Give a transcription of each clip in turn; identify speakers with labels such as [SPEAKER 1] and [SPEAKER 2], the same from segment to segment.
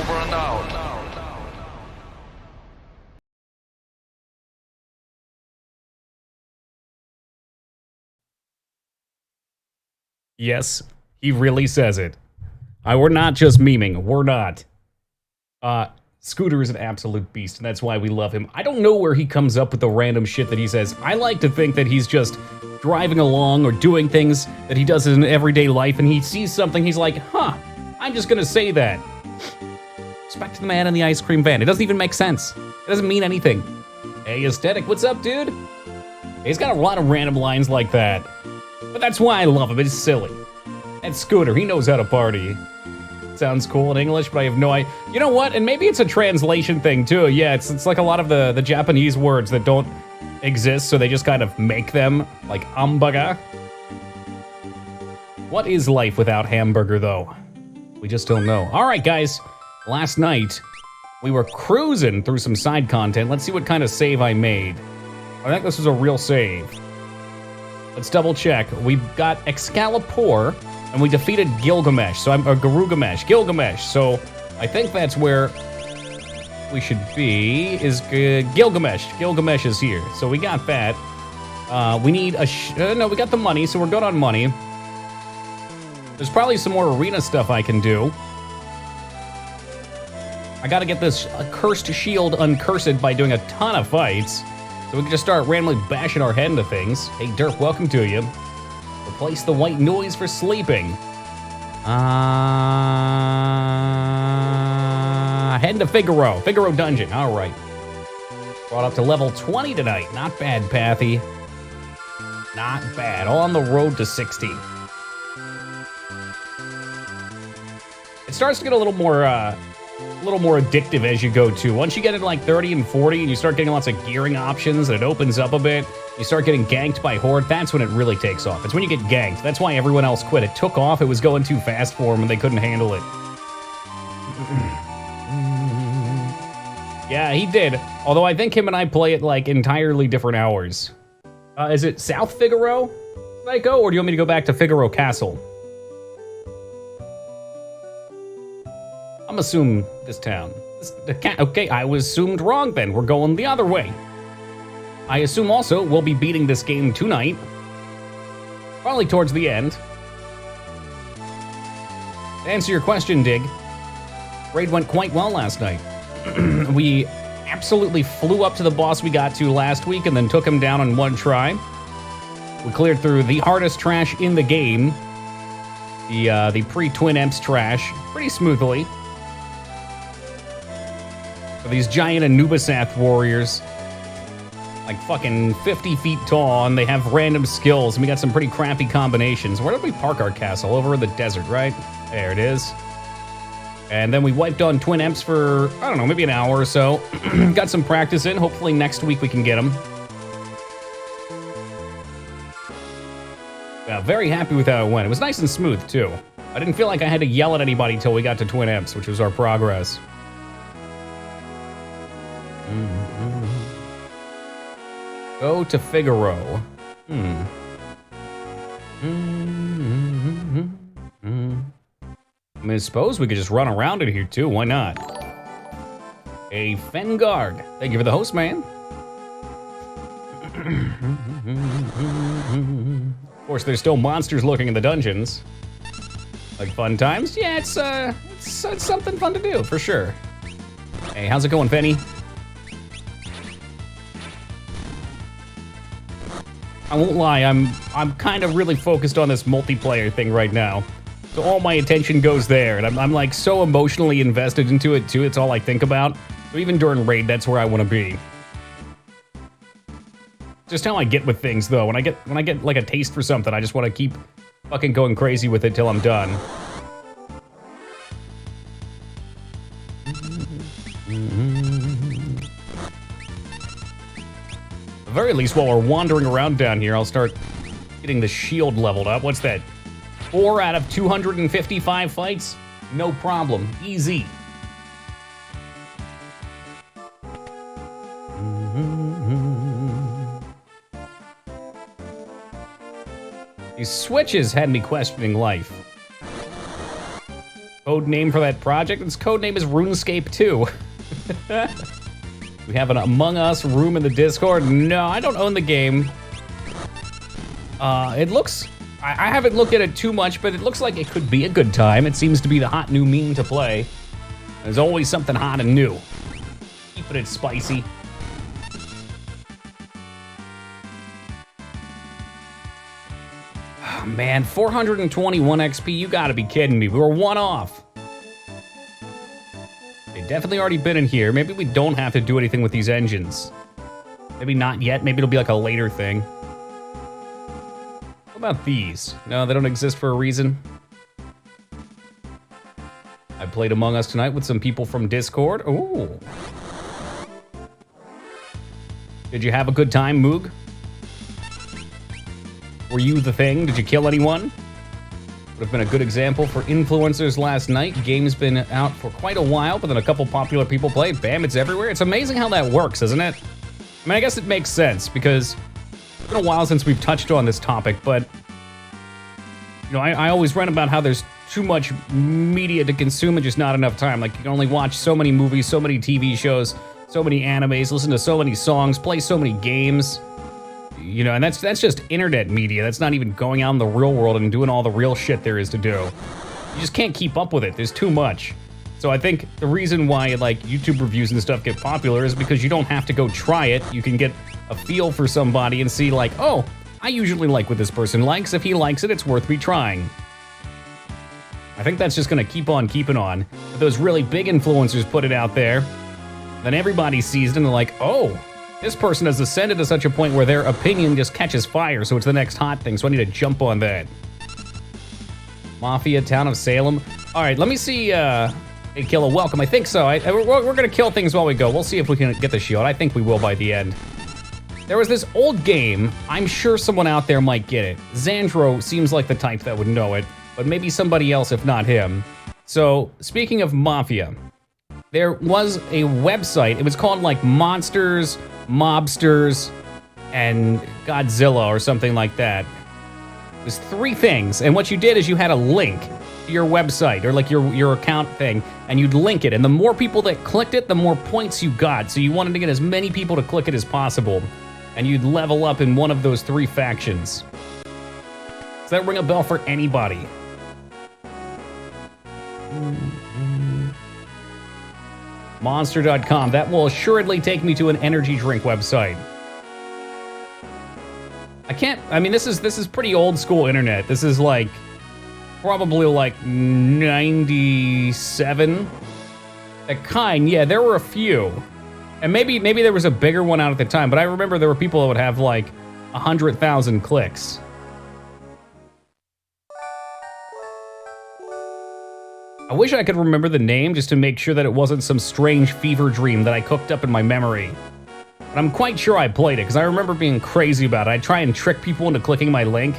[SPEAKER 1] over and out.
[SPEAKER 2] Yes, he really says it. We're not just memeing. We're not. Scooter is an absolute beast, and that's why we love him. I don't know where he comes up with the random shit that he says. I like to think that he's just driving along or doing things that he does in everyday life, and he sees something, he's like, huh, I'm just gonna say that. Respect to the man in the ice cream van. It doesn't even make sense. It doesn't mean anything. Hey, Aesthetic, what's up, dude? He's got a lot of random lines like that. But that's why I love him. It's silly. And Scooter, he knows how to party. Sounds cool in English, but I have no idea. You know what? And maybe it's a translation thing, too. Yeah, it's like a lot of the Japanese words that don't exist, so they just kind of make them, like hamburger. What is life without hamburger, though? We just don't know. All right, guys. Last night, we were cruising through some side content. Let's see what kind of save I made. I think this was a real save. Let's double check. We got Excalibur, and we defeated Gilgamesh. So Gilgamesh. So I think that's where we should be, is Gilgamesh. Gilgamesh is here. So we got that. We need a, no, we got the money, so we're good on money. There's probably some more arena stuff I can do. I gotta get this cursed shield uncursed by doing a ton of fights. So we can just start randomly bashing our head into things. Hey, Derp, welcome to you. Replace the white noise for sleeping. Heading to Figaro. Figaro Dungeon, all right. Brought up to level 20 tonight. Not bad, Pathy. Not bad. On the road to 60. It starts to get a little more addictive as you go too. Once you get into like 30 and 40 and you start getting lots of gearing options and it opens up a bit, you start getting ganked by Horde, that's when it really takes off. It's when you get ganked. That's why everyone else quit. It took off, it was going too fast for them and they couldn't handle it. Yeah, he did. Although I think him and I play it like entirely different hours. Is it South Figaro? Did I go, or do you want me to go back to Figaro Castle? I'm assuming this town. Okay, I was assumed wrong then. We're going the other way. I assume also we'll be beating this game tonight. Probably towards the end. To answer your question, Dig, raid went quite well last night. We absolutely flew up to the boss we got to last week and then took him down in one try. We cleared through the hardest trash in the game. The pre-Twin Emps trash pretty smoothly. These giant Anubisath warriors, like fucking 50 feet tall, and they have random skills, and we got some pretty crappy combinations. Where did we park our castle? Over in the desert, right? There it is. And then we wiped on Twin Emps for, I don't know, maybe an hour or so. Got some practice in. Hopefully next week we can get them. Yeah, very happy with how it went. It was nice and smooth, too. I didn't feel like I had to yell at anybody till we got to Twin Emps, which was our progress. Go to Figaro. I mean, I suppose we could just run around in here too. Why not? A Fengard. Thank you for the host, man. Of course, there's still monsters lurking in the dungeons. Like fun times? Yeah, it's something fun to do for sure. Hey, how's it going, Fenny? I won't lie, I'm kind of really focused on this multiplayer thing right now. So all my attention goes there, and I'm like so emotionally invested into it too, it's all I think about. So even during raid, that's where I want to be. Just how I get with things though, when I get like a taste for something, I just want to keep fucking going crazy with it till I'm done. At the very least, while we're wandering around down here, I'll start getting the shield leveled up. What's that? 4 out of 255 fights? No problem. Easy. These switches had me questioning life. code name for that project. Its code name is RuneScape 2. We have an Among Us room in the Discord. No, I don't own the game. It looks... I haven't looked at it too much, but it looks like it could be a good time. It seems to be the hot new meme to play. There's always something hot and new. Keeping it spicy. Oh, man, 421 XP, you gotta be kidding me. We were one off. They definitely already been in here. Maybe we don't have to do anything with these engines. Maybe not yet, maybe it'll be like a later thing. What about these? No, they don't exist for a reason. I played Among Us tonight with some people from Discord. Ooh. Did you have a good time, Moog? Were you the thing? Did you kill anyone? Would have been a good example for influencers last night. Game's been out for quite a while, but then a couple popular people played. Bam, it's everywhere. It's amazing how that works, isn't it? I mean, I guess it makes sense because it's been a while since we've touched on this topic, but you know, I always read about how there's too much media to consume and just not enough time. Like, you can only watch so many movies, so many TV shows, so many animes, listen to so many songs, play so many games. You know, and that's just internet media. That's not even going out in the real world and doing all the real shit there is to do. You just can't keep up with it. There's too much. So I think the reason why, like, YouTube reviews and stuff get popular is because you don't have to go try it. You can get a feel for somebody and see, like, oh, I usually like what this person likes. If he likes it, it's worth me trying. I think that's just gonna keep on keeping on. If those really big influencers put it out there, then everybody sees it and they're like, oh, this person has ascended to such a point where their opinion just catches fire, so it's the next hot thing, so I need to jump on that. Mafia, Town of Salem. All right, let me see, hey, Killa, welcome. I think so. We're gonna kill things while we go. We'll see if we can get the shield. I think we will by the end. There was this old game. I'm sure someone out there might get it. Xandro seems like the type that would know it, but maybe somebody else if not him. So, speaking of Mafia, there was a website. It was called like Monsters, Mobsters, and Godzilla or something like that. It was 3 things, and what you did is you had a link to your website or like your account thing, and you'd link it, and the more people that clicked it, the more points you got. So you wanted to get as many people to click it as possible, and you'd level up in one of those 3 factions. Does that ring a bell for anybody? Monster.com. That will assuredly take me to an energy drink website. I mean, this is pretty old school internet. This is like, probably like 97. That kind, yeah, there were a few. And maybe there was a bigger one out at the time, but I remember there were people that would have like 100,000 clicks. I wish I could remember the name just to make sure that it wasn't some strange fever dream that I cooked up in my memory. But I'm quite sure I played it, because I remember being crazy about it. I'd try and trick people into clicking my link.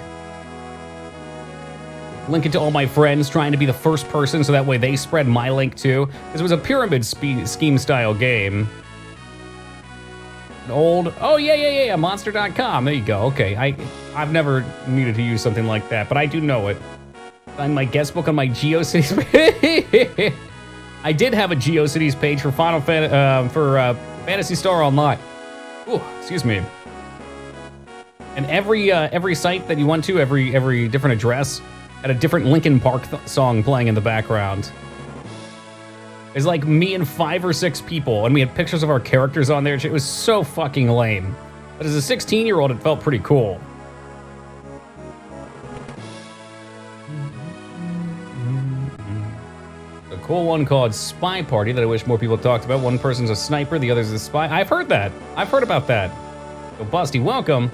[SPEAKER 2] Link it to all my friends, trying to be the first person so that way they spread my link too. Because it was a pyramid scheme style game. An old, oh yeah, Monster.com, there you go, okay. I've never needed to use something like that, but I do know it. Find my guest book on my GeoCities. I did have a GeoCities page for Phantasy Star Online. Ooh, excuse me. And every site that you went to, every different address, had a different Linkin Park song playing in the background. It's like me and 5 or 6 people, and we had pictures of our characters on there. It was so fucking lame. But as a 16-year-old, it felt pretty cool. A cool one called Spy Party that I wish more people talked about. One person's a sniper, the other's a spy. I've heard that. I've heard about that. So Busty, welcome.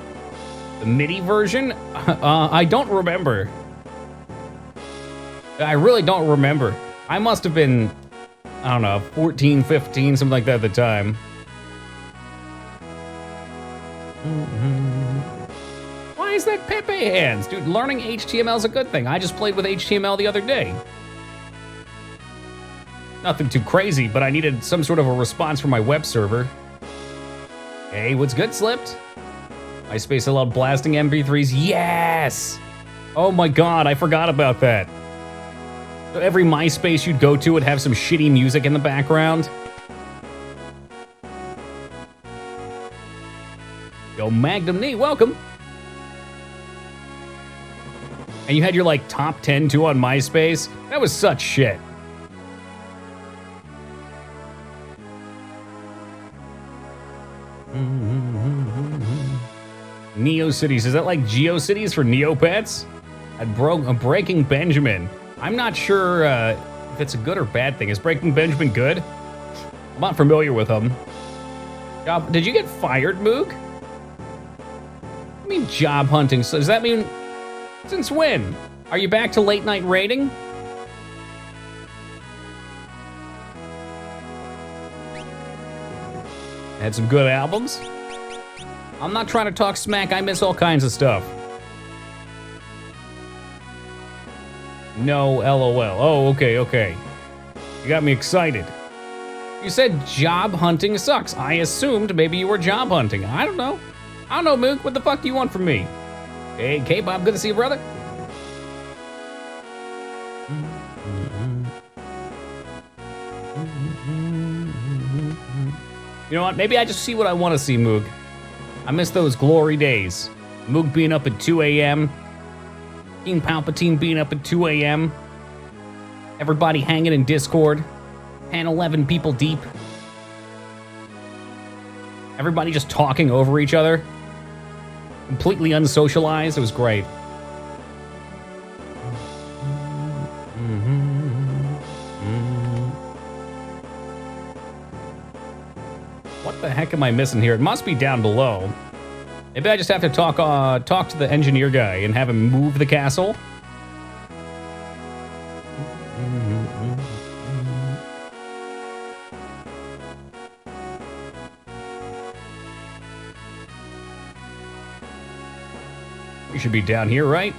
[SPEAKER 2] The MIDI version? I don't remember. I really don't remember. I must have been, I don't know, 14, 15, something like that at the time. Why is that Pepe hands? Dude, learning HTML is a good thing. I just played with HTML the other day. Nothing too crazy, but I needed some sort of a response from my web server. Hey, what's good, Slipped? MySpace allowed blasting MP3s. Yes! Oh my god, I forgot about that. So every MySpace you'd go to would have some shitty music in the background. Yo, Magnum Knee, welcome. And you had your like top 10 too on MySpace. That was such shit. NeoCities, is that like GeoCities for Neopets? A Breaking Benjamin. I'm not sure if it's a good or bad thing. Is Breaking Benjamin good? I'm not familiar with him. Did you get fired, Moog? I mean job hunting. So does that mean, since when? Are you back to late night rating? Had some good albums. I'm not trying to talk smack, I miss all kinds of stuff. No, LOL. Oh, okay. You got me excited. You said job hunting sucks. I assumed maybe you were job hunting. I don't know. Mook. What the fuck do you want from me? Hey, K-Bob, good to see you, brother. You know what? Maybe I just see what I want to see, Moog. I miss those glory days. Moog being up at 2 a.m. King Palpatine being up at 2 a.m. Everybody hanging in Discord. 10, 11 people deep. Everybody just talking over each other. Completely unsocialized. It was great. What the heck am I missing here? It must be down below. Maybe I just have to talk to the engineer guy and have him move the castle. We should be down here, right?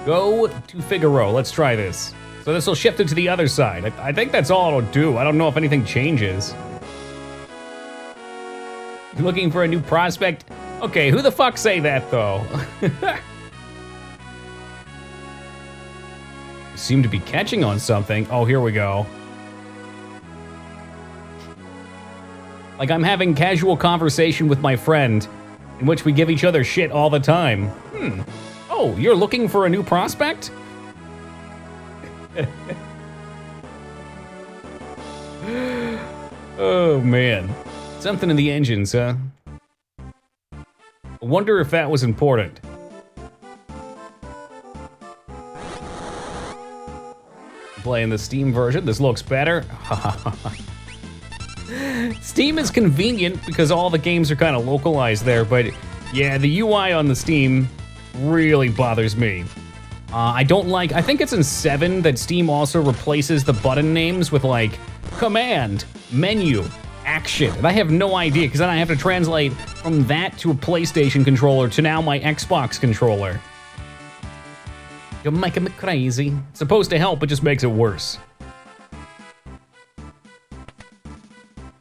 [SPEAKER 2] Go to Figaro. Let's try this. So this will shift it to the other side. I think that's all it'll do. I don't know if anything changes. You're looking for a new prospect? Okay, who the fuck say that, though? You seem to be catching on something. Oh, here we go. Like I'm having casual conversation with my friend, in which we give each other shit all the time. Oh, you're looking for a new prospect? Oh, man. Something in the engines, huh? I wonder if that was important. Playing the Steam version. This looks better. Steam is convenient because all the games are kind of localized there, but yeah, the UI on the Steam really bothers me. I don't like, I think it's in 7 that Steam also replaces the button names with like command, menu, action. And I have no idea because then I have to translate from that to a PlayStation controller to now my Xbox controller. You're making me crazy. It's supposed to help, it just makes it worse.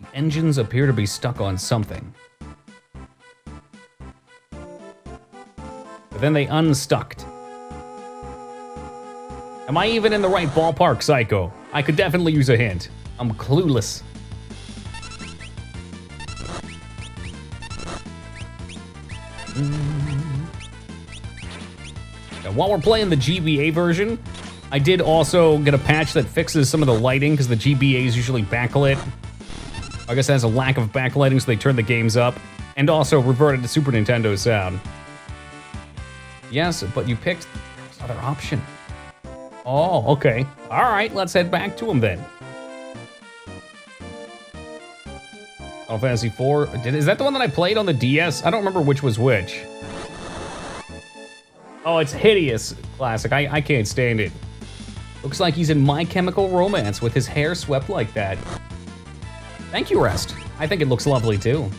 [SPEAKER 2] The engines appear to be stuck on something. But then they unstucked. Am I even in the right ballpark, Psycho? I could definitely use a hint. I'm clueless. Now, while we're playing the GBA version, I did also get a patch that fixes some of the lighting because the GBA is usually backlit. I guess it has a lack of backlighting, so they turned the games up, and also reverted to Super Nintendo sound. Yes, but you picked the other option. Oh, okay. All right, let's head back to him then. Final Fantasy IV. Is that the one that I played on the DS? I don't remember which was which. Oh, it's hideous. Classic. I can't stand it. Looks like he's in My Chemical Romance with his hair swept like that. Thank you, Rest. I think it looks lovely, too.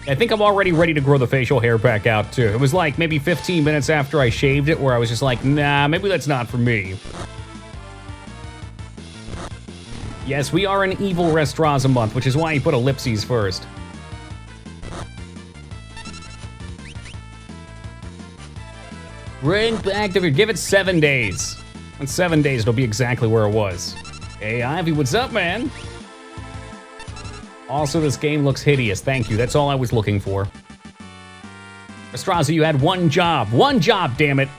[SPEAKER 2] I think I'm already ready to grow the facial hair back out, too. It was like maybe 15 minutes after I shaved it where I was just like, nah, maybe that's not for me. Yes, we are in Evil Restaurants month, which is why he put ellipses first. Bring back the... Give it 7 days. In 7 days, it'll be exactly where it was. Hey, Ivy, what's up, man? Also, this game looks hideous. Thank you. That's all I was looking for. Estraza, you had one job. One job, damn it.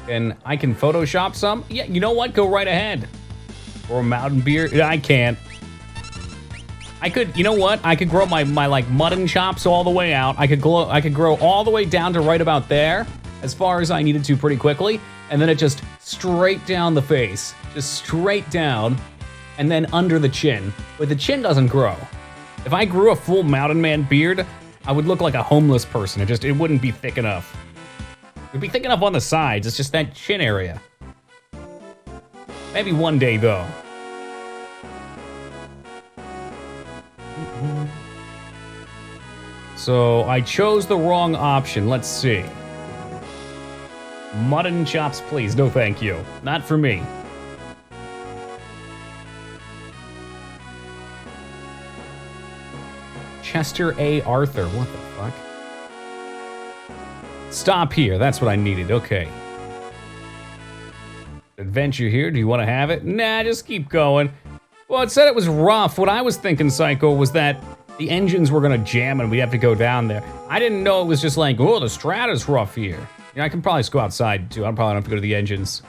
[SPEAKER 2] And I can Photoshop some? Yeah, you know what? Go right ahead. Or a mountain beard. I can't. I could, you know what? I could grow my like mutton chops all the way out. I could grow all the way down to right about there, as far as I needed to pretty quickly, and then it just straight down the face. Just straight down, and then under the chin. But the chin doesn't grow. If I grew a full mountain man beard, I would look like a homeless person. It wouldn't be thick enough. It'd be thick enough on the sides, it's just that chin area. Maybe one day, though. So, I chose the wrong option, let's see. Mutton chops, please. No, thank you. Not for me. Chester A. Arthur, what the fuck? Stop here, that's what I needed, okay. Adventure here, do you want to have it? Nah, just keep going. Well, it said it was rough. What I was thinking, Psycho, was that the engines were gonna jam and we'd have to go down there. I didn't know it was just like, oh, the strata's rough here. Yeah, I can probably just go outside too. I probably don't have to go to the engines.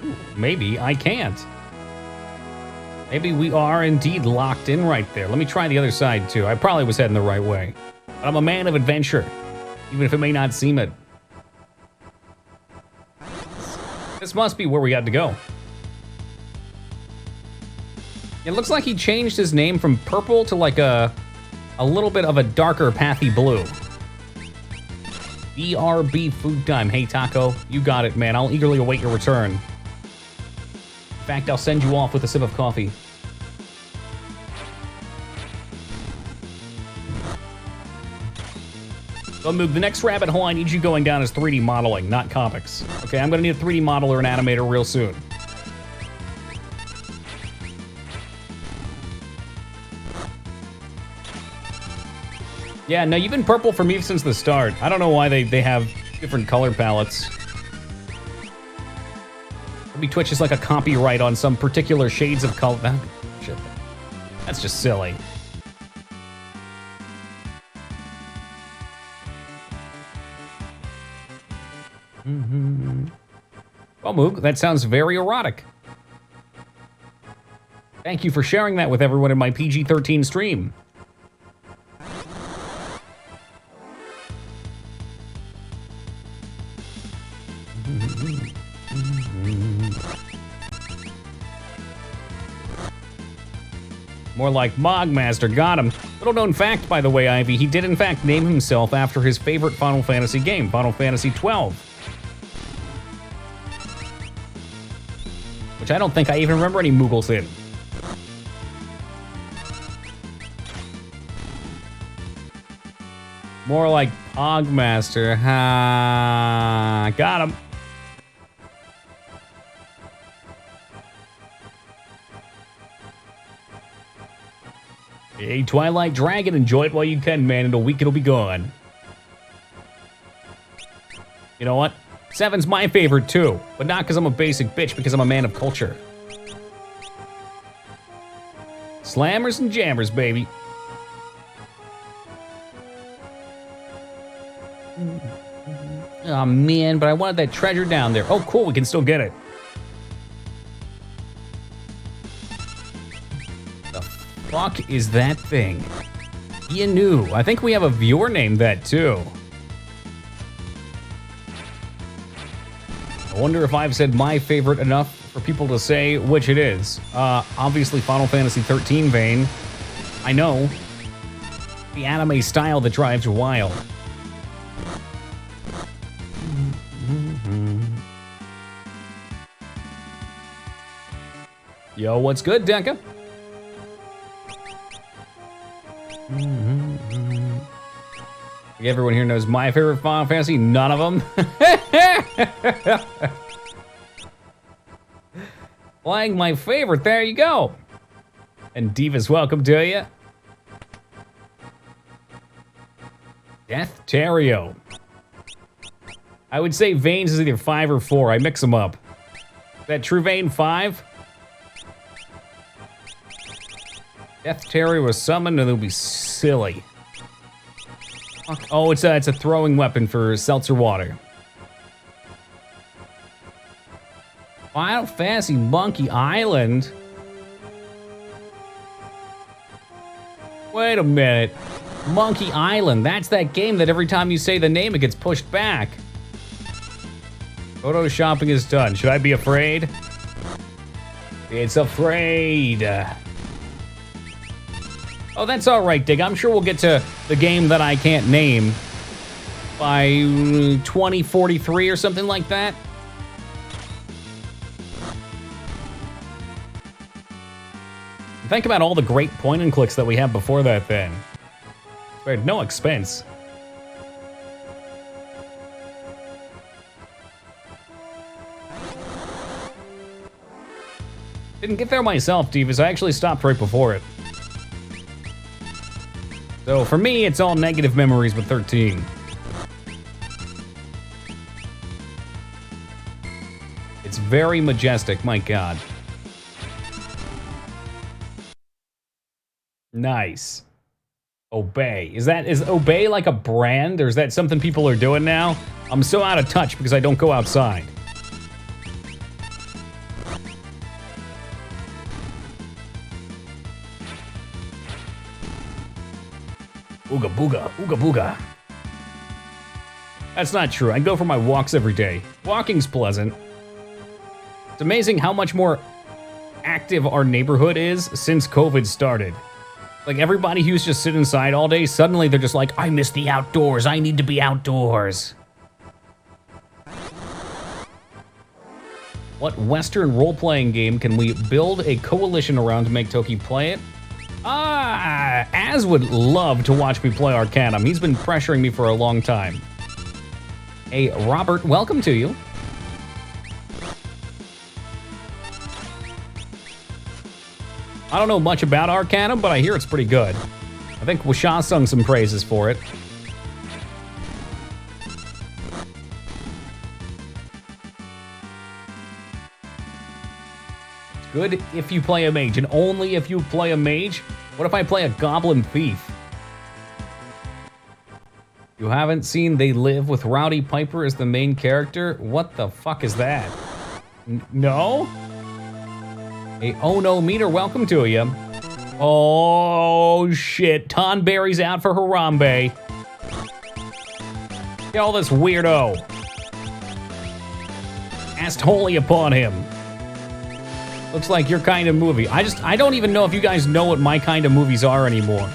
[SPEAKER 2] Ooh, maybe I can't. Maybe we are indeed locked in right there. Let me try the other side too. I probably was heading the right way. But I'm a man of adventure, even if it may not seem it. This must be where we got to go. It looks like he changed his name from purple to like a little bit of a darker pathy blue. BRB food time. Hey, Taco, you got it, man. I'll eagerly await your return. In fact, I'll send you off with a sip of coffee. So, Moog, the next rabbit hole I need you going down is 3D modeling, not comics. Okay, I'm gonna need a 3D modeler and animator real soon. Yeah, no, you've been purple for me since the start. I don't know why they have different color palettes. Maybe Twitch is like a copyright on some particular shades of color. Shit. That's just silly. Well, Moog, that sounds very erotic. Thank you for sharing that with everyone in my PG-13 stream. More like Mogmaster, got him. Little known fact, by the way, Ivy, he did in fact name himself after his favorite Final Fantasy game, Final Fantasy 12. Which I don't think I even remember any Moogles in. More like Pogmaster. Ha! Got him. Hey, Twilight Dragon, enjoy it while you can, man. In a week, it'll be gone. You know what? 7's my favorite, too. But not because I'm a basic bitch, because I'm a man of culture. Slammers and jammers, baby. Oh, man, but I wanted that treasure down there. Oh, cool, we can still get it. The fuck is that thing? You knew. I think we have a viewer named that, too. I wonder if I've said my favorite enough for people to say which it is. Obviously Final Fantasy 13 vein. I know. The anime style that drives you wild. Yo, what's good, Deca? Like everyone here knows my favorite Final Fantasy. None of them. Playing my favorite. There you go. And Divas, welcome to you. Death Terrio. I would say Veins is either 5 or 4. I mix them up. Is that True Vein 5? Death Terrio was summoned and it'll be silly. Oh, it's a throwing weapon for seltzer water. Final Fantasy Monkey Island? Wait a minute. Monkey Island, that's that game that every time you say the name, it gets pushed back. Photo shopping is done. Should I be afraid? It's afraid. Oh, that's all right, Dig. I'm sure we'll get to the game that I can't name by 2043 or something like that. Think about all the great point and clicks that we have before that then. Spared no expense. Didn't get there myself, Divas. I actually stopped right before it. So for me, it's all negative memories with 13. It's very majestic, my God. Nice. Obey. Is Obey like a brand, or is that something people are doing now? I'm so out of touch because I don't go outside. Ooga booga, ooga booga. That's not true. I go for my walks every day. Walking's pleasant. It's amazing how much more active our neighborhood is since COVID started. Like everybody who used to just sit inside all day, suddenly they're just like, I miss the outdoors. I need to be outdoors. What Western role-playing game can we build a coalition around to make Toki play it? Az would love to watch me play Arcanum. He's been pressuring me for a long time. Hey, Robert, welcome to you. I don't know much about Arcanum, but I hear it's pretty good. I think Washa sung some praises for it. It's good if you play a mage, and only if you play a mage. What if I play a goblin thief? You haven't seen They Live with Rowdy Piper as the main character? What the fuck is that? No? Hey, oh no meter, welcome to you. Oh shit, Tonberry's out for Harambe. Get all this weirdo. Cast wholly upon him. Looks like your kind of movie. I don't even know if you guys know what my kind of movies are anymore.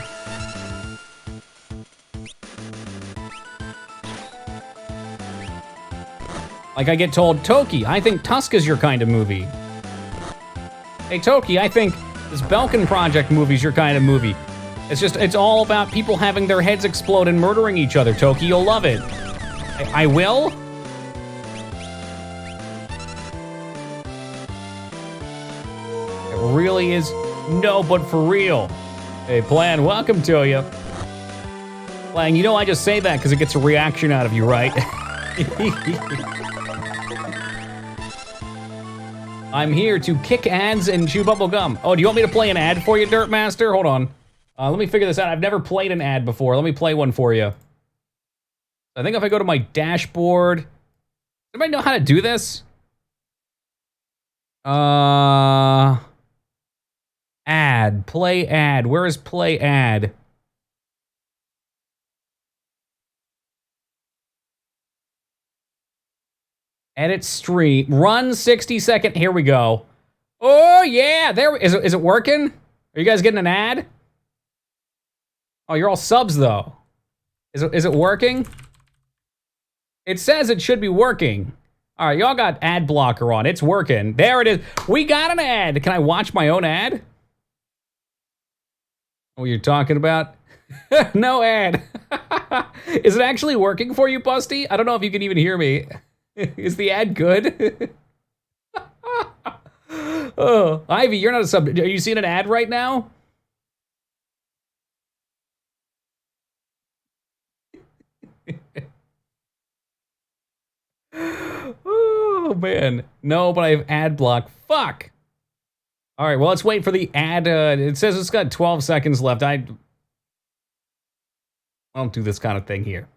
[SPEAKER 2] Like I get told, Toki, I think Tusk is your kind of movie. Hey Toki, I think this Belkin Project movie's your kind of movie. It's all about people having their heads explode and murdering each other, Toki. You'll love it. I will? It really is. No, but for real. Hey, Plan, welcome to you. Plan, you know I just say that because it gets a reaction out of you, right? I'm here to kick ads and chew bubble gum. Oh, do you want me to play an ad for you, Dirt Master? Hold on. Let me figure this out. I've never played an ad before. Let me play one for you. I think if I go to my dashboard... Does anybody know how to do this? Ad. Play ad. Where is play ad? Edit stream. Run 60-second. Here we go. Oh, yeah. There is it working? Are you guys getting an ad? Oh, you're all subs, though. Is it working? It says it should be working. All right, y'all got ad blocker on. It's working. There it is. We got an ad. Can I watch my own ad? What you're talking about? No ad. Is it actually working for you, Busty? I don't know if you can even hear me. Is the ad good? Oh, Ivy, you're not a sub. Are you seeing an ad right now? Oh, man. No, but I have ad block. Fuck. All right, well, let's wait for the ad. It says it's got 12 seconds left. I don't do this kind of thing here.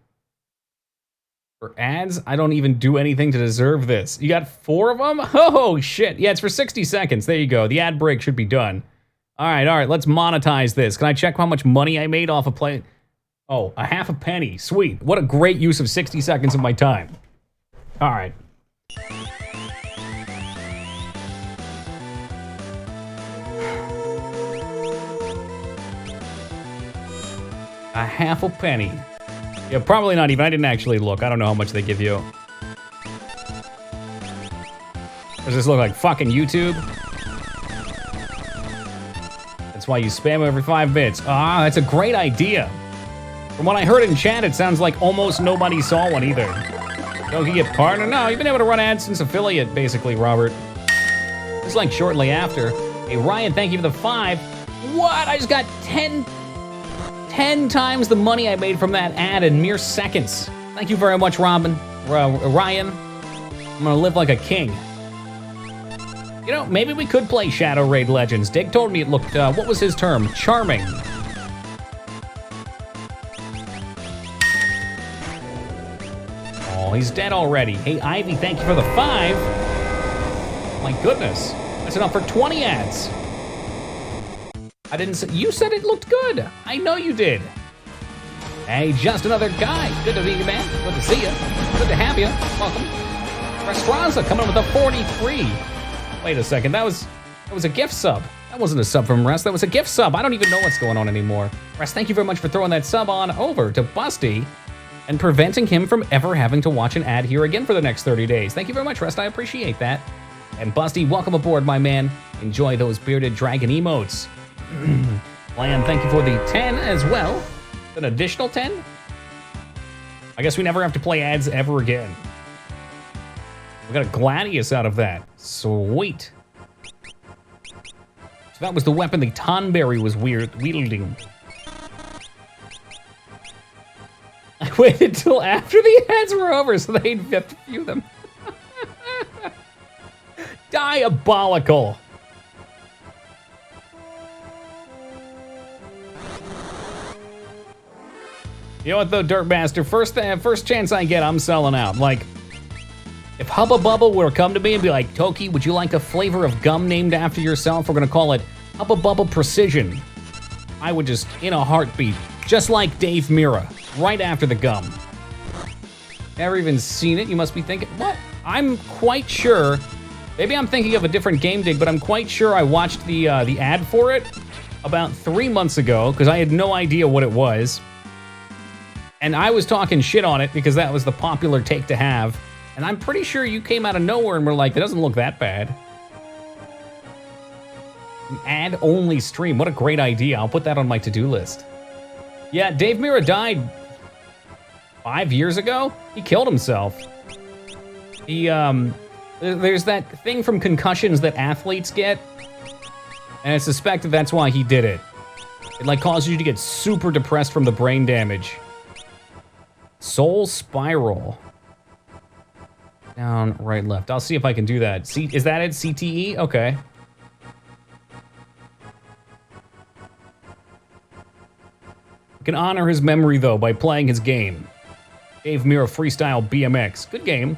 [SPEAKER 2] For ads, I don't even do anything to deserve this. You got 4 of them? Oh, shit. Yeah, it's for 60 seconds. There you go. The ad break should be done. All right, let's monetize this. Can I check how much money I made off of play? Oh, a half a penny. Sweet. What a great use of 60 seconds of my time. All right. A half a penny. Yeah, probably not even. I didn't actually look. I don't know how much they give you. Does this look like fucking YouTube? That's why you spam every 5 minutes. Ah, that's a great idea. From what I heard in chat, it sounds like almost nobody saw one either. Don't you get partner? No, you've been able to run ads since affiliate, basically, Robert. Just like shortly after. Hey, Ryan, thank you for the 5. What? I just got 10 times the money I made from that ad in mere seconds. Thank you very much, Ryan. I'm gonna live like a king. You know, maybe we could play Shadow Raid Legends. Dig told me it looked, what was his term? Charming. Oh, he's dead already. Hey, Ivy, thank you for the 5. My goodness, that's enough for 20 ads. I didn't say, you said it looked good. I know you did. Hey, just another guy. Good to meet you, man. Good to see you. Good to have you. Welcome. Restranza coming in with a 43. Wait a second, that was a gift sub. That wasn't a sub from Rest, that was a gift sub. I don't even know what's going on anymore. Rest, thank you very much for throwing that sub on over to Busty and preventing him from ever having to watch an ad here again for the next 30 days. Thank you very much, Rest, I appreciate that. And Busty, welcome aboard, my man. Enjoy those bearded dragon emotes. Lan, thank you for the 10 as well. An additional 10? I guess we never have to play ads ever again. We got a Gladius out of that. Sweet. So that was the weapon the Tonberry was wielding. I waited till after the ads were over so they'd have to view them. Diabolical. You know what though, Dirtmaster? First chance I get, I'm selling out. Like, if Hubba Bubba were to come to me and be like, Toki, would you like a flavor of gum named after yourself? We're gonna call it Hubba Bubba Precision. I would just, in a heartbeat, just like Dave Mira, right after the gum. Never even seen it, you must be thinking, what? I'm quite sure, maybe I'm thinking of a different Game Dig, but I'm quite sure I watched the ad for it about 3 months ago, because I had no idea what it was. And I was talking shit on it because that was the popular take to have. And I'm pretty sure you came out of nowhere and were like, it doesn't look that bad. An ad-only stream, what a great idea. I'll put that on my to-do list. Yeah, Dave Mira died 5 years ago. He killed himself. He, there's that thing from concussions that athletes get. And I suspect that's why he did it. It like causes you to get super depressed from the brain damage. Soul Spiral. Down, right, left. I'll see if I can do that. See, is that it? CTE? Okay. I can honor his memory, though, by playing his game. Dave Mira Freestyle BMX. Good game.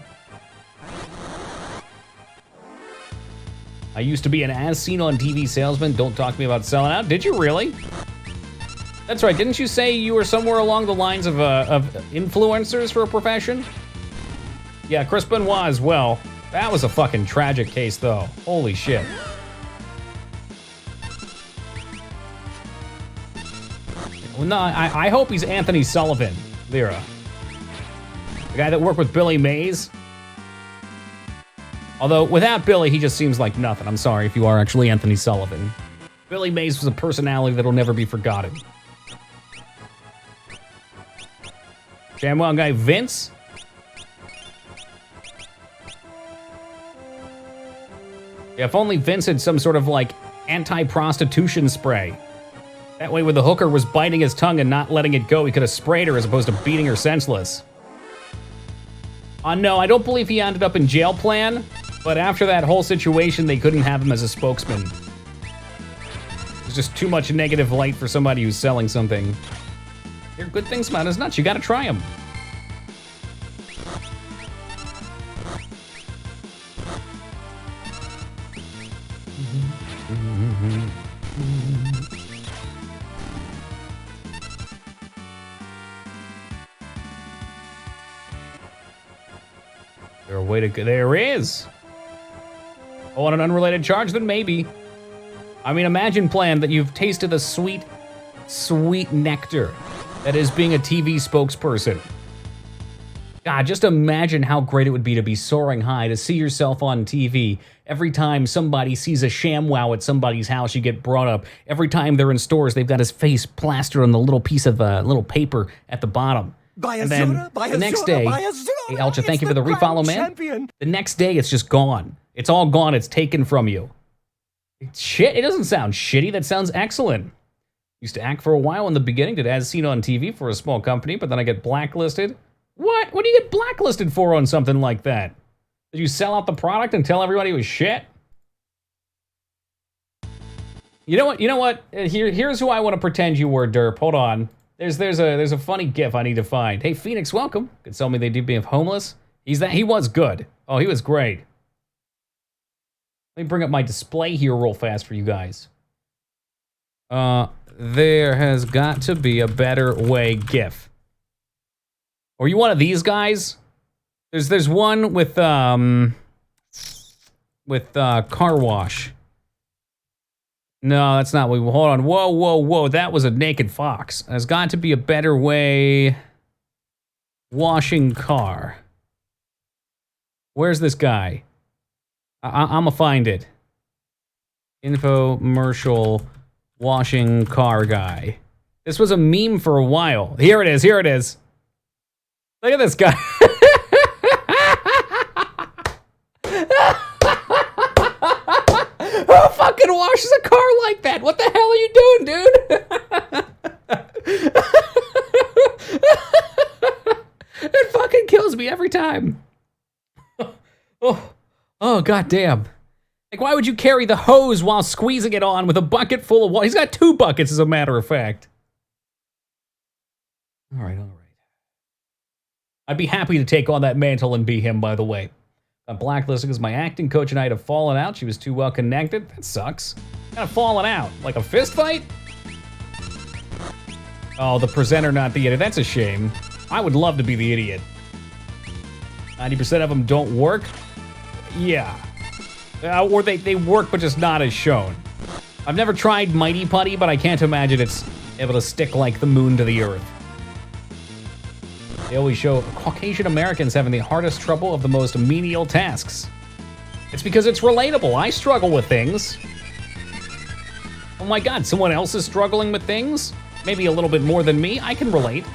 [SPEAKER 2] I used to be an as seen on TV salesman. Don't talk to me about selling out. Did you really? That's right. Didn't you say you were somewhere along the lines of influencers for a profession? Yeah, Chris Benoit as well. That was a fucking tragic case, though. Holy shit. Well, no, I hope he's Anthony Sullivan, Lyra. The guy that worked with Billy Mays. Although, without Billy, he just seems like nothing. I'm sorry if you are actually Anthony Sullivan. Billy Mays was a personality that'll never be forgotten. ShamWow guy Vince. Yeah, if only Vince had some sort of like anti-prostitution spray. That way when the hooker was biting his tongue and not letting it go, he could have sprayed her as opposed to beating her senseless. No, I don't believe he ended up in jail plan, but after that whole situation, they couldn't have him as a spokesman. There's just too much negative light for somebody who's selling something. There are good things about his nuts. You gotta try them. There a way to go? There is. Oh, on an unrelated charge, then maybe. I mean, imagine, Plan, that you've tasted the sweet, sweet nectar that is being a TV spokesperson. God, just imagine how great it would be to be soaring high, to see yourself on TV. Every time somebody sees a ShamWow at somebody's house, you get brought up. Every time they're in stores, they've got his face plastered on the little piece of little paper at the bottom. And then the next day, hey, Elcha, thank you for the refollow, man. The next day, it's just gone. It's all gone. It's taken from you. Shit, it doesn't sound shitty. That sounds excellent. Used to act for a while in the beginning, did as seen on TV for a small company, but then I get blacklisted. What? What do you get blacklisted for on something like that? Did you sell out the product and tell everybody it was shit? You know what? You know what? Here's who I want to pretend you were, Derp. Hold on. There's a funny GIF I need to find. Hey, Phoenix, welcome. Could tell me they did being homeless. He was good. Oh, he was great. Let me bring up my display here real fast for you guys. There has got to be a better way GIF. Or you one of these guys? There's one with car wash. No, that's not what we... Hold on. Whoa, whoa, whoa. That was a naked fox. There's got to be a better way... Washing car. Where's this guy? I'ma find it. Infomercial washing car guy. This was a meme for a while. Here it is, here it is. Look at this guy. Who fucking washes a car like that? What the hell are you doing, dude? It fucking kills me every time. Oh, goddamn. Like, why would you carry the hose while squeezing it on with a bucket full of water? He's got 2 buckets, as a matter of fact. All right, all right. I'd be happy to take on that mantle and be him, by the way. I'm blacklisted because my acting coach and I had fallen out. She was too well connected. That sucks. Kind of fallen out. Like a fist fight? Oh, the presenter, not the idiot. That's a shame. I would love to be the idiot. 90% of them don't work? Yeah. Or they work, but just not as shown. I've never tried Mighty Putty, but I can't imagine it's able to stick like the moon to the earth. They always show Caucasian Americans having the hardest trouble of the most menial tasks. It's because it's relatable. I struggle with things. Oh my god, someone else is struggling with things? Maybe a little bit more than me. I can relate.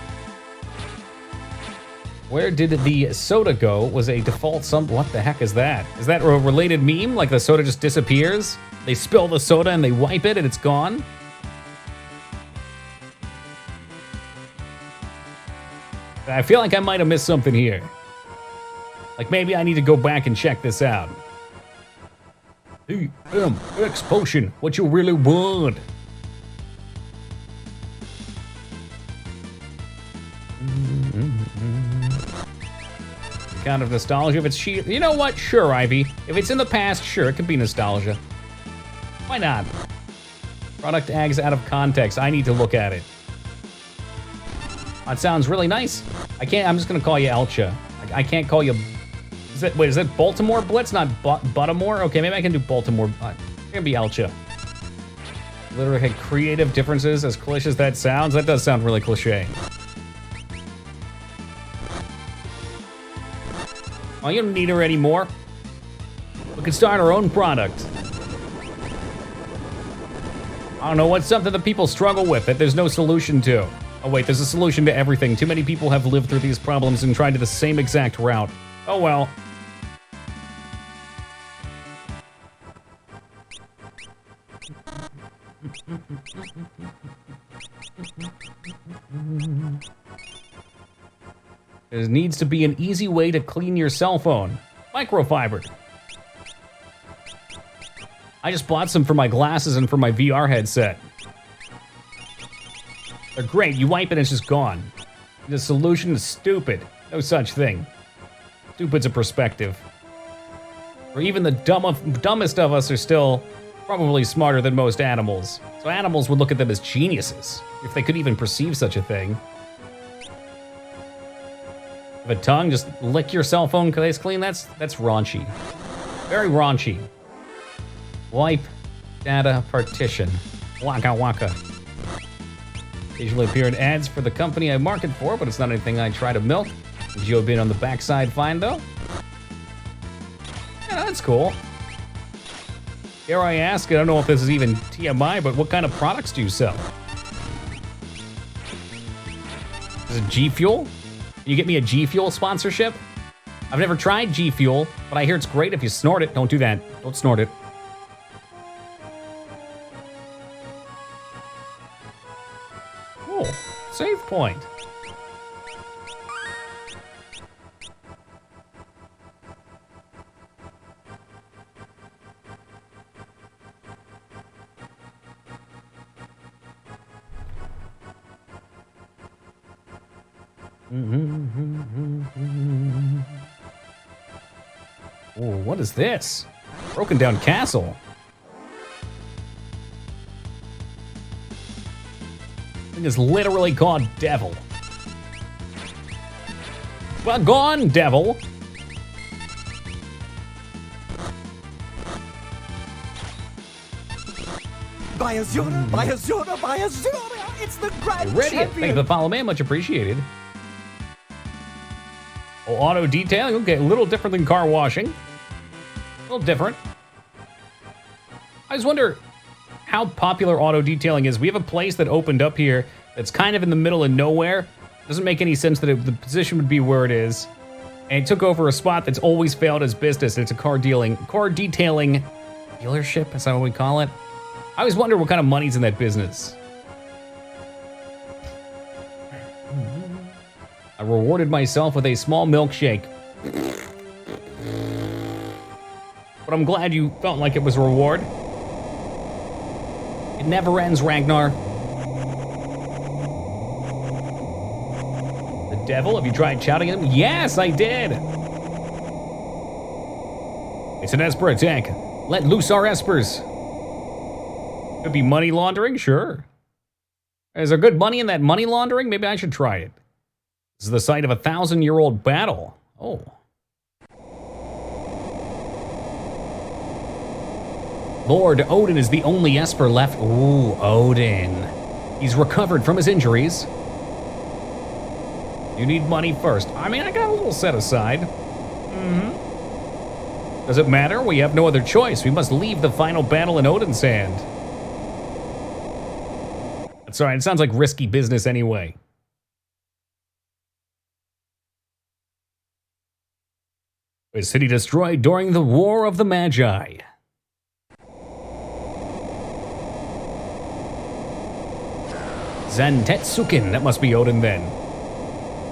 [SPEAKER 2] Where did the soda go? Was a default what the heck is that? Is that a related meme? Like the soda just disappears? They spill the soda and they wipe it and it's gone? I feel like I might have missed something here. Like maybe I need to go back and check this out. X potion, what you really want? Kind of nostalgia if it's you know what? Sure, Ivy. If it's in the past, sure, it could be nostalgia. Why not? Product tags out of context. I need to look at it. That sounds really nice. I'm just gonna call you Elcha. I can't call you... is that Baltimore Blitz, not Baltimore? Okay, maybe I can do Baltimore. It's gonna be Elcha. Literally had creative differences, as cliche as that sounds. That does sound really cliche. Oh, you don't need her anymore. We can start our own product. I don't know, what's something that people struggle with that there's no solution to? Oh wait, there's a solution to everything. Too many people have lived through these problems and tried to the same exact route. Oh well. There needs to be an easy way to clean your cell phone. Microfiber. I just bought some for my glasses and for my VR headset. They're great. You wipe it and it's just gone. The solution is stupid. No such thing. Stupid's a perspective. Or even the dumbest of us are still probably smarter than most animals. So animals would look at them as geniuses, if they could even perceive such a thing. With a tongue, just lick your cell phone case clean, that's raunchy. Very raunchy. Wipe data partition. Waka waka. Occasionally appear in ads for the company I market for, but it's not anything I try to milk. Geo bin on the backside fine though. Yeah, that's cool. Dare I ask, I don't know if this is even TMI, but what kind of products do you sell? Is it G Fuel? Can you get me a G Fuel sponsorship? I've never tried G Fuel, but I hear it's great if you snort it. Don't do that. Don't snort it. Cool. Save point. Oh, what is this? Broken down castle. Thing is literally called Devil. Well, gone, Devil.
[SPEAKER 1] By Azura, by Azura, by Azura! It's the grand
[SPEAKER 2] Ready?
[SPEAKER 1] champion!
[SPEAKER 2] Thank you for the follow, man. Much appreciated. Oh, auto detailing. Okay, a little different than car washing. A little different. I just wonder how popular auto detailing is. We have a place that opened up here that's kind of in the middle of nowhere. Doesn't make any sense that the position would be where it is. And it took over a spot that's always failed as business. It's a car detailing dealership. Is that what we call it? I always wonder what kind of money's in that business. I rewarded myself with a small milkshake. But I'm glad you felt like it was a reward. It never ends, Ragnar. The devil? Have you tried shouting at him? Yes, I did. It's an Esper attack. Let loose our Espers. Could be money laundering, sure. Is there good money in that money laundering? Maybe I should try it. This is the site of a 1,000-year-old battle. Oh. Lord Odin is the only Esper left. Ooh, Odin. He's recovered from his injuries. You need money first. I mean, I got a little set aside. Does it matter? We have no other choice. We must leave the final battle in Odin's hand. That's all right. It sounds like risky business anyway. A city destroyed during the War of the Magi. Zantetsuken, that must be Odin then.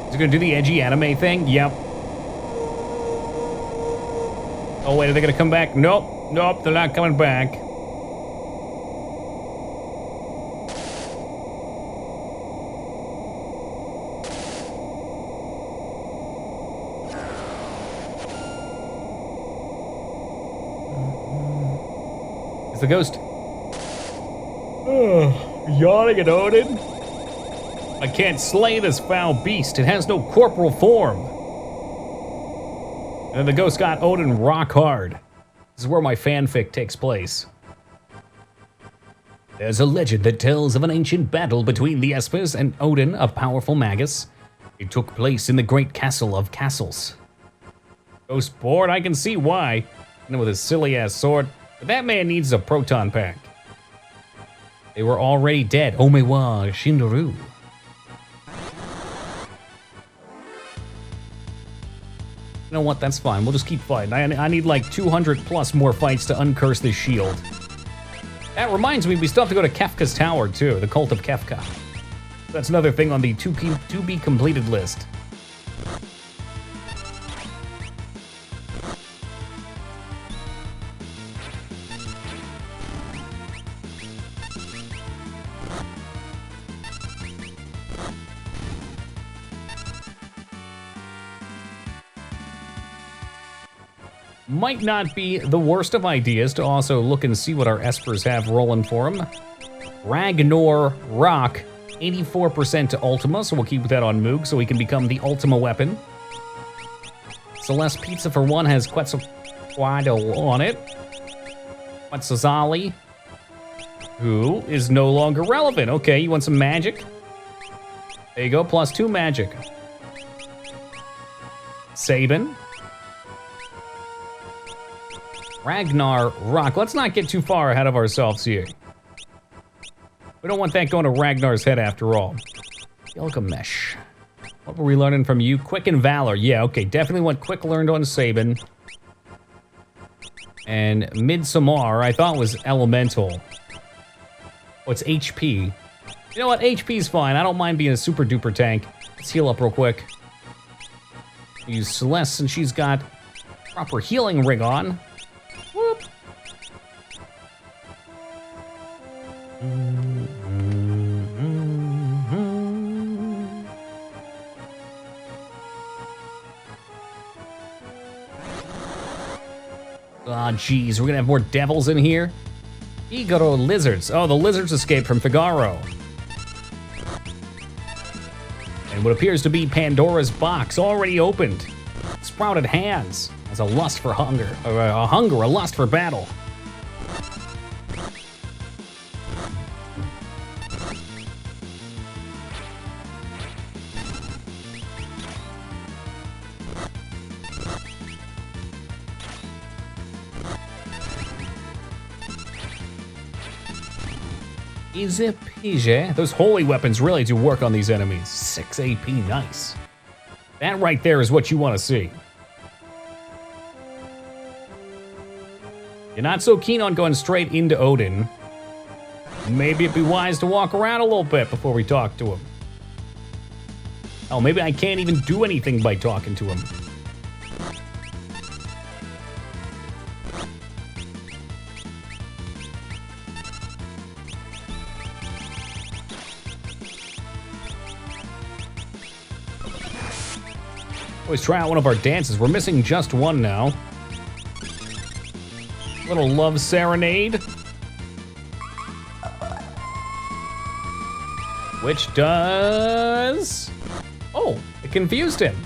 [SPEAKER 2] Is he gonna do the edgy anime thing? Yep. Oh wait, are they gonna come back? Nope, nope, they're not coming back. The ghost. Yawning at Odin. I can't slay this foul beast. It has no corporal form. And then the ghost got Odin rock hard. This is where my fanfic takes place. There's a legend that tells of an ancient battle between the Espers and Odin, a powerful magus. It took place in the great castle of castles. Ghost bored? I can see why. And with his silly ass sword. But that man needs a proton pack. They were already dead. Omewa Shindaru. You know what? That's fine. We'll just keep fighting. I need like 200 plus more fights to uncurse this shield. That reminds me, we still have to go to Kefka's Tower, too. The Cult of Kefka. That's another thing on the to be completed list. Might not be the worst of ideas to also look and see what our Espers have rolling for them. Ragnar Rock, 84% to Ultima, so we'll keep that on Moog so he can become the Ultima weapon. Celeste Pizza for 1 has Quetzalcoatl on it. Quetzalcoatl, who is no longer relevant. Okay, you want some magic? There you go, +2 magic. Sabin. Ragnar Rock. Let's not get too far ahead of ourselves here. We don't want that going to Ragnar's head after all. Gilgamesh. What were we learning from you? Quick and Valor. Yeah, okay. Definitely want Quick learned on Sabin. And Midsommar, I thought was Elemental. Oh, it's HP. You know what? HP's fine. I don't mind being a super duper tank. Let's heal up real quick. Use Celeste since she's got proper healing ring on. Whoop. Ah, geez, we're gonna have more devils in here. Figaro lizards. Oh, the lizards escaped from Figaro. And what appears to be Pandora's box already opened. Sprouted hands as a lust for hunger, or a lust for battle. Easy peasy. Those holy weapons really do work on these enemies. 6 AP, nice. That right there is what you want to see. You're not so keen on going straight into Odin. Maybe it'd be wise to walk around a little bit before we talk to him. Oh, maybe I can't even do anything by talking to him. Always try out one of our dances. We're missing just one now. Little love serenade. Which does... Oh, it confused him.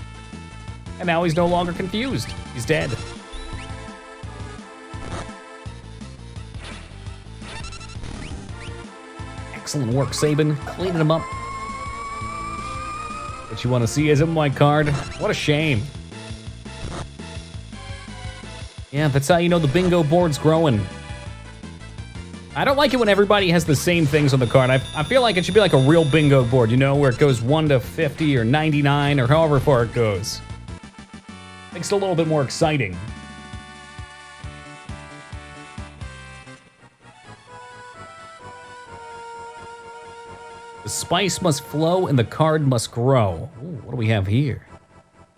[SPEAKER 2] And now he's no longer confused. He's dead. Excellent work, Sabin. Cleaning him up. What you want to see is a white card. What a shame. Yeah, that's how you know the bingo board's growing. I don't like it when everybody has the same things on the card. I feel like it should be like a real bingo board, you know, where it goes 1 to 50 or 99 or however far it goes. Makes it a little bit more exciting. The spice must flow and the card must grow. Ooh, what do we have here?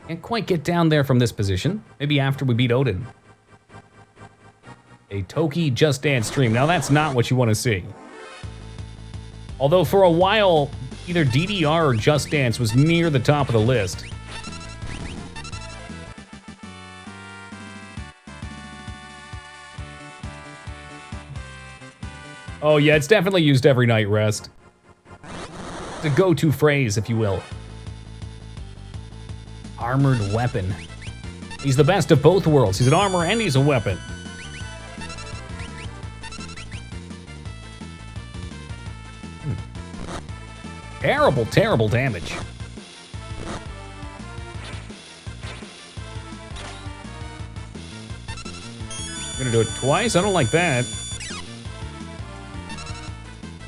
[SPEAKER 2] Can't quite get down there from this position. Maybe after we beat Odin. A Toki Just Dance stream. Now that's not what you want to see. Although for a while, either DDR or Just Dance was near the top of the list. Oh yeah, it's definitely used every night rest. It's a go-to phrase, if you will. Armored weapon. He's the best of both worlds. He's an armor and he's a weapon. Terrible, terrible damage. I'm gonna do it twice? I don't like that.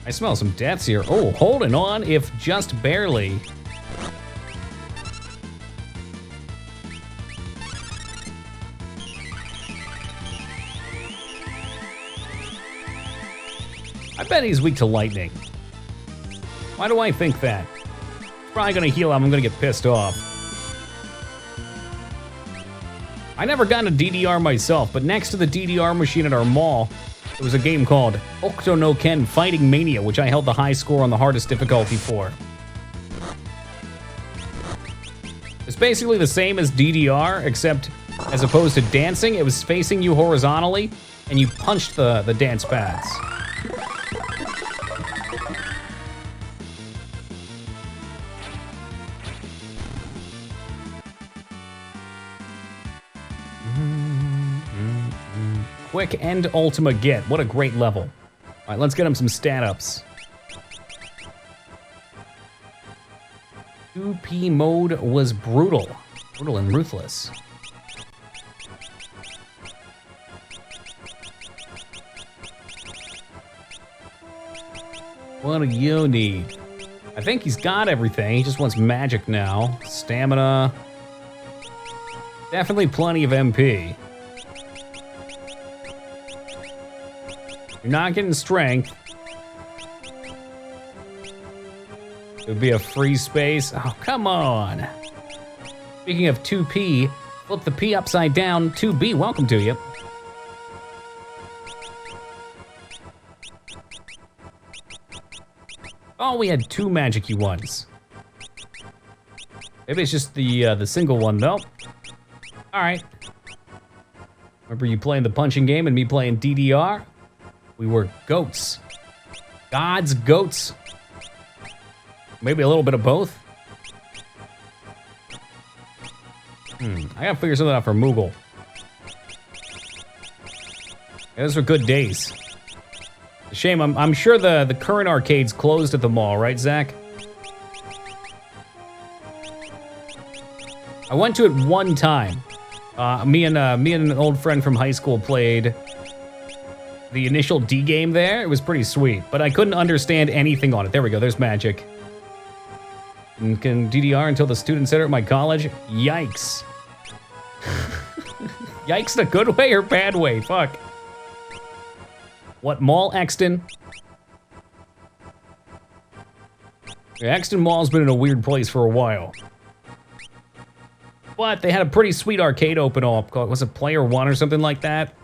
[SPEAKER 2] I smell some deaths here. Oh, holding on, if just barely. I bet he's weak to lightning. Why do I think that? He's probably gonna heal him, I'm gonna get pissed off. I never got a DDR myself, but next to the DDR machine at our mall, there was a game called Octo no Ken Fighting Mania, which I held the high score on the hardest difficulty for. It's basically the same as DDR, except as opposed to dancing, it was facing you horizontally, and you punched the dance pads. Quick and Ultima Get. What a great level. All right, let's get him some stat-ups. 2P mode was brutal. Brutal and ruthless. What do you need? I think he's got everything. He just wants magic now. Stamina. Definitely plenty of MP. You're not getting strength. It would be a free space. Oh, come on. Speaking of 2P, flip the P upside down. 2B, welcome to you. Oh, we had 2 magic-y ones. Maybe it's just the single one, though. All right. Remember you playing the punching game and me playing DDR? We were goats. God's goats. Maybe a little bit of both. I gotta figure something out for Moogle. Yeah, those were good days. Shame, I'm sure the current arcade's closed at the mall, right, Zach? I went to it one time. Me and an old friend from high school played the initial D game there. It was pretty sweet, but I couldn't understand anything on it. There we go, there's magic. And can DDR until the student center at my college? Yikes. Yikes in a good way or bad way? Fuck. What, Mall Exton? Yeah, Exton Mall's been in a weird place for a while. But they had a pretty sweet arcade open up called, was it Player One or something like that?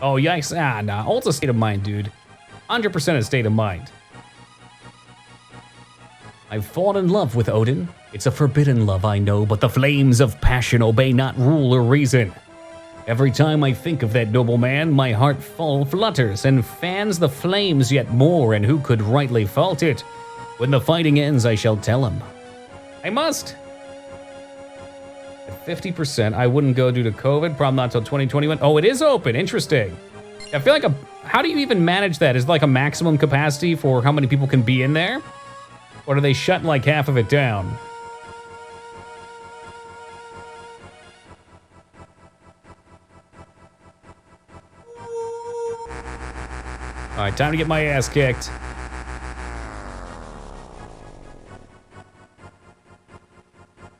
[SPEAKER 2] Oh, yikes. Ah, nah. Ult's a state of mind, dude. 100% a state of mind. I've fallen in love with Odin. It's a forbidden love, I know, but the flames of passion obey not rule or reason. Every time I think of that noble man, my heart flutters and fans the flames yet more, and who could rightly fault it? When the fighting ends, I shall tell him. I must. At 50%, I wouldn't go due to COVID, probably not until 2021. Oh, it is open, interesting. I feel like how do you even manage that? Is it like a maximum capacity for how many people can be in there? Or do they shut like half of it down? All right, time to get my ass kicked.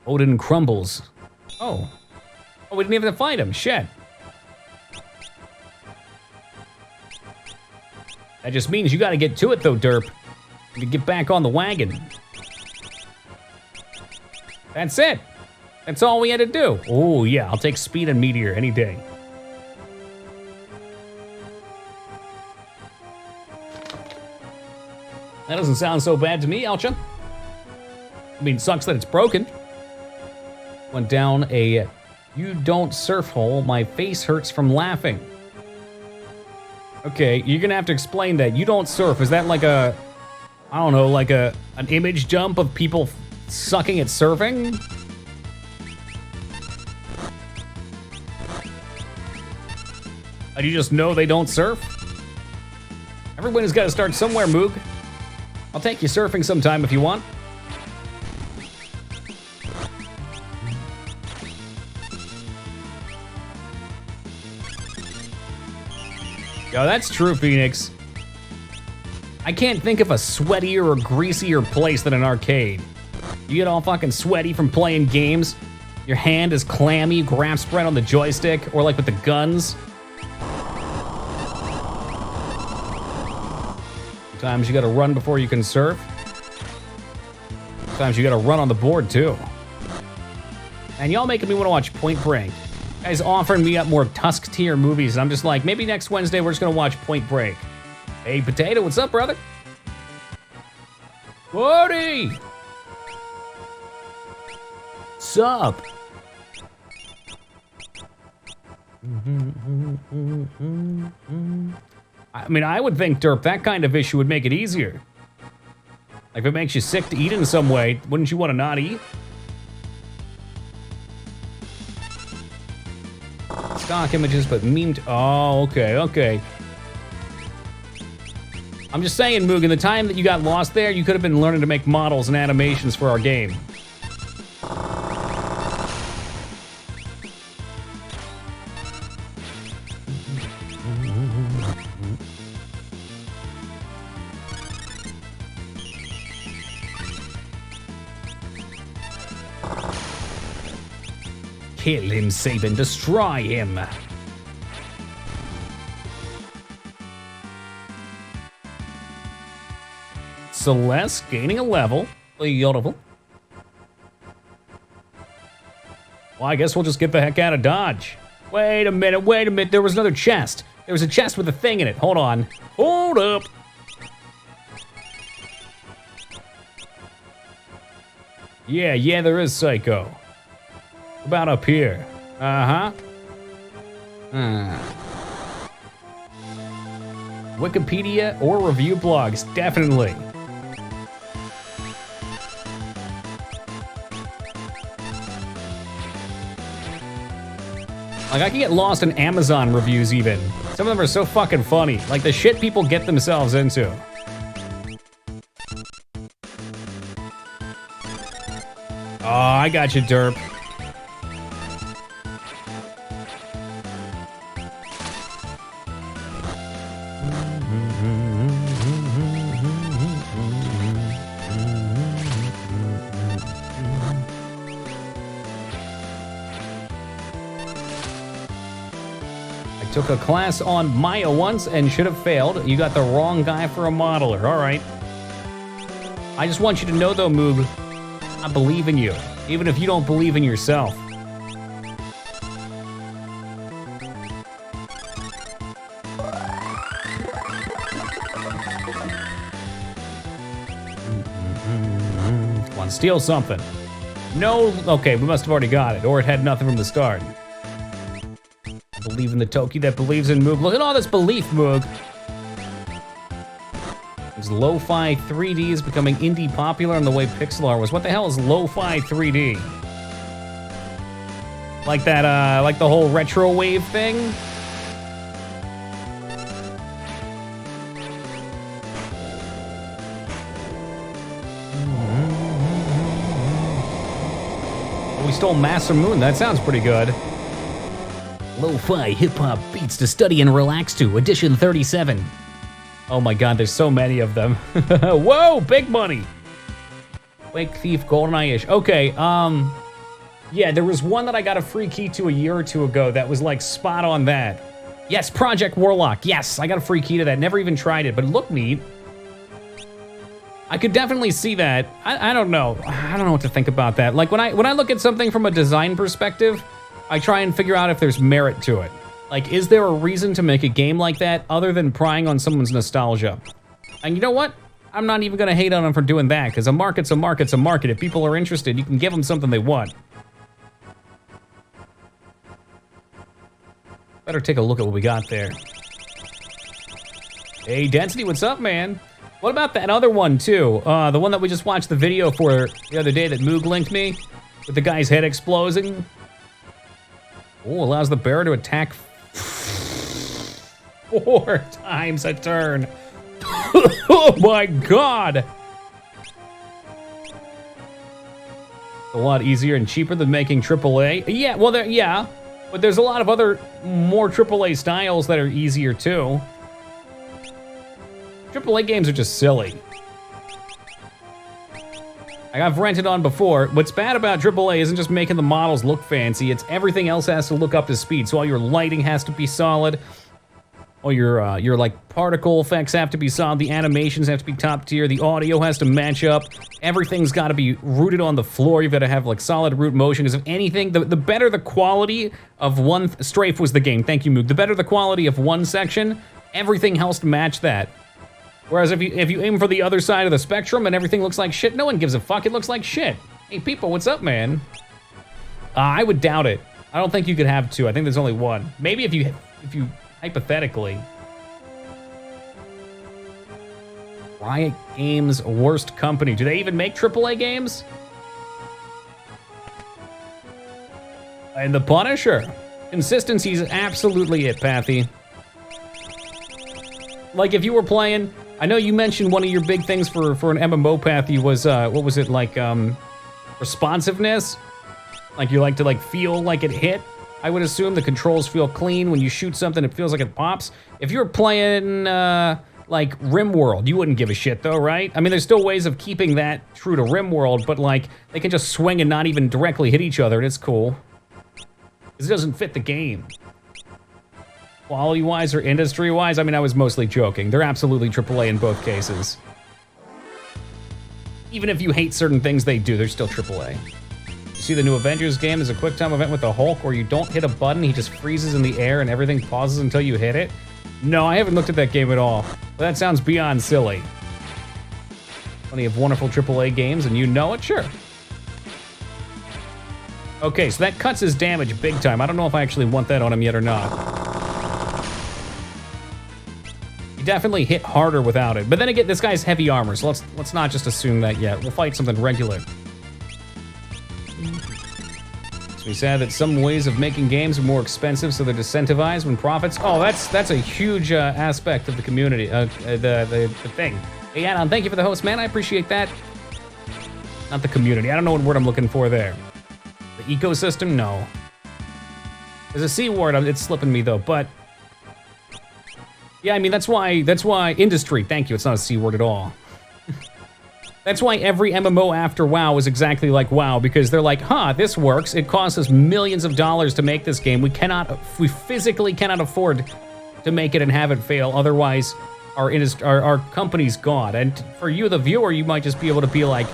[SPEAKER 2] Odin crumbles. Oh, we didn't even have to fight him. Shit. That just means you gotta get to it though, derp. To get back on the wagon. That's it. That's all we had to do. Oh yeah, I'll take speed and meteor any day. That doesn't sound so bad to me, Alcha. I mean, it sucks that it's broken. Went down a you don't surf hole. My face hurts from laughing. Okay, you're gonna have to explain that. You don't surf. Is that like a, I don't know, like an image jump of people sucking at surfing? And you just know they don't surf? Everybody's got to start somewhere, Moog. I'll take you surfing sometime if you want. Yo, that's true, Phoenix. I can't think of a sweatier or greasier place than an arcade. You get all fucking sweaty from playing games. Your hand is clammy, grab spread on the joystick, or like with the guns. Sometimes you gotta run before you can surf. Sometimes you gotta run on the board too. And y'all making me wanna watch Point Break. You guys offering me up more Tusk tier movies, and I'm just like, maybe next Wednesday we're just gonna watch Point Break. Hey, Potato, what's up, brother? Woody! Sup? I mean, I would think, Derp, that kind of issue would make it easier. Like, if it makes you sick to eat in some way, wouldn't you want to not eat? Stock images, but memed. Oh, okay. I'm just saying, Moog, in the time that you got lost there, you could have been learning to make models and animations for our game. Kill him, Saban. Destroy him. Celeste gaining a level. Beautiful. Well, I guess we'll just get the heck out of Dodge. Wait a minute. There was another chest. There was a chest with a thing in it. Hold on. Hold up. Yeah, there is Psycho. About up here. Wikipedia or review blogs, definitely. Like, I can get lost in Amazon reviews even. Some of them are so fucking funny. Like, the shit people get themselves into. Oh, I got you, Derp. Took a class on Maya once and should have failed. You got the wrong guy for a modeler. All right. I just want you to know, though, Moog, I believe in you, even if you don't believe in yourself. Come on, steal something. No, okay, we must have already got it, or it had nothing from the start. Believe in the Toki that believes in Moog. Look at all this belief, Moog. This lo-fi 3D is becoming indie popular in the way pixel art was. What the hell is lo-fi 3D? Like that, like the whole retro wave thing? Oh, we stole Master Moon. That sounds pretty good. Lo-fi hip-hop beats to study and relax to, edition 37. Oh my god, there's so many of them. Whoa, big money! Wake Thief, GoldenEye-ish. Okay, yeah, there was one that I got a free key to a year or two ago that was like spot on that. Yes, Project Warlock, yes, I got a free key to that, never even tried it, but it looked neat. I could definitely see that. I don't know what to think about that. Like when I look at something from a design perspective, I try and figure out if there's merit to it. Like, is there a reason to make a game like that other than prying on someone's nostalgia? And you know what? I'm not even gonna hate on them for doing that, because a market's a market's a market. If people are interested, you can give them something they want. Better take a look at what we got there. Hey, Density, what's up, man? What about that other one, too? The one that we just watched the video for the other day that Moog linked me? With the guy's head exploding? Oh, allows the bearer to attack 4 times a turn. Oh my god! A lot easier and cheaper than making AAA. Yeah, well, yeah, but there's a lot of other more AAA styles that are easier too. AAA games are just silly. I've rented on before. What's bad about AAA isn't just making the models look fancy, it's everything else has to look up to speed. So all your lighting has to be solid. All your like particle effects have to be solid, the animations have to be top tier, the audio has to match up, everything's gotta be rooted on the floor, you've gotta have like solid root motion, because if anything, the better the quality of one, Strafe was the game, thank you Moog, the better the quality of one section, everything has to match that. Whereas if you aim for the other side of the spectrum and everything looks like shit, no one gives a fuck, it looks like shit. Hey people, what's up man? I would doubt it. I don't think you could have two, I think there's only one. Maybe if you hypothetically. Riot Games worst company. Do they even make AAA games? And The Punisher. Consistency is absolutely it, Pathy. Like if you were playing, I know you mentioned one of your big things for an MMO, Pathy, was, what was it, like, responsiveness? Like you like to like feel like it hit? I would assume the controls feel clean. When you shoot something, it feels like it pops. If you were playing, like, RimWorld, you wouldn't give a shit, though, right? I mean, there's still ways of keeping that true to RimWorld, but, like, they can just swing and not even directly hit each other, and it's cool. Because it doesn't fit the game. Quality-wise or industry-wise, I mean, I was mostly joking. They're absolutely AAA in both cases. Even if you hate certain things they do, they're still AAA. See the new Avengers game? There's a quick time event with the Hulk where you don't hit a button, he just freezes in the air and everything pauses until you hit it. No, I haven't looked at that game at all. But that sounds beyond silly. Plenty of wonderful AAA games and you know it? Sure. Okay, so that cuts his damage big time. I don't know if I actually want that on him yet or not. He definitely hit harder without it. But then again, this guy's heavy armor, so let's not just assume that yet. We'll fight something regular. We said that some ways of making games are more expensive, so they're disincentivized when profits. Oh, that's a huge aspect of the community, the thing. Hey, Anon, thank you for the host, man. I appreciate that. Not the community. I don't know what word I'm looking for there. The ecosystem? No. There's a C word. It's slipping me though. But yeah, I mean that's why industry. Thank you. It's not a C word at all. That's why every MMO after WoW is exactly like WoW, because they're like, huh, this works. It costs us millions of dollars to make this game. We physically cannot afford to make it and have it fail. Otherwise, our company's gone. And for you, the viewer, you might just be able to be like,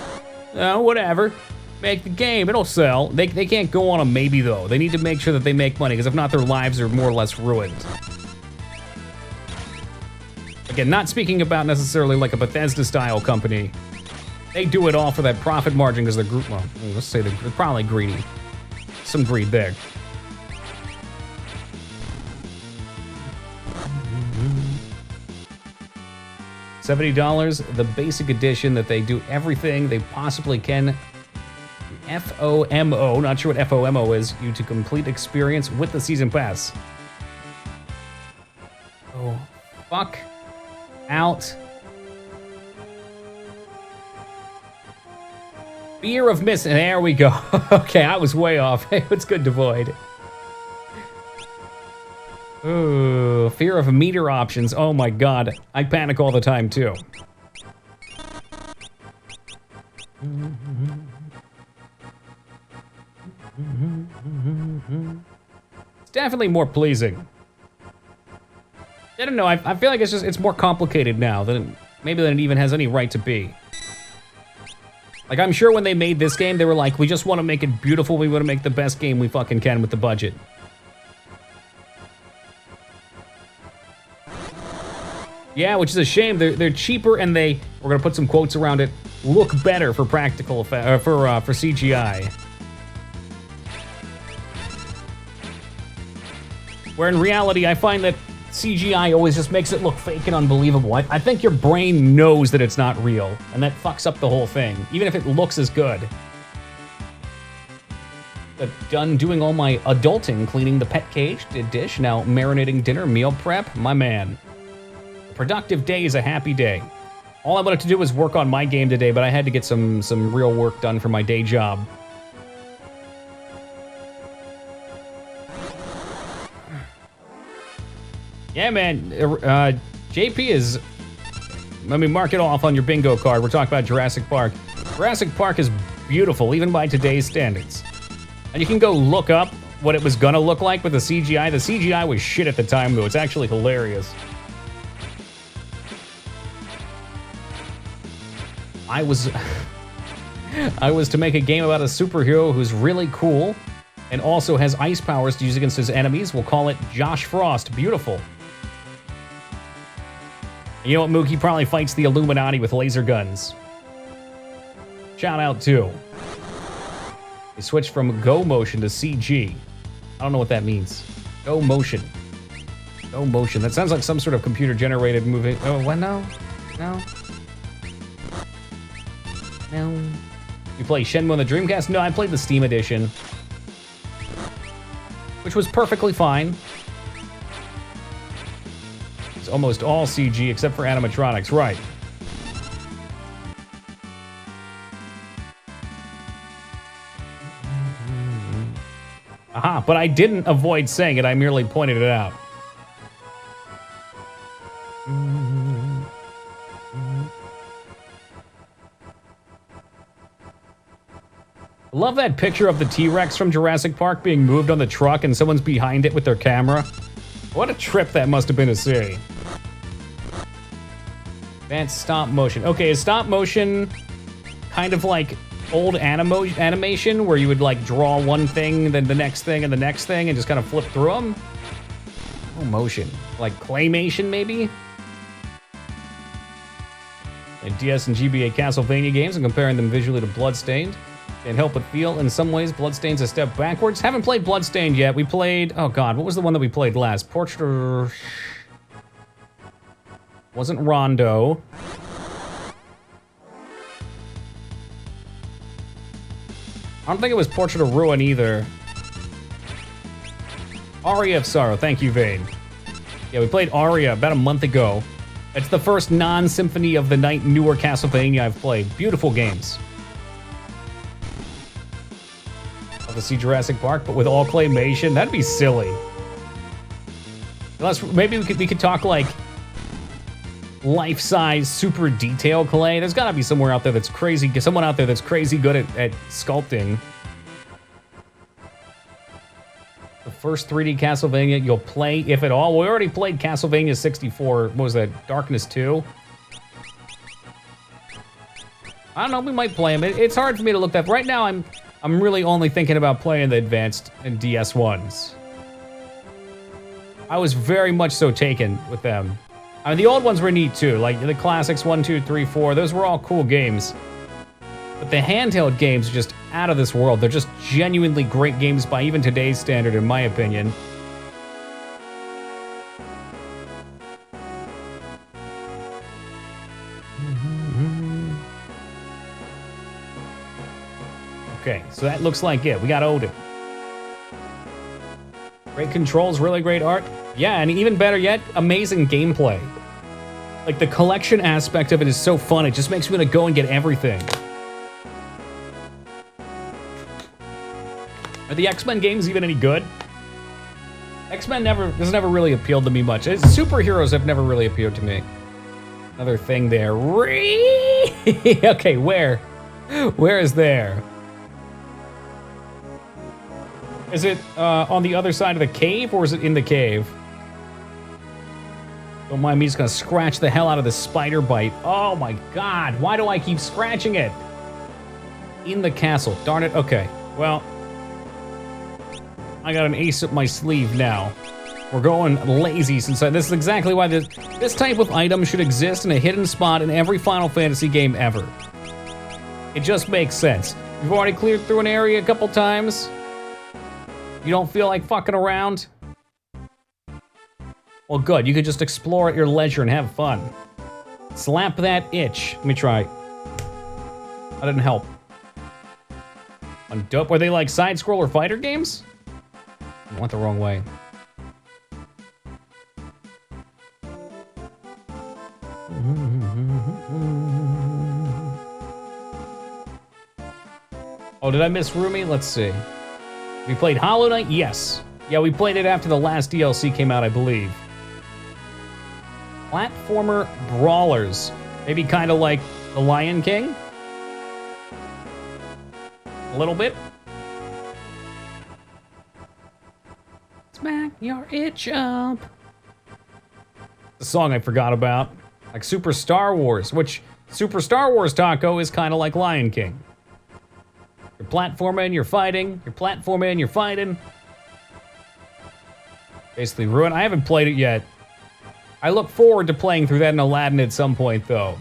[SPEAKER 2] oh, whatever, make the game, it'll sell. They can't go on a maybe though. They need to make sure that they make money, because if not, their lives are more or less ruined. Again, not speaking about necessarily like a Bethesda-style company. They do it all for that profit margin because they're, well, let's say they're probably greedy. Some greed there. $70, the basic edition that they do everything they possibly can. FOMO, not sure what FOMO is, you to complete experience with the season pass. Oh, fuck out. Fear of missing, there we go. Okay, I was way off. Hey, what's good, Devoid? Ooh, fear of meter options. Oh my god, I panic all the time too. It's definitely more pleasing. I don't know, I feel like it's more complicated now than maybe than it even has any right to be. Like, I'm sure when they made this game, they were like, we just want to make it beautiful, we want to make the best game we fucking can with the budget. Yeah, which is a shame. They're cheaper and we're gonna put some quotes around it, look better for practical effect, for CGI. Where in reality, I find that CGI always just makes it look fake and unbelievable. I think your brain knows that it's not real, and that fucks up the whole thing, even if it looks as good. But done doing all my adulting, cleaning the pet cage, dish, now marinating dinner, meal prep, my man. A productive day is a happy day. All I wanted to do was work on my game today, but I had to get some real work done for my day job. Yeah, man, JP is Let me mark it off on your bingo card. We're talking about Jurassic Park. Jurassic Park is beautiful, even by today's standards. And you can go look up what it was gonna look like with the CGI. The CGI was shit at the time, though. It's actually hilarious. I was to make a game about a superhero who's really cool and also has ice powers to use against his enemies. We'll call it Josh Frost. Beautiful. And you know what, Mookie probably fights the Illuminati with laser guns. Shout out too. They switched from Go Motion to CG. I don't know what that means. Go Motion. Go Motion. That sounds like some sort of computer-generated movie. Oh, what? No. You play Shenmue on the Dreamcast? No, I played the Steam edition, which was perfectly fine. It's almost all CG except for animatronics, right? Aha, but I didn't avoid saying it, I merely pointed it out. Love that picture of the T-Rex from Jurassic Park being moved on the truck and someone's behind it with their camera. What a trip that must have been to see. Advanced stop motion. Okay, is stop motion kind of like old animation where you would like draw one thing, then the next thing, and the next thing, and just kind of flip through them? Oh, motion. Like claymation, maybe? And DS and GBA Castlevania games and comparing them visually to Bloodstained. Can't help but feel, in some ways, Bloodstained's a step backwards. Haven't played Bloodstained yet. We played... Oh, God. What was the one that we played last? Portrait... Wasn't Rondo. I don't think it was Portrait of Ruin either. Aria of Sorrow. Thank you, Vane. Yeah, we played Aria about a month ago. It's the first non-Symphony of the Night newer Castlevania I've played. Beautiful games. Love to see Jurassic Park, but with all claymation, that'd be silly. Unless maybe we could talk like life-size, super detail clay. There's gotta be somewhere out there that's crazy. Someone out there that's crazy good at sculpting. The first 3D Castlevania you'll play, if at all. We already played Castlevania 64. What was that? Darkness 2. I don't know. We might play them. It's hard for me to look that. Right now, I'm really only thinking about playing the advanced and DS ones. I was very much so taken with them. I mean, the old ones were neat too, like the classics 1, 2, 3, 4. Those were all cool games. But the handheld games are just out of this world. They're just genuinely great games by even today's standard, in my opinion. Okay, so that looks like it. We got Odin. Great controls, really great art. Yeah, and even better yet, amazing gameplay. Like, the collection aspect of it is so fun, it just makes me want to go and get everything. Are the X-Men games even any good? X-Men has never really appealed to me much. Superheroes have never really appealed to me. Another thing there. Okay, where? Where is there? Is it on the other side of the cave, or is it in the cave? Don't mind me, just gonna scratch the hell out of the spider bite. Oh my god, why do I keep scratching it? In the castle, darn it. Okay, well, I got an ace up my sleeve now. We're going lazy since this is exactly why this type of item should exist in a hidden spot in every Final Fantasy game ever. It just makes sense. You've already cleared through an area a couple times. You don't feel like fucking around? Well, good. You could just explore at your leisure and have fun. Slap that itch. Let me try. That didn't help. Dope. Were they like side-scroller fighter games? I went the wrong way. Oh, did I miss Rumi? Let's see. We played Hollow Knight? Yes. Yeah, we played it after the last DLC came out, I believe. Platformer brawlers. Maybe kind of like The Lion King? A little bit? Smack your itch up. The song I forgot about. Like Super Star Wars, which Super Star Wars Taco is kind of like Lion King. You're platforming, you're fighting. You're platforming, you're fighting. Basically ruined. I haven't played it yet. I look forward to playing through that in Aladdin at some point, though.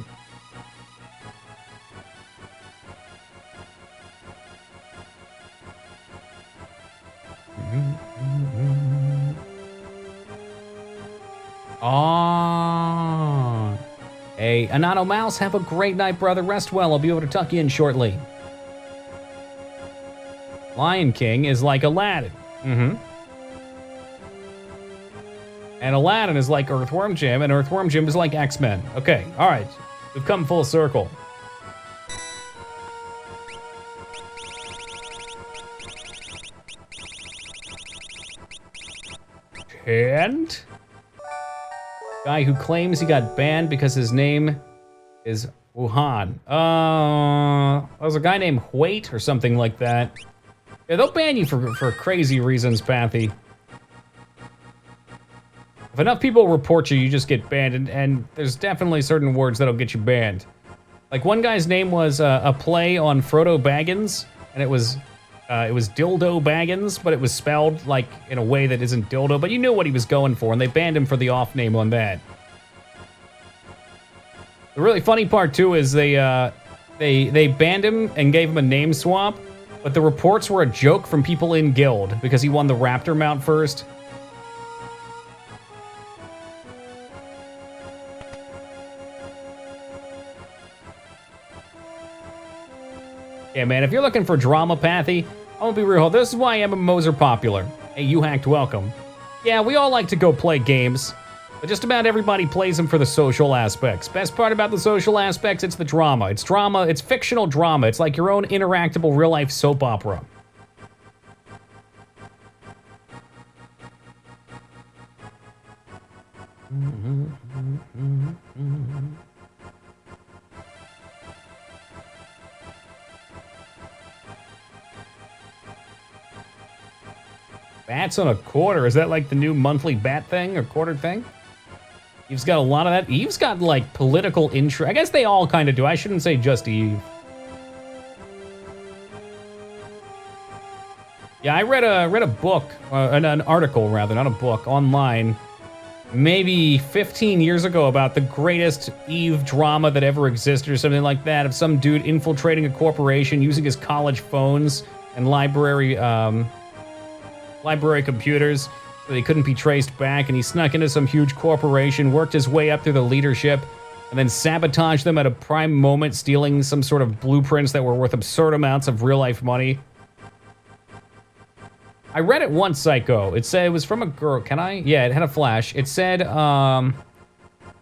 [SPEAKER 2] Ah. Hey, Anano Mouse, have a great night, brother. Rest well. I'll be able to tuck you in shortly. Lion King is like Aladdin. Mm-hmm. And Aladdin is like Earthworm Jim, and Earthworm Jim is like X-Men. Okay, all right. We've come full circle. And guy who claims he got banned because his name is Wuhan. There's a guy named Wait or something like that. Yeah, they'll ban you for crazy reasons, Pathy. If enough people report you, you just get banned, and there's definitely certain words that'll get you banned. Like one guy's name was a play on Frodo Baggins, and it was Dildo Baggins, but it was spelled like in a way that isn't dildo, but you knew what he was going for, and they banned him for the off name on that. The really funny part too is they banned him and gave him a name swap, but the reports were a joke from people in Guild because he won the Raptor mount first. Yeah, man, if you're looking for drama, Pathy, I'm gonna be real. This is why MMOs are popular. Hey, you hacked welcome. Yeah, we all like to go play games, but just about everybody plays them for the social aspects. Best part about the social aspects, it's the drama. It's drama, it's fictional drama. It's like your own interactable real-life soap opera. Bats on a quarter. Is that like the new monthly bat thing or quarter thing? Eve's got a lot of that. Eve's got like political intrigue. I guess they all kind of do. I shouldn't say just Eve. Yeah, I read a book, an article rather, not a book, online, maybe 15 years ago about the greatest Eve drama that ever existed or something like that, of some dude infiltrating a corporation using his college phones and library computers so they couldn't be traced back, and he snuck into some huge corporation, worked his way up through the leadership, and then sabotaged them at a prime moment, stealing some sort of blueprints that were worth absurd amounts of real-life money. I read it once, Psycho. It said it was from a girl. Can I? Yeah, it had a flash. It said,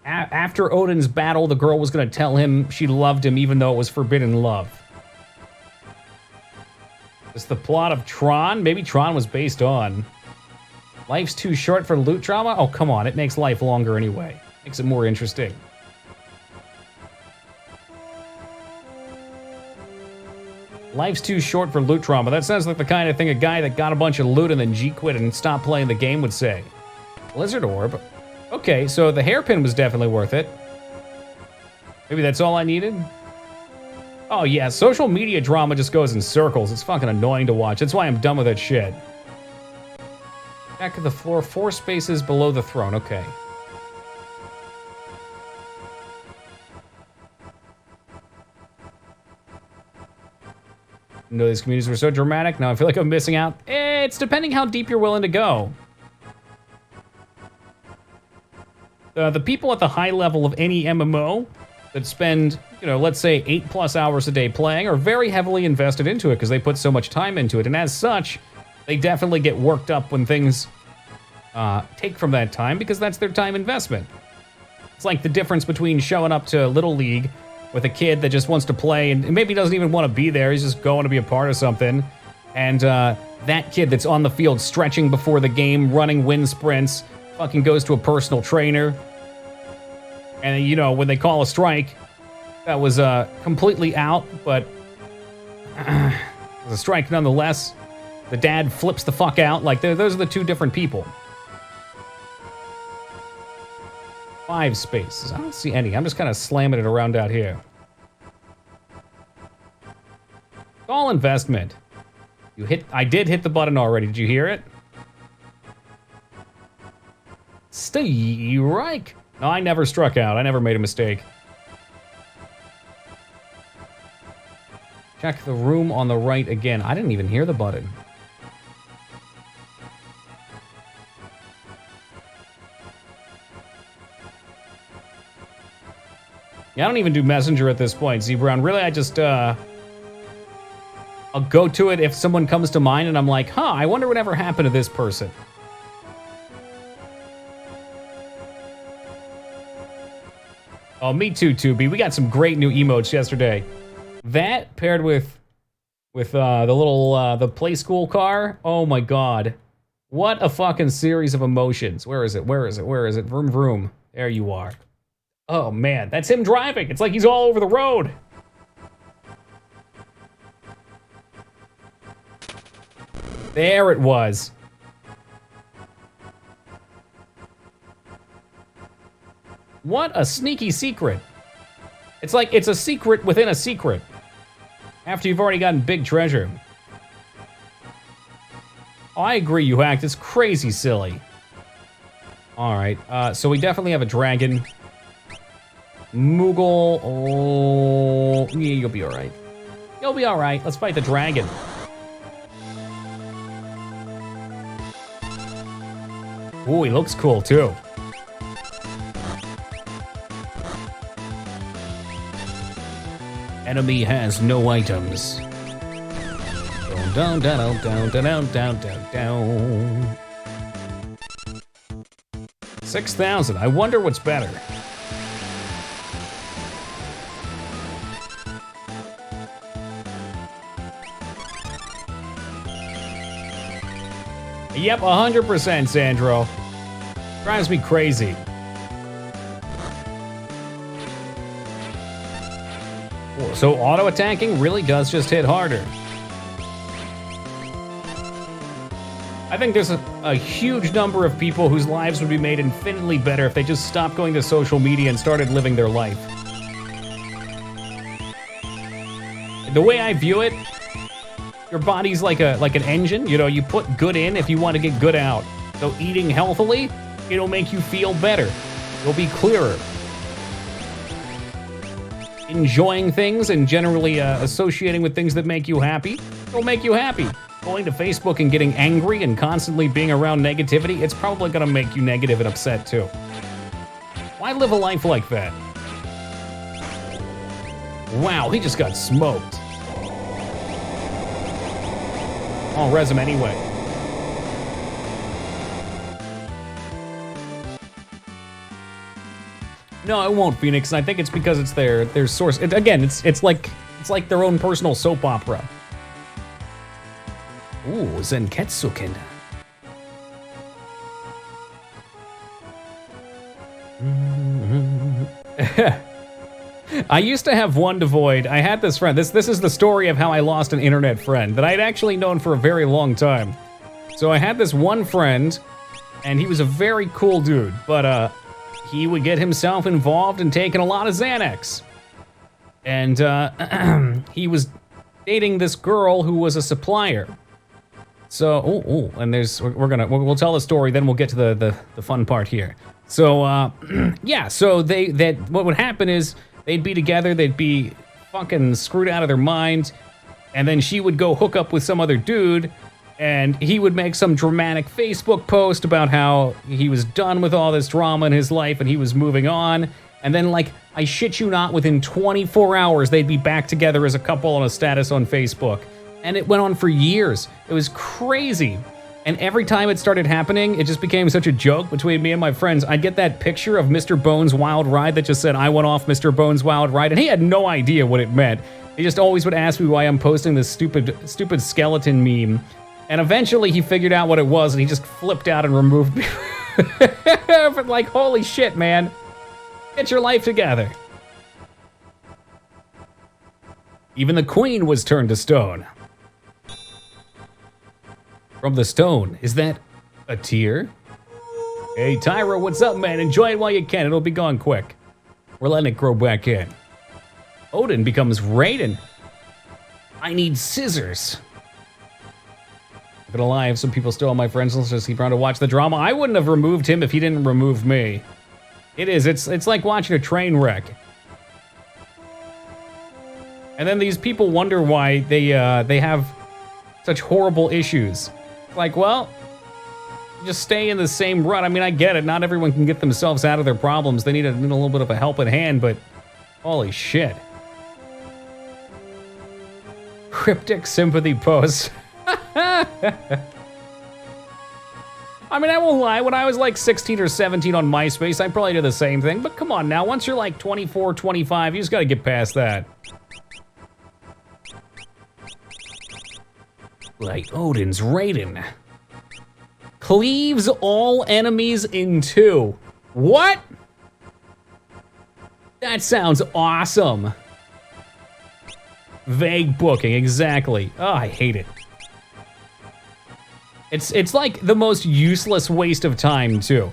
[SPEAKER 2] after Odin's battle, the girl was going to tell him she loved him even though it was forbidden love. It's the plot of Tron. Maybe Tron was based on. Life's too short for loot drama? Oh, come on. It makes life longer anyway. Makes it more interesting. Life's too short for loot drama. That sounds like the kind of thing a guy that got a bunch of loot and then G-quit and stopped playing the game would say. Blizzard Orb. Okay, so the hairpin was definitely worth it. Maybe that's all I needed? Oh yeah, social media drama just goes in circles. It's fucking annoying to watch. That's why I'm done with that shit. Back of the floor, 4 spaces below the throne. Okay. No, these communities were so dramatic. Now I feel like I'm missing out. It's depending how deep you're willing to go. The people at the high level of any MMO that spend, let's say 8+ hours a day playing are very heavily invested into it because they put so much time into it. And as such, they definitely get worked up when things take from that time because that's their time investment. It's like the difference between showing up to Little League with a kid that just wants to play and maybe doesn't even want to be there. He's just going to be a part of something. And that kid that's on the field stretching before the game, running wind sprints, fucking goes to a personal trainer. And, when they call a strike, that was completely out, but it was a strike nonetheless. The dad flips the fuck out. Like, those are the two different people. 5 spaces. I don't see any. I'm just kind of slamming it around out here. All investment. I did hit the button already. Did you hear it? Strike. No, I never struck out. I never made a mistake. Check the room on the right again. I didn't even hear the button. Yeah, I don't even do Messenger at this point, Z-Brown. Really, I just, I'll go to it if someone comes to mind and I'm like, huh, I wonder whatever happened to this person. Oh, me too, Tubi. We got some great new emotes yesterday. That paired with the little, the play school car. Oh my God. What a fucking series of emotions. Where is it? Where is it? Where is it? Vroom, vroom. There you are. Oh man, that's him driving. It's like he's all over the road. There it was. What a sneaky secret. It's like it's a secret within a secret. After you've already gotten big treasure. Oh, I agree, you hacked. It's crazy silly. Alright, so we definitely have a dragon. Moogle. Oh, yeah, you'll be alright. You'll be alright. Let's fight the dragon. Ooh, he looks cool too. Enemy has no items. Down, down, down, down, down, down, down, down. 6,000. I wonder what's better. Yep, 100%, Sandro. Drives me crazy. So auto-attacking really does just hit harder. I think there's a huge number of people whose lives would be made infinitely better if they just stopped going to social media and started living their life. The way I view it, your body's like an engine. You know, you put good in if you want to get good out. So eating healthily, it'll make you feel better. You'll be clearer. Enjoying things and generally associating with things that make you happy, it'll make you happy. Going to Facebook and getting angry and constantly being around negativity, it's probably gonna make you negative and upset too. Why live a life like that? Wow, he just got smoked. I'll res him anyway. No, it won't, Phoenix. I think it's because it's their source. Again, it's like their own personal soap opera. Ooh, Zenketsuken. I used to have one devoid. I had this friend. This is the story of how I lost an internet friend that I'd actually known for a very long time. So I had this one friend, and he was a very cool dude, but he would get himself involved in taking a lot of Xanax. And he was dating this girl who was a supplier. So, and we'll tell the story, then we'll get to the fun part here. So, yeah, so what would happen is they'd be together, they'd be fucking screwed out of their minds, and then she would go hook up with some other dude, and he would make some dramatic Facebook post about how he was done with all this drama in his life and he was moving on. And then, like, I shit you not, within 24 hours, they'd be back together as a couple on a status on Facebook. And it went on for years. It was crazy. And every time it started happening, it just became such a joke between me and my friends. I'd get that picture of Mr. Bones' Wild Ride that just said, I went off Mr. Bones' Wild Ride, and he had no idea what it meant. He just always would ask me why I'm posting this stupid skeleton meme. And eventually he figured out what it was, and he just flipped out and removed me. But like, holy shit, man. Get your life together. Even the queen was turned to stone. From the stone, is that a tear? Hey, Tyra, what's up, man? Enjoy it while you can. It'll be gone quick. We're letting it grow back in. Odin becomes Raiden. I need scissors. I'm gonna lie, if some people still on my friends list just keep around to watch the drama, I wouldn't have removed him if he didn't remove me. It is. It's like watching a train wreck. And then these people wonder why they have such horrible issues. Like, well, just stay in the same rut. I mean, I get it. Not everyone can get themselves out of their problems. They need a little bit of a helping hand, but holy shit. Cryptic sympathy posts. I mean, I won't lie. When I was like 16 or 17 on MySpace, I probably did the same thing. But come on now, once you're like 24, 25, you just gotta get past that. Like Odin's Raiden. Cleaves all enemies in two. What? That sounds awesome. Vague booking, exactly. Oh, I hate it. It's like the most useless waste of time, too.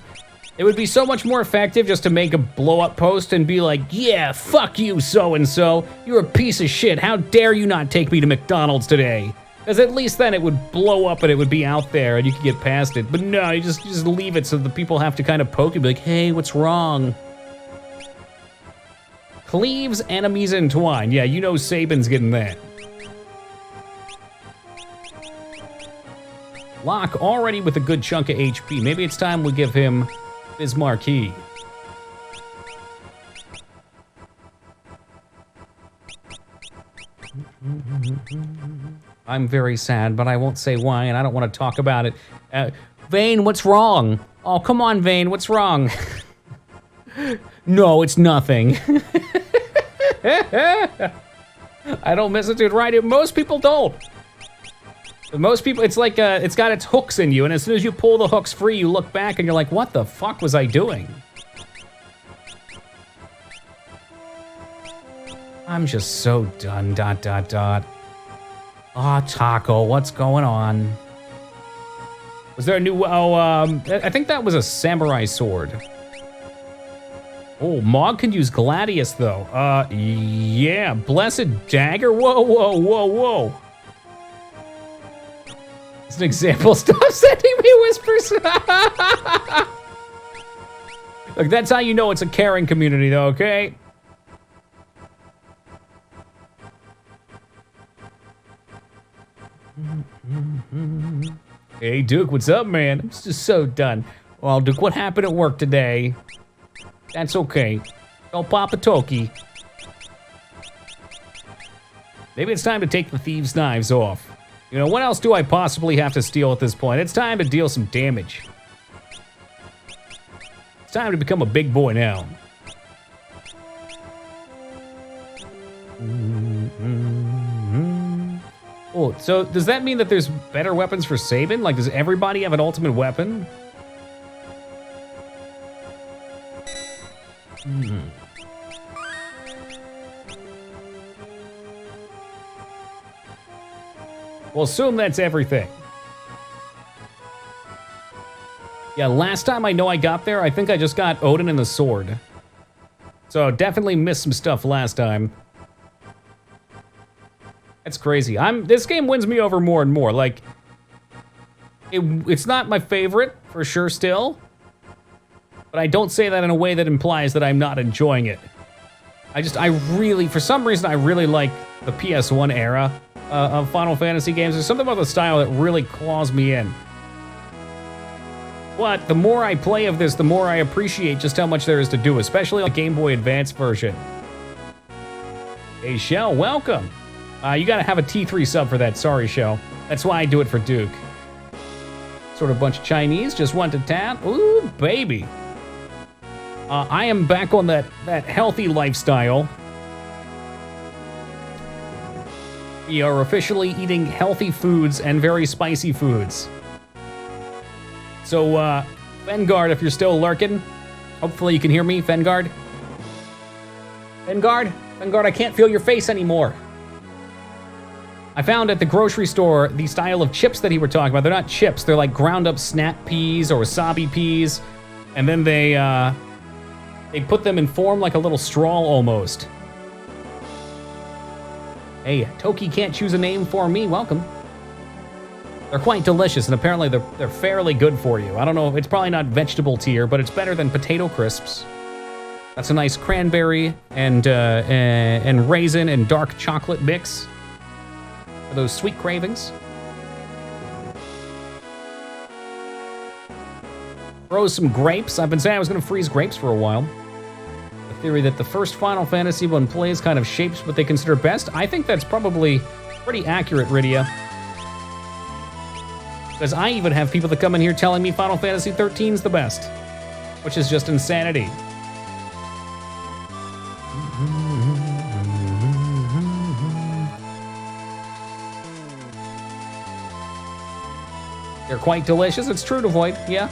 [SPEAKER 2] It would be so much more effective just to make a blow-up post and be like, yeah, fuck you, so-and-so. You're a piece of shit. How dare you not take me to McDonald's today? Because at least then it would blow up and it would be out there and you could get past it. But no, you just leave it so the people have to kind of poke and be like, hey, what's wrong? Cleaves enemies entwine. Yeah, you know Saban's getting that. Locke already with a good chunk of HP. Maybe it's time we give him his marquee. I'm very sad, but I won't say why, and I don't want to talk about it. Vane, what's wrong? Oh, come on, Vane, what's wrong? No, it's nothing. I don't miss it, dude, right? Most people don't. Most people, it's like, it's got its hooks in you, and as soon as you pull the hooks free, you look back and you're like, what the fuck was I doing? I'm just so done, ... Aw, Taco, what's going on? Was there a new, I think that was a samurai sword. Oh, Mog can use Gladius, though. Yeah, Blessed Dagger? Whoa, whoa, whoa, whoa. As an example, stop sending me whispers. Look, that's how you know it's a caring community, though, okay? Hey, Duke, what's up, man? I'm just so done. Well, Duke, what happened at work today? That's okay. Don't pop a Toki. Maybe it's time to take the thieves' knives off. You know, what else do I possibly have to steal at this point? It's time to deal some damage. It's time to become a big boy now. Oh, so does that mean that there's better weapons for Sabin? Like, does everybody have an ultimate weapon? We'll assume that's everything. Yeah, last time I know I got there, I think I just got Odin and the sword. So definitely missed some stuff last time. That's crazy. This game wins me over more and more. Like, it's not my favorite, for sure, still. But I don't say that in a way that implies that I'm not enjoying it. I really, for some reason, I really like the PS1 era of Final Fantasy games. There's something about the style that really claws me in. But the more I play of this, the more I appreciate just how much there is to do, especially on the Game Boy Advance version. Hey, Shell, welcome. You gotta have a T3 sub for that, sorry, Shell. That's why I do it for Duke. Sort of bunch of Chinese, just went to town. Ooh, baby. I am back on that healthy lifestyle. We are officially eating healthy foods and very spicy foods. So, Fengard, if you're still lurking, hopefully you can hear me, Fengard. Fengard? Fengard, I can't feel your face anymore. I found at the grocery store the style of chips that he were talking about. They're not chips. They're like ground up snap peas or wasabi peas. And then they put them in form like a little straw almost. Hey, Toki can't choose a name for me. Welcome. They're quite delicious, and apparently they're fairly good for you. I don't know, it's probably not vegetable tier, but it's better than potato crisps. That's a nice cranberry and raisin and dark chocolate mix for those sweet cravings. Froze some grapes. I've been saying I was going to freeze grapes for a while. The theory that the first Final Fantasy one plays kind of shapes what they consider best. I think that's probably pretty accurate, Rydia. Because I even have people that come in here telling me Final Fantasy 13's the best, which is just insanity. They're quite delicious. It's true to Void, yeah.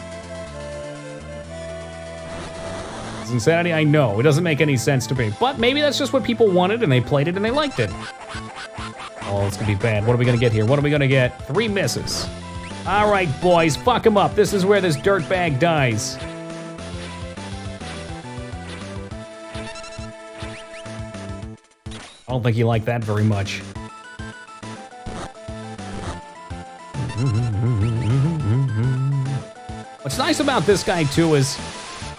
[SPEAKER 2] It's insanity, I know. It doesn't make any sense to me. But maybe that's just what people wanted, and they played it, and they liked it. Oh, it's gonna be bad. What are we gonna get here? What are we gonna get? 3 misses. All right, boys, fuck him up. This is where this dirtbag dies. I don't think he liked that very much. What's nice about this guy, too, is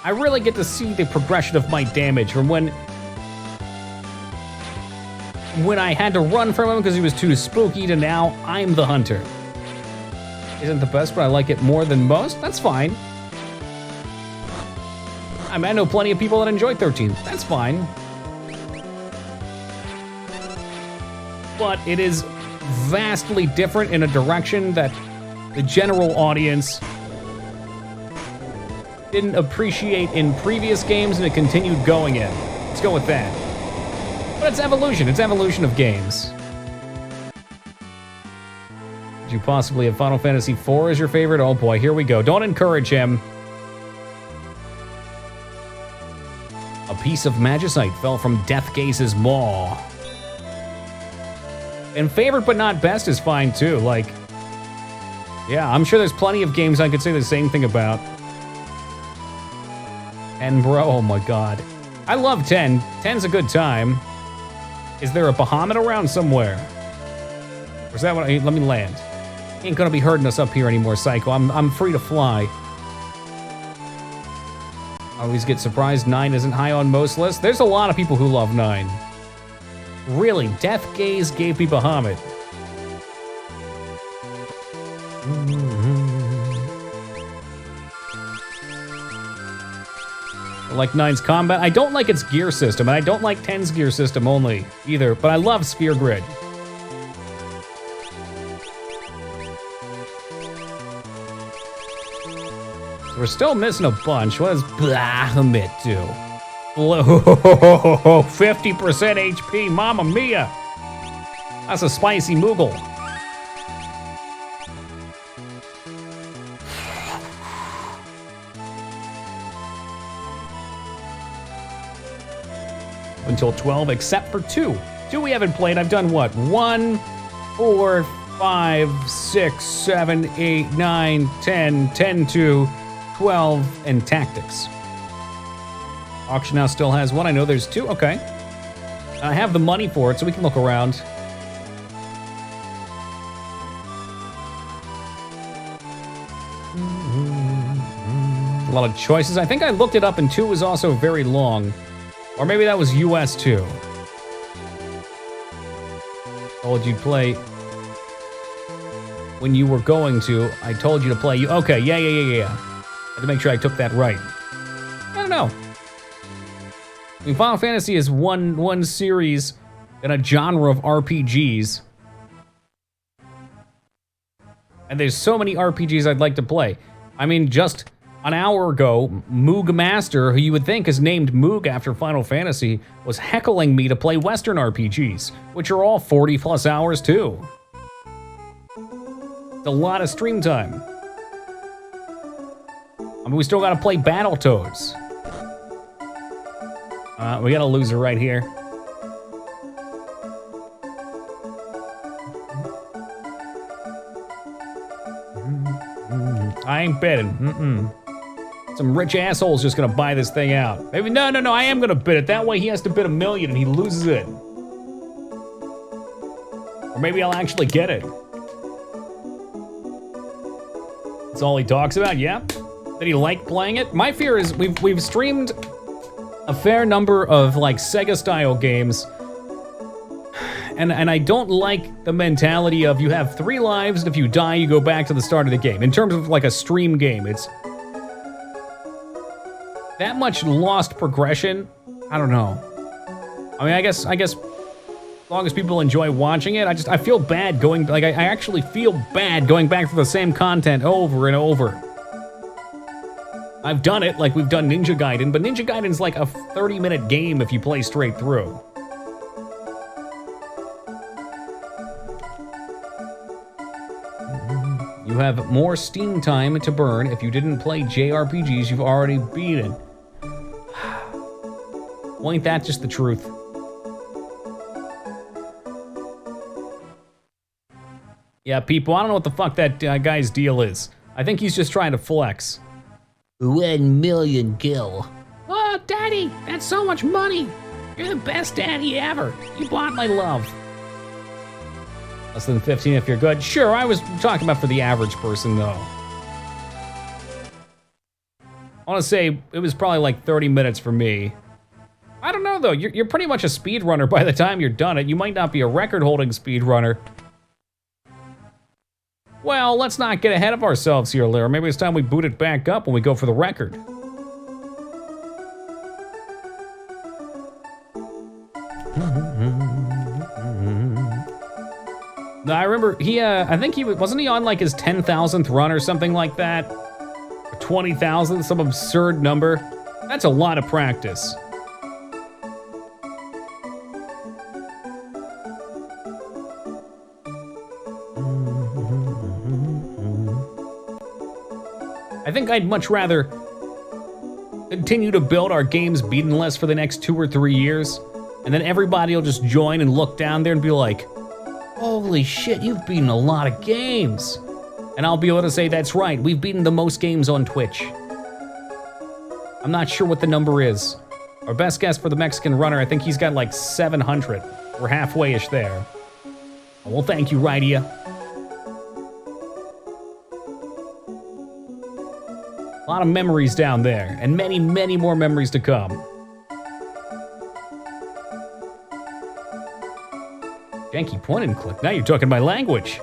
[SPEAKER 2] I really get to see the progression of my damage from when I had to run from him because he was too spooky to now I'm the hunter. Isn't the best, but I like it more than most. That's fine. I mean, I know plenty of people that enjoy 13. That's fine. But it is vastly different in a direction that the general audience didn't appreciate in previous games and it continued going in. Let's go with that. But it's evolution. It's evolution of games. Could you possibly have Final Fantasy IV as your favorite? Oh boy, here we go. Don't encourage him. A piece of magicite fell from Deathgaze's maw. And favorite but not best is fine too. Like, yeah, I'm sure there's plenty of games I could say the same thing about. And bro, oh my god. I love 10. 10's a good time. Is there a Bahamut around somewhere? Or is that what let me land. Ain't gonna be hurting us up here anymore, Psycho. I'm free to fly. I always get surprised 9 isn't high on most lists. There's a lot of people who love 9. Really, Deathgaze gave me Bahamut. I like 9's combat. I don't like its gear system, and I don't like 10's gear system only either, but I love Sphere Grid. So we're still missing a bunch. What does Bahamut do? 50% HP, Mamma Mia! That's a spicy Moogle. Until 12, except for 2. 2 we haven't played. I've done what? 1, 4, 5, 6, 7, 8, 9, 10, 10 to 12, and Tactics. Auction House still has 1. I know there's 2. Okay. I have the money for it, so we can look around. A lot of choices. I think I looked it up, and 2 was also very long. Or maybe that was US 2. Told you play when you were going to. I told you to play. Okay, yeah. Had to make sure I took that right. I don't know. I mean, Final Fantasy is one series in a genre of RPGs. And there's so many RPGs I'd like to play. I mean, just an hour ago, Moog Master, who you would think is named Moog after Final Fantasy, was heckling me to play Western RPGs, which are all 40 plus hours too. It's a lot of stream time. I mean, we still gotta play Battletoads. We got a loser right here. I ain't bidding. Some rich asshole's just gonna buy this thing out. Maybe, no, I am gonna bid it. That way he has to bid $1 million and he loses it. Or maybe I'll actually get it. That's all he talks about, yeah. Did he like playing it? My fear is we've streamed a fair number of like Sega style games. And I don't like the mentality of you have 3 lives and if you die you go back to the start of the game. In terms of like a stream game, it's that much lost progression. I don't know. I mean, I guess as long as people enjoy watching it, I feel bad going, like I actually feel bad going back to the same content over and over. I've done it, like we've done Ninja Gaiden, but Ninja Gaiden's like a 30-minute game if you play straight through. You have more Steam time to burn if you didn't play JRPGs you've already beaten. Well, ain't that just the truth? Yeah, people, I don't know what the fuck that guy's deal is. I think he's just trying to flex.
[SPEAKER 3] 1 million gil.
[SPEAKER 2] Oh, Daddy, that's so much money. You're the best daddy ever. You bought my love. Less than 15 if you're good. Sure, I was talking about for the average person, though. I want to say it was probably like 30 minutes for me. I don't know, though. You're pretty much a speedrunner by the time you're done it. You might not be a record-holding speedrunner. Well, let's not get ahead of ourselves here, Lyra. Maybe it's time we boot it back up when we go for the record. I remember I think wasn't he on like his 10,000th run or something like that? Or 20,000, some absurd number. That's a lot of practice. I think I'd much rather continue to build our games beaten-less for the next 2 or 3 years, and then everybody will just join and look down there and be like, holy shit, you've beaten a lot of games. And I'll be able to say, that's right, we've beaten the most games on Twitch. I'm not sure what the number is. Our best guess for the Mexican runner, I think he's got like 700. We're halfway-ish there. Well, thank you, Rydia. A lot of memories down there, and many, many more memories to come. Janky point and click. Now you're talking my language.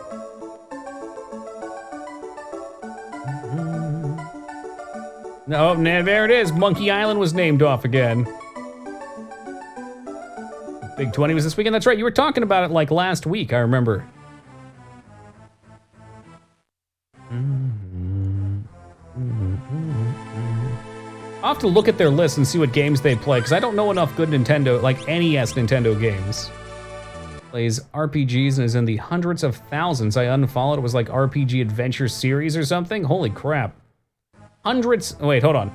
[SPEAKER 2] No, there it is. Monkey Island was named off again. Big 20 was this weekend. That's right. You were talking about it like last week, I remember. I'll have to look at their list and see what games they play, because I don't know enough good Nintendo, like NES Nintendo games. Plays RPGs and is in the hundreds of thousands. I unfollowed. It was like RPG Adventure Series or something. Holy crap. Hundreds. Wait, hold on.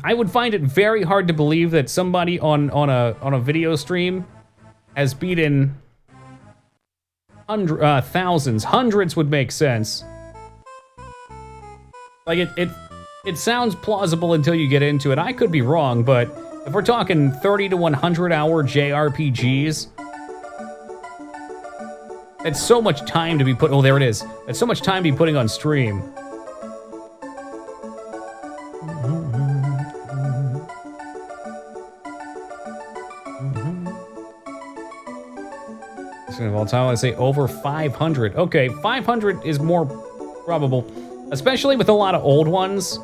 [SPEAKER 2] I would find it very hard to believe that somebody on a video stream has beaten thousands. Hundreds would make sense. Like it sounds plausible until you get into it. I could be wrong, but if we're talking 30 to 100 hour JRPGs, that's so much time to be put. Oh, there it is. That's so much time to be putting on stream. Of all time, I say over 500. Okay, 500 is more probable, especially with a lot of old ones.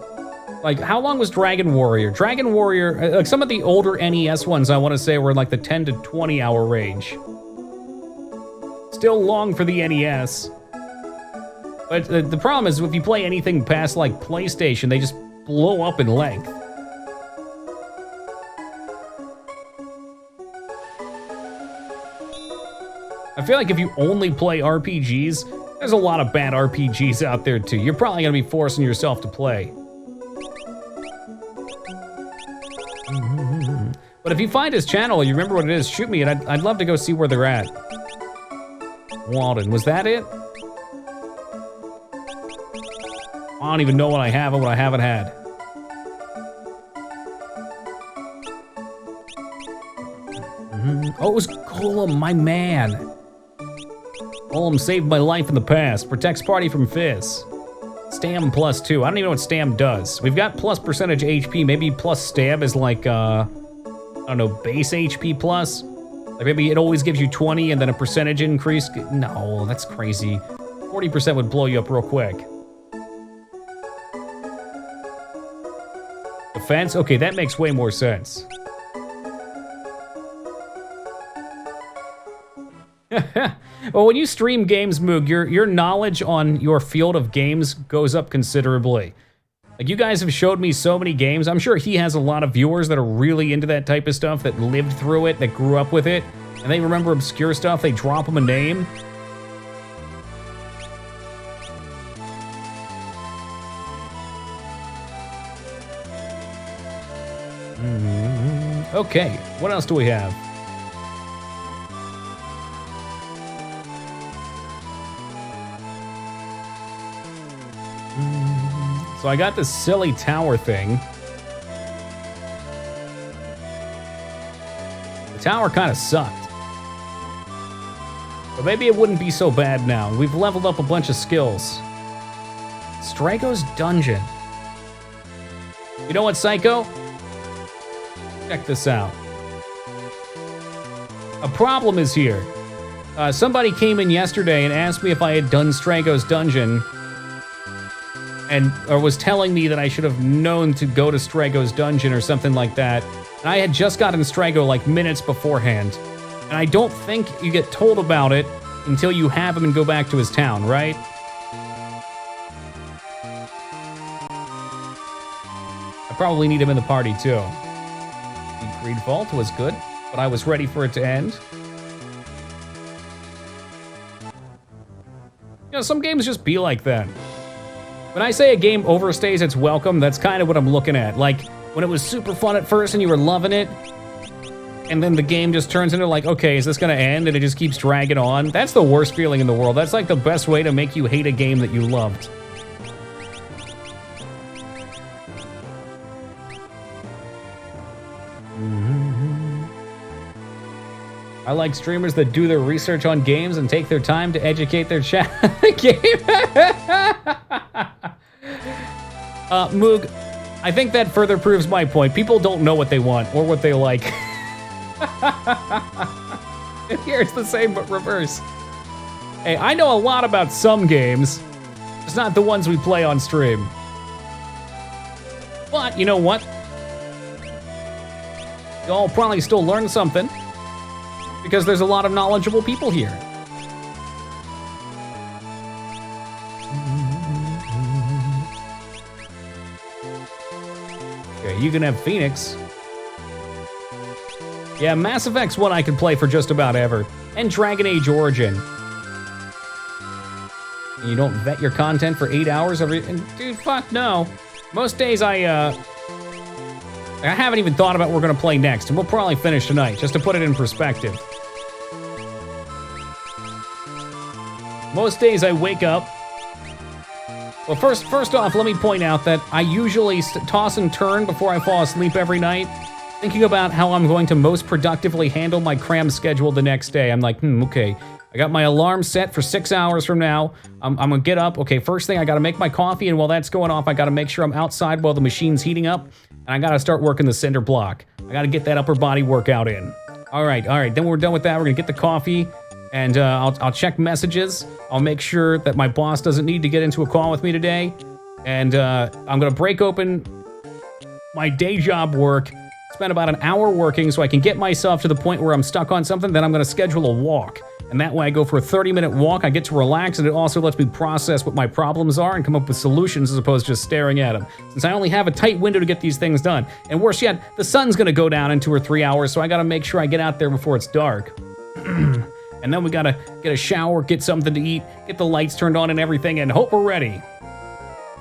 [SPEAKER 2] Like, how long was Dragon Warrior? Dragon Warrior, like some of the older NES ones, I want to say were in like the 10 to 20 hour range. Still long for the NES. But the problem is, if you play anything past like PlayStation, they just blow up in length. I feel like if you only play RPGs, there's a lot of bad RPGs out there too. You're probably gonna be forcing yourself to play. But if you find his channel, you remember what it is, shoot me and I'd love to go see where they're at. Walden, was that it? I don't even know what I have and what I haven't had. Oh, it was Golem, my man. Golem saved my life in the past. Protects party from Fizz. Stam +2. I don't even know what Stam does. We've got plus percentage HP. Maybe plus Stab is like, I don't know, base HP plus? Like maybe it always gives you 20 and then a percentage increase? No, that's crazy. 40% would blow you up real quick. Defense? Okay, that makes way more sense. Well, when you stream games, Moog, your knowledge on your field of games goes up considerably. Like, you guys have showed me so many games. I'm sure he has a lot of viewers that are really into that type of stuff, that lived through it, that grew up with it, and they remember obscure stuff. They drop them a name. Okay, what else do we have? So I got this silly tower thing. The tower kind of sucked. But maybe it wouldn't be so bad now. We've leveled up a bunch of skills. Strago's Dungeon. You know what, Psycho? Check this out. A problem is here. Somebody came in yesterday and asked me if I had done Strago's Dungeon, or was telling me that I should have known to go to Strago's Dungeon or something like that. And I had just gotten Strago like minutes beforehand. And I don't think you get told about it until you have him and go back to his town, right? I probably need him in the party too. The Greed Vault was good, but I was ready for it to end. You know, some games just be like that. When I say a game overstays its welcome, that's kind of what I'm looking at. Like, when it was super fun at first and you were loving it, and then the game just turns into like, okay, is this gonna end? And it just keeps dragging on. That's the worst feeling in the world. That's like the best way to make you hate a game that you loved. I like streamers that do their research on games and take their time to educate their chat game. Moog, I think that further proves my point. People don't know what they want or what they like. And here it's the same but reverse. Hey, I know a lot about some games. It's not the ones we play on stream. But you know what? Y'all probably still learn something, because there's a lot of knowledgeable people here. Okay, you can have Phoenix. Yeah, Mass Effect's one I could play for just about ever. And Dragon Age Origin. And you don't vet your content for 8 hours every... Dude, fuck no. Most days I haven't even thought about what we're gonna play next, and we'll probably finish tonight, just to put it in perspective. Most days I wake up... Well, first off, let me point out that I usually toss and turn before I fall asleep every night, thinking about how I'm going to most productively handle my cram schedule the next day. I'm like, okay, I got my alarm set for 6 hours from now. I'm gonna get up. Okay, first thing, I gotta make my coffee, and while that's going off, I gotta make sure I'm outside while the machine's heating up, and I gotta start working the cinder block. I gotta get that upper body workout in. All right, then we're done with that. We're gonna get the coffee, and I'll check messages. I'll make sure that my boss doesn't need to get into a call with me today, and I'm gonna break open my day job work, spend about an hour working so I can get myself to the point where I'm stuck on something. Then I'm gonna schedule a walk. And that way I go for a 30-minute walk, I get to relax, and it also lets me process what my problems are and come up with solutions as opposed to just staring at them. Since I only have a tight window to get these things done. And worse yet, the sun's gonna go down in 2 or 3 hours, so I gotta make sure I get out there before it's dark. And then we gotta get a shower, get something to eat, get the lights turned on and everything, and hope we're ready.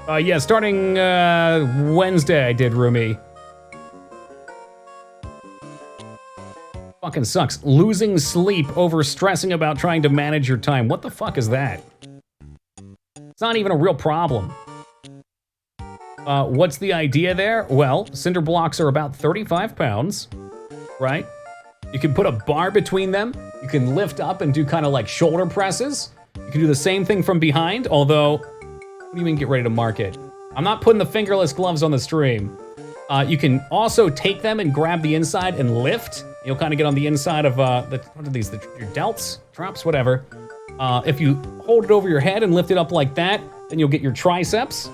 [SPEAKER 2] Yeah, starting Wednesday I did Rumi. Fucking sucks. Losing sleep over stressing about trying to manage your time. What the fuck is that? It's not even a real problem. What's the idea there? Well, cinder blocks are about 35 pounds, right? You can put a bar between them. You can lift up and do kind of like shoulder presses. You can do the same thing from behind, although, what do you mean get ready to mark it? I'm not putting the fingerless gloves on the stream. You can also take them and grab the inside and lift. You'll kind of get on the inside of, what are these, your delts, traps, whatever. If you hold it over your head and lift it up like that, then you'll get your triceps.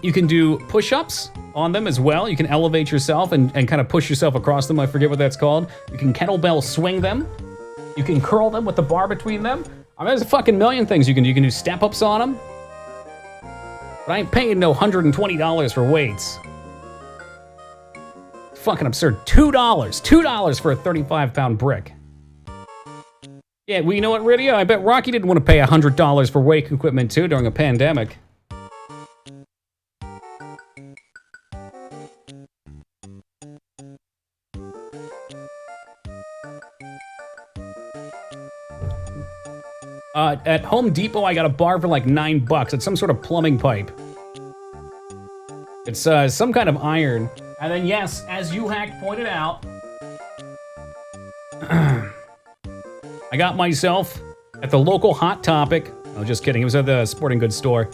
[SPEAKER 2] You can do push-ups on them as well. You can elevate yourself and kind of push yourself across them. I forget what that's called. You can kettlebell swing them. You can curl them with the bar between them. I mean, there's a fucking million things you can do. You can do step-ups on them. But I ain't paying no $120 for weights. It's fucking absurd. $2 for a 35-pound brick. Yeah, well, you know what, Radio? I bet Rocky didn't want to pay $100 for weight equipment, too, during a pandemic. At Home Depot, I got a bar for like $9. It's some sort of plumbing pipe. It's some kind of iron. And then, yes, as UHack pointed out, I got myself at the local Hot Topic. Oh, just kidding. It was at the sporting goods store.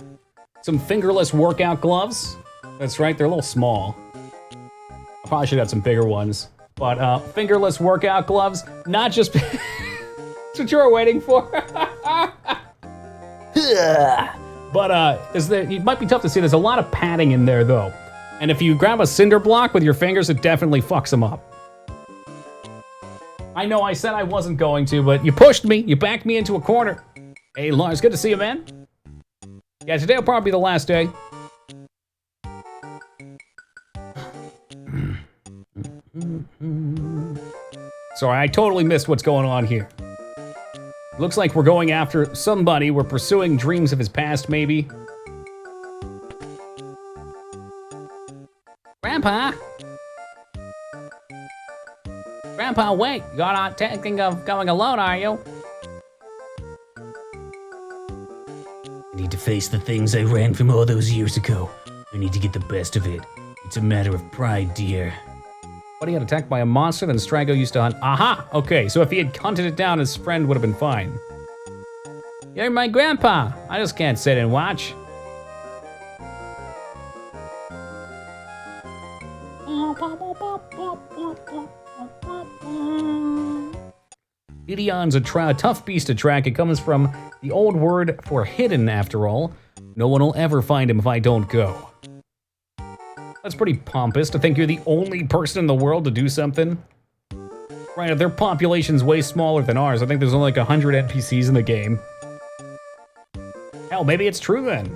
[SPEAKER 2] Some fingerless workout gloves. That's right, they're a little small. I probably should have some bigger ones. But fingerless workout gloves, not just... That's what you were waiting for. But it might be tough to see. There's a lot of padding in there, though. And if you grab a cinder block with your fingers, it definitely fucks them up. I know I said I wasn't going to, but you pushed me. You backed me into a corner. Hey, Lars, good to see you, man. Yeah, today will probably be the last day. Sorry, I totally missed what's going on here. Looks like we're going after somebody. We're pursuing dreams of his past, maybe. Grandpa? Grandpa, wait. You're not thinking of going alone, are you?
[SPEAKER 3] I need to face the things I ran from all those years ago. I need to get the best of it. It's a matter of pride, dear.
[SPEAKER 2] What, he got attacked by a monster, then Strago used to hunt. Aha! Okay, so if he had hunted it down, his friend would have been fine. You're my grandpa. I just can't sit and watch. Idion's a tough beast to track. It comes from the old word for hidden, after all. No one will ever find him if I don't go. That's pretty pompous to think you're the only person in the world to do something. Right, their population's way smaller than ours. I think there's only like 100 NPCs in the game. Hell, maybe it's true then.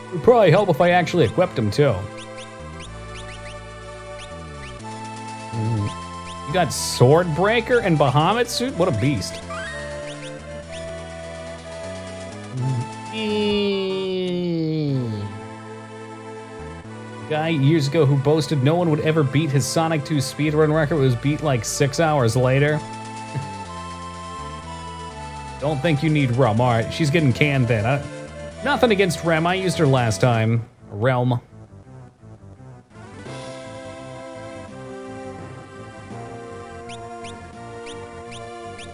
[SPEAKER 2] It would probably help if I actually equipped him too. You got Swordbreaker and Bahamut suit? What a beast. Guy years ago who boasted no one would ever beat his Sonic 2 speedrun record was beat like 6 hours later. Don't think you need Rem. Alright, she's getting canned then. Nothing against Rem, I used her last time. Realm.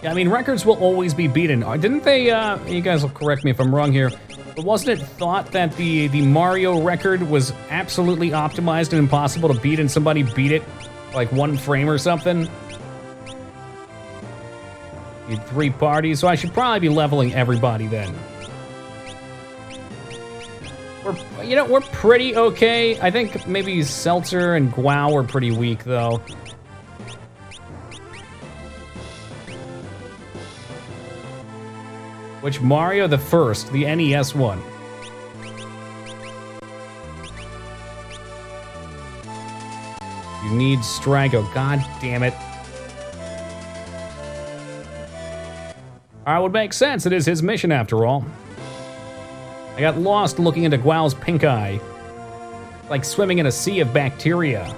[SPEAKER 2] Yeah, I mean, records will always be beaten. Didn't they, you guys will correct me if I'm wrong here, but wasn't it thought that the Mario record was absolutely optimized and impossible to beat, and somebody beat it like 1 frame or something? Need 3 parties, so I should probably be leveling everybody then. We're pretty okay. I think maybe Seltzer and Guau are pretty weak, though. Which Mario? The first, the NES one. You need Strago. God damn it. Alright, would make sense. It is his mission after all. I got lost looking into Guau's pink eye. Like swimming in a sea of bacteria.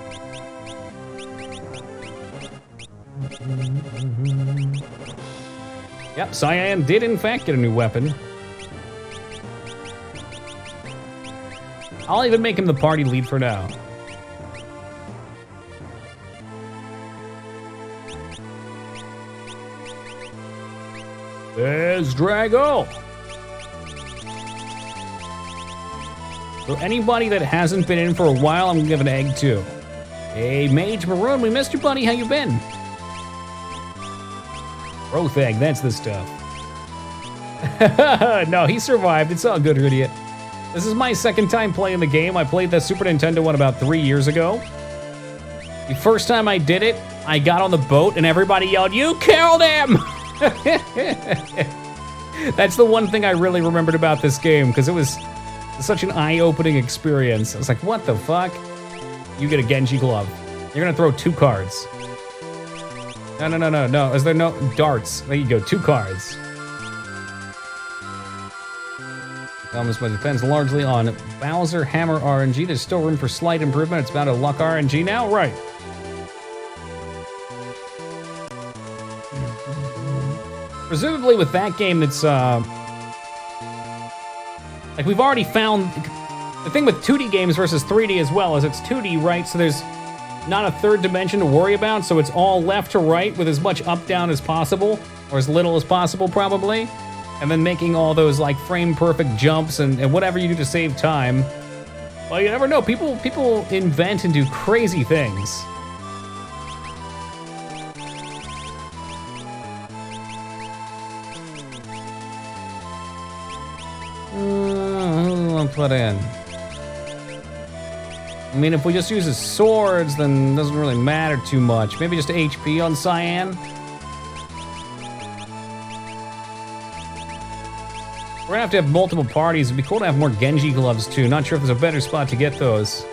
[SPEAKER 2] Yep, Cyan did in fact get a new weapon. I'll even make him the party lead for now. There's Drago. So anybody that hasn't been in for a while, I'm gonna give an egg to. Hey, Mage Maroon, we missed you, buddy. How you been? Growth egg, that's the stuff. No, he survived. It's all good, idiot. This is my second time playing the game. I played the Super Nintendo one about 3 years ago. The first time I did it, I got on the boat and everybody yelled, "You killed him!" That's the one thing I really remembered about this game, because it was such an eye-opening experience. I was like, what the fuck? You get a Genji glove. You're gonna throw 2 cards. No. Is there no darts? There you go, 2 cards. Almost depends largely on Bowser Hammer RNG. There's still room for slight improvement. It's about a luck RNG now, right? Presumably with that game, it's like we've already found the thing with 2D games versus 3D as well is it's 2D, right? So there's not a third dimension to worry about. So it's all left to right with as much up down as possible, or as little as possible probably. And then making all those like frame perfect jumps and whatever you do to save time. Well, you never know. People invent and do crazy things. I'll put in. I mean, if we just use his swords, then it doesn't really matter too much. Maybe just HP on Cyan. We're gonna have multiple parties. It'd be cool to have more Genji gloves too. Not sure if there's a better spot to get those.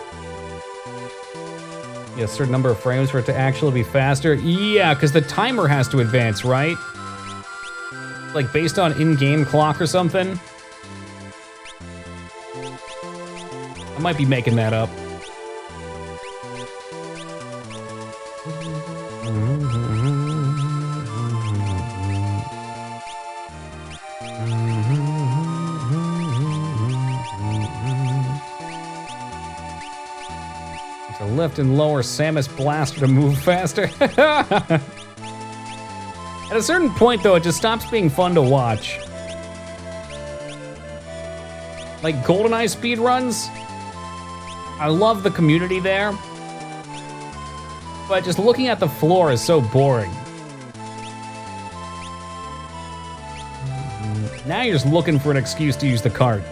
[SPEAKER 2] Yeah, a certain number of frames for it to actually be faster. Yeah, because the timer has to advance, right? Like based on in-game clock or something. I might be making that up. Lift and lower Samus Blaster to move faster. At a certain point, though, it just stops being fun to watch. Like GoldenEye speedruns, I love the community there, but just looking at the floor is so boring. Now you're just looking for an excuse to use the cart.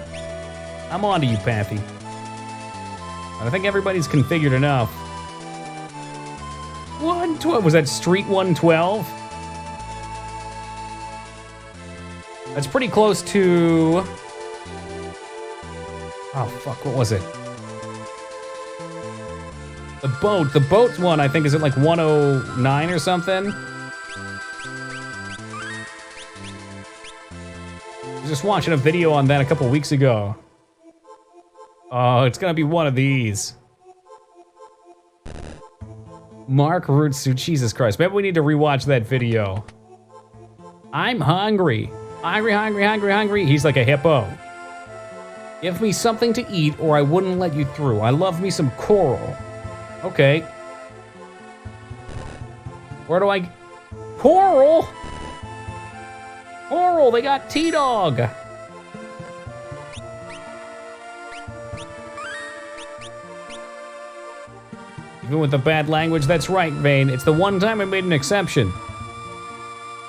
[SPEAKER 2] I'm on to you, Pathy. I think everybody's configured enough. 112, was that Street 112? That's pretty close to... Oh, fuck, what was it? The boat one, I think, is at like 109 or something? I was just watching a video on that a couple weeks ago. Oh, it's gonna be one of these. Mark Rutsu, Jesus Christ. Maybe we need to rewatch that video. I'm hungry. Hungry. He's like a hippo. Give me something to eat or I wouldn't let you through. I love me some coral. Okay. Where do I... Coral? Coral, they got T-Dog. Even with the bad language, that's right, Vane. It's the one time I made an exception.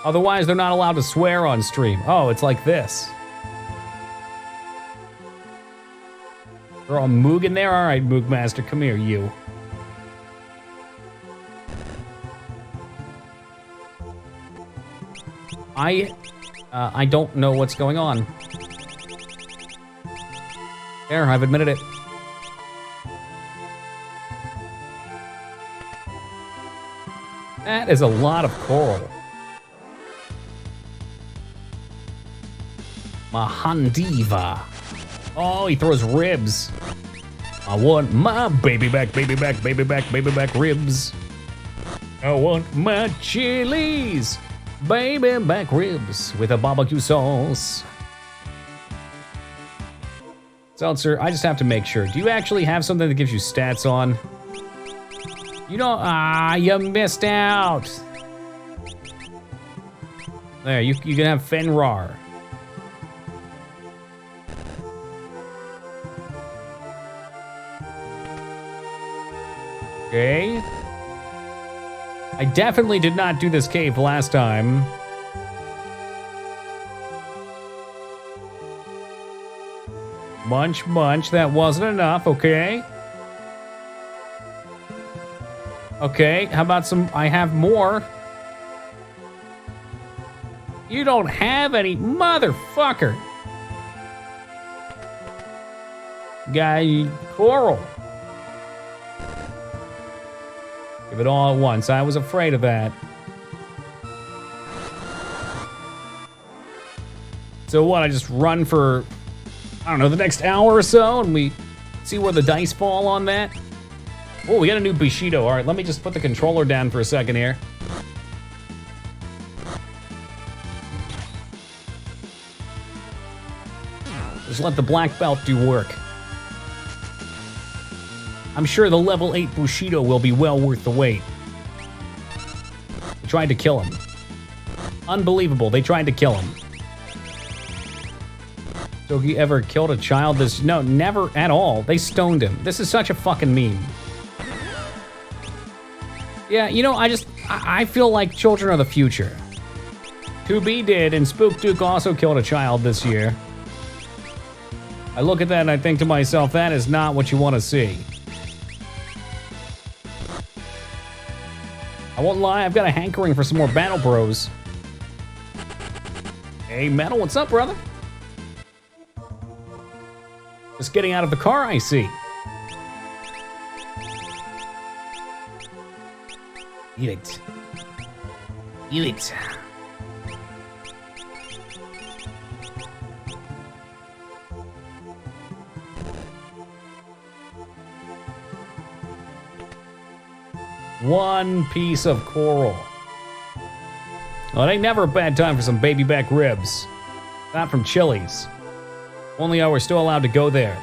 [SPEAKER 2] Otherwise, they're not allowed to swear on stream. Oh, it's like this. Throw a Moog in there? All right, Moog Master, come here, you. I don't know what's going on. There, I've admitted it. That is a lot of coral. Mahandiva. Oh, he throws ribs. I want my baby back ribs. I want my chilies. Baby back ribs with a barbecue sauce. Seltzer, I just have to make sure. Do you actually have something that gives you stats on? You don't, you missed out. There, you can have Fenrir. Okay. I definitely did not do this cave last time. Munch, that wasn't enough, okay. Okay, how about some, I have more. You don't have any, motherfucker. Guy, coral. Give it all at once, I was afraid of that. So what, I just run for, I don't know, the next hour or so, and we see where the dice fall on that? Oh, we got a new Bushido. All right, let me just put the controller down for a second here. Just let the black belt do work. I'm sure the level 8 Bushido will be well worth the wait. They tried to kill him. Unbelievable, they tried to kill him. So he ever killed a child this... No, never at all. They stoned him. This is such a fucking meme. Yeah, you know, I feel like children are the future. 2B did, and Spook Duke also killed a child this year. I look at that and I think to myself, that is not what you want to see. I won't lie, I've got a hankering for some more Battle Bros. Hey, Metal, what's up, brother? Just getting out of the car, I see. Eat it. Eat it. One piece of coral. Well, it ain't never a bad time for some baby back ribs. Not from Chili's. Only we're still allowed to go there.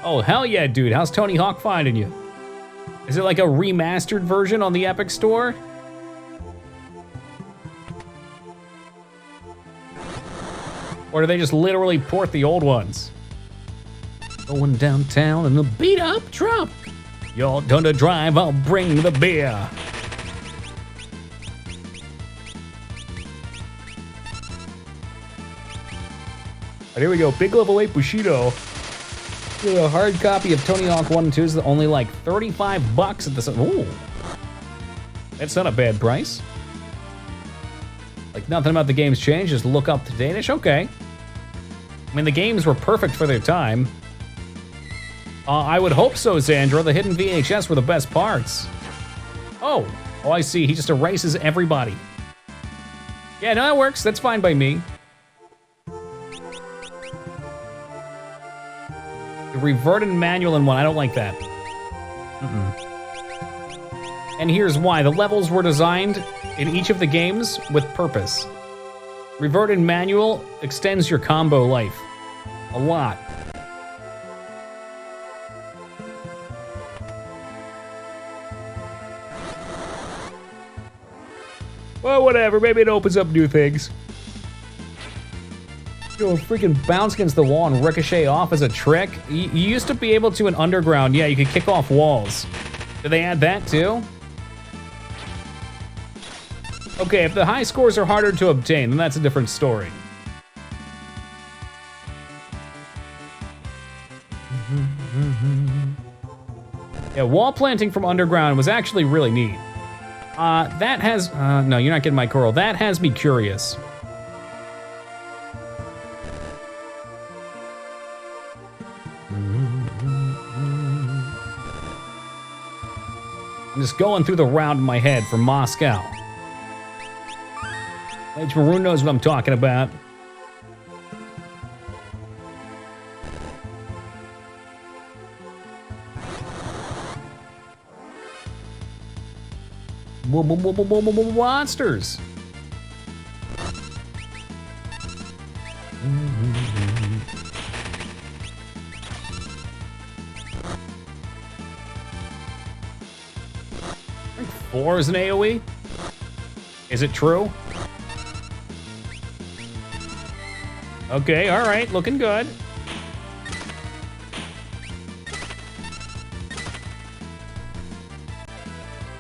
[SPEAKER 2] Oh, hell yeah, dude. How's Tony Hawk finding you? Is it like a remastered version on the Epic Store? Or do they just literally port the old ones? Going downtown in the beat-up truck. You're done to drive, I'll bring the beer. Right, here we go, big level 8 Bushido. A hard copy of Tony Hawk 1 and 2 is only like $35 at the... Ooh. That's not a bad price. Like, nothing about the game's changed, just look up to date-ish, okay. I mean, the games were perfect for their time. I would hope so, Zandra. The hidden VHS were the best parts. Oh, I see. He just erases everybody. Yeah, no, that works. That's fine by me. The reverted manual in one. I don't like that. And here's why. The levels were designed in each of the games with purpose. Reverted manual extends your combo life. A lot. Well, whatever. Maybe it opens up new things. You'll freaking bounce against the wall and ricochet off as a trick. You used to be able to in Underground. Yeah, you could kick off walls. Did they add that too? Okay, if the high scores are harder to obtain, then that's a different story. Yeah, wall planting from Underground was actually really neat. That has, no, you're not getting my coral. That has me curious. I'm just going through the round in my head from Moscow. H. Maroon knows what I'm talking about. Monsters. 4 is an AoE? Is it true? Okay, alright, looking good.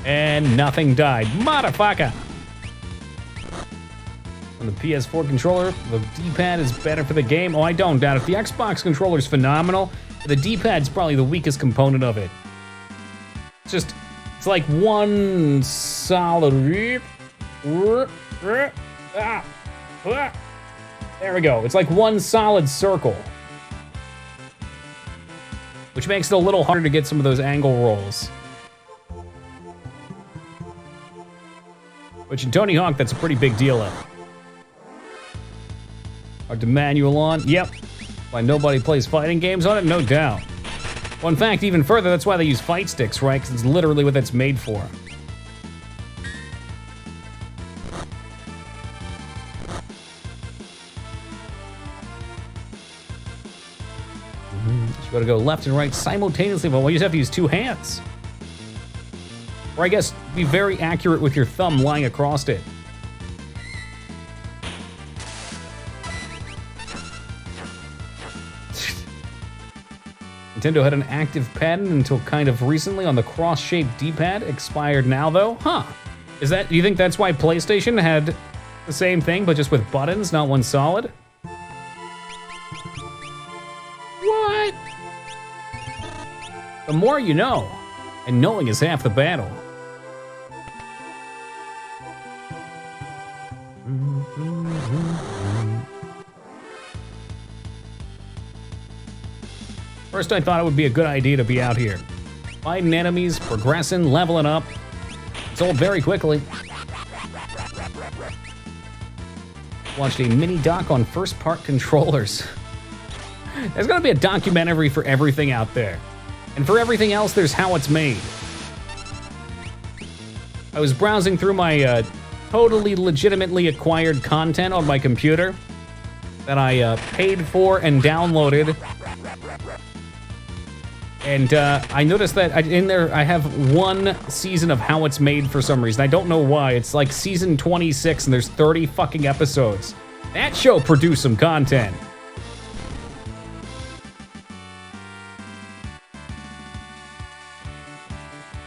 [SPEAKER 2] And nothing died. Motherfucker! On the PS4 controller, the D-pad is better for the game. Oh, I don't doubt it. The Xbox controller is phenomenal. The D-pad's probably the weakest component of it. It's like one solid... There we go. It's like one solid circle. Which makes it a little harder to get some of those angle rolls. Which in Tony Hawk, that's a pretty big deal of. Hard to manual on. Yep. Why nobody plays fighting games on it? No doubt. Well, in fact, even further, that's why they use fight sticks, right? Because it's literally what it's made for. You gotta go left and right simultaneously. Well, you just have to use 2 hands. Or I guess be very accurate with your thumb lying across it. Nintendo had an active patent until kind of recently on the cross-shaped D-pad. Expired now, though? Huh. Do you think that's why PlayStation had the same thing, but just with buttons, not one solid? What? The more you know, and knowing is half the battle. First, I thought it would be a good idea to be out here. Fighting enemies, progressing, leveling up. It's all very quickly. Watched a mini doc on first-part controllers. There's gonna be a documentary for everything out there. And for everything else, there's how it's made. I was browsing through my totally legitimately acquired content on my computer that I paid for and downloaded. And I noticed that in there I have 1 season of How It's Made for some reason. I don't know why. It's like season 26 and there's 30 fucking episodes. That show produced some content.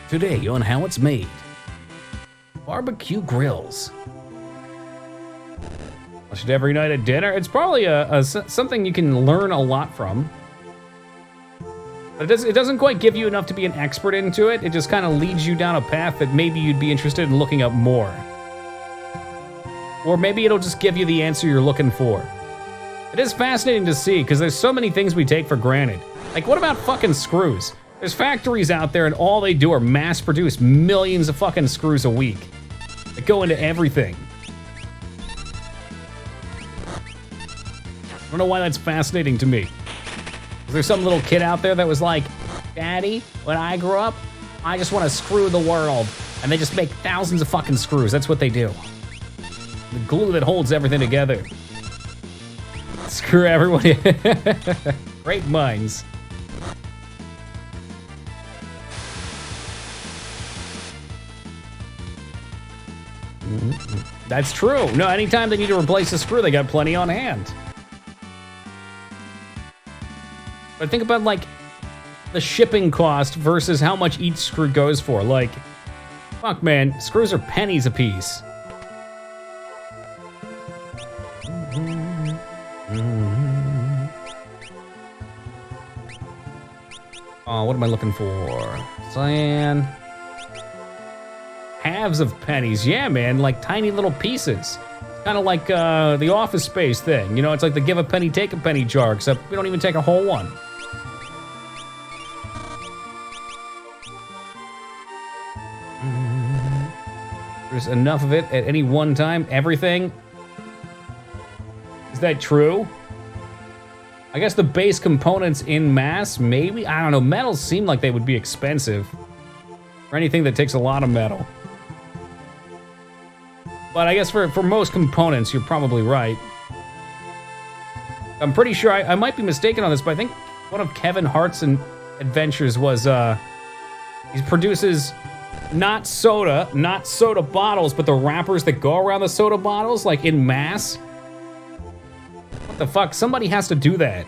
[SPEAKER 2] Today on How It's Made. Barbecue grills. Watch it every night at dinner. It's probably something you can learn a lot from. But it doesn't quite give you enough to be an expert into it. It just kind of leads you down a path that maybe you'd be interested in looking up more. Or maybe it'll just give you the answer you're looking for. It is fascinating to see, because there's so many things we take for granted. Like, what about fucking screws? There's factories out there and all they do are mass produce millions of fucking screws a week. That go into everything. I don't know why that's fascinating to me. Was there some little kid out there that was like, Daddy, when I grow up, I just want to screw the world. And they just make thousands of fucking screws. That's what they do. The glue that holds everything together. Screw everyone. Great minds. That's true. No, anytime they need to replace a screw, they got plenty on hand. But think about, like, the shipping cost versus how much each screw goes for. Like, fuck, man, screws are pennies a piece. Oh, what am I looking for? Cyan. Halves of pennies. Yeah, man, like tiny little pieces. Kind of like the Office Space thing. You know, it's like the give a penny, take a penny jar, except we don't even take a whole one. There's enough of it at any one time. Everything. Is that true? I guess the base components in mass, maybe? I don't know. Metals seem like they would be expensive. For anything that takes a lot of metal. But I guess for most components, you're probably right. I'm pretty sure, I might be mistaken on this, but I think one of Kevin Hart's adventures was, he produces not soda bottles, but the wrappers that go around the soda bottles, like in mass. What the fuck? Somebody has to do that.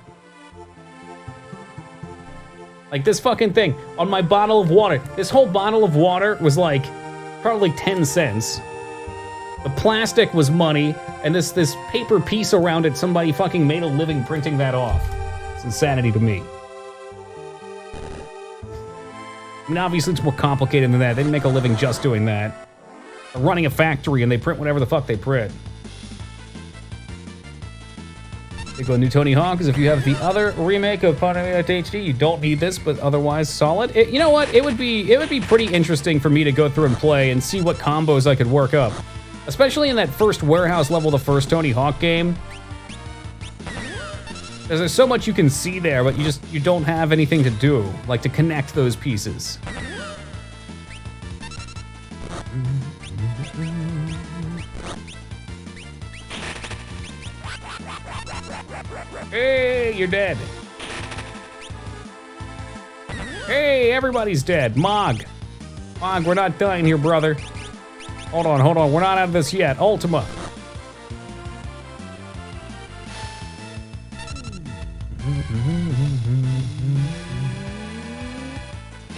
[SPEAKER 2] Like this fucking thing on my bottle of water. This whole bottle of water was like probably 10 cents. The plastic was money, and this paper piece around it, somebody fucking made a living printing that off. It's insanity to me. I mean, obviously it's more complicated than that. They didn't make a living just doing that. They're running a factory and they print whatever the fuck they print. They go new Tony Hawk, because if you have the other remake of Pontiac HD, you don't need this, but otherwise solid. You know what? It would be pretty interesting for me to go through and play and see what combos I could work up. Especially in that first warehouse level, the first Tony Hawk game. There's so much you can see there, but you don't have anything to do, like to connect those pieces. Hey, you're dead. Hey, everybody's dead. Mog, we're not dying here, brother. Hold on, we're not out of this yet. Ultima.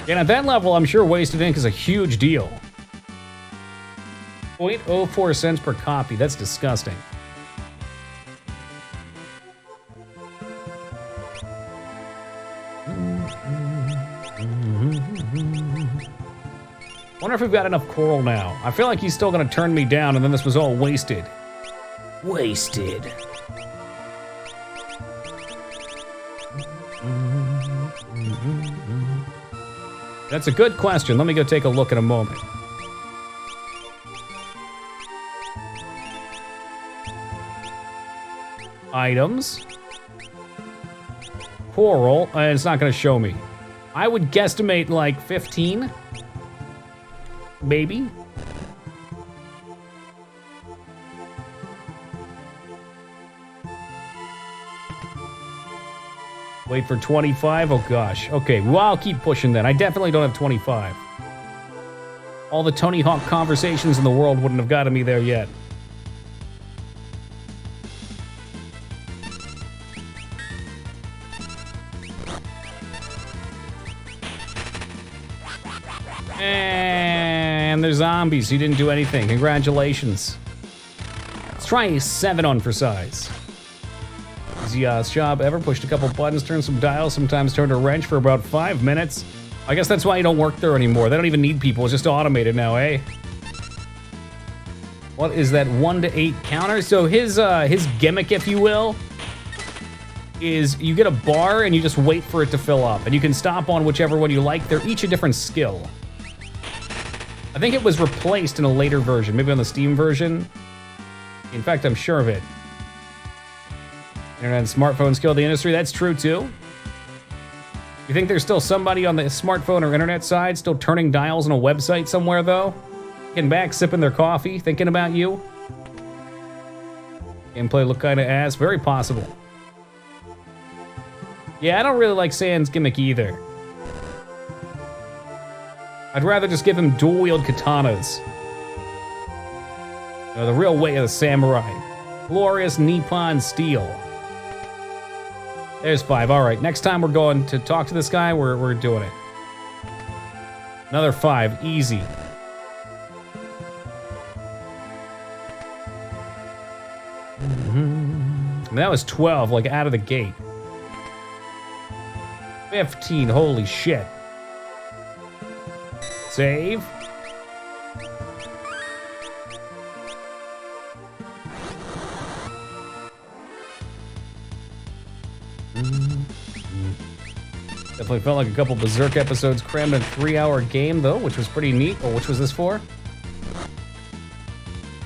[SPEAKER 2] And at that level, I'm sure wasted ink is a huge deal. 0.04 cents per copy, that's disgusting. Wonder if we've got enough coral now. I feel like he's still gonna turn me down and then this was all wasted.
[SPEAKER 3] Wasted.
[SPEAKER 2] That's a good question. Let me go take a look in a moment. Items. Coral, and it's not gonna show me. I would guesstimate like 15. Maybe. Wait for 25? Oh gosh. Okay, well, I'll keep pushing then. I definitely don't have 25. All the Tony Hawk conversations in the world wouldn't have gotten me there yet. And they're zombies. You didn't do anything. Congratulations. Let's try a 7 on for size. Easiest job ever. Pushed a couple buttons, turned some dials, sometimes turned a wrench for about 5 minutes. I guess that's why you don't work there anymore. They don't even need people. It's just automated now, eh? What is that 1 to 8 counter? So his gimmick, if you will, is you get a bar and you just wait for it to fill up. And you can stop on whichever one you like. They're each a different skill. I think it was replaced in a later version, maybe on the Steam version. In fact, I'm sure of it. Internet and smartphones kill the industry. That's true, too. You think there's still somebody on the smartphone or internet side still turning dials on a website somewhere, though? Getting back, sipping their coffee, thinking about you? Gameplay look kind of ass. Very possible. Yeah, I don't really like Sans gimmick either. I'd rather just give him dual-wield katanas. You know, the real way of the samurai. Glorious Nippon steel. There's 5. All right, next time we're going to talk to this guy, we're doing it. Another 5, easy. And that was 12, like out of the gate. 15, holy shit. Save. Definitely felt like a couple Berserk episodes crammed in a 3-hour game, though, which was pretty neat. Oh, which was this for?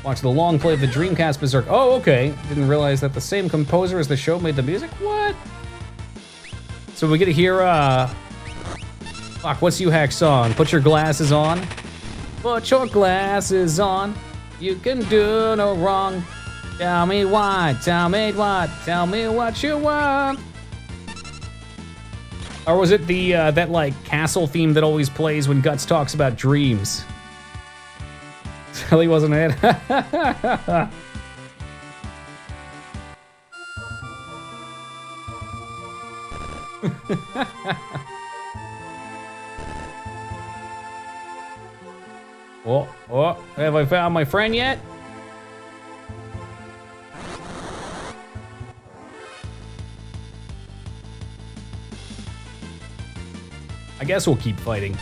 [SPEAKER 2] Watch the long play of the Dreamcast Berserk. Oh, okay. Didn't realize that the same composer as the show made the music. What? So we get to hear, fuck, what's U-Hack song? Put your glasses on. Put your glasses on. You can do no wrong. Tell me why, tell me what you want. Or was it the that like castle theme that always plays when Guts talks about dreams? Really wasn't it? Oh, have I found my friend yet? I guess we'll keep fighting.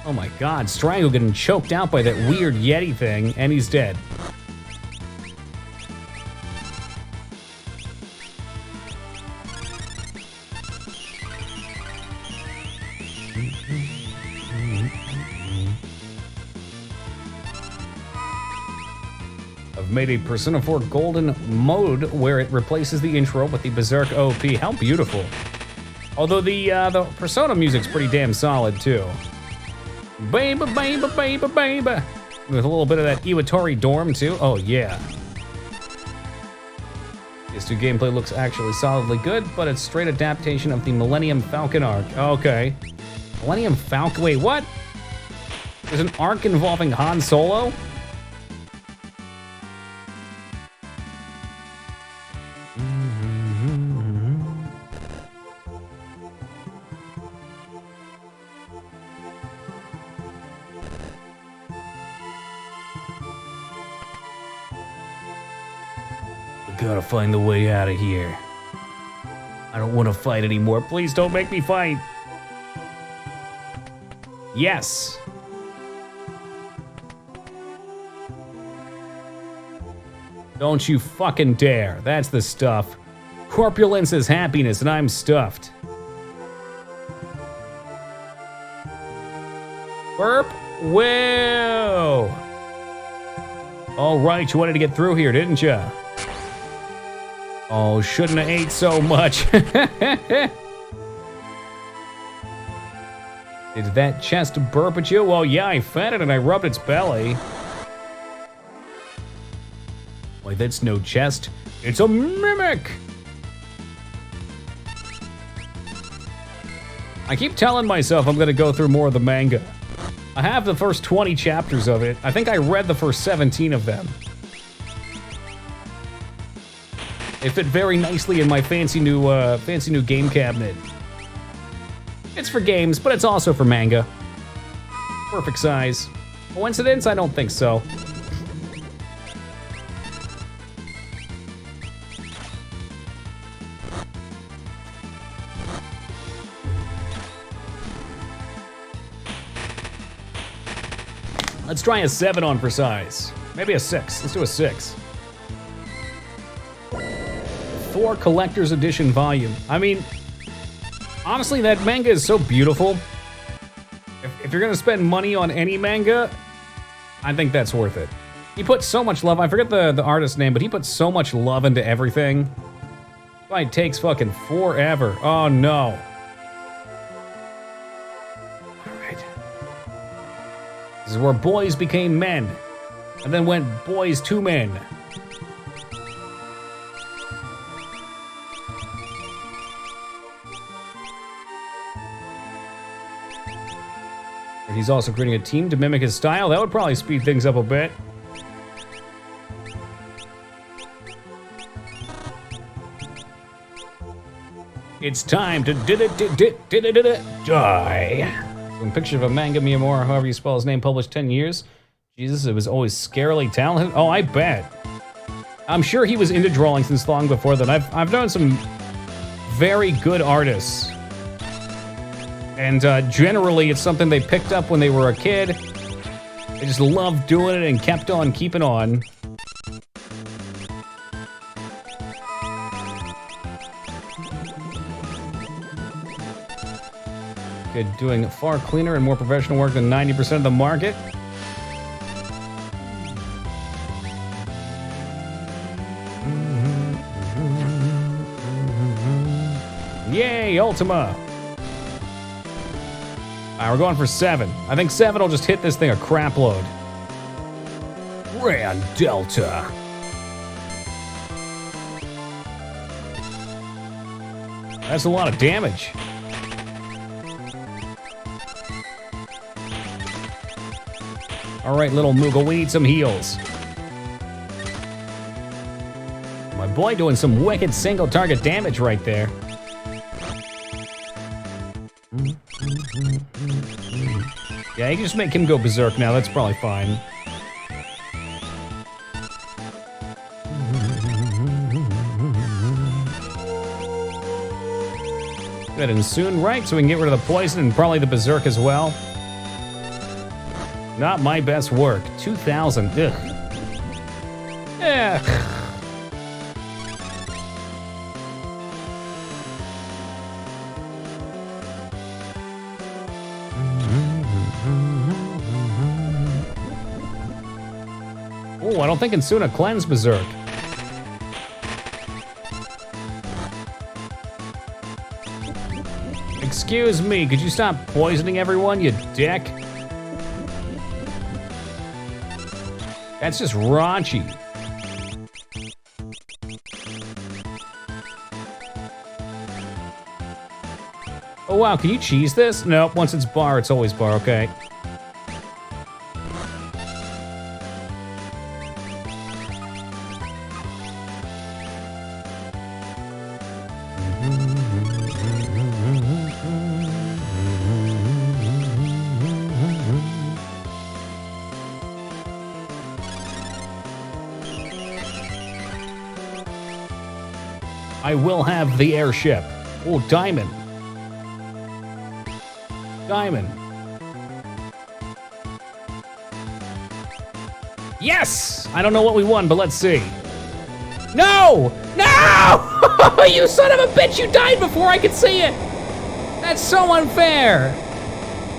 [SPEAKER 2] Oh my god, Strangle getting choked out by that weird Yeti thing, and he's dead. I've made a Persona 4 Golden mode where it replaces the intro with the Berserk OP. How beautiful. Although the Persona music's pretty damn solid too. Baby, baby, baby, baby. With a little bit of that Iwatari Dorm too. Oh yeah. PS2 gameplay looks actually solidly good, but it's straight adaptation of the Millennium Falcon arc. Okay. Millennium Falcon, wait, what? There's an arc involving Han Solo?
[SPEAKER 3] Gotta find the way out of here. I don't want to fight anymore.
[SPEAKER 2] Please don't make me fight. Yes. Don't you fucking dare. That's the stuff. Corpulence is happiness, and I'm stuffed. Burp. Whoa. All right, you wanted to get through here, didn't you? Oh, shouldn't have ate so much. Did that chest burp at you? Well, yeah, I fed it and I rubbed its belly. Why, that's no chest. It's a mimic! I keep telling myself I'm gonna go through more of the manga. I have the first 20 chapters of it. I think I read the first 17 of them. They fit very nicely in my fancy new game cabinet. It's for games, but it's also for manga. Perfect size. Coincidence? I don't think so. Let's try a 7 on for size. Maybe a 6. Let's do a 6. Thor Collector's Edition volume. I mean, honestly, that manga is so beautiful. If you're gonna spend money on any manga, I think that's worth it. He put so much love, I forget the artist's name, but he put so much love into everything. That's why it takes fucking forever. Oh no. Alright. This is where boys became men. And then went boys to men. He's also creating a team to mimic his style. That would probably speed things up a bit. It's time to die. Some picture of a manga Miyamura, however you spell his name, published 10 years. Jesus, it was always scarily talented. Oh, I bet. I'm sure he was into drawing since long before that. I've known some very good artists. And generally, it's something they picked up when they were a kid. They just loved doing it and kept on keeping on. Good, doing far cleaner and more professional work than 90% of the market. Yay, Ultima! Alright, we're going for 7. I think 7 will just hit this thing a crap load. Grand Delta. That's a lot of damage. All right, little Moogle, we need some heals. My boy doing some wicked single target damage right there. Yeah, you can just make him go berserk now. That's probably fine. Good, and soon, right? So we can get rid of the poison and probably the berserk as well. Not my best work. 2,000. Ugh. Yeah. Oh, I don't think Insuna cleanse berserk. Excuse me, could you stop poisoning everyone, you dick? That's just raunchy. Oh wow, can you cheese this? Nope, once it's bar, it's always bar, okay. I will have the airship. Oh, diamond. Diamond. Yes! I don't know what we won, but let's see. No! No! You son of a bitch, you died before I could see it! That's so unfair!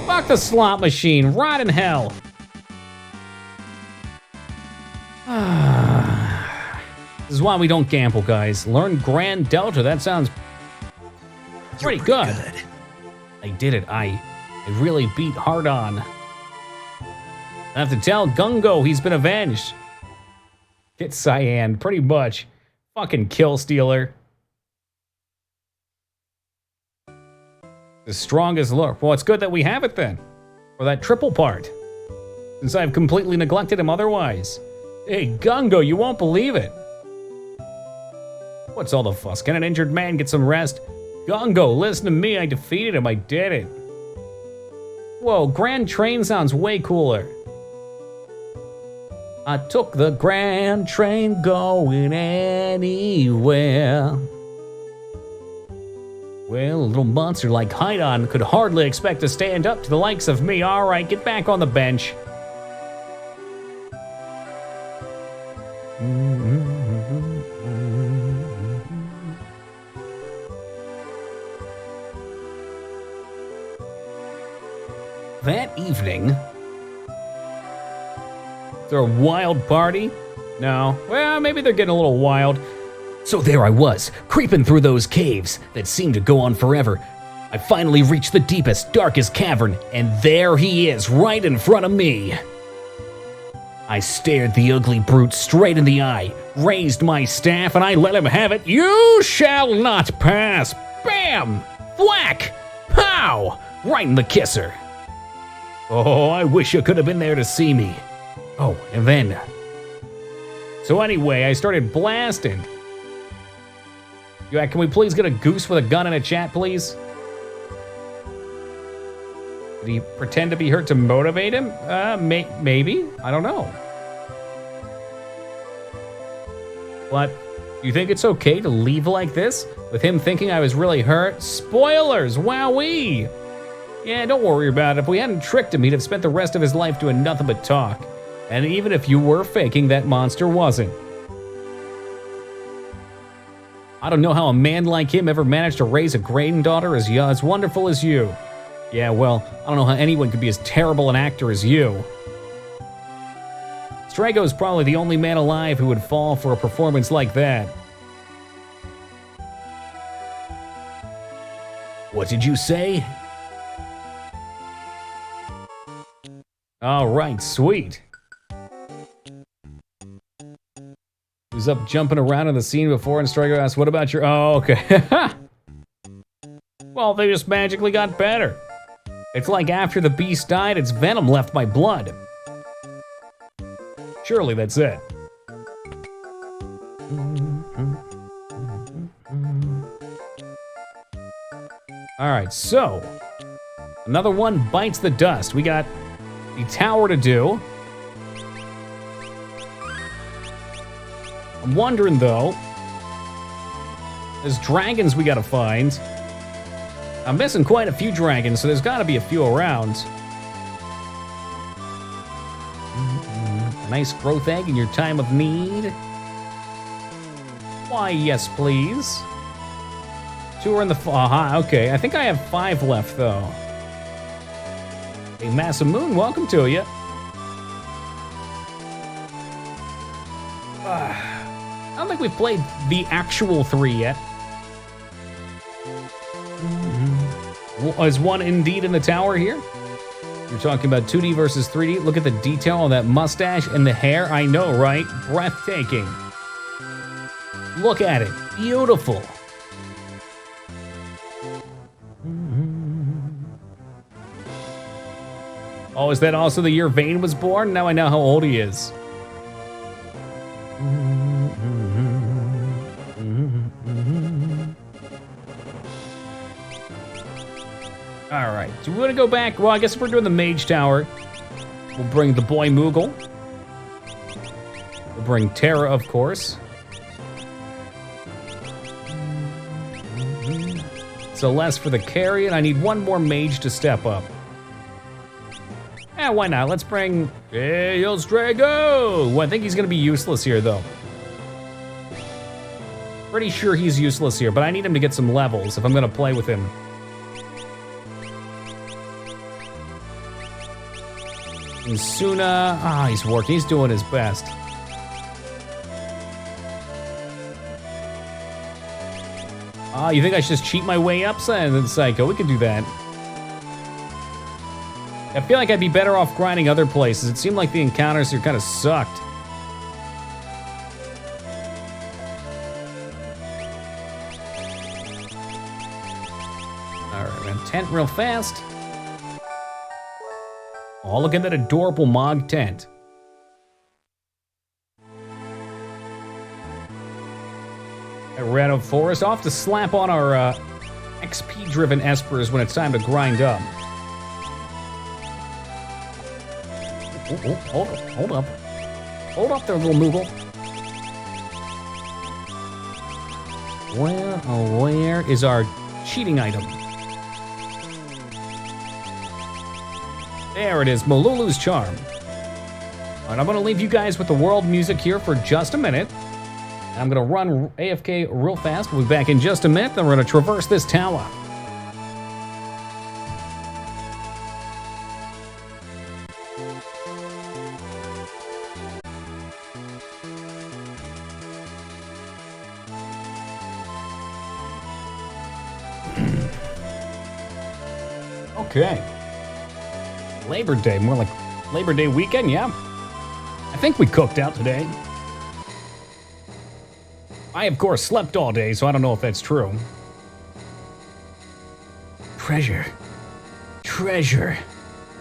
[SPEAKER 2] Fuck the slot machine, rot in hell. This is why we don't gamble, guys. Learn Grand Delta, that sounds pretty good. I did it, I really beat hard on. I have to tell Gungo he's been avenged. Get Cyan, pretty much. Fucking kill stealer. The strongest lure. Well, it's good that we have it then. For that triple part. Since I've completely neglected him otherwise. Hey, Gungo, you won't believe it. What's all the fuss? Can an injured man get some rest? Gungo, listen to me. I defeated him. I did it. Whoa, Grand Train sounds way cooler. I took the Grand Train going anywhere. Well, a little monster like Hydon could hardly expect to stand up to the likes of me. All right, get back on the bench. That evening, is there a wild party? No. Well, maybe they're getting a little wild. So there I was, creeping through those caves that seemed to go on forever. I finally reached the deepest, darkest cavern, and there he is, right in front of me. I stared the ugly brute straight in the eye, raised my staff, and I let him have it. You shall not pass. Bam! Thwack! Pow! Right in the kisser. Oh, I wish you could have been there to see me. Oh, and then... So anyway, I started blasting. Yeah, can we please get a goose with a gun in a chat, please? Did he pretend to be hurt to motivate him? Maybe. I don't know. But, you think it's okay to leave like this? With him thinking I was really hurt? Spoilers! Wowee! Yeah, don't worry about it. If we hadn't tricked him, he'd have spent the rest of his life doing nothing but talk. And even if you were faking, that monster wasn't. I don't know how a man like him ever managed to raise a granddaughter as wonderful as you. Yeah, well, I don't know how anyone could be as terrible an actor as you. Strago is probably the only man alive who would fall for a performance like that. What did you say? All right, sweet. He was up jumping around in the scene before, and Strago asked, what about your... Oh, okay. Well, they just magically got better. It's like after the beast died, its venom left my blood. Surely that's it. Alright, so another one bites the dust. We got the tower to do. I'm wondering though, there's dragons we gotta find. I'm missing quite a few dragons, so there's gotta be a few around. A nice growth egg in your time of need. Why, yes, please. 2 are in the... okay, I think I have 5 left, though. Hey, Massive Moon, welcome to you. I don't think we've played the actual 3 yet. Is one indeed in the tower here? You're talking about 2D versus 3D? Look at the detail on that mustache and the hair. I know, right? Breathtaking. Look at it. Beautiful. Oh, is that also the year Vane was born? Now I know how old he is. All right, so we want to go back. Well, I guess if we're doing the Mage Tower, we'll bring the boy Moogle. We'll bring Terra, of course. Celeste for the carry, and I need one more mage to step up. Why not? Let's bring Eos Drago. Well, I think he's going to be useless here, though. Pretty sure he's useless here, but I need him to get some levels if I'm going to play with him. And Suna, he's working. He's doing his best. You think I should just cheat my way up, Psycho? We could do that. I feel like I'd be better off grinding other places. It seemed like the encounters here kind of sucked. All right, man. Tent real fast. Oh, look at that adorable Mog tent. Red of Forest. I'll have to slap on our XP-driven Espers when it's time to grind up. Hold up. Hold up there, little Moogle. Where is our cheating item? There it is, Malulu's Charm. All right, I'm gonna leave you guys with the world music here for just a minute. I'm gonna run AFK real fast. We'll be back in just a minute, then we're gonna traverse this tower. Okay. Labor Day, more like Labor Day weekend, yeah. I think we cooked out today. I, of course, slept all day, so I don't know if that's true.
[SPEAKER 3] Treasure. Treasure.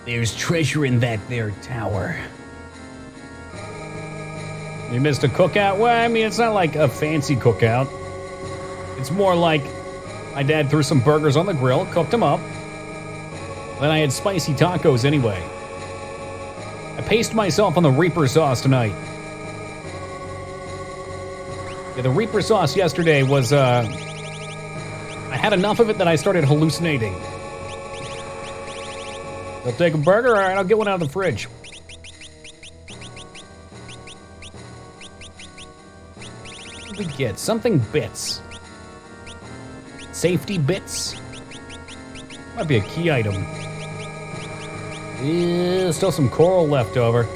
[SPEAKER 3] There's treasure in that there tower.
[SPEAKER 2] You missed a cookout? Well, I mean, it's not like a fancy cookout. It's more like my dad threw some burgers on the grill, cooked them up. Then I had spicy tacos anyway. I paced myself on the Reaper sauce tonight. Yeah, the Reaper sauce yesterday was, I had enough of it that I started hallucinating. I'll take a burger? All right, I'll get one out of the fridge. What did we get? Something bits. Safety bits? Might be a key item. Yeah, still some coral left over.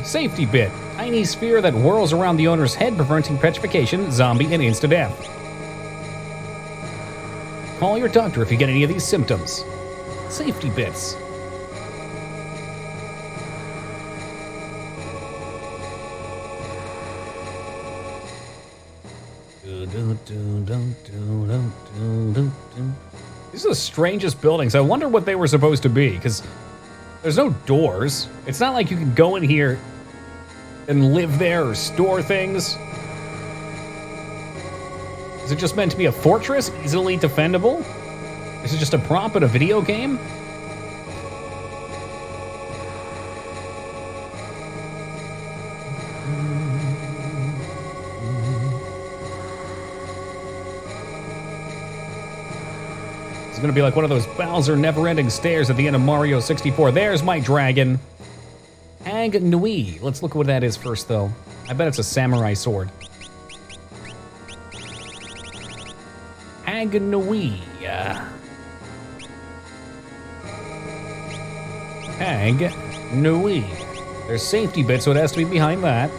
[SPEAKER 2] Safety bit. Tiny sphere that whirls around the owner's head, preventing petrification, zombie, and insta-death. Call your doctor if you get any of these symptoms. Safety bits. These are the strangest buildings. I wonder what they were supposed to be, because there's no doors. It's not like you can go in here and live there or store things. Is it just meant to be a fortress, easily defendable? Is it just a prop in a video game? It's gonna be like one of those Bowser never-ending stairs at the end of Mario 64. There's my dragon. Hag Nui. Let's look at what that is first, though. I bet it's a samurai sword. Hag Nui. Hag Nui. There's safety bits, so it has to be behind that.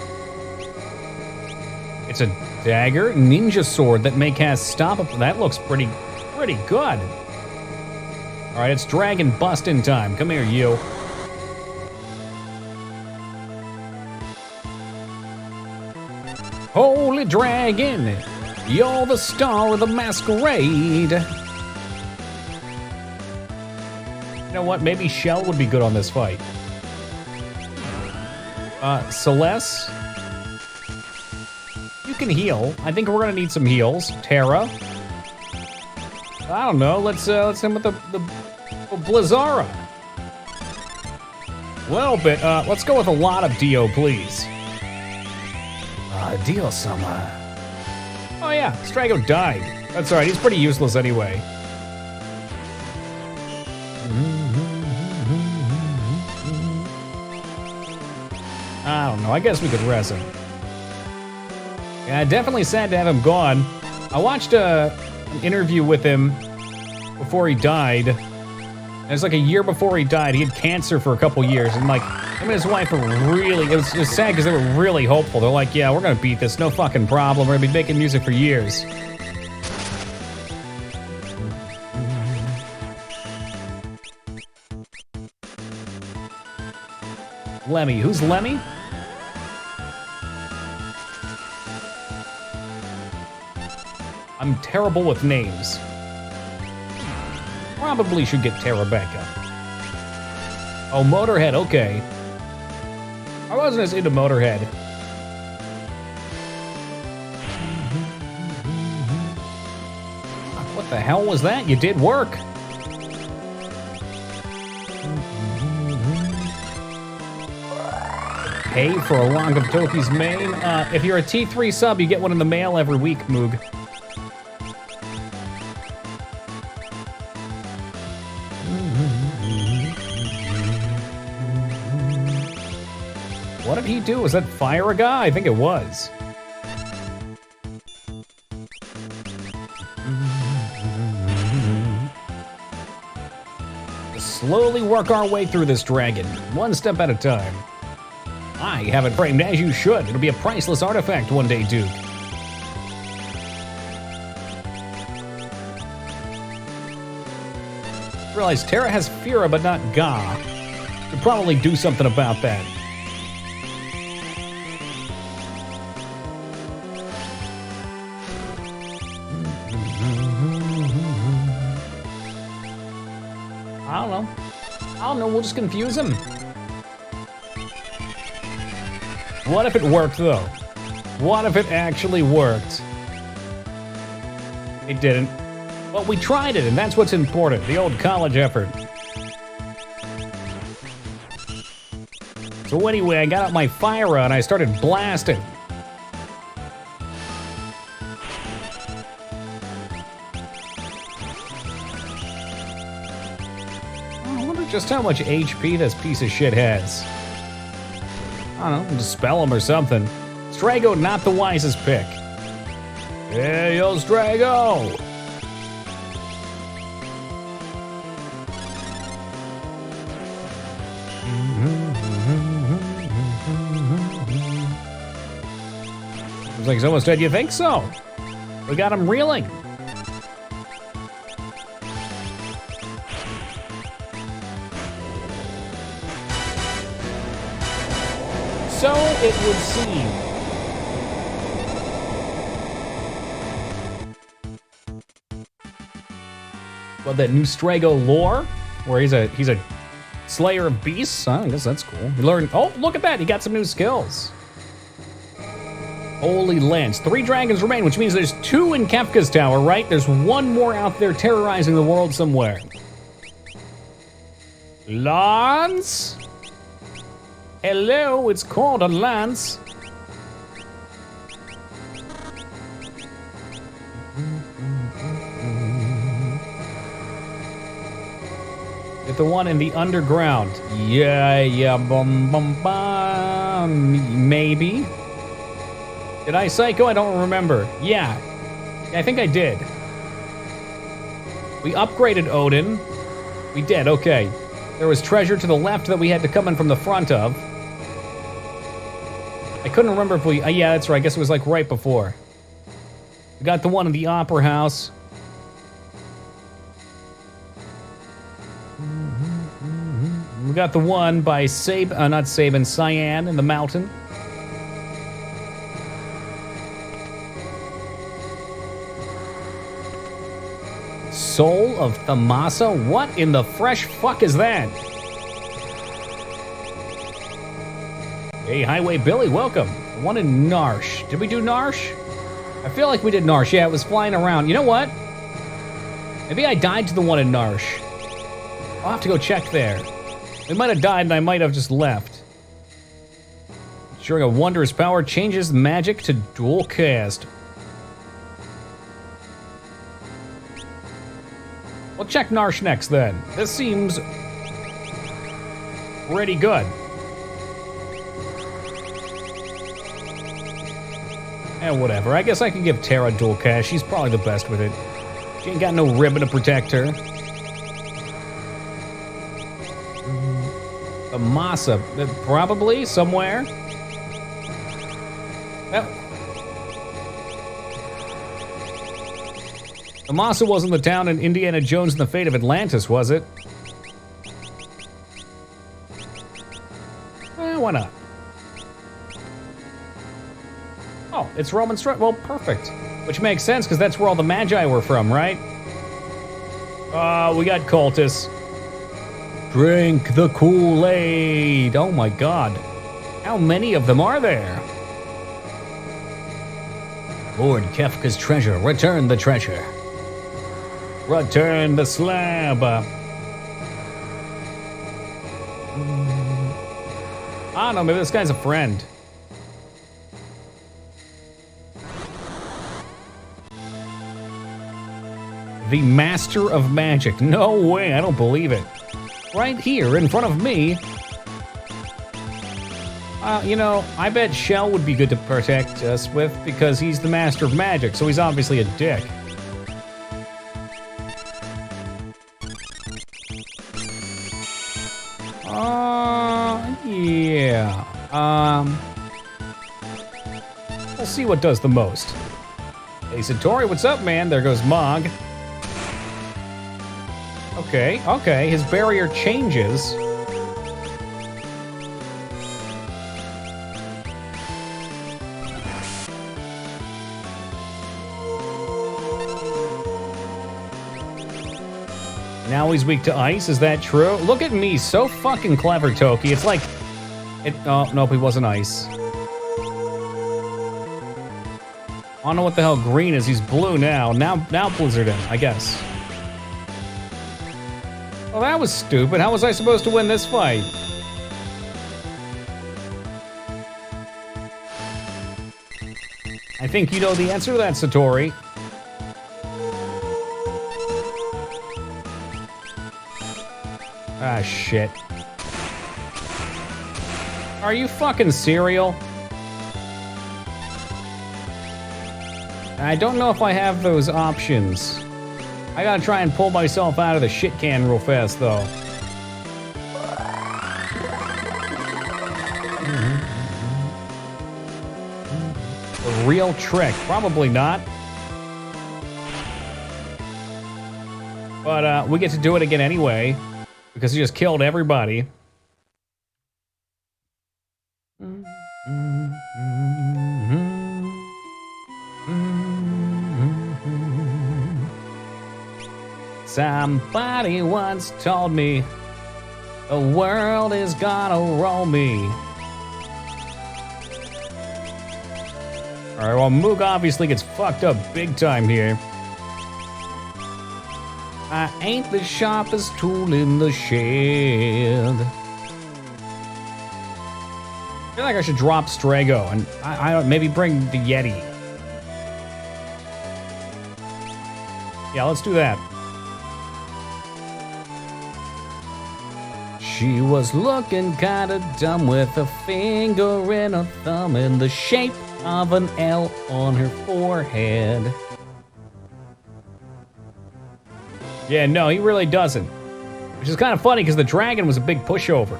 [SPEAKER 2] It's a dagger, ninja sword that may cast stop. That looks pretty good. All right, it's dragon busting time. Come here, you. Holy dragon, you're the star of the masquerade. You know what? Maybe Shell would be good on this fight. Celeste, you can heal. I think we're gonna need some heals. Terra. I don't know. Let's him with the Blizzara. Well, but let's go with a lot of Dio, please. Dio Sama. Oh yeah, Strago died. That's alright. He's pretty useless anyway. I don't know. I guess we could res him. Yeah, definitely sad to have him gone. I watched an interview with him before he died. It was like a year before he died. He had cancer for a couple years, and like him and his wife were really. It was sad because they were really hopeful. They're like, "Yeah, we're gonna beat this. No fucking problem. We're gonna be making music for years." Lemmy. Who's Lemmy? I'm terrible with names. Probably should get Terra back up. Oh, Motorhead, okay. I wasn't as into Motorhead. What the hell was that? You did work. Pay for a log of Toki's main. If you're a T3 sub, you get one in the mail every week, Moog. What did he do? Was that fire a guy? I think it was. Slowly work our way through this dragon, one step at a time. I have it framed as you should. It'll be a priceless artifact one day, Duke. Realize Terra has Fira, but not Ga. Should probably do something about that. I don't know, we'll just confuse him. What if it worked, though? What if it actually worked? It didn't. Well, we tried it, and that's what's important. The old college effort. So anyway, I got out my Fira and I started blasting. Just how much HP this piece of shit has. I don't know, dispel him or something. Strago, not the wisest pick. Hey, yo, Strago! Looks like he's almost dead. You think so? We got him reeling. So it would seem. Well, that new Strago lore, where he's a slayer of beasts. I guess that's cool. You learn. Oh, look at that! He got some new skills. Holy Lance. 3 dragons remain, which means there's 2 in Kefka's tower, right? There's 1 more out there terrorizing the world somewhere. Lance? Hello, it's called a lance. Get the one in the underground. Yeah, maybe. Did I psycho? I don't remember. Yeah, I think I did. We upgraded Odin. We did, okay. There was treasure to the left that we had to come in from the front of. I couldn't remember if we... yeah, that's right. I guess it was like right before. We got the one in the Opera House. We got the one by not Sabin, Cyan in the mountain. Soul of Thamasa? What in the fresh fuck is that? Hey, Highway Billy, welcome. One in Narsh. Did we do Narsh? I feel like we did Narsh. Yeah, it was flying around. You know what? Maybe I died to the one in Narsh. I'll have to go check there. We might have died and I might have just left. Ensuring a wondrous power changes magic to dual cast. We'll check Narsh next then. This seems pretty good. Whatever. I guess I can give Terra dual cast. She's probably the best with it. She ain't got no ribbon to protect her. Amasa, probably somewhere. Amasa wasn't the town in Indiana Jones and the Fate of Atlantis, was it? Why not? Oh, it's Roman Strike. Well, perfect. Which makes sense, because that's where all the Magi were from, right? We got cultists. Drink the Kool-Aid. Oh my god. How many of them are there? Lord Kefka's treasure. Return the treasure. Return the slab. I don't know, maybe this guy's a friend. The Master of Magic. No way, I don't believe it. Right here in front of me. You know, I bet Shell would be good to protect us with because he's the Master of Magic, so he's obviously a dick. Yeah. We'll see what does the most. Hey, Satori, what's up, man? There goes Mog. Okay, his barrier changes. Now he's weak to ice, is that true? Look at me, so fucking clever, Toki. It's like... oh, nope, he wasn't ice. I don't know what the hell green is. He's blue now. Now Blizzard him, I guess. Well, that was stupid. How was I supposed to win this fight? I think you know the answer to that, Satori. Ah, shit. Are you fucking cereal? I don't know if I have those options. I gotta try and pull myself out of the shit can real fast, though. A real trick. Probably not. But we get to do it again anyway. Because he just killed everybody. Somebody once told me the world is gonna roll me. Alright, well, Moog obviously gets fucked up big time here. I ain't the sharpest tool in the shed. I feel like I should drop Strago and I maybe bring the Yeti. Yeah, let's do that. She was looking kinda dumb with a finger and a thumb in the shape of an L on her forehead. Yeah, no, he really doesn't. Which is kind of funny because the dragon was a big pushover.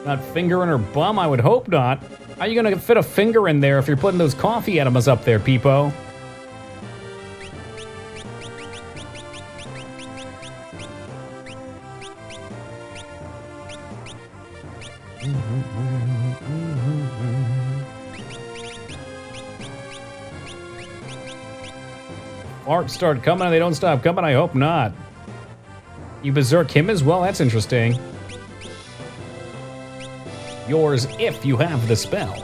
[SPEAKER 2] Not finger in her bum? I would hope not. How are you gonna fit a finger in there if you're putting those coffee enemas up there, Peepo? Farts start coming and they don't stop coming? I hope not. You berserk him as well? That's interesting. Yours if you have the spell.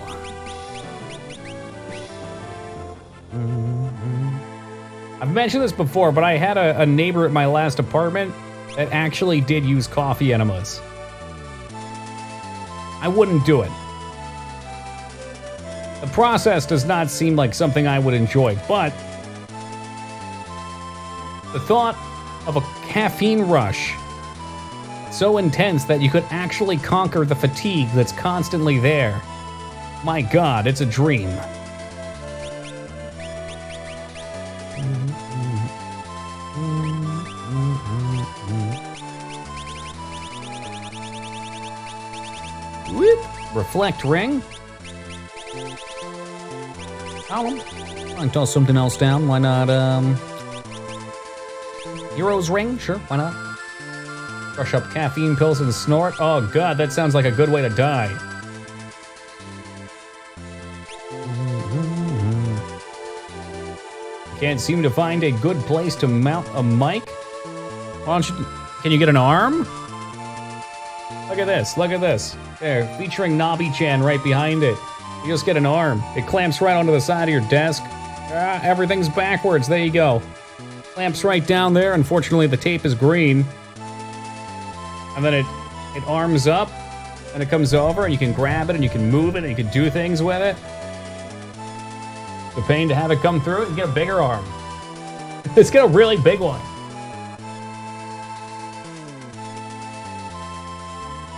[SPEAKER 2] I've mentioned this before, but I had a neighbor at my last apartment that actually did use coffee enemas. I wouldn't do it. The process does not seem like something I would enjoy, but the thought of a caffeine rush so intense that you could actually conquer the fatigue that's constantly there. My God, it's a dream. Whoop. Reflect ring. I can toss something else down. Why not, Hero's ring? Sure, why not? Crush up caffeine pills and snort. Oh God, that sounds like a good way to die. Can't seem to find a good place to mount a mic. Why don't you? Can you get an arm? Look at this. Look at this. There, featuring Nobby-chan right behind it. You just get an arm. It clamps right onto the side of your desk. Everything's backwards. There you go. Clamps right down there. Unfortunately, the tape is green. And then it arms up, and it comes over, and you can grab it, and you can move it, and you can do things with it. The pain to have it come through, you get a bigger arm. Let's get a really big one.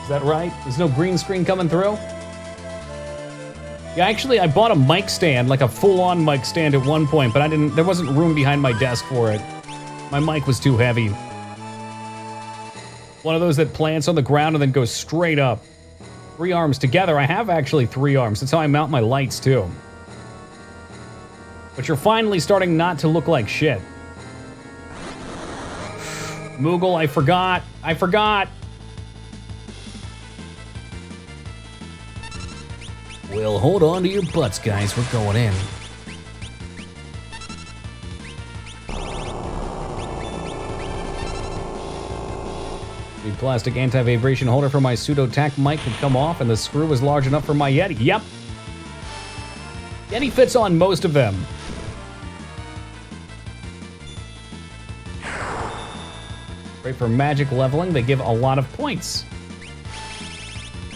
[SPEAKER 2] Is that right? There's no green screen coming through? Yeah, actually, I bought a mic stand, like a full-on mic stand at one point, but there wasn't room behind my desk for it. My mic was too heavy. One of those that plants on the ground and then goes straight up. 3 arms together. I have actually 3 arms. That's how I mount my lights, too. But you're finally starting not to look like shit. Moogle, I forgot. I forgot. Well, hold on to your butts, guys. We're going in. The plastic anti-vibration holder for my pseudo-tack mic could come off, and the screw was large enough for my Yeti. Yep. Yeti fits on most of them. Great for magic leveling. They give a lot of points.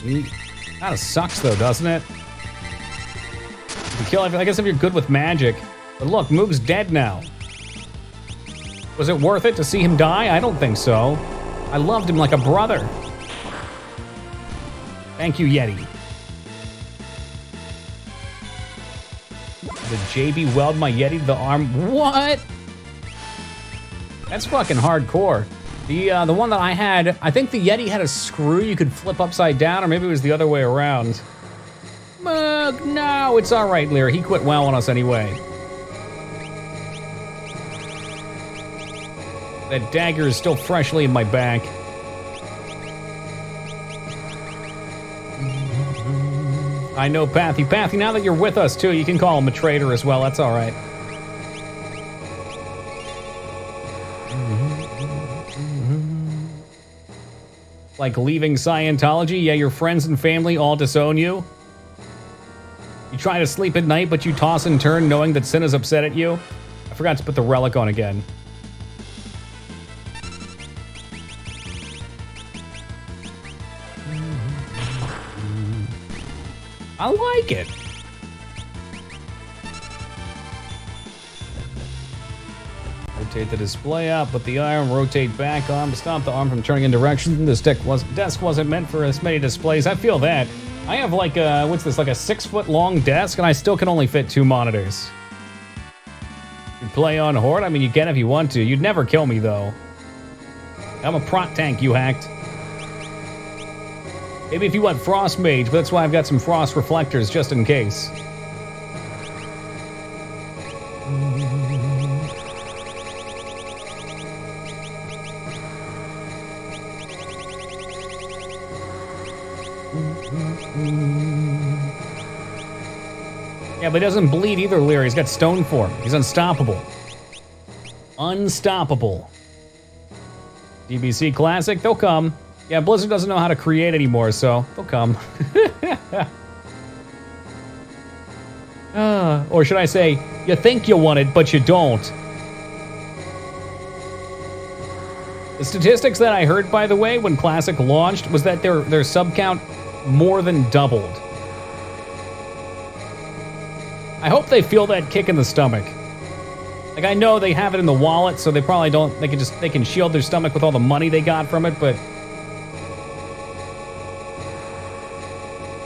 [SPEAKER 2] Kinda sucks, though, doesn't it? You kill, I guess if you're good with magic. But look, Moog's dead now. Was it worth it to see him die? I don't think so. I loved him like a brother. Thank you, Yeti. Did JB weld my Yeti to the arm? What? That's fucking hardcore. The one that I had, I think the Yeti had a screw you could flip upside down, or maybe it was the other way around. No, it's all right, Lear. He quit well on us anyway. That dagger is still freshly in my back. I know, Pathy. Pathy, now that you're with us, too, you can call him a traitor as well. That's all right. Like leaving Scientology? Yeah, your friends and family all disown you? You try to sleep at night, but you toss and turn knowing that sin is upset at you? I forgot to put the relic on again. I like it. Rotate the display up, put the arm, rotate back arm to stop the arm from turning in direction. This desk wasn't meant for as many displays. I feel that. I have like a, what's this, like a 6-foot long desk, and I still can only fit 2 monitors. You play on Horde? I mean, you can if you want to. You'd never kill me, though. I'm a prot tank, you hacked. Maybe if you want Frost Mage, but that's why I've got some Frost Reflectors, just in case. Yeah, but he doesn't bleed either, Leary. He's got stone form. He's unstoppable. Unstoppable. DBC Classic, they'll come. Yeah, Blizzard doesn't know how to create anymore, so they'll come. Or should I say, you think you want it, but you don't. The statistics that I heard, by the way, when Classic launched, was that their sub count more than doubled. I hope they feel that kick in the stomach. Like, I know they have it in the wallet, so they probably don't, they can shield their stomach with all the money they got from it, but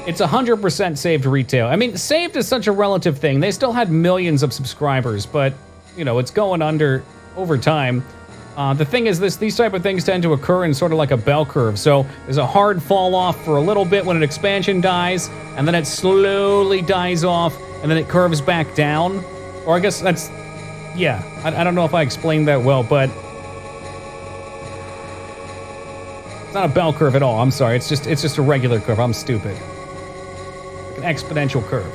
[SPEAKER 2] it's 100% saved retail. I mean, saved is such a relative thing. They still had millions of subscribers, but, you know, it's going under over time. The thing is, these type of things tend to occur in sort of like a bell curve. So there's a hard fall off for a little bit when an expansion dies, and then it slowly dies off, and then it curves back down. Or I guess that's, yeah, I don't know if I explained that well, but it's not a bell curve at all. I'm sorry. It's just a regular curve. I'm stupid. Like an exponential curve.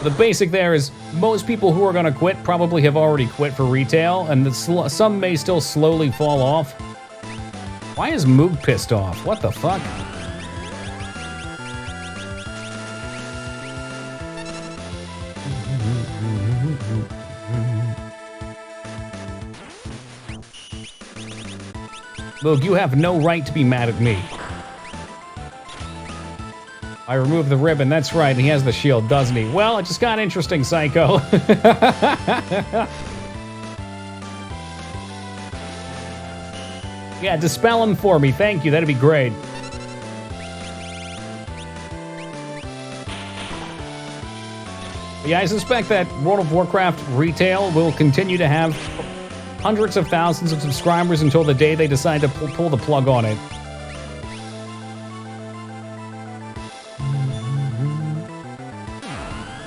[SPEAKER 2] The basic there is most people who are going to quit probably have already quit for retail, and some may still slowly fall off. Why is Moog pissed off? What the fuck? Moog, you have no right to be mad at me. I removed the ribbon, that's right, and he has the shield, doesn't he? Well, it just got interesting, Psycho. Yeah, dispel him for me, thank you, that'd be great. Yeah, I suspect that World of Warcraft retail will continue to have hundreds of thousands of subscribers until the day they decide to pull the plug on it.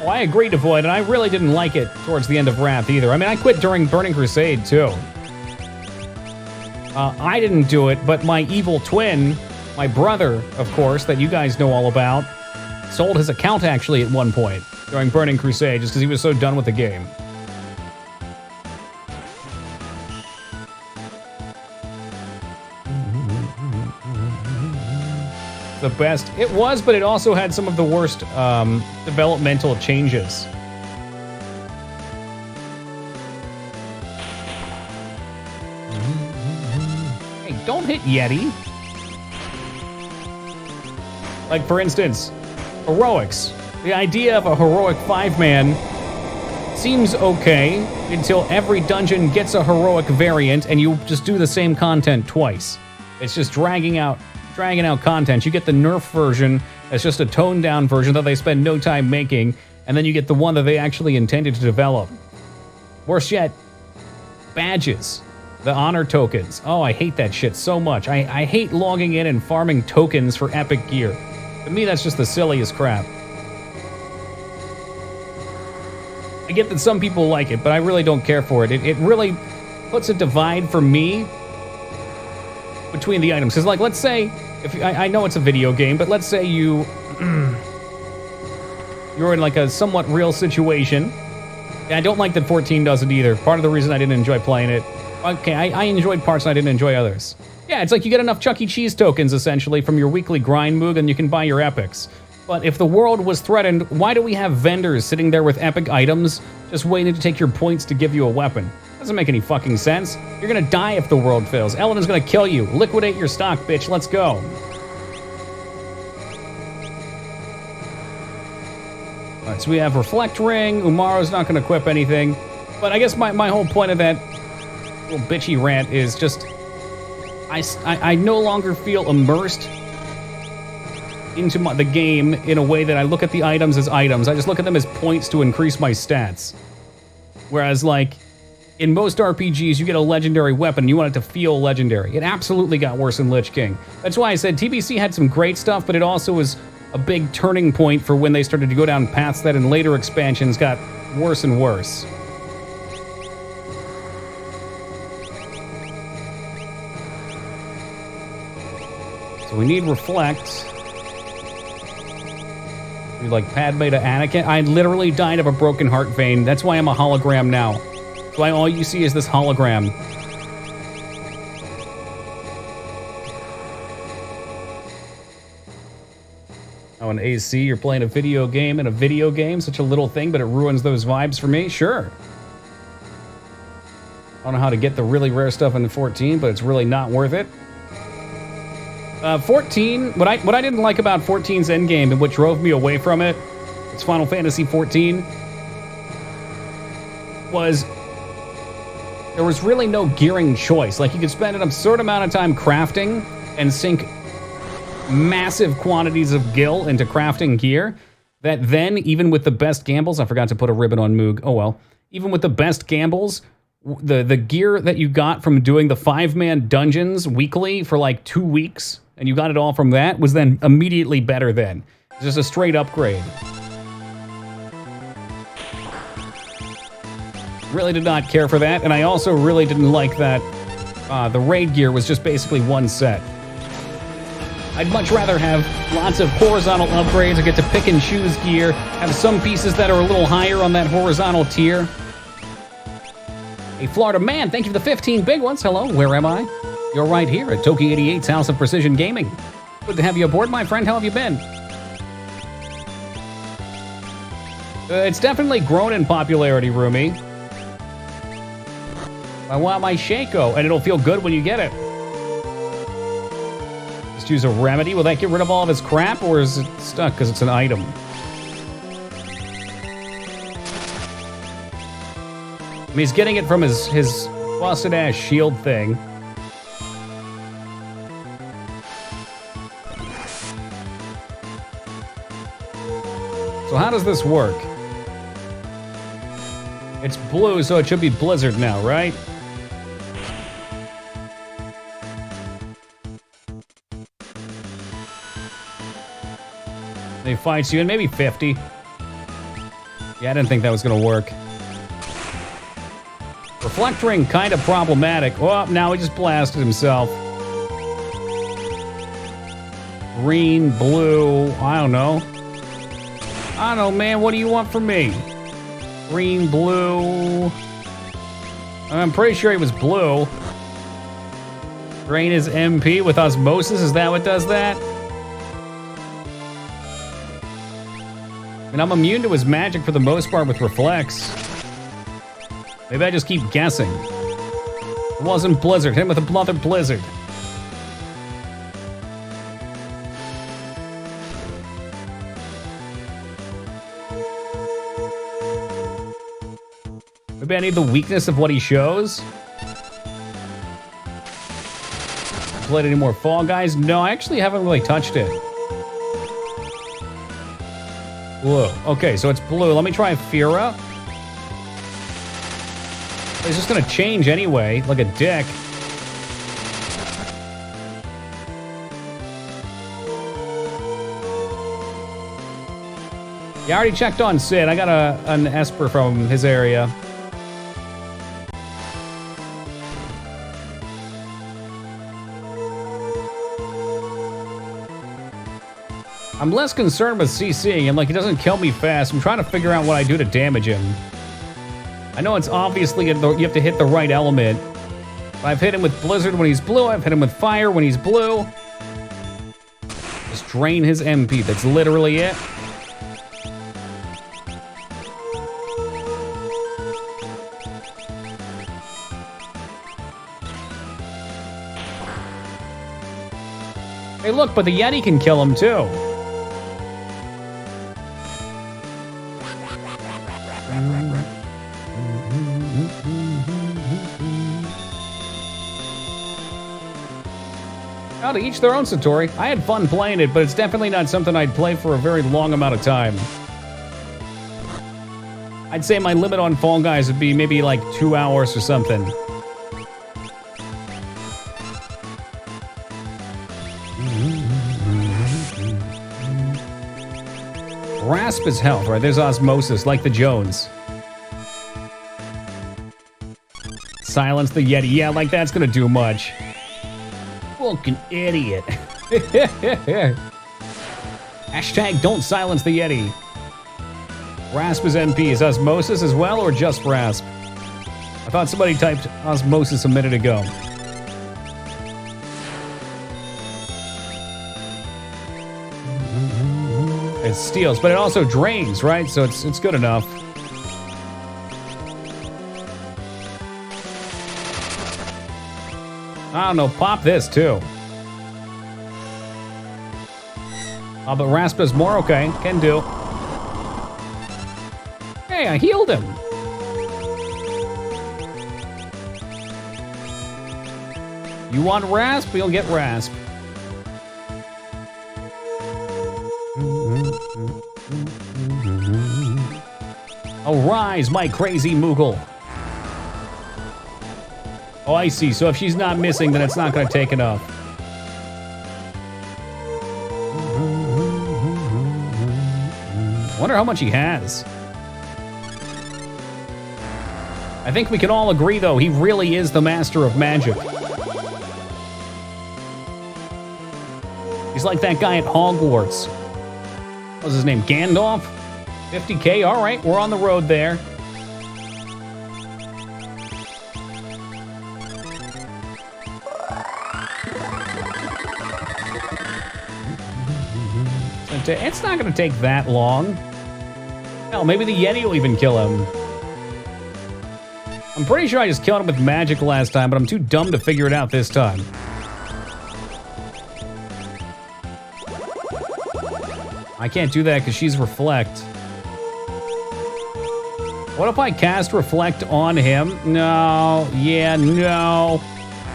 [SPEAKER 2] Oh, I agree, Devoid, and I really didn't like it towards the end of Wrath either. I mean, I quit during Burning Crusade, too. I didn't do it, but my evil twin, my brother, of course, that you guys know all about, sold his account, actually, at one point during Burning Crusade, just because he was so done with the game. The best. It was, but it also had some of the worst developmental changes. Hey, don't hit Yeti. Like, for instance, heroics. The idea of a heroic 5-man seems okay until every dungeon gets a heroic variant and you just do the same content twice. It's just dragging out content. You get the nerf version that's just a toned down version that they spend no time making, and then you get the one that they actually intended to develop. Worse yet, badges. The honor tokens. Oh, I hate that shit so much. I hate logging in and farming tokens for epic gear. To me, that's just the silliest crap. I get that some people like it, but I really don't care for it. It really puts a divide for me between the items. Because, like, let's say, I know it's a video game, but let's say you you're in like a somewhat real situation. And I don't like that 14 doesn't either. Part of the reason I didn't enjoy playing it. Okay, I enjoyed parts and I didn't enjoy others. Yeah, it's like you get enough Chuck E. Cheese tokens, essentially, from your weekly grind moog, and you can buy your epics. But if the world was threatened, why do we have vendors sitting there with epic items just waiting to take your points to give you a weapon? Doesn't make any fucking sense. You're gonna die if the world fails. Elena's gonna kill you. Liquidate your stock, bitch. Let's go. Alright, so we have Reflect Ring. Umaro's not gonna equip anything. But I guess my whole point of that little bitchy rant is just... I no longer feel immersed into the game in a way that I look at the items as items. I just look at them as points to increase my stats. Whereas, like, in most RPGs, you get a legendary weapon, and you want it to feel legendary. It absolutely got worse in Lich King. That's why I said TBC had some great stuff, but it also was a big turning point for when they started to go down paths that in later expansions got worse and worse. So we need Reflect. We like Padme to Anakin. I literally died of a broken heart vein. That's why I'm a hologram now. That's why all you see is this hologram. Oh, an AC, you're playing a video game in a video game? Such a little thing, but it ruins those vibes for me? Sure. I don't know how to get the really rare stuff in 14, but it's really not worth it. 14, what I didn't like about 14's endgame and what drove me away from it, it's Final Fantasy 14, was there was really no gearing choice. Like, you could spend an absurd amount of time crafting and sink massive quantities of gil into crafting gear that then, even with the best gambles, I forgot to put a ribbon on Moog, oh well, even with the best gambles, the gear that you got from doing the 5-man dungeons weekly for like 2 weeks, and you got it all from that, was then immediately better then. It's just a straight upgrade. Really did not care for that, and I also really didn't like that the raid gear was just basically one set. I'd much rather have lots of horizontal upgrades. I get to pick and choose gear, have some pieces that are a little higher on that horizontal tier. Hey, Florida man, thank you for the 15 big ones. Hello, where am I? You're right here at Toki 88's House of Precision Gaming. Good to have you aboard, my friend. How have you been? It's definitely grown in popularity, Rumi. I want my Shaco, and it'll feel good when you get it. Just use a remedy. Will that get rid of all of his crap, or is it stuck because it's an item? I mean, he's getting it from his busted-ass shield thing. So how does this work? It's blue, so it should be Blizzard now, right? They fight you in maybe 50. Yeah, I didn't think that was gonna work. Reflect Ring, kind of problematic. Oh, now he just blasted himself. Green, blue, I don't know. I don't know, man, what do you want from me? Green, blue. I'm pretty sure he was blue. Drain his MP with osmosis, is that what does that? I mean, I'm immune to his magic for the most part with Reflex. Maybe I just keep guessing. It wasn't Blizzard. Hit him with another Blizzard. Maybe I need the weakness of what he shows. Played any more Fall Guys? No, I actually haven't really touched it. Blue. Okay, so it's blue. Let me try Fira. He's just gonna change anyway, like a dick. Yeah, I already checked on Sid. I got an Esper from his area. I'm less concerned with CCing him, like he doesn't kill me fast. I'm trying to figure out what I do to damage him. I know it's obviously, you have to hit the right element. I've hit him with Blizzard when he's blue, I've hit him with Fire when he's blue. Just drain his MP, that's literally it. Hey look, but the Yeti can kill him too. Now to each their own, Satori. I had fun playing it, but it's definitely not something I'd play for a very long amount of time. I'd say my limit on Fall Guys would be maybe like 2 hours or something. Rasp is health, right? There's Osmosis, like the Jones. Silence the Yeti. Yeah, like that's gonna do much. Fucking idiot. Hashtag don't silence the Yeti. Rasp is NP. Is Osmosis as well, or just Rasp? I thought somebody typed Osmosis a minute ago. It steals, but it also drains, right? So it's good enough. I don't know, pop this too. Oh, but Rasp does more? Okay, can do. Hey, I healed him. You want Rasp? You'll get Rasp. Arise, my crazy Moogle. Oh, I see. So if she's not missing, then it's not going to take enough. Wonder how much he has. I think we can all agree, though, he really is the master of magic. He's like that guy at Hogwarts. What was his name? Gandalf? 50K? All right, we're on the road there. It's not going to take that long. Hell, maybe the Yeti will even kill him. I'm pretty sure I just killed him with magic last time, but I'm too dumb to figure it out this time. I can't do that because she's Reflect. What if I cast Reflect on him? No. Yeah, no.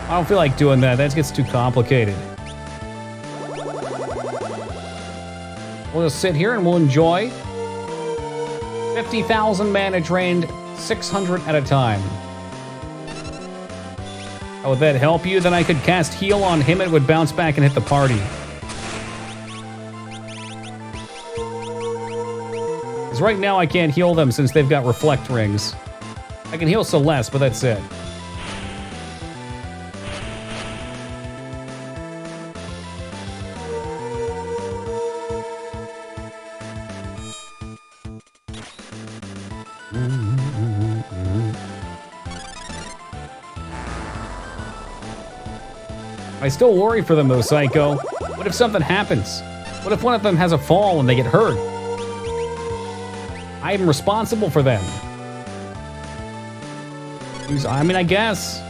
[SPEAKER 2] I don't feel like doing that. That gets too complicated. We'll just sit here and we'll enjoy. 50,000 mana drained, 600 at a time. How would that help you? Then I could cast Heal on him and it would bounce back and hit the party. Because right now I can't heal them since they've got Reflect rings. I can heal Celeste, but that's it. I still worry for them though, Psycho. What if something happens? What if one of them has a fall and they get hurt? I am responsible for them. I mean, I guess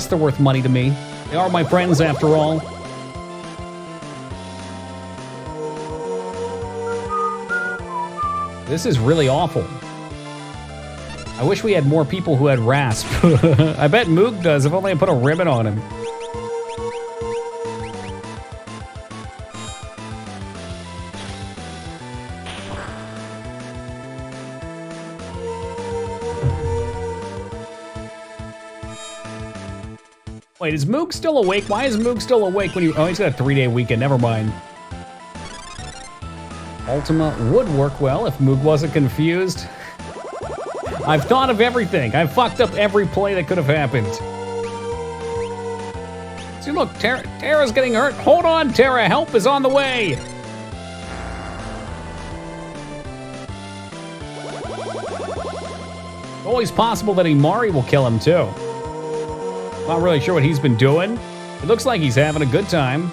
[SPEAKER 2] they're worth money to me. They are my friends after all. This is really awful. I wish we had more people who had Rasp. I bet Moog does, if only I put a ribbon on him. Wait, is Moog still awake? Why is Moog still awake when you... Oh, he's got a 3-day weekend, never mind. Ultima would work well if Moog wasn't confused. I've thought of everything. I've fucked up every play that could have happened. See, look, Terra's getting hurt. Hold on, Terra. Help is on the way. Always possible that Imari will kill him, too. Not really sure what he's been doing. It looks like he's having a good time.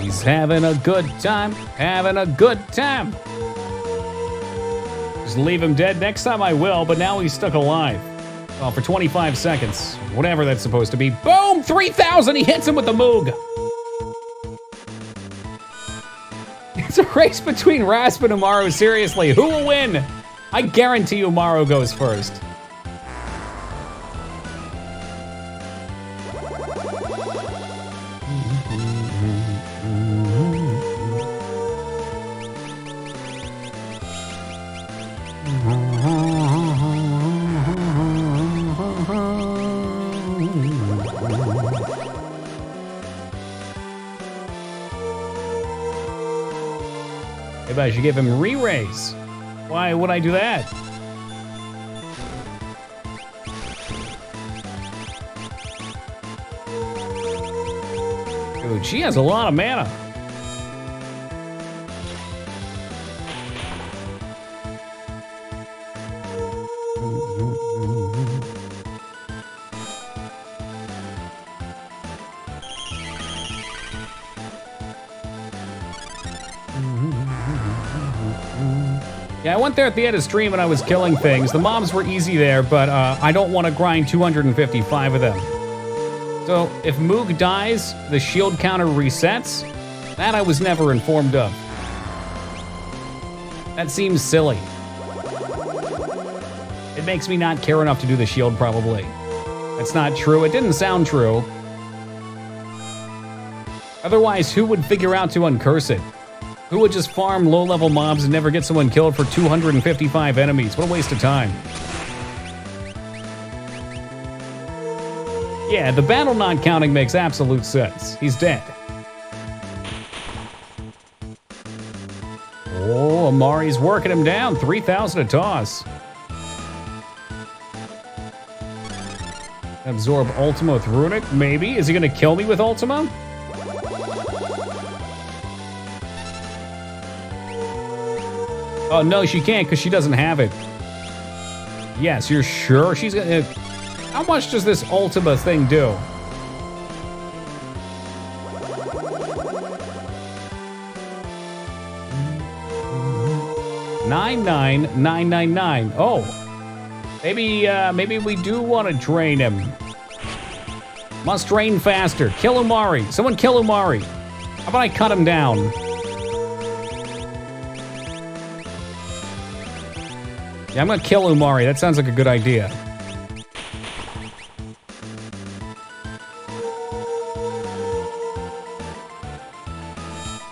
[SPEAKER 2] He's having a good time, having a good time. Just leave him dead. Next time I will, but now he's stuck alive. Well, for 25 seconds. Whatever that's supposed to be. Boom! 3,000! He hits him with the Moog. It's a race between Rasp and Umaru. Seriously, who will win? I guarantee Umaru goes first. Maybe I should give him re-raise. Why would I do that? Dude, she has a lot of mana. Yeah, I went there at the end of stream and I was killing things. The mobs were easy there, but I don't want to grind 255 of them. So if Moog dies, the shield counter resets? That I was never informed of. That seems silly. It makes me not care enough to do the shield, probably. That's not true. It didn't sound true. Otherwise, who would figure out to uncurse it? Who would just farm low-level mobs and never get someone killed for 255 enemies? What a waste of time. Yeah, the battle not counting makes absolute sense. He's dead. Oh, Amari's working him down. 3,000 a toss. Absorb Ultima with Runic? Maybe. Is he going to kill me with Ultima? Oh, no, she can't because she doesn't have it. Yes, you're sure? She's gonna... How much does this Ultima thing do? $99,999. Oh. Maybe we do want to drain him. Must drain faster. Kill Umari. Someone kill Umari. How about I cut him down? Yeah, I'm gonna kill Umari. That sounds like a good idea.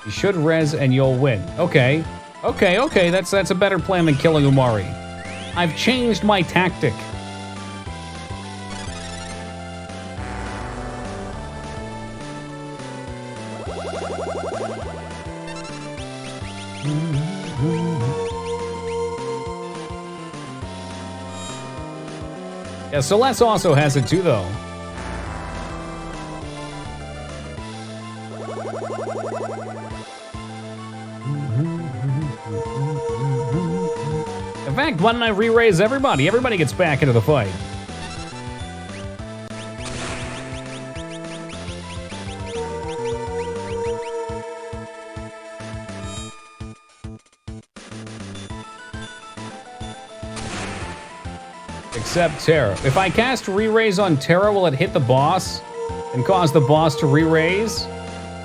[SPEAKER 2] You should res and you'll win. Okay. Okay. That's a better plan than killing Umari. I've changed my tactic. Yeah, Celeste also has it too, though. In fact, why don't I re-raise everybody? Everybody gets back into the fight. Except Terra. If I cast re-raise on Terra, will it hit the boss and cause the boss to re-raise?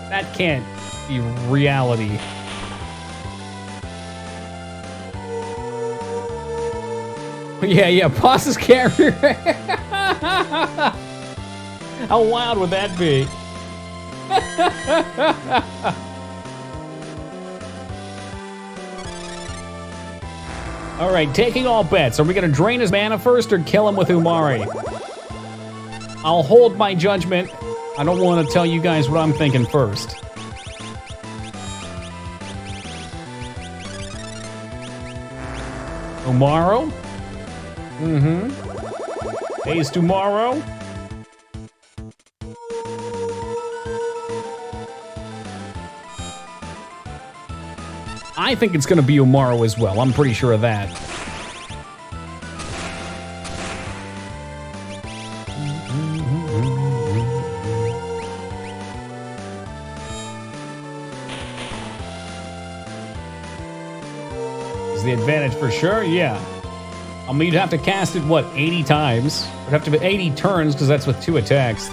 [SPEAKER 2] That can't be reality. Yeah, bosses can't re-raise. How wild would that be? All right, taking all bets. Are we going to drain his mana first or kill him with Umari? I'll hold my judgment. I don't want to tell you guys what I'm thinking first. Umaru? Ace tomorrow. I think it's gonna be tomorrow as well. I'm pretty sure of that. Is the advantage for sure? Yeah. I mean, you'd have to cast it, what, 80 times? It'd have to be 80 turns, because that's with 2 attacks.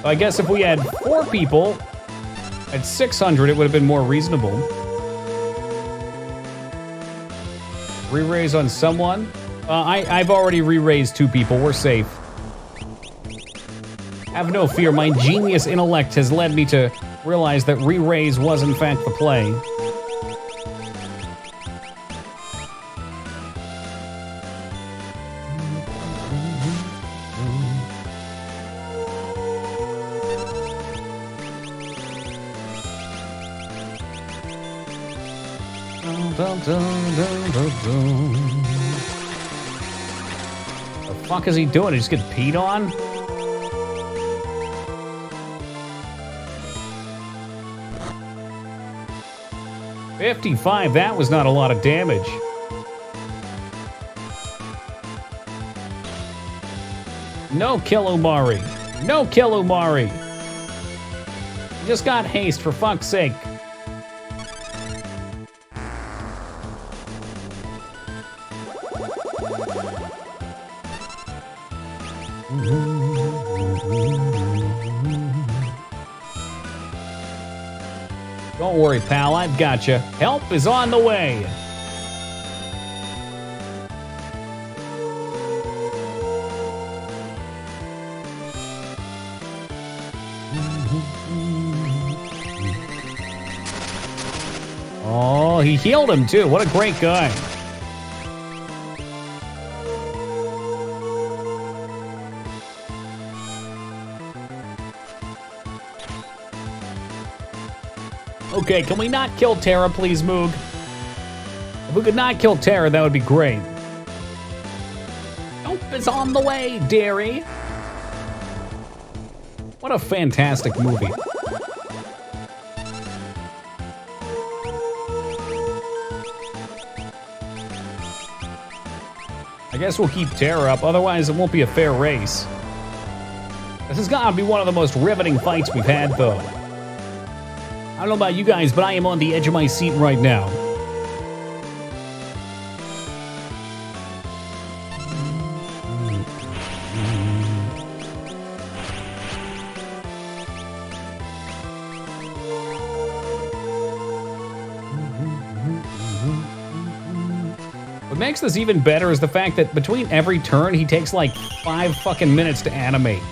[SPEAKER 2] I guess if we had 4 people at 600, it would have been more reasonable. Re-raise on someone? I've already re-raised 2 people. We're safe. Have no fear. My genius intellect has led me to realize that re-raise was in fact the play. The fuck is he doing? He just get peed on? $55, that was not a lot of damage. No kill Umari. No kill Umari. He just got haste, for fuck's sake. Don't worry, pal, I've got you. Help is on the way. Oh, he healed him too. What a great guy. Okay, can we not kill Terra, please, Moog? If we could not kill Terra, that would be great. Help is on the way, dearie. What a fantastic movie. I guess we'll keep Terra up, otherwise it won't be a fair race. This has got to be one of the most riveting fights we've had, though. I don't know about you guys, but I am on the edge of my seat right now. What makes this even better is the fact that between every turn, he takes like 5 fucking minutes to animate.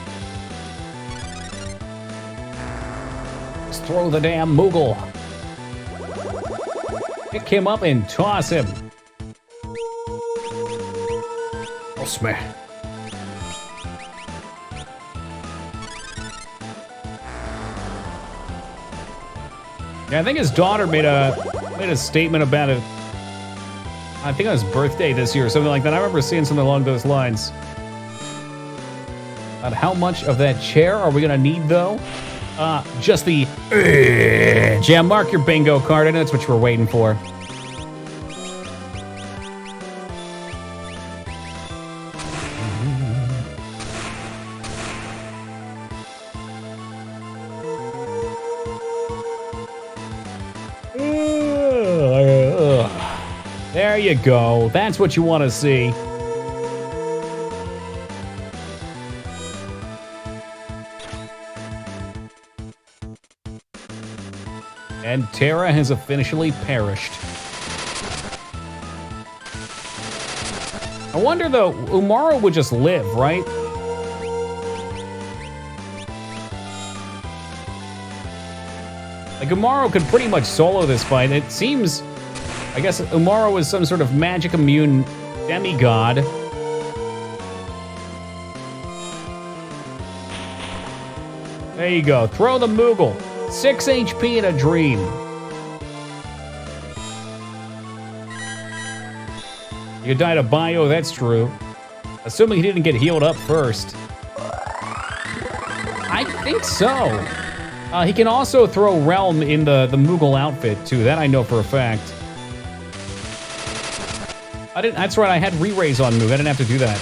[SPEAKER 2] Throw the damn Moogle. Pick him up and toss him. Oh, smash. Yeah, I think his daughter made a statement about it. I think on his birthday this year or something like that. I remember seeing something along those lines. About how much of that chair are we gonna need, though? Just the Jam, mark your bingo card. I know that's what you were waiting for. There you go. That's what you want to see. And Terra has officially perished. I wonder, though, Umaro would just live, right? Like, Umaro could pretty much solo this fight. It seems, I guess Umaro is some sort of magic immune demigod. There you go. Throw the Moogle. 6 HP in a dream. You died of bio, that's true. Assuming he didn't get healed up first. I think so. He can also throw Realm in the Moogle outfit, too. That I know for a fact. That's right, I had re-raise on Moog. I didn't have to do that.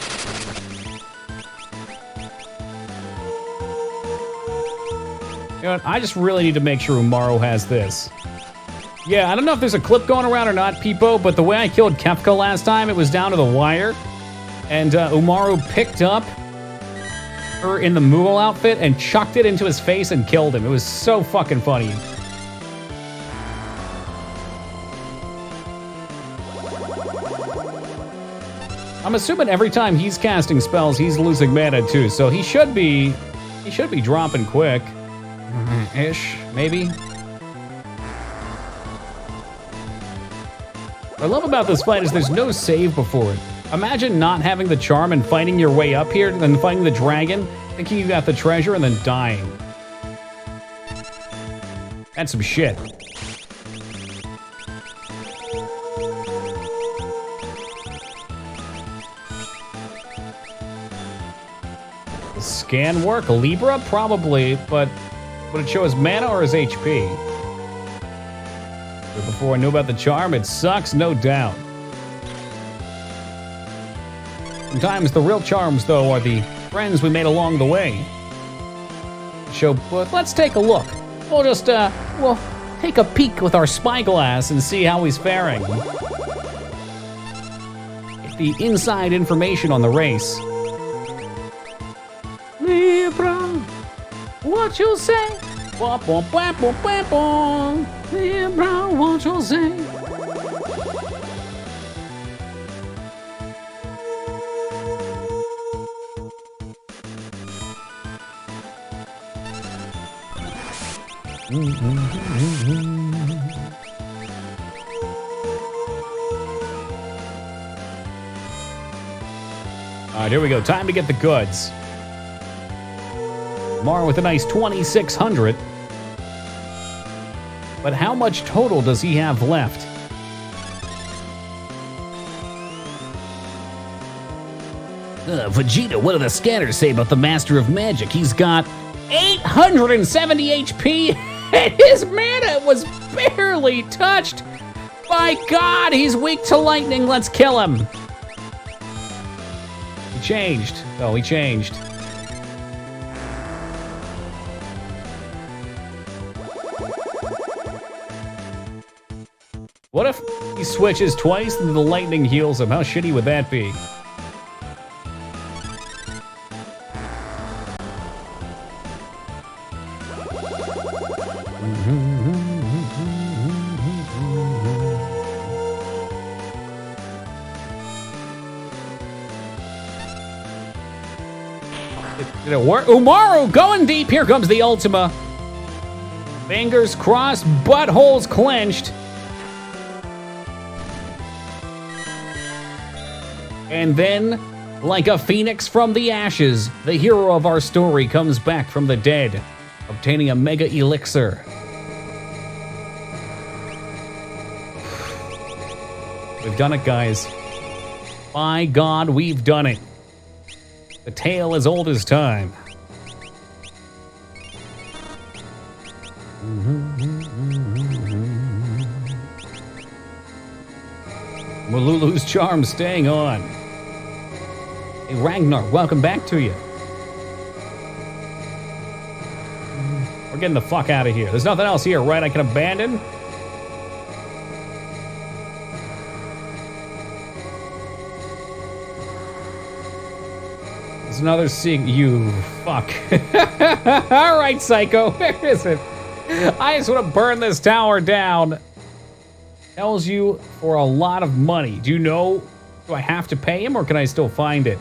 [SPEAKER 2] You know what? I just really need to make sure Umaru has this. Yeah, I don't know if there's a clip going around or not, Peepo, but the way I killed Kefka last time, it was down to the wire. And Umaru picked up her in the Moogle outfit and chucked it into his face and killed him. It was so fucking funny. I'm assuming every time he's casting spells, he's losing mana too, so he should be dropping quick. Ish, maybe. What I love about this fight is there's no save before it. Imagine not having the charm and fighting your way up here, then fighting the dragon, thinking you got the treasure, and then dying. That's some shit. Does scan work? Libra? Probably, but would it show his mana or his HP? But before I knew about the charm, it sucks, no doubt. Sometimes the real charms, though, are the friends we made along the way. But let's take a look. We'll just, we'll take a peek with our spyglass and see how he's faring. Get the inside information on the race. Libra, what you say? Libra, what you say? All right, here we go. Time to get the goods. Mar with a nice 2,600. But how much total does he have left?
[SPEAKER 3] Vegeta, what do the scanners say about the Master of Magic? He's got
[SPEAKER 2] 870 HP, and his mana was barely touched. My God, he's weak to lightning. Let's kill him. He changed. Oh, he changed. What if he switches twice and the lightning heals him? How shitty would that be? Did it work? Umaru going deep. Here comes the Ultima. Fingers crossed, buttholes clenched. And then, like a phoenix from the ashes, the hero of our story comes back from the dead, obtaining a mega elixir. We've done it, guys. By God, we've done it. The tale as old as time. Malulu's charm staying on. Hey, Ragnar, welcome back to you. We're getting the fuck out of here. There's nothing else here, right? I can abandon? There's another sig. You fuck. All right, Psycho. Where is it? I just want to burn this tower down. Tells you for a lot of money. Do you know? Do I have to pay him or can I still find it?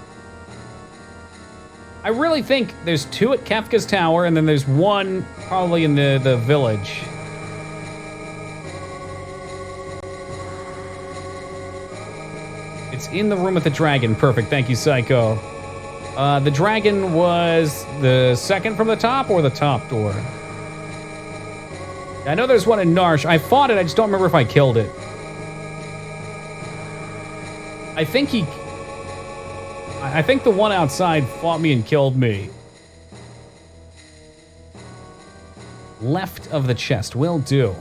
[SPEAKER 2] I really think there's 2 at Kefka's Tower and then there's 1 probably in the village. It's in the room with the dragon. Perfect. Thank you, Psycho. The dragon was the second from the top or the top door? I know there's one in Narsh. I fought it, I just don't remember if I killed it. I think the one outside fought me and killed me. Left of the chest, will do.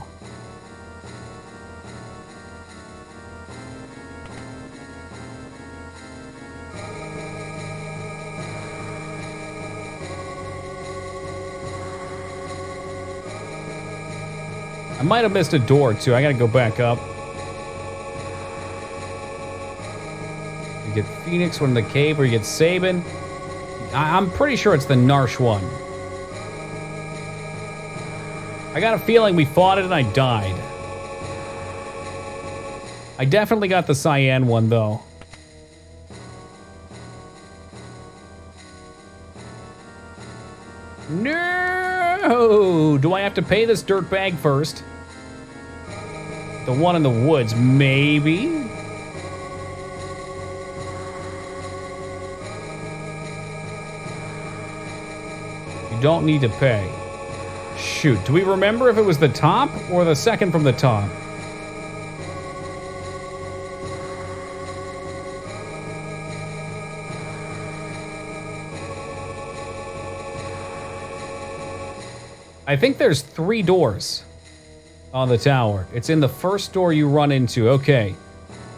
[SPEAKER 2] I might have missed a door, too. I gotta go back up. You get Phoenix one in the cave, or you get Sabin. I'm pretty sure it's the Narsh one. I got a feeling we fought it and I died. I definitely got the Cyan one, though. No! Do I have to pay this dirtbag first? The one in the woods, maybe? You don't need to pay. Shoot, do we remember if it was the top or the second from the top? I think there's 3 doors on the tower. It's in the first door you run into. Okay.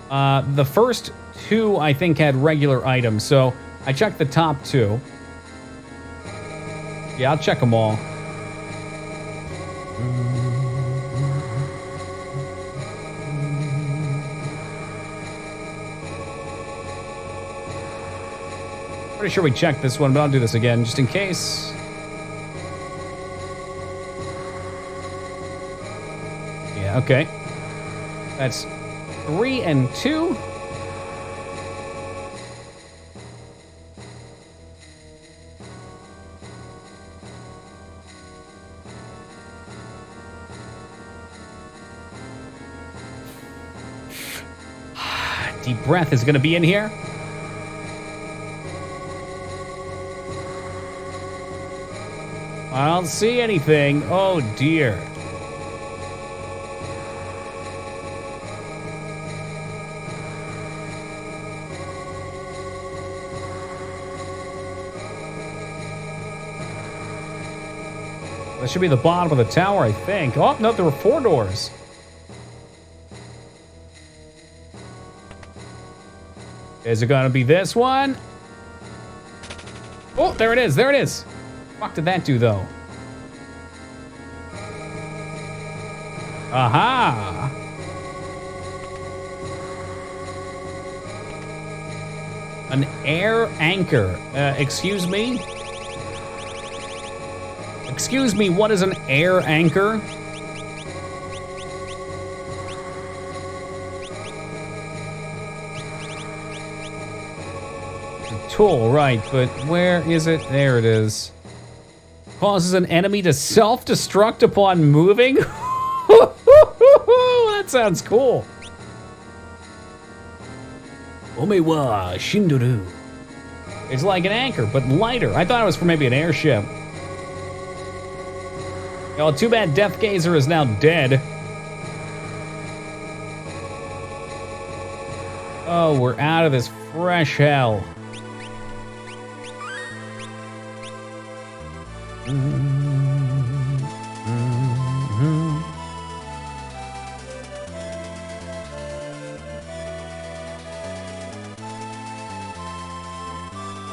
[SPEAKER 2] The first 2, I think, had regular items, so I checked the top 2. Yeah, I'll check them all. Pretty sure we checked this one, but I'll do this again, just in case. Yeah, okay. That's 3 and 2. Deep breath is going to be in here. I don't see anything. Oh, dear. That should be the bottom of the tower, I think. Oh, no, there were 4 doors. Is it gonna be this one? Oh, there it is, there it is. What did that do, though? Aha! An air anchor. Excuse me? Excuse me, what is an air anchor? Tool, right, but where is it? There it is. Causes an enemy to self-destruct upon moving? That sounds cool. Omewa Shindoru. It's like an anchor, but lighter. I thought it was for maybe an airship. Oh, too bad Death Gazer is now dead. Oh, we're out of this fresh hell.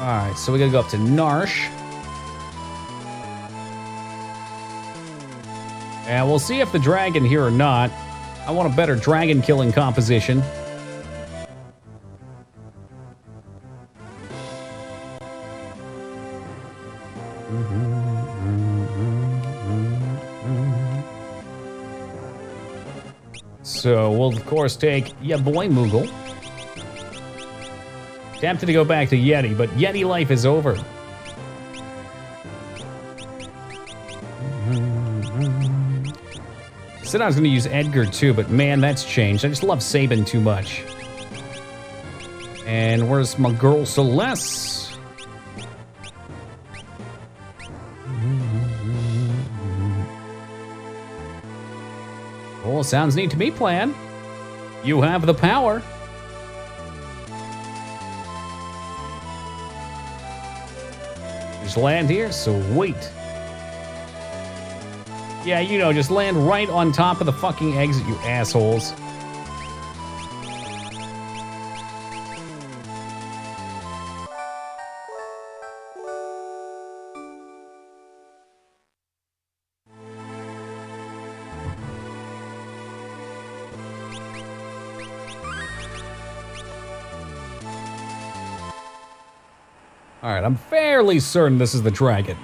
[SPEAKER 2] Alright, so we gotta go up to Narsh. And we'll see if the dragon here or not. I want a better dragon killing composition. So we'll of course take ya boy Moogle. Tempted to go back to Yeti, but Yeti life is over. Said I was going to use Edgar too, but man, that's changed. I just love Sabin too much. And where's my girl Celeste? Well, sounds neat to me, plan. You have the power. Just land here, sweet. Yeah, you know, just land right on top of the fucking exit, you assholes. Alright, I'm fairly certain this is the dragon.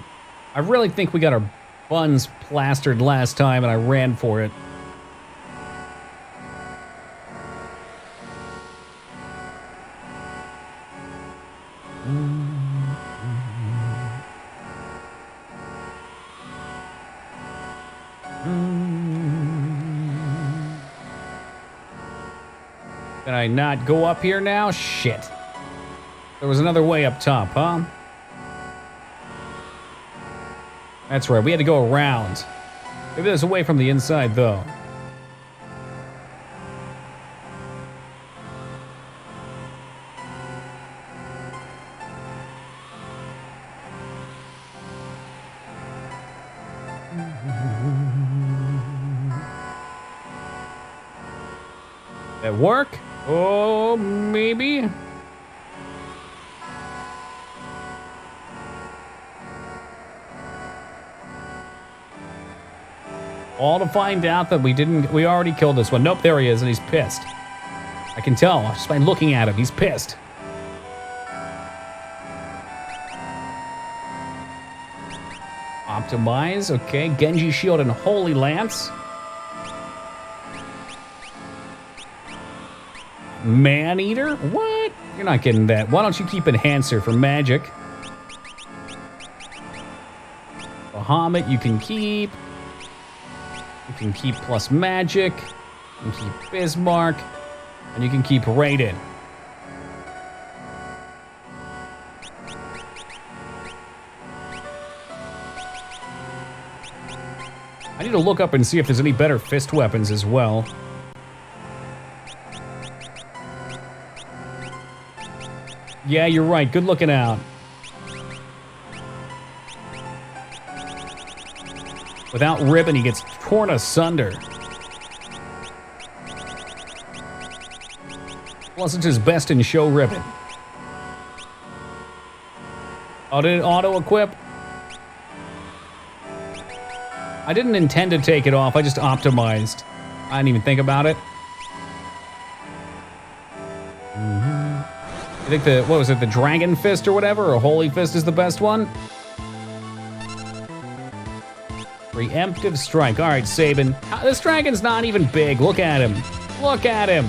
[SPEAKER 2] I really think we got our buns plastered last time and I ran for it. Can I not go up here now? Shit. There was another way up top, huh? That's right, we had to go around. Maybe there's a way from the inside, though. That work? Oh, maybe? All to find out that we already killed this one. Nope, there he is, and he's pissed. I can tell just by looking at him, he's pissed. Optimize, okay. Genji Shield and Holy Lance. Man-Eater? What? You're not getting that. Why don't you keep Enhancer for magic? Bahamut you can keep. You can keep plus magic, you can keep Bismarck, and you can keep Raiden. I need to look up and see if there's any better fist weapons as well. Yeah, you're right. Good looking out. Without ribbon, he gets torn asunder. Plus, it's his best in show ribbon. Oh, did it auto-equip? I didn't intend to take it off. I just optimized. I didn't even think about it. I think what was it, the Dragon Fist or whatever, or Holy Fist is the best one? Preemptive Strike. All right, Sabin. This dragon's not even big. Look at him. Look at him.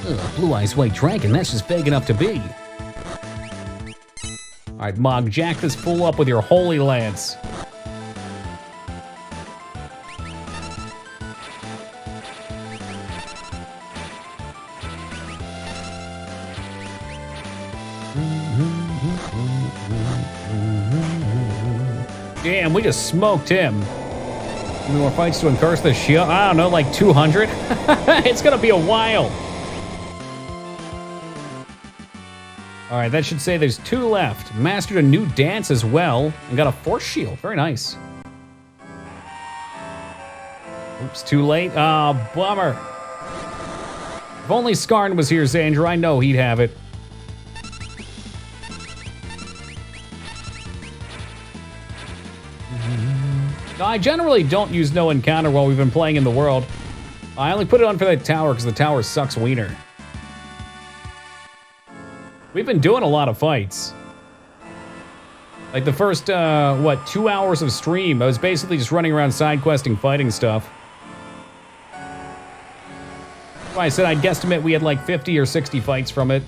[SPEAKER 2] Ugh, Blue Eyes White Dragon. That's just big enough to be. All right, Mog, jack this fool up with your Holy Lance. Damn, we just smoked him. Any more fights to incurse the shield? I don't know, like 200? It's gonna be a while. All right, that should say there's 2 left. Mastered a new dance as well, and got a force shield. Very nice. Oops, too late. Ah, oh, bummer. If only Skarn was here, Xandra, I know he'd have it. No, I generally don't use no encounter while we've been playing in the world. I only put it on for that tower because the tower sucks wiener. We've been doing a lot of fights. Like the first, 2 hours of stream, I was basically just running around side questing, fighting stuff. Well, I said I'd guesstimate we had like 50 or 60 fights from it.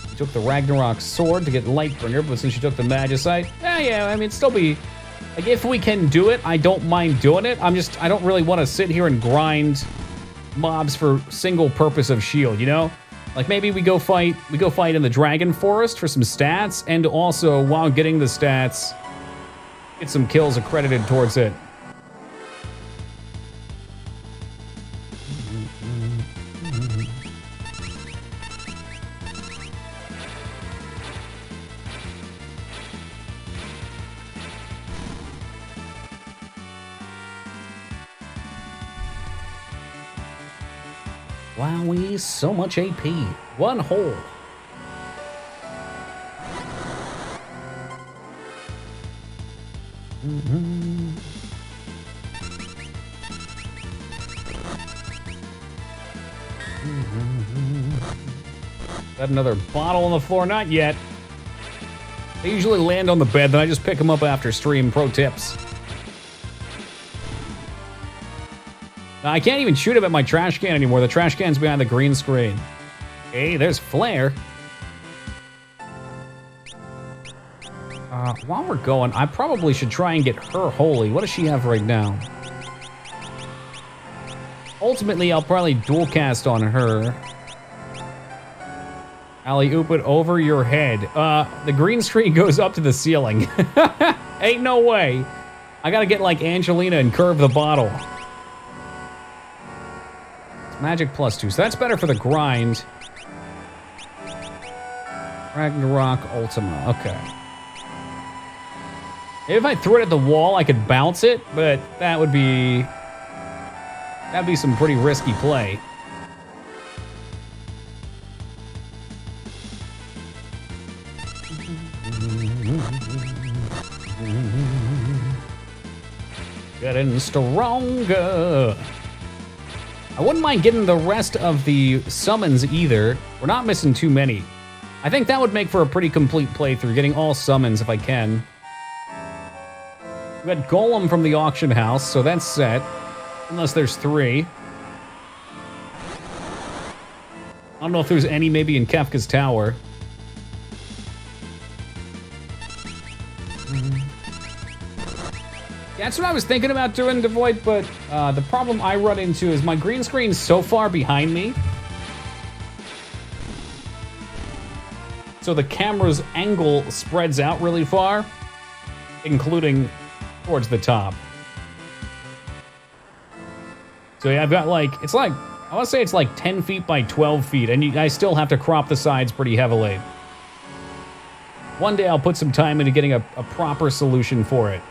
[SPEAKER 2] She took the Ragnarok sword to get Lightbringer, but since she took the Magicite, yeah, I mean, still be... Like, if we can do it, I don't mind doing it. I don't really want to sit here and grind mobs for single purpose of shield, you know? Like, maybe we go fight in the Dragon Forest for some stats, and also, while getting the stats, Get some kills accredited towards it. Wowee, so much AP. One hole. Got another bottle on the floor? Not yet. They usually land on the bed, then I just pick them up after stream. Pro tips. Now, I can't even shoot him at my trash can anymore. The trash can's behind the green screen. Hey, there's Flare. While we're going, I probably should try and get her holy. What does she have right now? Ultimately, I'll probably dual cast on her. Alley-oop it over your head. The green screen goes up to the ceiling. Ain't no way. I gotta get like Angelina and curve the bottle. It's magic +2, so that's better for the grind. Ragnarok Ultima, okay. If I threw it at the wall, I could bounce it, but that'd be some pretty risky play. Getting stronger. I wouldn't mind getting the rest of the summons either. We're not missing too many. I think that would make for a pretty complete playthrough, getting all summons if I can. We got Golem from the auction house, so that's set. Unless there's 3. I don't know if there's any maybe in Kefka's tower. Yeah, that's what I was thinking about doing, Devoid, but the problem I run into is my green screen's so far behind me. So the camera's angle spreads out really far, including towards the top. So yeah, I've got like, it's like, I want to say it's like 10 feet by 12 feet, and I still have to crop the sides pretty heavily. One day I'll put some time into getting a proper solution for it.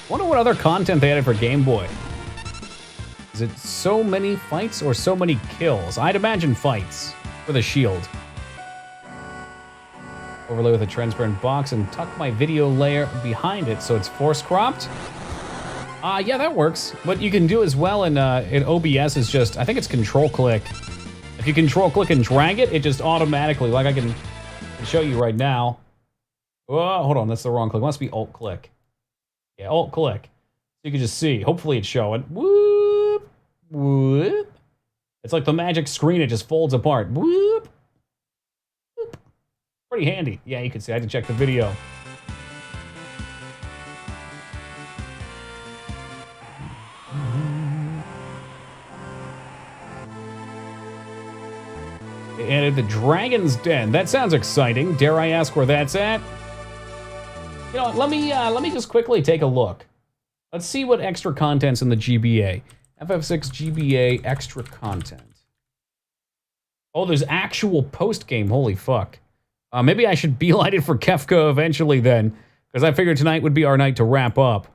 [SPEAKER 2] Wonder what other content they added for Game Boy. Is it so many fights or so many kills? I'd imagine fights with a shield. Overlay with a transparent box and tuck my video layer behind it so it's force cropped. Yeah, that works. What you can do as well in OBS is just, I think it's control click. If you control click and drag it, it just automatically, like I can show you right now. Oh, hold on, that's the wrong click. It must be alt click. Yeah, alt click. You can just see. Hopefully it's showing. Whoop, whoop. It's like the magic screen, it just folds apart. Whoop, whoop. Pretty handy. Yeah, you can see. I had to check the video. They added the Dragon's Den. That sounds exciting. Dare I ask where that's at? You know, let me just quickly take a look. Let's see what extra content's in the GBA. FF6 GBA extra content. Oh, there's actual post-game. Holy fuck. Maybe I should beeline it for Kefka eventually then, because I figured tonight would be our night to wrap up.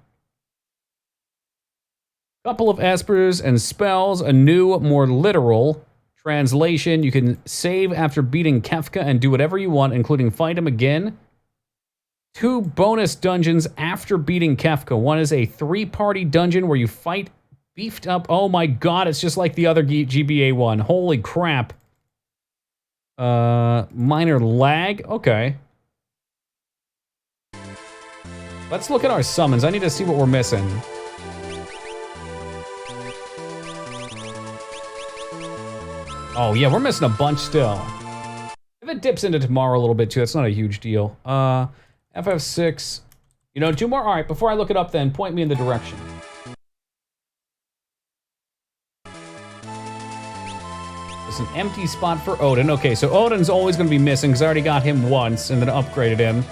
[SPEAKER 2] Couple of espers and spells, a new, more literal translation. You can save after beating Kefka and do whatever you want, including fight him again. 2 bonus dungeons after beating Kefka. One is a 3-party dungeon where you fight beefed up. Oh my god, it's just like the other GBA one. Holy crap. Minor lag. Okay. Let's look at our summons. I need to see what we're missing. Oh yeah, we're missing a bunch still. If it dips into tomorrow a little bit too, that's not a huge deal. FF6. You know, 2 more? All right, before I look it up then, point me in the direction. There's an empty spot for Odin. Okay, so Odin's always going to be missing because I already got him once and then upgraded him.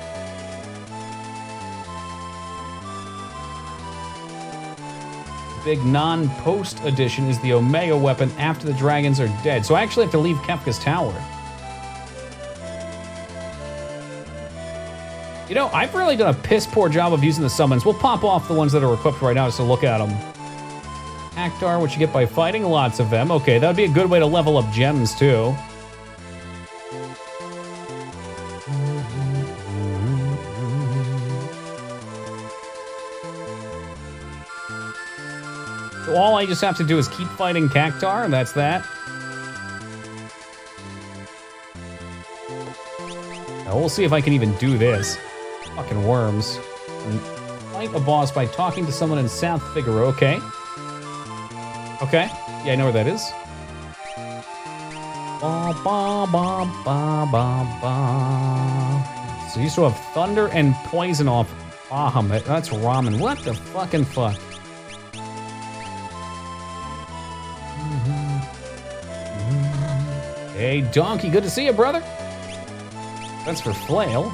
[SPEAKER 2] Big non-post edition is the Omega weapon after the dragons are dead. So I actually have to leave Kefka's tower. You know, I've really done a piss-poor job of using the summons. We'll pop off the ones that are equipped right now just to look at them. Actar, what you get by fighting, lots of them. Okay, that would be a good way to level up gems, too. So all I just have to do is keep fighting Cactar, and that's that. Now we'll see if I can even do this. Fucking worms. And fight a boss by talking to someone in South Figaro. Okay. Okay. Yeah, I know where that is. Ba, ba, ba, ba, ba, ba. So you used to have thunder and poison off Bahamut. That's ramen. What the fucking fuck? Hey, Donkey, good to see you, brother. That's for Flail.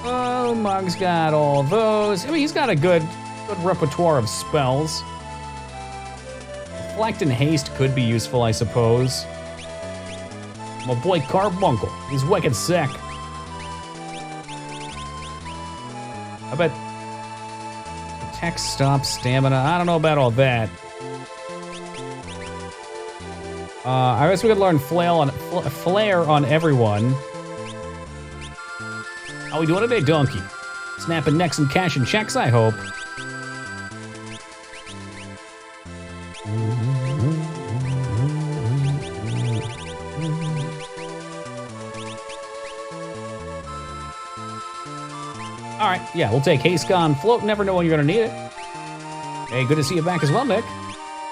[SPEAKER 2] Oh, Mug's got all those. I mean, he's got a good repertoire of spells. Reflect and Haste could be useful, I suppose. My boy Carbuncle, he's wicked sick. I bet Protect, Stop, Stamina. I don't know about all that. I guess we could learn Flare on everyone. How we doing today, Donkey? Snapping necks and cashing checks, I hope. All right, yeah, we'll take Haste Gone Float. Never know when you're gonna need it. Hey, good to see you back as well, Nick.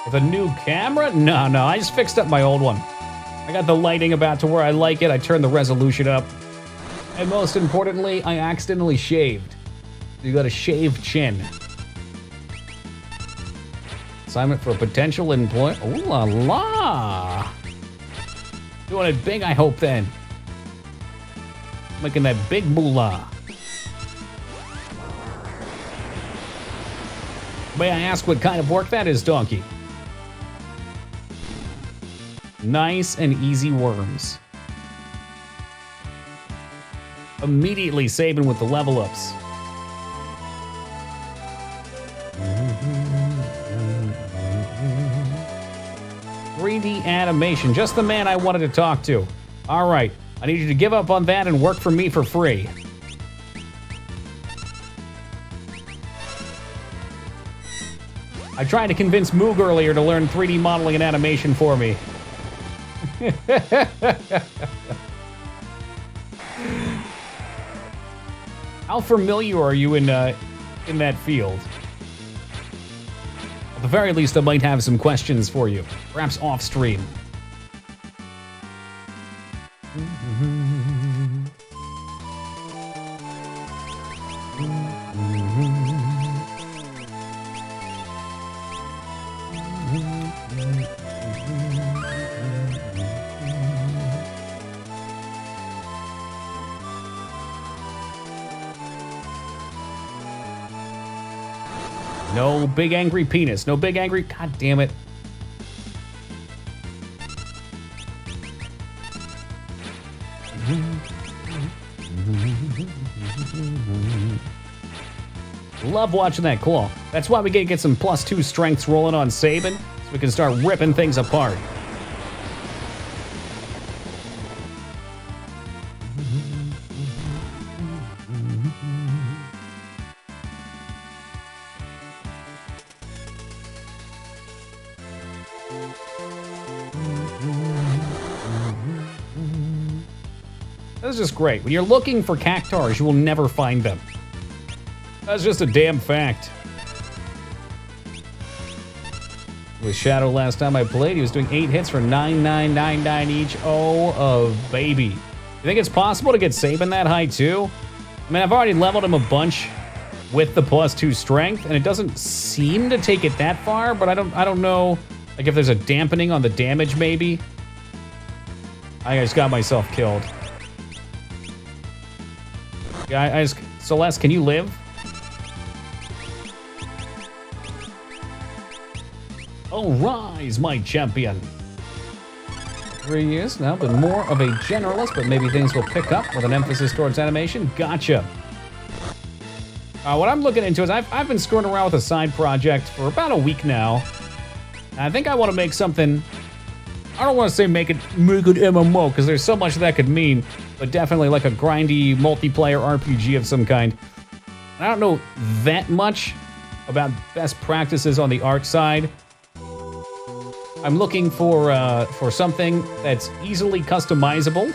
[SPEAKER 2] With a new camera? No, I just fixed up my old one. I got the lighting about to where I like it. I turned the resolution up. And most importantly, I accidentally shaved. You got a shaved chin. Assignment for a potential employee. Ooh la la! Doing it big, I hope, then. Making that big moolah. May I ask what kind of work that is, Donkey? Nice and easy worms. Immediately saving with the level ups. .3D animation, just the man I wanted to talk to. All right, I need you to give up on that and work for me for free. I tried to convince Moog earlier to learn 3D modeling and animation for me. How familiar are you in that field? At the very least, I might have some questions for you, perhaps off stream. No big angry penis. No big angry... God damn it. Love watching that claw. That's why we gotta get some +2 strengths rolling on Sabin, so we can start ripping things apart. This is just great. When you're looking for cactars, you will never find them. That's just a damn fact. with Shadow last time I played. He was doing 8 hits for 9999 each. Oh, baby. You think it's possible to get Saban that high too? I mean, I've already leveled him a bunch with the +2 strength, and it doesn't seem to take it that far, but I don't know, like, if there's a dampening on the damage, maybe. I just got myself killed. Yeah, Celeste, can you live? Oh, rise, my champion. 3 years now, been more of a generalist, but maybe things will pick up with an emphasis towards animation. Gotcha. What I'm looking into is I've been screwing around with a side project for about a week now. And I think I want to make something. I don't want to say make it MMO, because there's so much that could mean, but definitely like a grindy multiplayer RPG of some kind. I don't know that much about best practices on the art side. I'm looking for something that's easily customizable.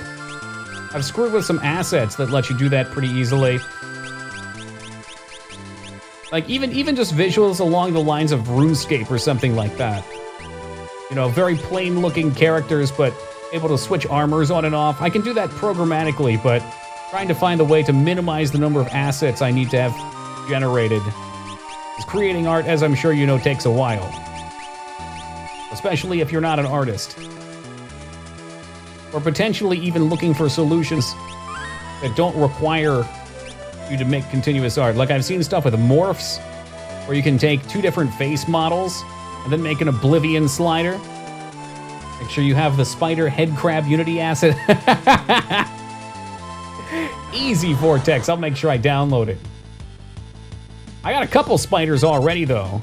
[SPEAKER 2] I've screwed with some assets that let you do that pretty easily. Like even just visuals along the lines of RuneScape or something like that. You know, very plain looking characters, but able to switch armors on and off. I can do that programmatically, but trying to find a way to minimize the number of assets I need to have generated. Because creating art, as I'm sure you know, takes a while. Especially if you're not an artist. Or potentially even looking for solutions that don't require you to make continuous art. Like I've seen stuff with morphs, where you can take 2 different face models and then make an Oblivion slider. Make sure you have the spider head crab Unity asset. Easy, Vortex. I'll make sure I download it. I got a couple spiders already, though.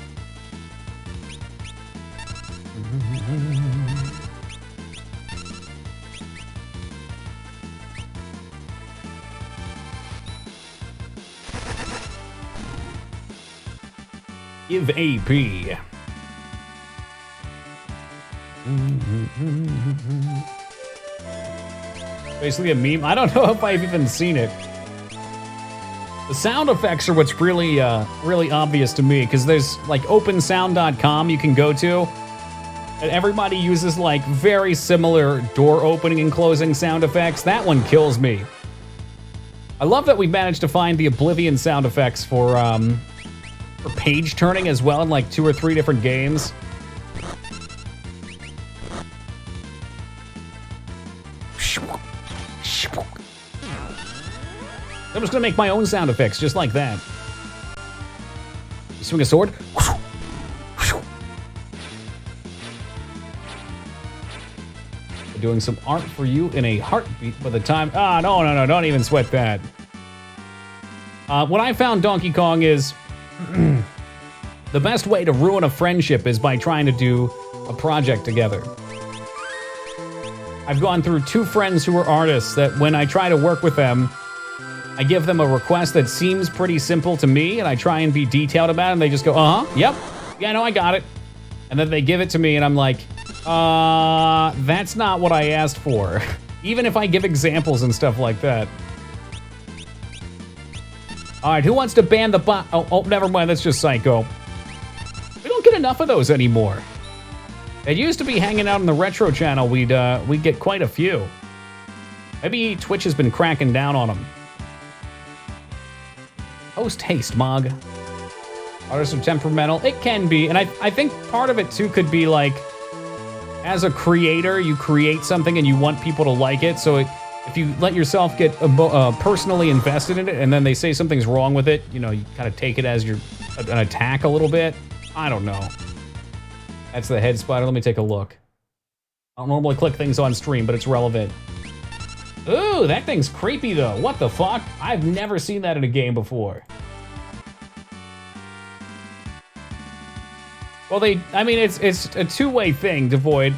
[SPEAKER 2] Give AP. Basically a meme. I don't know if I've even seen it. The sound effects are what's really obvious to me, because there's like opensound.com you can go to, and everybody uses like very similar door opening and closing sound effects. That one kills me. I love that we managed to find the Oblivion sound effects for page turning as well in like 2 or 3 different games. I'm just gonna make my own sound effects just like that. You swing a sword. Doing some art for you in a heartbeat by the time. No, don't even sweat that. What I found, Donkey Kong, is the best way to ruin a friendship is by trying to do a project together. I've gone through 2 friends who are artists that when I try to work with them, I give them a request that seems pretty simple to me, and I try and be detailed about it, and they just go, yep, yeah, no, I got it. And then they give it to me, and I'm like, that's not what I asked for. Even if I give examples and stuff like that. All right, who wants to ban the bot? Oh, never mind, that's just Psycho. We don't get enough of those anymore. It used to be hanging out on the retro channel, we'd get quite a few. Maybe Twitch has been cracking down on them. Post haste, Mog. Artists are temperamental. It can be, and I think part of it too could be like, as a creator, you create something and you want people to like it, so if you let yourself get personally invested in it and then they say something's wrong with it, you know, you kind of take it as an attack a little bit. I don't know. That's the head spider. Let me take a look. I don't normally click things on stream, but it's relevant. Ooh, that thing's creepy though. What the fuck? I've never seen that in a game before. Well, it's a two-way thing, Devoid.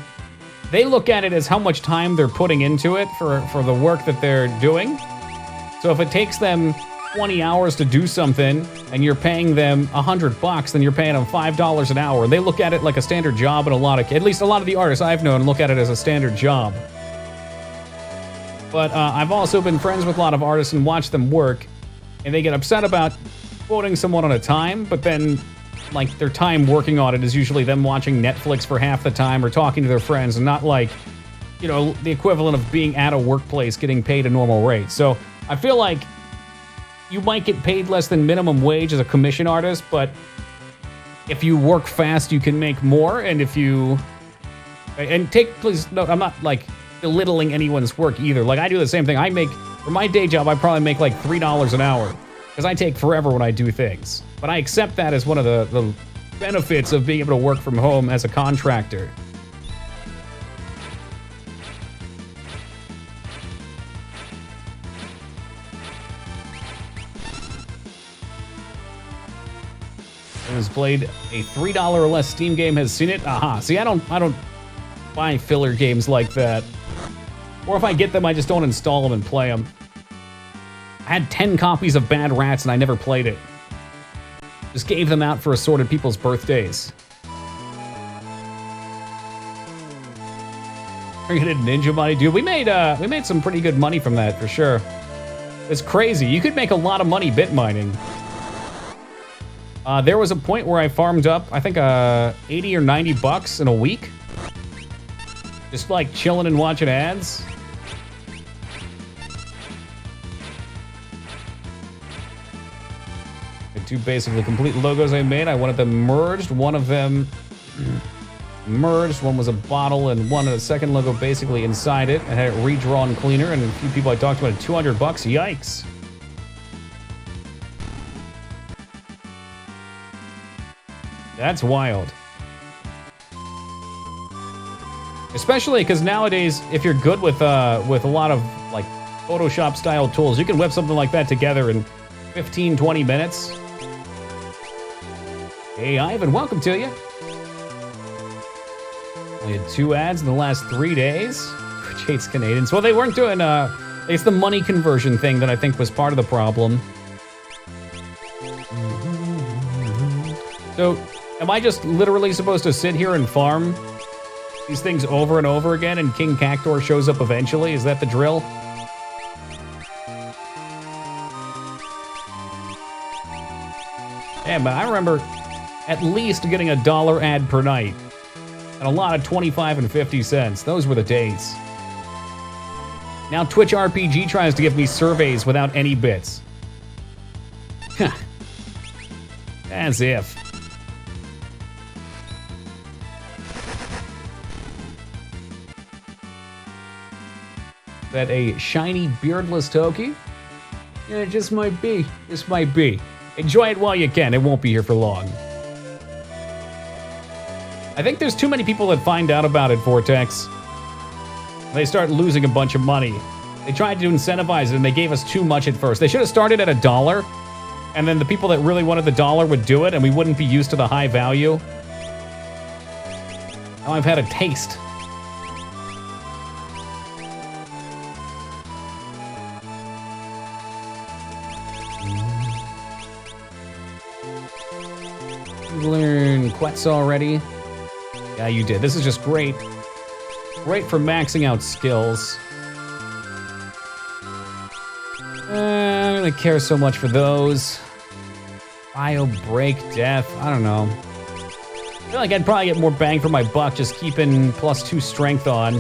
[SPEAKER 2] They look at it as how much time they're putting into it for the work that they're doing. So if it takes them 20 hours to do something and you're paying them $100, then you're paying them $5 an hour. They look at it like a standard job, and at least a lot of the artists I've known look at it as a standard job. But I've also been friends with a lot of artists and watched them work, and they get upset about quoting someone on a time, but then like, their time working on it is usually them watching Netflix for half the time or talking to their friends and not like, you know, the equivalent of being at a workplace getting paid a normal rate. So I feel like you might get paid less than minimum wage as a commission artist, but if you work fast, you can make more. And if you... And please note, I'm not, like, belittling anyone's work either. Like, I do the same thing. I make... For my day job, I probably make, like, $3 an hour. Because I take forever when I do things. But I accept that as one of the benefits of being able to work from home as a contractor. Has played a $3 or less Steam game, has seen it. Aha. See, I don't buy filler games like that. Or if I get them, I just don't install them and play them. I had 10 copies of Bad Rats and I never played it. Just gave them out for assorted people's birthdays. Targeted Ninja money, dude. We made some pretty good money from that for sure. It's crazy. You could make a lot of money bit mining. There was a point where I farmed up, I think, 80 or 90 bucks in a week. Just like chilling and watching ads. The two basically complete logos I made. I wanted them merged. One of them merged. One was a bottle and one a second logo basically inside it. I had it redrawn cleaner, and a few people I talked to wanted 200 bucks. Yikes. That's wild. Especially because nowadays, if you're good with a lot of like Photoshop style tools, you can whip something like that together in 15, 20 minutes. Hey, Ivan, welcome to you. We had 2 ads in the last 3 days. Which hates Canadians. Well, they weren't doing, it's the money conversion thing that I think was part of the problem. So, am I just literally supposed to sit here and farm these things over and over again and King Cactor shows up eventually? Is that the drill? Yeah, but I remember at least getting $1 ad per night. And a lot of 25 and 50 cents. Those were the days. Now Twitch RPG tries to give me surveys without any bits. Huh. As if. That a shiny beardless Toki? Yeah, it just might be. Just might be. Enjoy it while you can. It won't be here for long. I think there's too many people that find out about it, Vortex. They start losing a bunch of money. They tried to incentivize it and they gave us too much at first. They should have started at $1, and then the people that really wanted the dollar would do it and we wouldn't be used to the high value. Now I've had a taste. You learned Quetz already? Yeah, you did. This is just great. Great for maxing out skills. I don't really care so much for those. Bio, break, death. I don't know. I feel like I'd probably get more bang for my buck just keeping +2 strength on.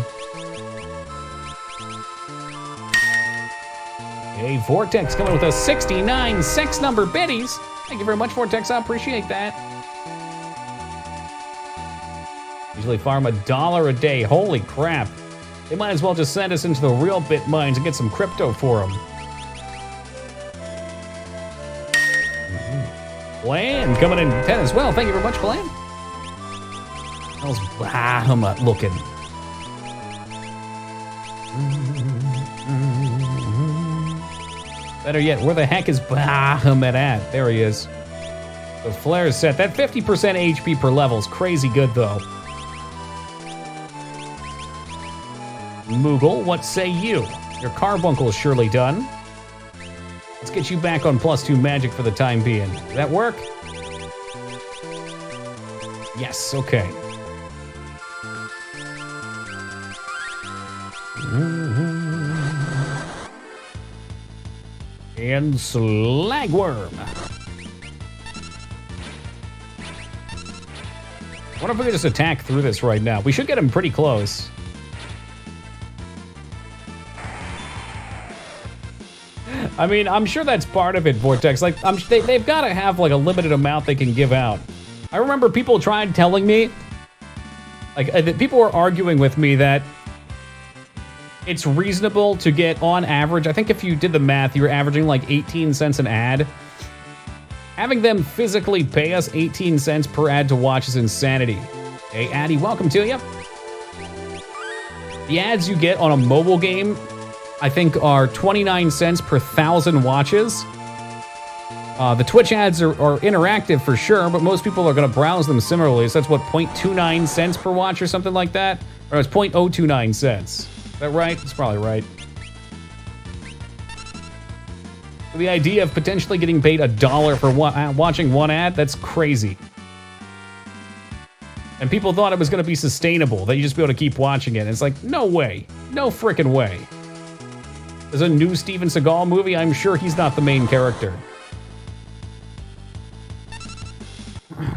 [SPEAKER 2] Hey, Vortex coming with a 69 sex number biddies. Thank you very much, Vortex. I appreciate that. Usually farm $1 a day. Holy crap. They might as well just send us into the real bit mines and get some crypto for them. Bland coming in 10 as well. Thank you very much, Bland. How's Bahamut looking? Better yet, where the heck is Bahamut at? There he is. The flare is set. That 50% HP per level is crazy good, though. Moogle, what say you? Your carbuncle is surely done. Let's get you back on +2 magic for the time being. Does that work? Yes, okay. And Slagworm. What if we could just attack through this right now? We should get him pretty close. I mean, I'm sure that's part of it, Vortex. Like, they've got to have like a limited amount they can give out. I remember people tried telling me, like, people were arguing with me that it's reasonable to get, on average, I think if you did the math, you were averaging like 18 cents an ad. Having them physically pay us 18 cents per ad to watch is insanity. Hey, Addy, welcome to you. The ads you get on a mobile game, I think, are 29 cents per 1,000 watches. The Twitch ads are interactive for sure, but most people are going to browse them similarly. So that's what, 0.29 cents per watch or something like that? Or it's 0.029 cents. Is that right? It's probably right. So the idea of potentially getting paid $1 for watching one ad, that's crazy. And people thought it was going to be sustainable, that you just be able to keep watching it. And it's like, no way. No frickin' way. There's a new Steven Seagal movie. I'm sure he's not the main character.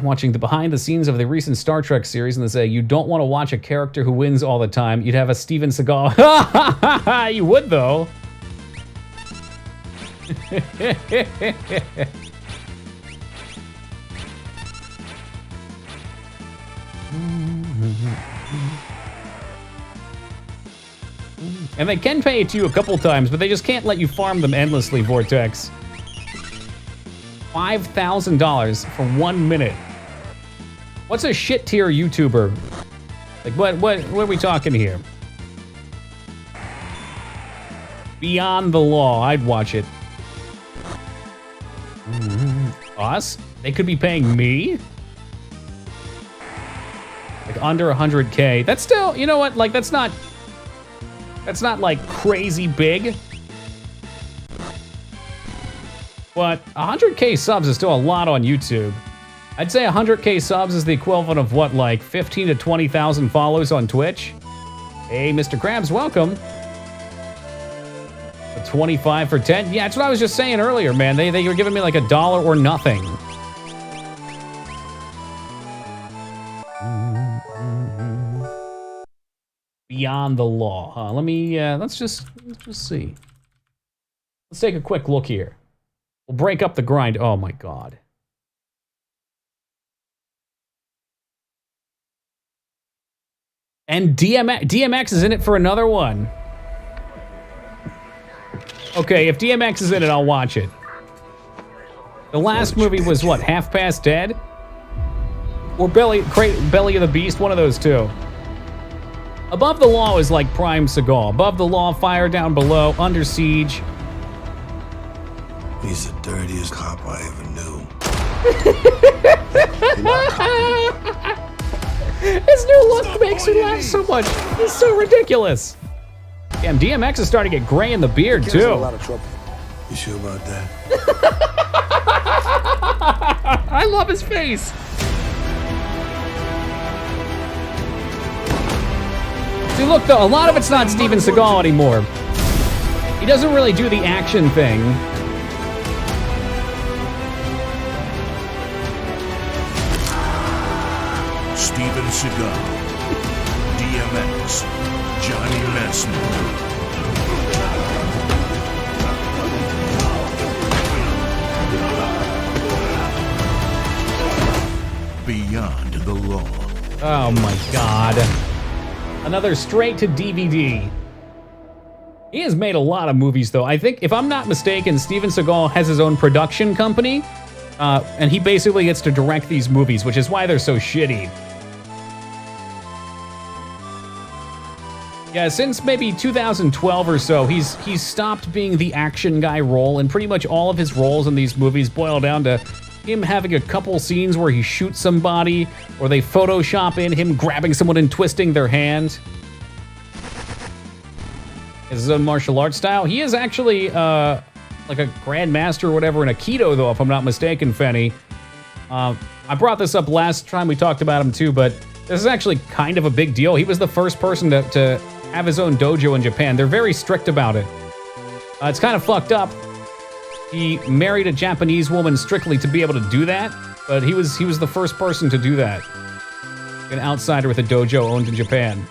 [SPEAKER 2] Watching the behind the scenes of the recent Star Trek series, and they say, you don't want to watch a character who wins all the time. You'd have a Steven Seagal. You would, though. And they can pay it to you a couple times, but they just can't let you farm them endlessly, Vortex. $5,000 for 1 minute. What's a shit tier YouTuber? Like, what are we talking here? Beyond the Law, I'd watch it. Us? They could be paying me? Like under 100K. That's still, you know what? Like, that's not like crazy big. But 100K subs is still a lot on YouTube. I'd say 100K subs is the equivalent of what, like 15 to 20,000 follows on Twitch? Hey, Mr. Krabs, welcome. A 25 for 10? Yeah, that's what I was just saying earlier, man. They were giving me like $1 or nothing. Beyond the Law, huh? Let me, let's just see. Let's take a quick look here. We'll break up the grind. Oh my God. And DMX is in it for another one. Okay, if DMX is in it, I'll watch it. The last movie was what, Half Past Dead? Or Belly of the Beast, one of those two. Above the Law is like prime Seagal. Above the Law, Fire Down Below, Under Siege.
[SPEAKER 1] He's the dirtiest cop I ever knew.
[SPEAKER 2] His new look makes me laugh so much. It's so ridiculous. Damn, DMX is starting to get gray in the beard, too.
[SPEAKER 1] A lot of trouble. You sure about that?
[SPEAKER 2] I love his face. See, look, though, a lot of it's not Steven Seagal anymore. He doesn't really do the action thing.
[SPEAKER 4] Steven Seagal, DMX, Johnny Messner. Beyond the Law.
[SPEAKER 2] Oh my God. Another straight to DVD. He has made a lot of movies, though. I think, if I'm not mistaken, Steven Seagal has his own production company, and he basically gets to direct these movies, which is why they're so shitty. Yeah, since maybe 2012 or so, he's stopped being the action guy role, and pretty much all of his roles in these movies boil down to him having a couple scenes where he shoots somebody, or they Photoshop in him grabbing someone and twisting their hand. His own martial arts style. He is actually like a grandmaster or whatever in Aikido, though, if I'm not mistaken, Fenny. I brought this up last time we talked about him too, but this is actually kind of a big deal. He was the first person to have his own dojo in Japan. They're very strict about it. It's kind of fucked up. He married a Japanese woman strictly to be able to do that, but he was the first person to do that. An outsider with a dojo owned in Japan.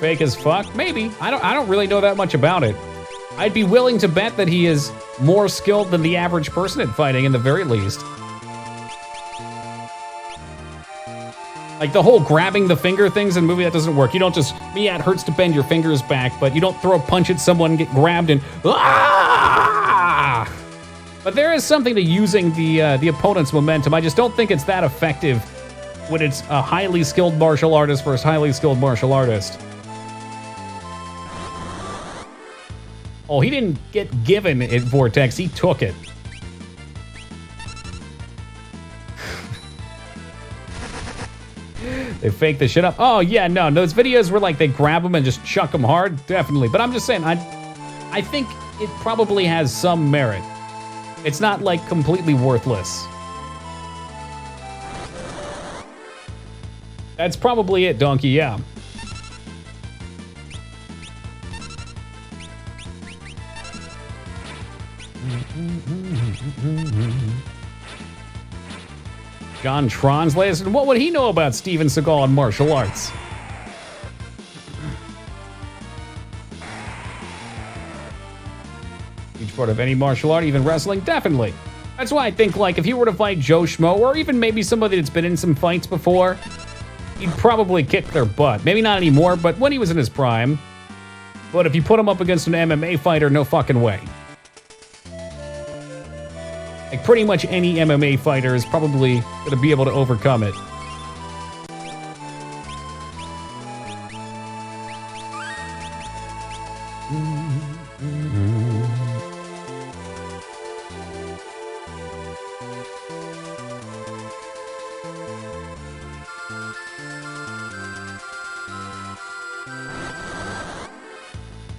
[SPEAKER 2] Fake as fuck? Maybe. I don't really know that much about it. I'd be willing to bet that he is more skilled than the average person at fighting, in the very least. Like the whole grabbing the finger things in the movie, that doesn't work. You don't just, yeah, it hurts to bend your fingers back, but you don't throw a punch at someone and get grabbed and, ah! But there is something to using the opponent's momentum. I just don't think it's that effective when it's a highly skilled martial artist versus highly skilled martial artist. Oh, he didn't get given it, Vortex. He took it. They fake the shit up. Oh, yeah, no. Those videos where, like, they grab them and just chuck them hard. Definitely. But I'm just saying, I think it probably has some merit. It's not, like, completely worthless. That's probably it, Donkey, yeah. John translates, and what would he know about Steven Seagal and martial arts? Each part of any martial art, even wrestling, definitely. That's why I think, like, if he were to fight Joe Schmo, or even maybe somebody that's been in some fights before, he'd probably kick their butt. Maybe not anymore, but when he was in his prime. But if you put him up against an MMA fighter, no fucking way. Like, pretty much any MMA fighter is probably going to be able to overcome it.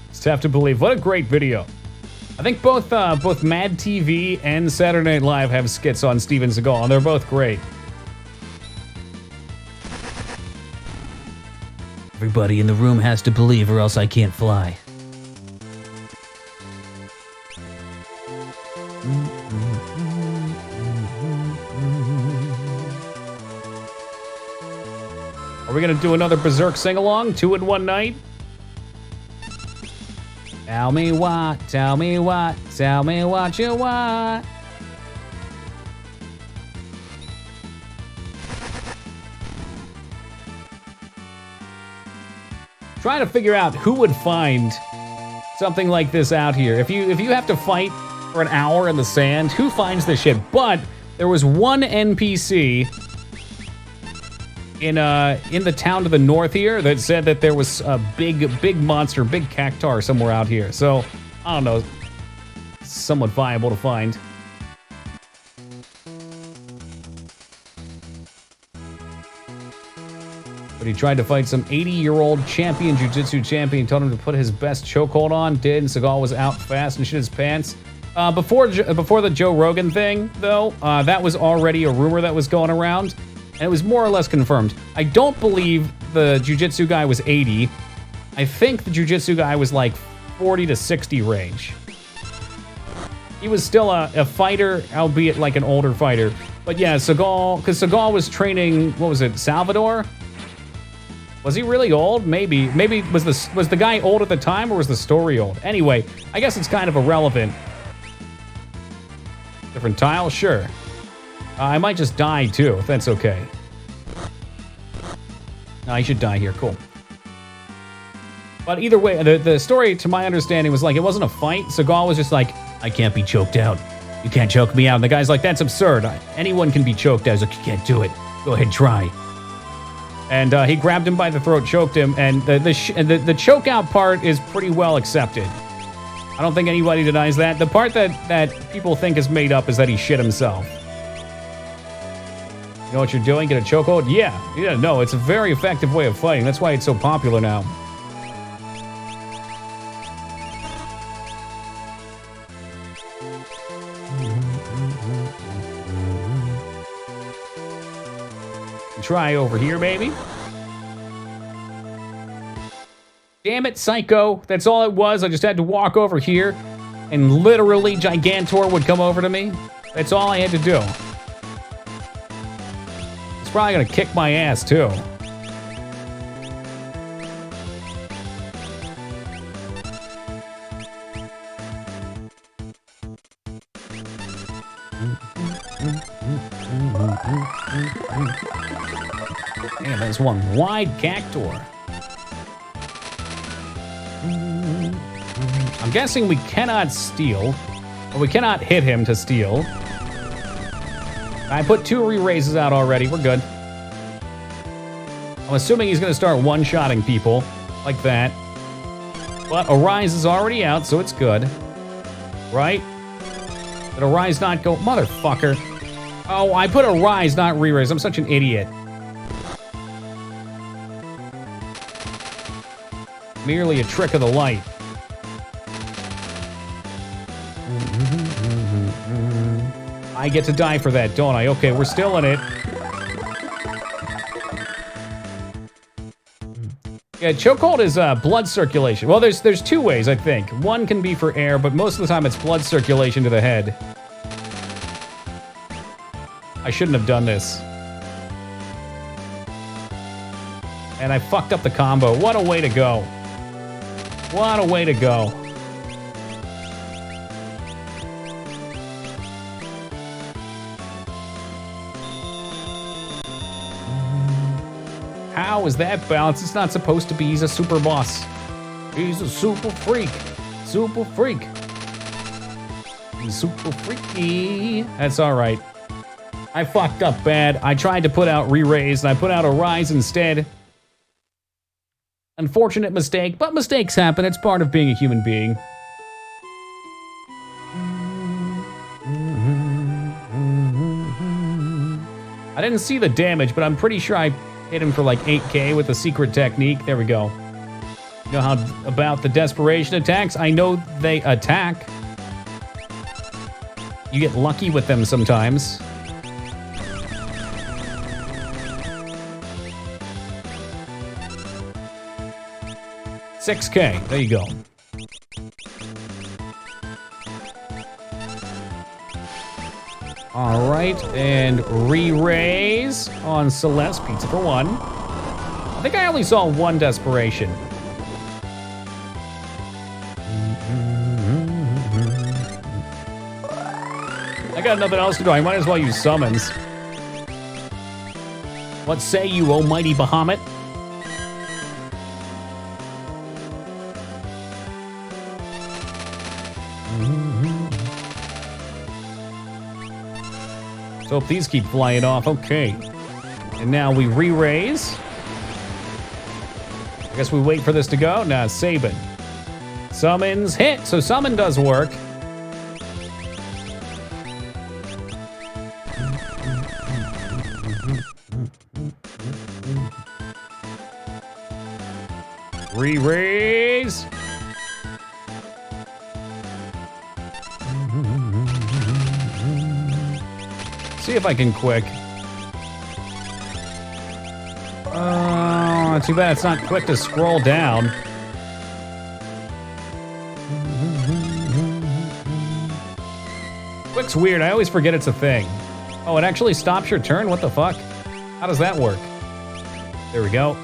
[SPEAKER 2] It's tough to believe. What a great video. I think both Mad TV and Saturday Night Live have skits on Steven Seagal, and they're both great.
[SPEAKER 3] Everybody in the room has to believe, or else I can't fly.
[SPEAKER 2] Are we gonna do another Berserk sing-along? 2 in one night? Tell me what, tell me what, tell me what you want. Trying to figure out who would find something like this out here. If you have to fight for an hour in the sand, who finds this shit? But there was one NPC in the town to the north here that said that there was a big monster, big cactar somewhere out here. So, I don't know, somewhat viable to find. But he tried to fight some 80-year-old champion, jiu-jitsu champion, told him to put his best chokehold on, did, and Seagal was out fast and shit his pants. Before the Joe Rogan thing, though, that was already a rumor that was going around. And it was more or less confirmed. I don't believe the jiu-jitsu guy was 80. I think the jiu-jitsu guy was like 40 to 60 range. He was still a fighter, albeit like an older fighter. But yeah, Seagal, because Seagal was training, what was it, Salvador? Was he really old? Maybe. Maybe was the guy old at the time, or was the story old? Anyway, I guess it's kind of irrelevant. Different tile? Sure. I might just die, too, if that's okay. No, I should die here. Cool. But either way, the story, to my understanding, was like, it wasn't a fight. Seagal was just like, I can't be choked out. You can't choke me out. And the guy's like, that's absurd. Anyone can be choked out. He's like, you can't do it. Go ahead, try. And he grabbed him by the throat, choked him, and the choke out part is pretty well accepted. I don't think anybody denies that. The part that people think is made up is that he shit himself. You know what you're doing? Get a chokehold? Yeah, no, it's a very effective way of fighting. That's why it's so popular now. Try over here, baby. Damn it, Psycho. That's all it was. I just had to walk over here, and literally Gigantor would come over to me. That's all I had to do. It's probably gonna kick my ass too. And there's one wide cactor. I'm guessing we cannot steal, or we cannot hit him to steal. I put 2 re-raises out already. We're good. I'm assuming he's going to start one-shotting people like that. But Arise is already out, so it's good. Right? Did Arise not go? Motherfucker. Oh, I put Arise, not re-raise. I'm such an idiot. Merely a trick of the light. I get to die for that, don't I? Okay, we're still in it. Yeah, chokehold is blood circulation. Well, there's 2 ways, I think. One can be for air, but most of the time it's blood circulation to the head. I shouldn't have done this. And I fucked up the combo. What a way to go. What a way to go. How is that balanced? It's not supposed to be. He's a super boss. He's a super freak. Super freak. He's super freaky. That's all right. I fucked up bad. I tried to put out re-raise, and I put out a rise instead. Unfortunate mistake, but mistakes happen. It's part of being a human being. I didn't see the damage, but I'm pretty sure I hit him for like 8k with a secret technique. There we go. You know how about the desperation attacks? I know they attack. You get lucky with them sometimes. $6K. There you go. All right, and re-raise on Celeste. Pizza for 1. I think I only saw 1 desperation. I got nothing else to do. I might as well use summons. What say you, almighty Bahamut? So hope these keep flying off. Okay. And now we re-raise. I guess we wait for this to go. Now, Sabin. Summons hit. So summon does work. Re-raise. See if I can quick. Too bad it's not quick to scroll down. Quick's weird. I always forget it's a thing. Oh, it actually stops your turn? What the fuck? How does that work? There we go.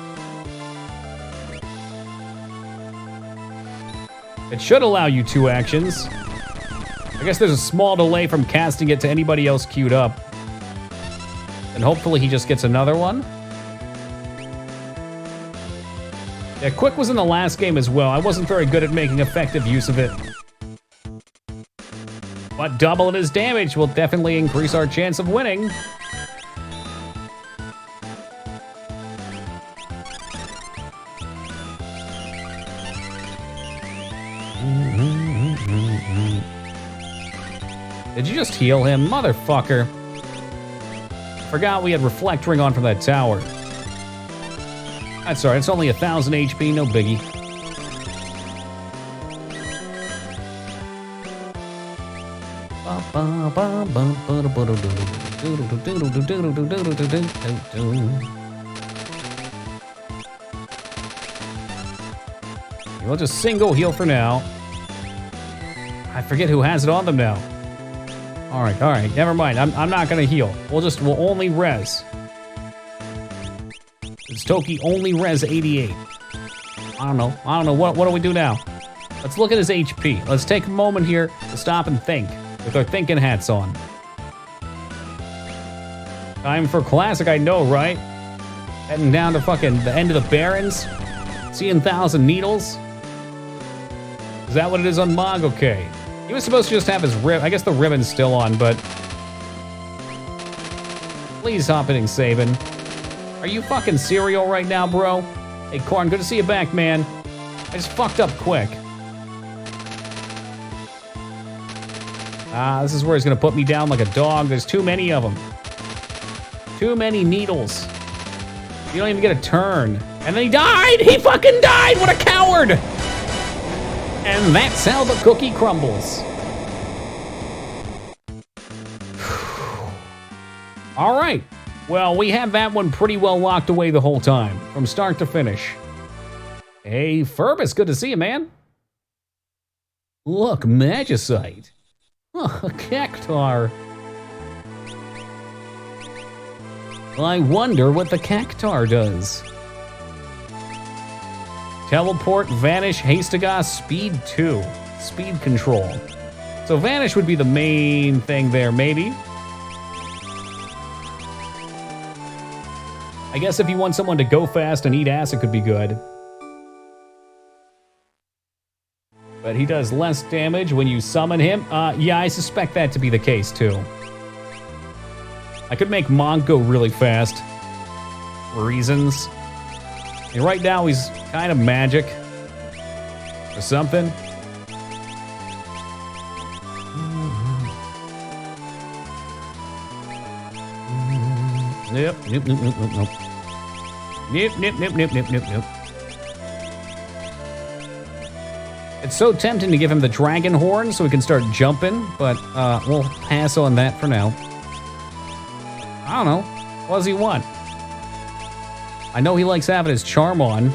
[SPEAKER 2] It should allow you 2 actions. I guess there's a small delay from casting it to anybody else queued up. And hopefully he just gets another one. Yeah, Quick was in the last game as well. I wasn't very good at making effective use of it. But doubling his damage will definitely increase our chance of winning. Did you just heal him? Motherfucker. Forgot we had Reflect Ring on from that tower. That's alright, it's only 1,000 HP, no biggie. We'll just single heal for now. I forget who has it on them now. All right, never mind. I'm not gonna heal. We'll only res. Toki only res 88. I don't know. What do we do now? Let's look at his HP. Let's take a moment here to stop and think with our thinking hats on. Time for classic, I know, right? Heading down to fucking the end of the Barrens. Seeing Thousand Needles. Is that what it is on Mog? Okay. He was supposed to just have his rib. I guess the ribbon's still on, but... Please hop in, Sabin. Are you fucking cereal right now, bro? Hey, Corn, good to see you back, man. I just fucked up quick. This is where he's gonna put me down like a dog. There's too many of them. Too many needles. You don't even get a turn. And then he died! He fucking died! What a coward! And that's how the cookie crumbles. All right. Well, we have that one pretty well locked away the whole time, from start to finish. Hey, Furbus, good to see you, man. Look, Magicite. Oh, a Cactar. I wonder what the Cactar does. Teleport, Vanish, Hastegas, Speed 2. Speed control. So Vanish would be the main thing there, maybe. I guess if you want someone to go fast and eat ass, it could be good. But he does less damage when you summon him. Yeah, I suspect that to be the case, too. I could make Monk go really fast. For reasons. And right now, he's kind of magic. Or something. Nope, nope, nope, nope, nope, nope. Nope, nope, nope, nope, nope, nope, nope. It's so tempting to give him the dragon horn so he can start jumping, but we'll pass on that for now. I don't know. What does he want? I know he likes having his charm on.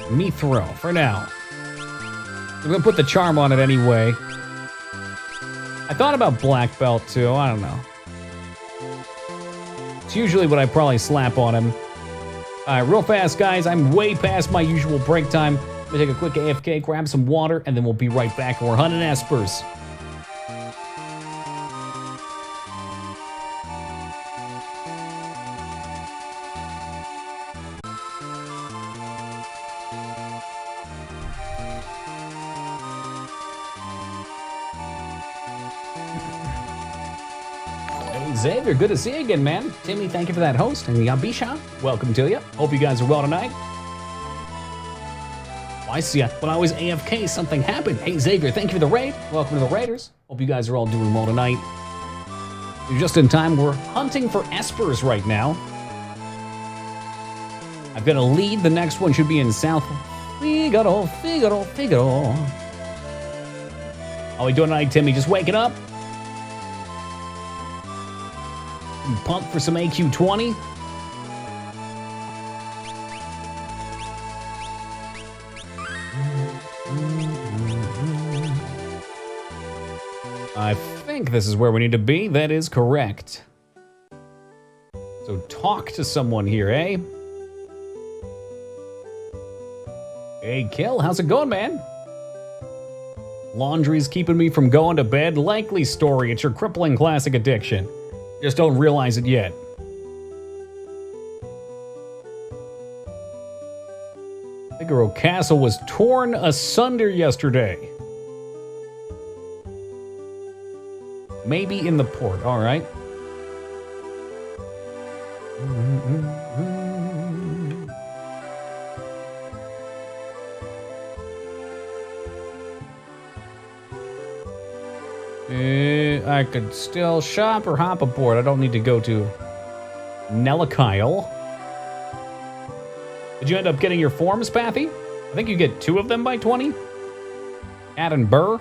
[SPEAKER 2] Mithro, for now. I'm gonna put the charm on it anyway. I thought about Black Belt too, I don't know. It's usually what I probably slap on him. Alright, real fast, guys. I'm way past my usual break time. I'm gonna take a quick AFK, grab some water, and then we'll be right back. We're hunting espers. Xavier, good to see you again, man. Timmy, thank you for that host. And Yabisha, welcome to you. Hope you guys are well tonight. Oh, I see ya. When I was AFK, something happened. Hey, Xavier, thank you for the raid. Welcome to the Raiders. Hope you guys are all doing well tonight. You're just in time. We're hunting for espers right now. I've got a lead. The next one should be in South. Figaro. How we doing tonight, Timmy? Just waking up? Pumped for some AQ20. I think this is where we need to be. That is correct. So talk to someone here, eh? Hey, Kill, how's it going, man? Laundry's keeping me from going to bed. Likely story. It's your crippling classic addiction. Just don't realize it yet. Figaro Castle was torn asunder yesterday. Maybe in the port, all right. I could still shop or hop aboard. I don't need to go to Nellikyle. Did you end up getting your forms, Pathy? I think you get 2 of them by 20. Add and Burr.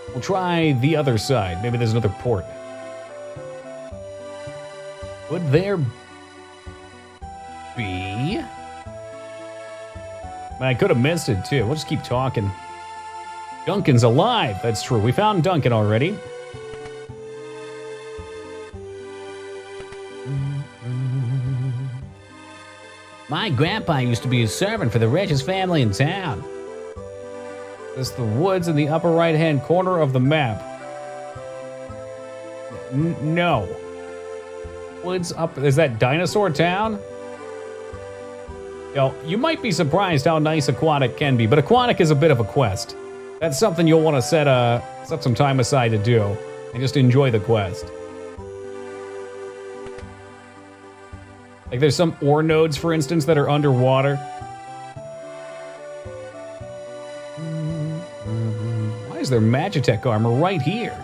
[SPEAKER 2] We'll try the other side. Maybe there's another port. Would there be? I could have missed it, too. We'll just keep talking. Duncan's alive. That's true. We found Duncan already.
[SPEAKER 3] My grandpa used to be a servant for the richest family in town.
[SPEAKER 2] This is the woods in the upper right-hand corner of the map. No. Woods up... Is that Dinosaur Town? Yo, you might be surprised how nice Aquatic can be, but Aquatic is a bit of a quest. That's something you'll want to set some time aside to do, and just enjoy the quest. Like there's some ore nodes, for instance, that are underwater. Why is there Magitech armor right here?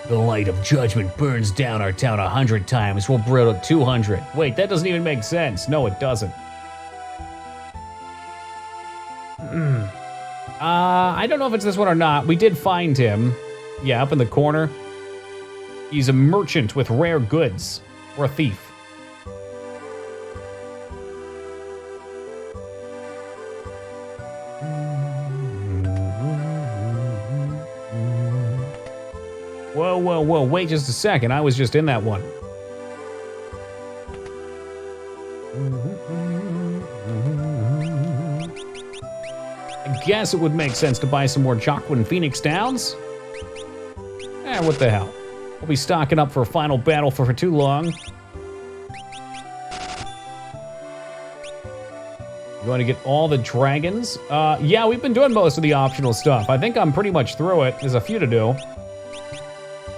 [SPEAKER 3] The light of judgment burns down our town 100 times. We'll burn it 200.
[SPEAKER 2] Wait, that doesn't even make sense. No, it doesn't. I don't know if it's this one or not. We did find him. Yeah, up in the corner. He's a merchant with rare goods. Or a thief. Whoa, whoa, whoa, wait just a second. I was just in that one. I guess it would make sense to buy some more Joaquin Phoenix Downs. What the hell? We'll be stocking up for a final battle for too long. You want to get all the dragons? Yeah, we've been doing most of the optional stuff. I think I'm pretty much through it. There's a few to do.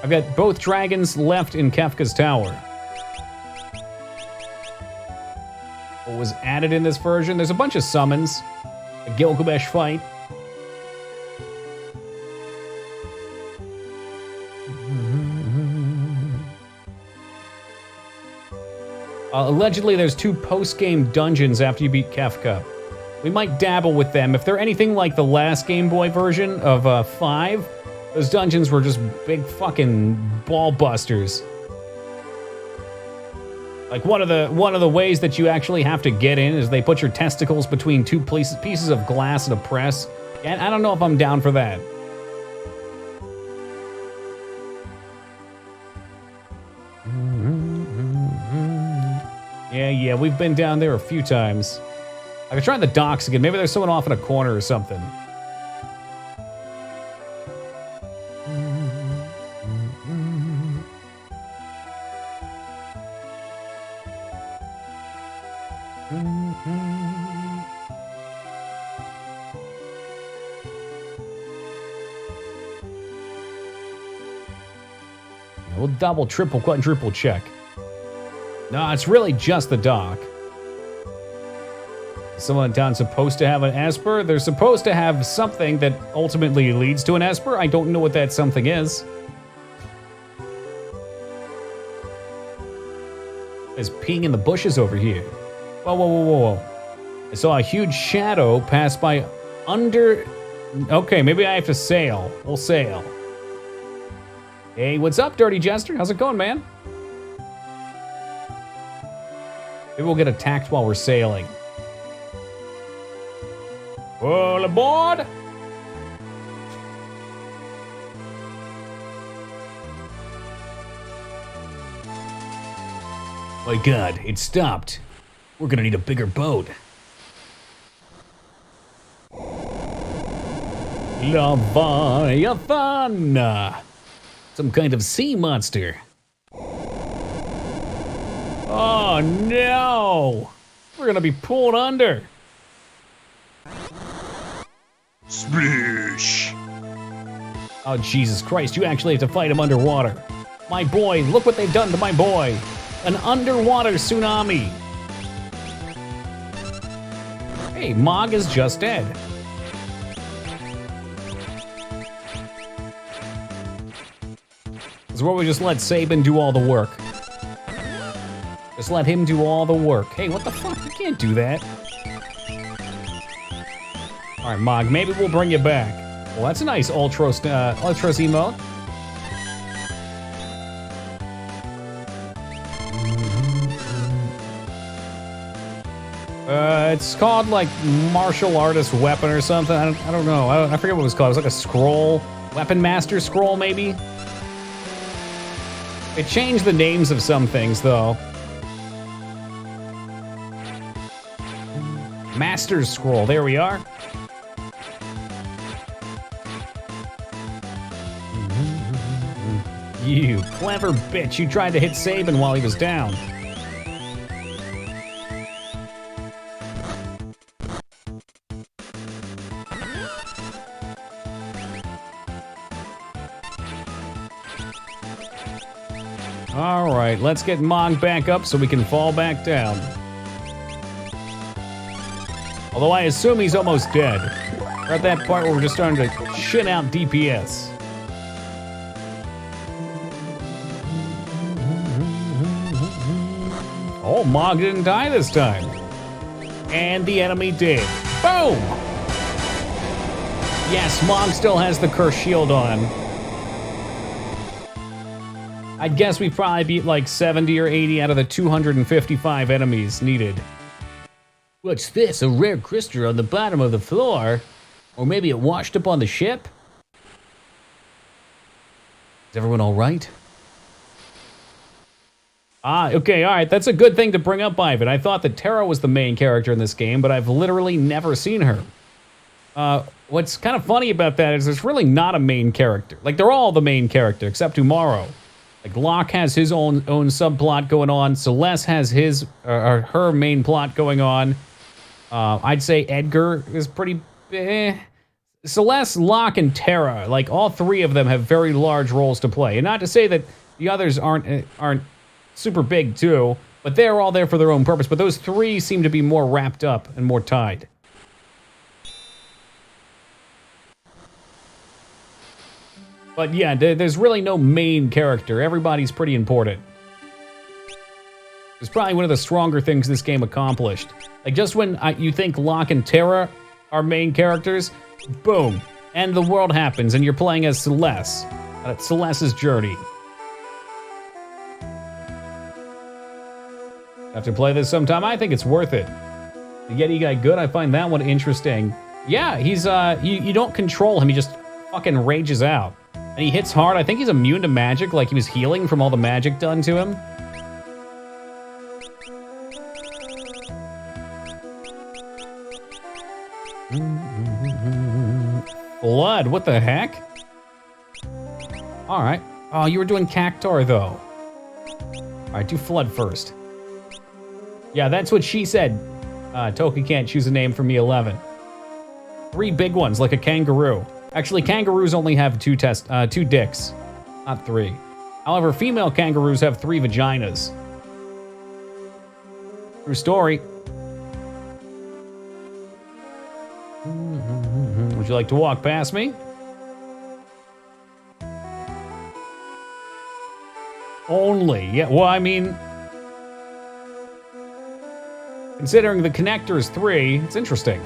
[SPEAKER 2] I've got both dragons left in Kefka's tower. What was added in this version? There's a bunch of summons. A Gilgamesh fight. Allegedly, there's 2 post-game dungeons after you beat Kefka. We might dabble with them. If they're anything like the last Game Boy version of 5, those dungeons were just big fucking ball busters. Like one of the ways that you actually have to get in is they put your testicles between 2 pieces of glass and a press. And I don't know if I'm down for that. Yeah, we've been down there a few times. I could try the docks again. Maybe there's someone off in a corner or something. We'll double, triple, quadruple check. No, it's really just the dock. Is someone in town supposed to have an Esper? They're supposed to have something that ultimately leads to an Esper. I don't know what that something is. There's peeing in the bushes over here. Whoa, whoa, whoa, whoa, whoa. I saw a huge shadow pass by under... Okay, maybe I have to sail. We'll sail. Hey, what's up, Dirty Jester? How's it going, man? Maybe we'll get attacked while we're sailing. All aboard!
[SPEAKER 3] My God, it stopped. We're gonna need a bigger boat.
[SPEAKER 2] Leviathan!
[SPEAKER 3] Some kind of sea monster.
[SPEAKER 2] Oh no! We're gonna be pulled under.
[SPEAKER 4] Splish!
[SPEAKER 2] Oh Jesus Christ, you actually have to fight him underwater. My boy, look what they've done to my boy. An underwater tsunami. Hey, Mog is just dead. This is where we just let Sabin do all the work. Just let him do all the work. Hey, what the fuck? You can't do that. All right, Mog, maybe we'll bring you back. Well, that's a nice Ultros emote. It's called like martial artist weapon or something. I don't know. I forget what it was called. It was like a scroll, weapon master scroll maybe. They changed the names of some things though. Master's scroll. There we are. You clever bitch. You tried to hit Sabin while he was down. All right, let's get Mog back up so we can fall back down. Although I assume he's almost dead. We're at that part where we're just starting to shit out DPS. Oh, Mog didn't die this time. And the enemy did. Boom! Yes, Mog still has the curse shield on. I'd guess we probably beat like 70 or 80 out of the 255 enemies needed. What's this? A rare crystal on the bottom of the floor? Or maybe it washed up on the ship? Is everyone all right? Ah, okay, all right. That's a good thing to bring up, Ivan. I thought that Terra was the main character in this game, but I've literally never seen her. What's kind of funny about that is there's really not a main character. Like, they're all the main character, except Umaro. Like, Locke has his own subplot going on. Celeste has his her main plot going on. I'd say Edgar is pretty... Celeste, Locke, and Terra, like, all three of them have very large roles to play. And not to say that the others aren't super big too, but they're all there for their own purpose. But those three seem to be more wrapped up and more tied. But yeah, there's really no main character. Everybody's pretty important. It's probably one of the stronger things this game accomplished. Like, just when you think Locke and Terra are main characters, boom, and the world happens, and you're playing as Celeste. Celeste's journey. Have to play this sometime. I think it's worth it. The Yeti guy good. I find that one interesting. Yeah, he's you don't control him. He just fucking rages out, and he hits hard. I think he's immune to magic, like he was healing from all the magic done to him. Blood. What the heck? All right. Oh, you were doing Cactar though. All right, do Flood first. Yeah, that's what she said. Toki can't choose a name for me 11. 3 big ones, like a kangaroo. Actually, kangaroos only have 2 dicks, not 3. However, female kangaroos have 3 vaginas. True story. Would you like to walk past me? Only, yeah, well, I mean... Considering the connector is 3, it's interesting.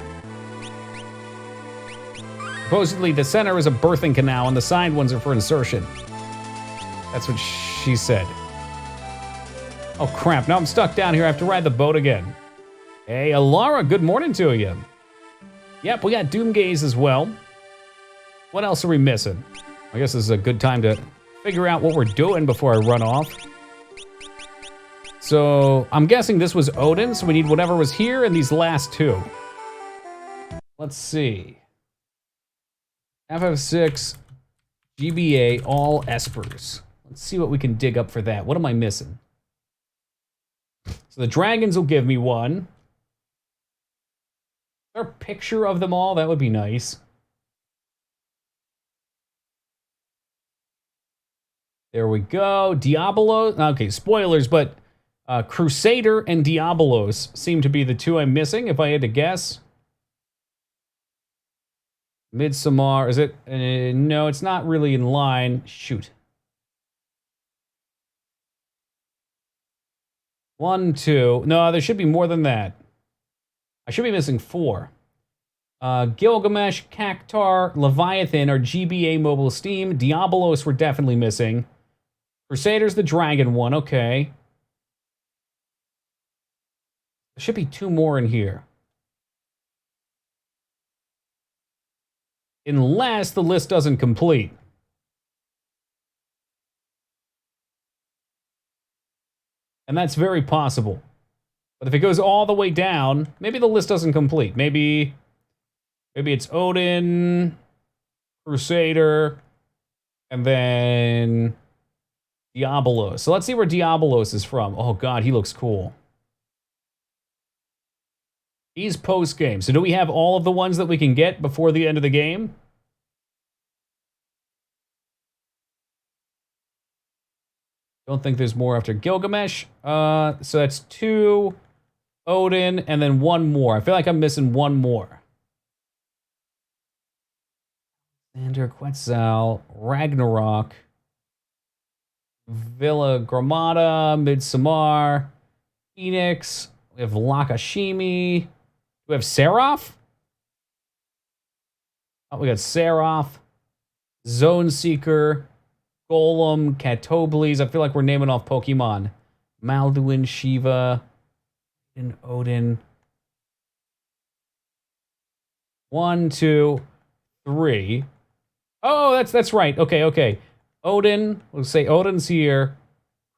[SPEAKER 2] Supposedly, the center is a birthing canal, and the side ones are for insertion. That's what she said. Oh, crap. Now I'm stuck down here. I have to ride the boat again. Hey, Alara, good morning to you. Yep, we got Doomgaze as well. What else are we missing? I guess this is a good time to figure out what we're doing before I run off. So, I'm guessing this was Odin, so we need whatever was here and these last 2. Let's see. FF6, GBA, all Espers. Let's see what we can dig up for that. What am I missing? So the dragons will give me 1. Is there a picture of them all? That would be nice. There we go. Diabolos. Okay, spoilers, but Crusader and Diabolos seem to be the 2 I'm missing, if I had to guess. Midsommar, is it? No, it's not really in line. Shoot. 1, 2. No, there should be more than that. I should be missing 4. Gilgamesh, Cactar, Leviathan are GBA Mobile Steam. Diabolos we're definitely missing. Crusader's the dragon one, okay. There should be 2 more in here. Unless the list doesn't complete. And that's very possible. But if it goes all the way down, maybe the list doesn't complete. Maybe it's Odin, Crusader, and then Diabolos. So let's see where Diabolos is from. Oh god, he looks cool. He's post-game. So do we have all of the ones that we can get before the end of the game? Don't think there's more after Gilgamesh. So that's 2, Odin, and then 1 more. I feel like I'm missing 1 more. Alexander, Quetzal, Ragnarok, Villa Gramada, Midsommar, Phoenix. We have Lakashimi. We have Seraph? Oh, we got Seraph, Zone Seeker, Golem, Catobles. I feel like we're naming off Pokemon. Malduin, Shiva, and Odin. 1, 2, 3. Oh, that's right. Okay. Odin. Let's say Odin's here.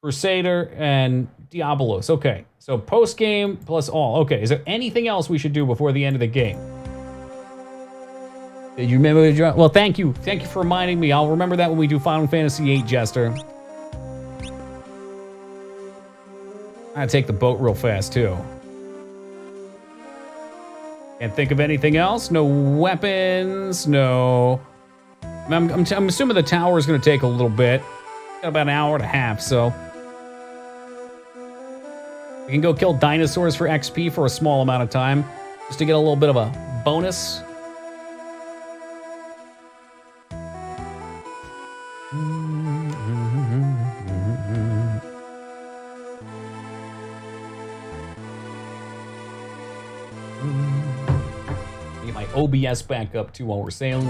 [SPEAKER 2] Crusader and Diabolos. Okay. So post game plus all. Okay. Is there anything else we should do before the end of the game? Did you remember the draw? Well, thank you. Thank you for reminding me. I'll remember that when we do Final Fantasy VIII, Jester. I gotta take the boat real fast, too. Can't think of anything else. No weapons. No. I'm assuming the tower is going to take a little bit. Got about an hour and a half, so. We can go kill dinosaurs for XP for a small amount of time. Just to get a little bit of a bonus. Get my OBS back up too while we're sailing.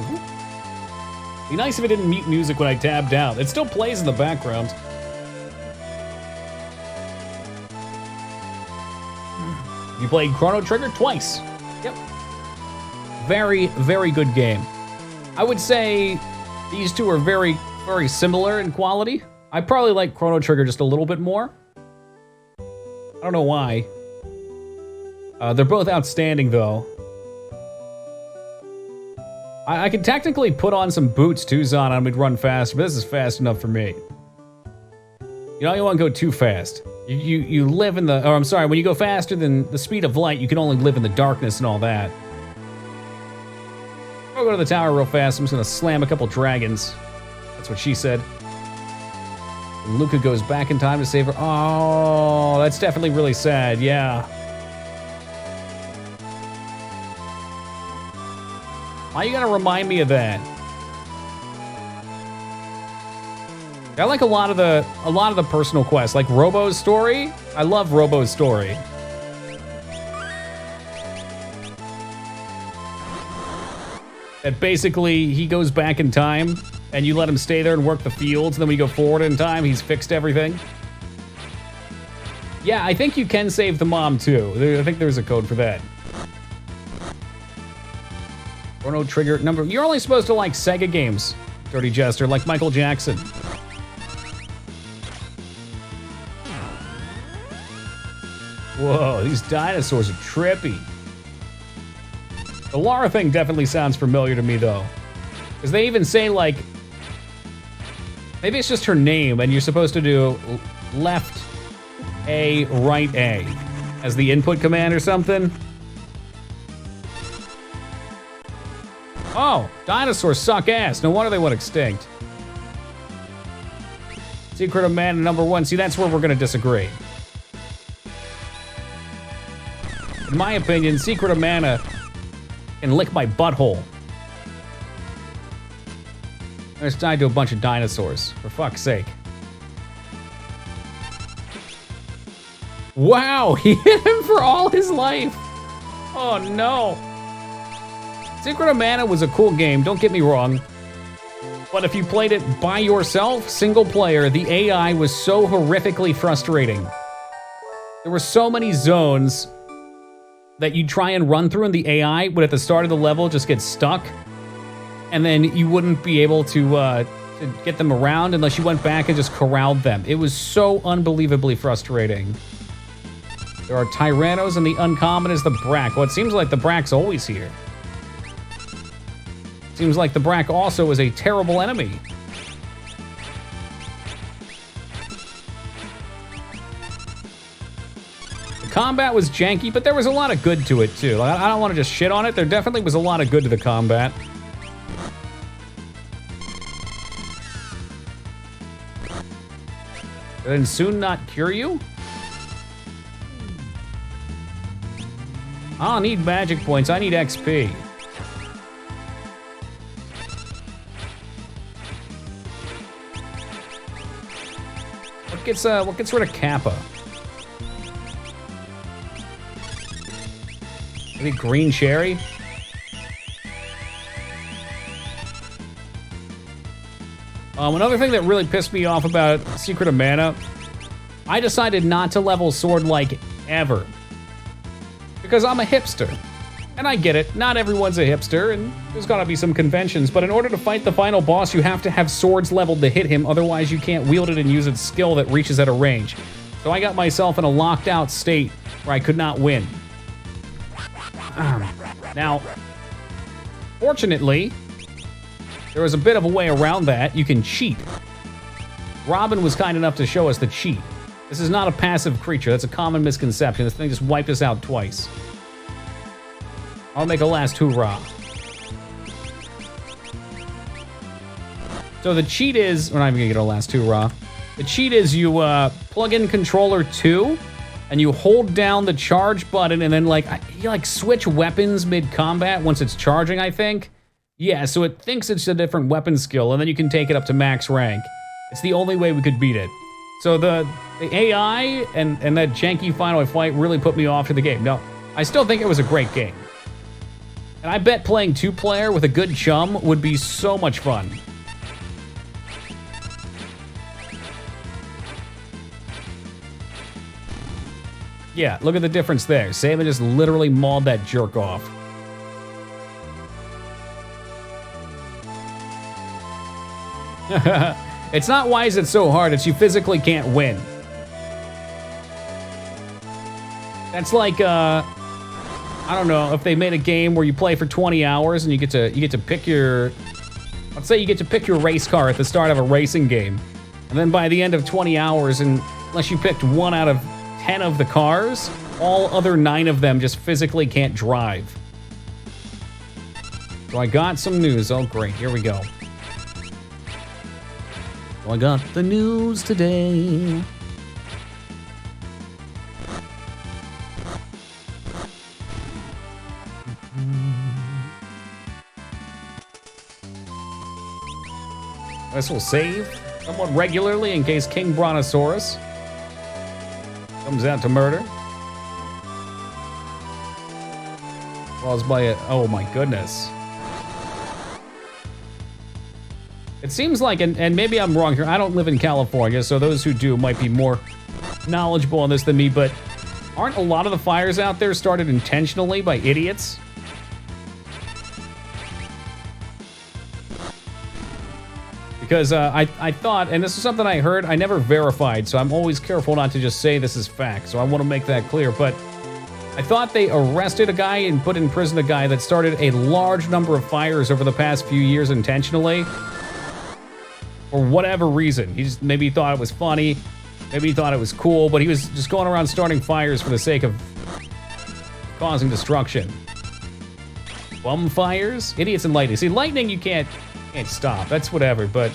[SPEAKER 2] Be nice if it didn't mute music when I tabbed out. It still plays in the background. You played Chrono Trigger twice. Yep. Very, very good game. I would say these two are very, very similar in quality. I probably like Chrono Trigger just a little bit more. I don't know why. They're both outstanding, though. I could technically put on some boots too, Zon, and we'd run faster, but this is fast enough for me. You don't want to go too fast. You live in the... Or I'm sorry, when you go faster than the speed of light, you can only live in the darkness and all that. I'll go to the tower real fast. I'm just going to slam a couple dragons. That's what she said. And Luca goes back in time to save her. Oh, that's definitely really sad, yeah. Why you gotta remind me of that? I like a lot of the personal quests, like Robo's story. I love Robo's story. That basically he goes back in time and you let him stay there and work the fields, and then when you go forward in time, he's fixed everything. Yeah, I think you can save the mom too. I think there's a code for that. Chrono Trigger number. You're only supposed to like Sega games, Dirty Jester, like Michael Jackson. Whoa, these dinosaurs are trippy. The Lara thing definitely sounds familiar to me, though. Because they even say, like... Maybe it's just her name, and you're supposed to do left A, right A as the input command or something. Oh, dinosaurs suck ass. No wonder they went extinct. Secret of Mana #1. See, that's where we're going to disagree. In my opinion, Secret of Mana can lick my butthole. I just died to a bunch of dinosaurs, for fuck's sake. Wow, he hit him for all his life. Oh no. Secret of Mana was a cool game, don't get me wrong. But if you played it by yourself, single player, the AI was so horrifically frustrating. There were so many zones that you'd try and run through and the AI would at the start of the level just get stuck. and then you wouldn't be able to get them around unless you went back and just corralled them. It was so unbelievably frustrating. There are Tyrannos, and the uncommon is the Brack. Well, it seems like the Brack's always here. Seems like the Brack also is a terrible enemy. The combat was janky, but there was a lot of good to it, too. Like, I don't want to just shit on it. There definitely was a lot of good to the combat. Then soon not cure you? I don't need magic points, I need XP. What gets rid of Kappa? Maybe green cherry? Another thing that really pissed me off about Secret of Mana, I decided not to level Sword like ever. Because I'm a hipster. And I get it, not everyone's a hipster, and there's gotta be some conventions, but in order to fight the final boss, you have to have swords leveled to hit him, otherwise you can't wield it and use its skill that reaches at a range. So I got myself in a locked out state where I could not win. Now, fortunately, there was a bit of a way around that. You can cheat. Robin was kind enough to show us the cheat. This is not a passive creature. That's a common misconception. This thing just wiped us out twice. I'll make a last hoorah. So the cheat is... We're not even gonna get a last hoorah. The cheat is you plug in controller 2, and you hold down the charge button, and then you switch weapons mid-combat once it's charging, I think. Yeah, so it thinks it's a different weapon skill, and then you can take it up to max rank. It's the only way we could beat it. So the AI and that janky final fight really put me off to the game. No, I still think it was a great game. And I bet playing 2-player with a good chum would be so much fun. Yeah, look at the difference there. Saban just literally mauled that jerk off. It's not why is it so hard, it's you physically can't win. That's like, I don't know, if they made a game where you play for 20 hours and you get to pick your... Let's say you get to pick your race car at the start of a racing game. And then by the end of 20 hours, and unless you picked 1 out of 10 of the cars, all other 9 of them just physically can't drive. So I got some news. Oh, great. Here we go. So I got the news today. This will save somewhat regularly in case King Brontosaurus comes out to murder. Caused by it. Oh my goodness. It seems like, and maybe I'm wrong here, I don't live in California, so those who do might be more knowledgeable on this than me, but aren't a lot of the fires out there started intentionally by idiots? Because I thought, and this is something I heard, I never verified, so I'm always careful not to just say this is fact, so I want to make that clear, but I thought they arrested a guy and put in prison a guy that started a large number of fires over the past few years intentionally. For whatever reason. He just maybe thought it was funny, maybe he thought it was cool, but he was just going around starting fires for the sake of causing destruction. Bum fires? Idiots and lightning. See, lightning you can't stop. That's whatever, but...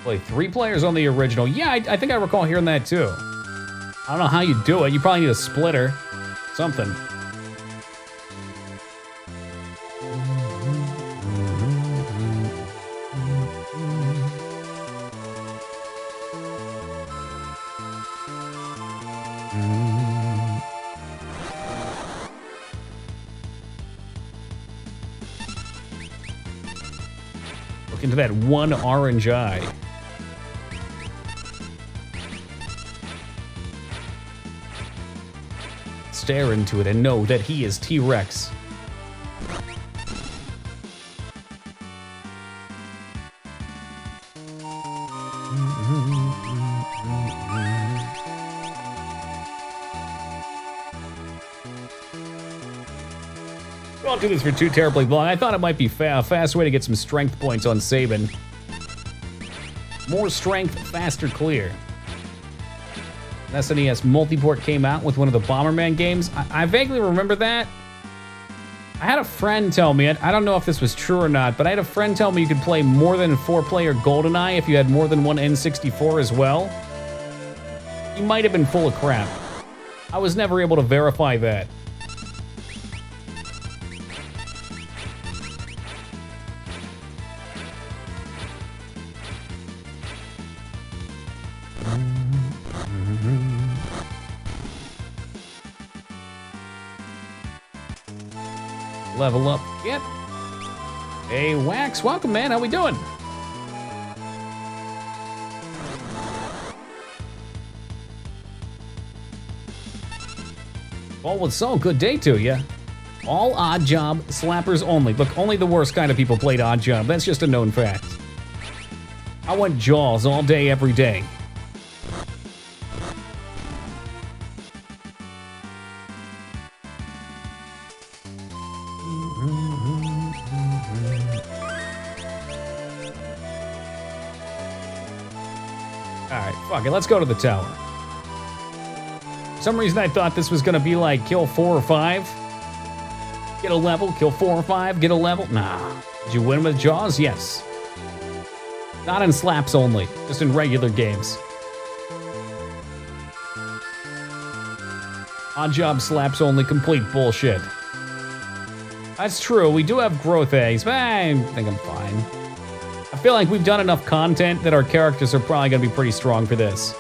[SPEAKER 2] Play 3 players on the original. Yeah, I think I recall hearing that too. I don't know how you do it. You probably need a splitter. Something. Look into that one orange eye. stare into it and know that he is T-Rex. I'll do this for too terribly long. I thought it might be a fast way to get some strength points on Sabin. More strength, faster clear. SNES Multiport came out with one of the Bomberman games. I vaguely remember that. I had a friend tell me, I don't know if this was true or not, but I had a friend tell me you could play more than 4-player GoldenEye if you had more than one N64 as well. He might have been full of crap. I was never able to verify that. Level up, get. Hey, Wax, welcome, man. How we doing? Well, what's all good day to you. All Odd Job slappers only. Look, only the worst kind of people played Odd Job. That's just a known fact. I want Jaws all day, every day. Alright, fuck it, let's go to the tower. For some reason I thought this was gonna be like kill 4 or 5. Get a level, kill 4 or 5, get a level. Nah. Did you win with Jaws? Yes. Not in slaps only, just in regular games. Odd Job slaps only, complete bullshit. That's true, we do have growth eggs, but I think I'm fine. I feel like we've done enough content that our characters are probably gonna be pretty strong for this.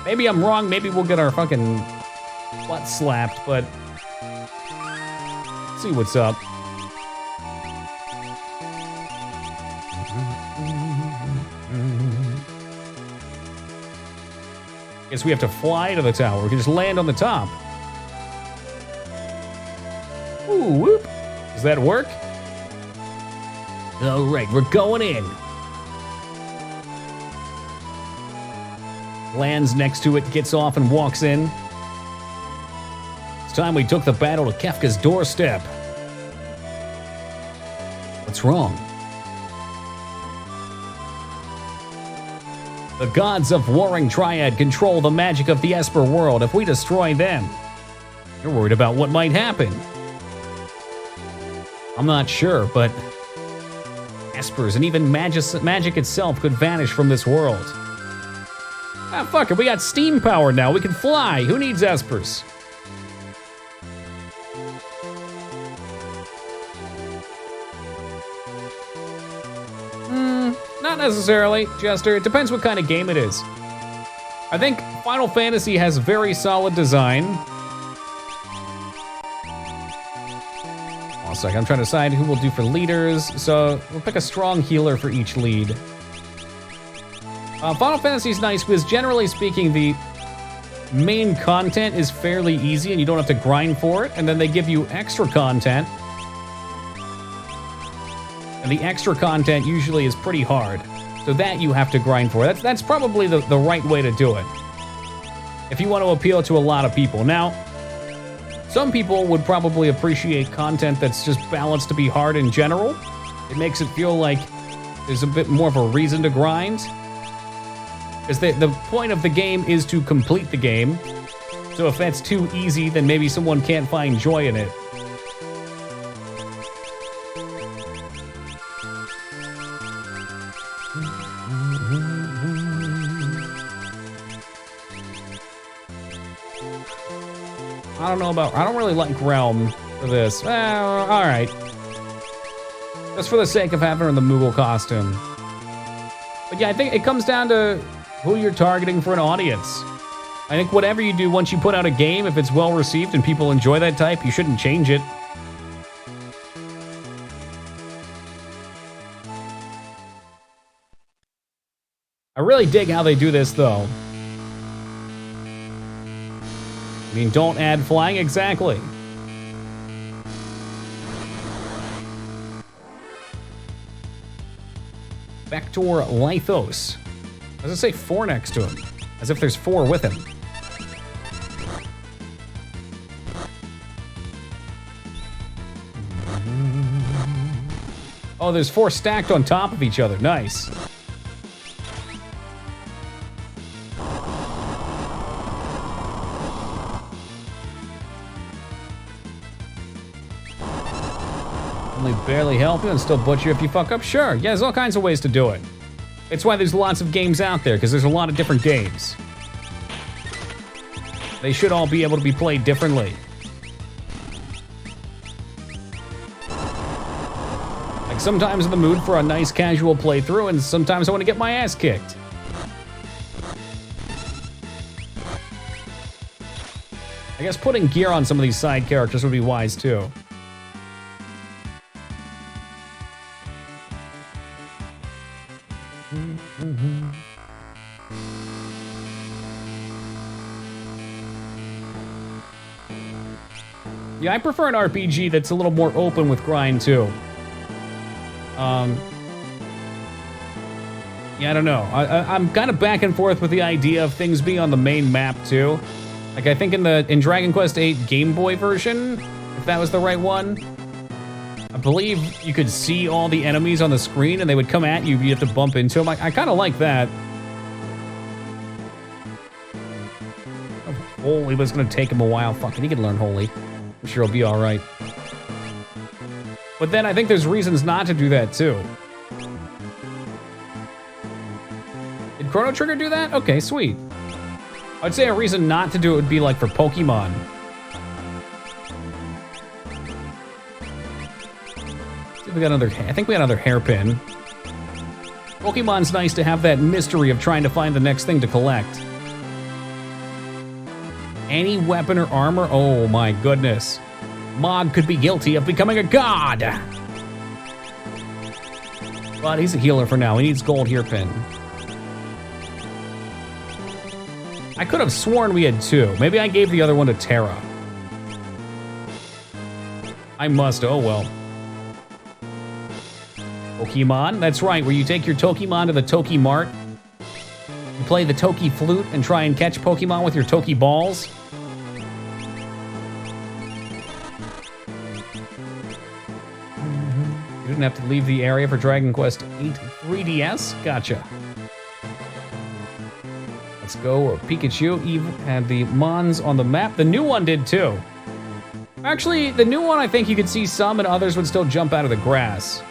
[SPEAKER 2] Maybe I'm wrong, maybe we'll get our fucking butt slapped, but see what's up. Guess we have to fly to the tower. We can just land on the top. Ooh, whoop. Does that work? All right, we're going in. Lands next to it, gets off and walks in. It's time we took the battle to Kefka's doorstep. What's wrong? The gods of Warring Triad control the magic of the Esper world. If we destroy them, you're worried about what might happen. I'm not sure, but Espers and even magic itself could vanish from this world. Ah, fuck it, we got steam power now. We can fly. Who needs Espers? Not necessarily, Jester. It depends what kind of game it is. I think Final Fantasy has very solid design. One second, I'm trying to decide who we'll do for leaders. So we'll pick a strong healer for each lead. Final Fantasy is nice because generally speaking, the main content is fairly easy and you don't have to grind for it. And then they give you extra content. And the extra content usually is pretty hard. So that you have to grind for. That's probably the right way to do it. If you want to appeal to a lot of people. Now, some people would probably appreciate content that's just balanced to be hard in general. It makes it feel like there's a bit more of a reason to grind. Because the point of the game is to complete the game. So if that's too easy, then maybe someone can't find joy in it. I don't really like Realm for this. Alright. Just for the sake of having her in the Moogle costume. But yeah, I think it comes down to who you're targeting for an audience. I think whatever you do once you put out a game, if it's well received and people enjoy that type, you shouldn't change it. I really dig how they do this, though. I mean, don't add flying, exactly. Vector Lithos. Does it say 4 next to him? As if there's 4 with him. Oh, there's 4 stacked on top of each other. Nice. Only barely help you and still butcher you if you fuck up? Sure, yeah, there's all kinds of ways to do it. It's why there's lots of games out there, because there's a lot of different games. They should all be able to be played differently. Like, sometimes I'm in the mood for a nice casual playthrough, and sometimes I want to get my ass kicked. I guess putting gear on some of these side characters would be wise, too. Yeah, I prefer an RPG that's a little more open with grind, too. Yeah, I don't know. I'm kind of back and forth with the idea of things being on the main map, too. Like, I think in Dragon Quest VIII Game Boy version, if that was the right one, I believe you could see all the enemies on the screen and they would come at you, you'd have to bump into them. I kind of like that. Holy, but it's gonna take him a while. Fucking, he can learn Holy. I'm sure he'll be all right. But then I think there's reasons not to do that too. Did Chrono Trigger do that? Okay, sweet. I'd say a reason not to do it would be like for Pokemon. See if we got another, I think we got another hairpin. Pokemon's nice to have that mystery of trying to find the next thing to collect. Any weapon or armor? Oh my goodness. Mog could be guilty of becoming a god. But he's a healer for now. He needs gold hairpin. I could have sworn we had 2. Maybe I gave the other one to Terra. I must, oh well. Pokemon, that's right, where you take your Tokimon to the Toki Mart. You play the Toki Flute and try and catch Pokemon with your Toki Balls. You didn't have to leave the area for Dragon Quest VIII 3DS? Gotcha. Let's go, Pikachu. Eve had the Mons on the map. The new one did too. Actually, the new one, I think you could see some and others would still jump out of the grass.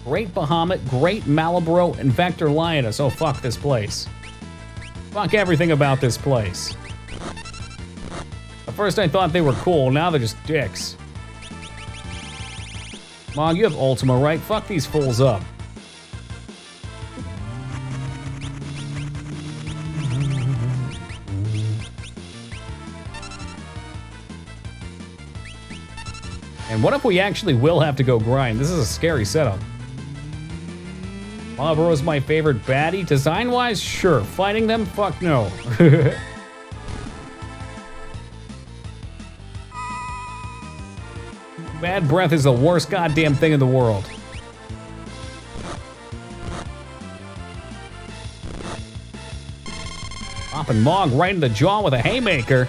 [SPEAKER 2] Great Bahamut, Great Malibro, and Vector Lioness. Oh, fuck this place. Fuck everything about this place. At first I thought they were cool, now they're just dicks. Mog, you have Ultima, right? Fuck these fools up. And what if we actually will have to go grind? This is a scary setup. Malibro's my favorite baddie. Design-wise, sure. Fighting them? Fuck no. Bad breath is the worst goddamn thing in the world. Popping Mog right in the jaw with a haymaker.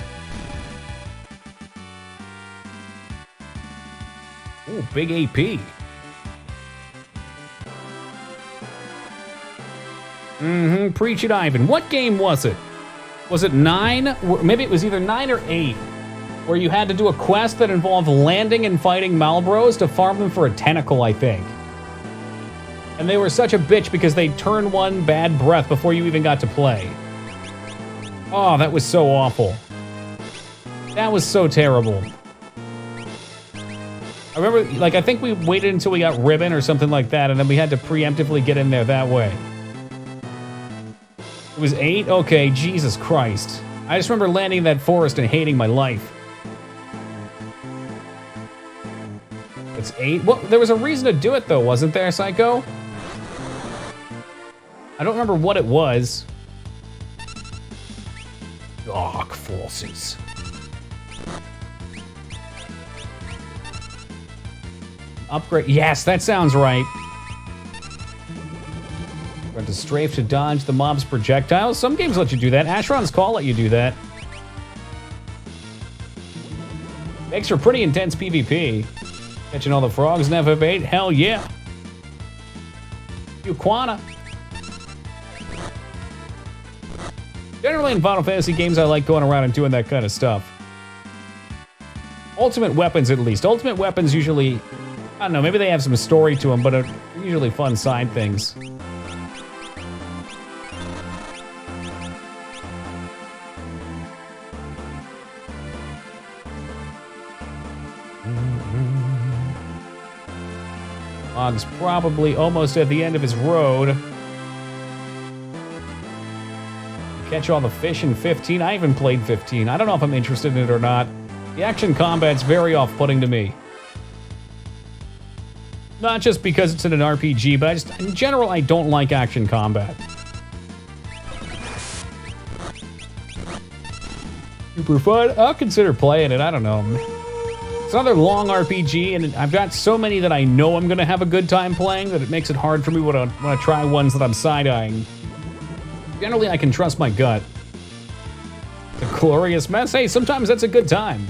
[SPEAKER 2] Ooh, big AP. Preach it, Ivan. What game was it? Was it 9? Maybe it was either 9 or 8. Where you had to do a quest that involved landing and fighting Malibros to farm them for a tentacle, I think. And they were such a bitch because they turned one bad breath before you even got to play. Oh, that was so awful. That was so terrible. I remember, like, I think we waited until we got Ribbon or something like that, and then we had to preemptively get in there that way. It was 8? Okay, Jesus Christ. I just remember landing in that forest and hating my life. It's 8. Well, there was a reason to do it, though, wasn't there, Psycho? I don't remember what it was. Dark forces. Upgrade. Yes, that sounds right. We're going to strafe to dodge the mob's projectiles. Some games let you do that. Ashron's Call let you do that. Makes for pretty intense PvP. Catching all the frogs in FF8? Hell yeah. Yuquana. Generally in Final Fantasy games, I like going around and doing that kind of stuff. Ultimate weapons, at least. Ultimate weapons usually, I don't know, maybe they have some story to them, but are usually fun side things. Og's probably almost at the end of his road. Catch all the fish in 15. I haven't played 15. I don't know if I'm interested in it or not. The action combat's very off-putting to me. Not just because it's in an RPG, but just, in general, I don't like action combat. Super fun. I'll consider playing it. I don't know. It's another long RPG, and I've got so many that I know I'm going to have a good time playing that it makes it hard for me when I try ones that I'm side-eyeing. Generally, I can trust my gut. The glorious mess. Hey, sometimes that's a good time.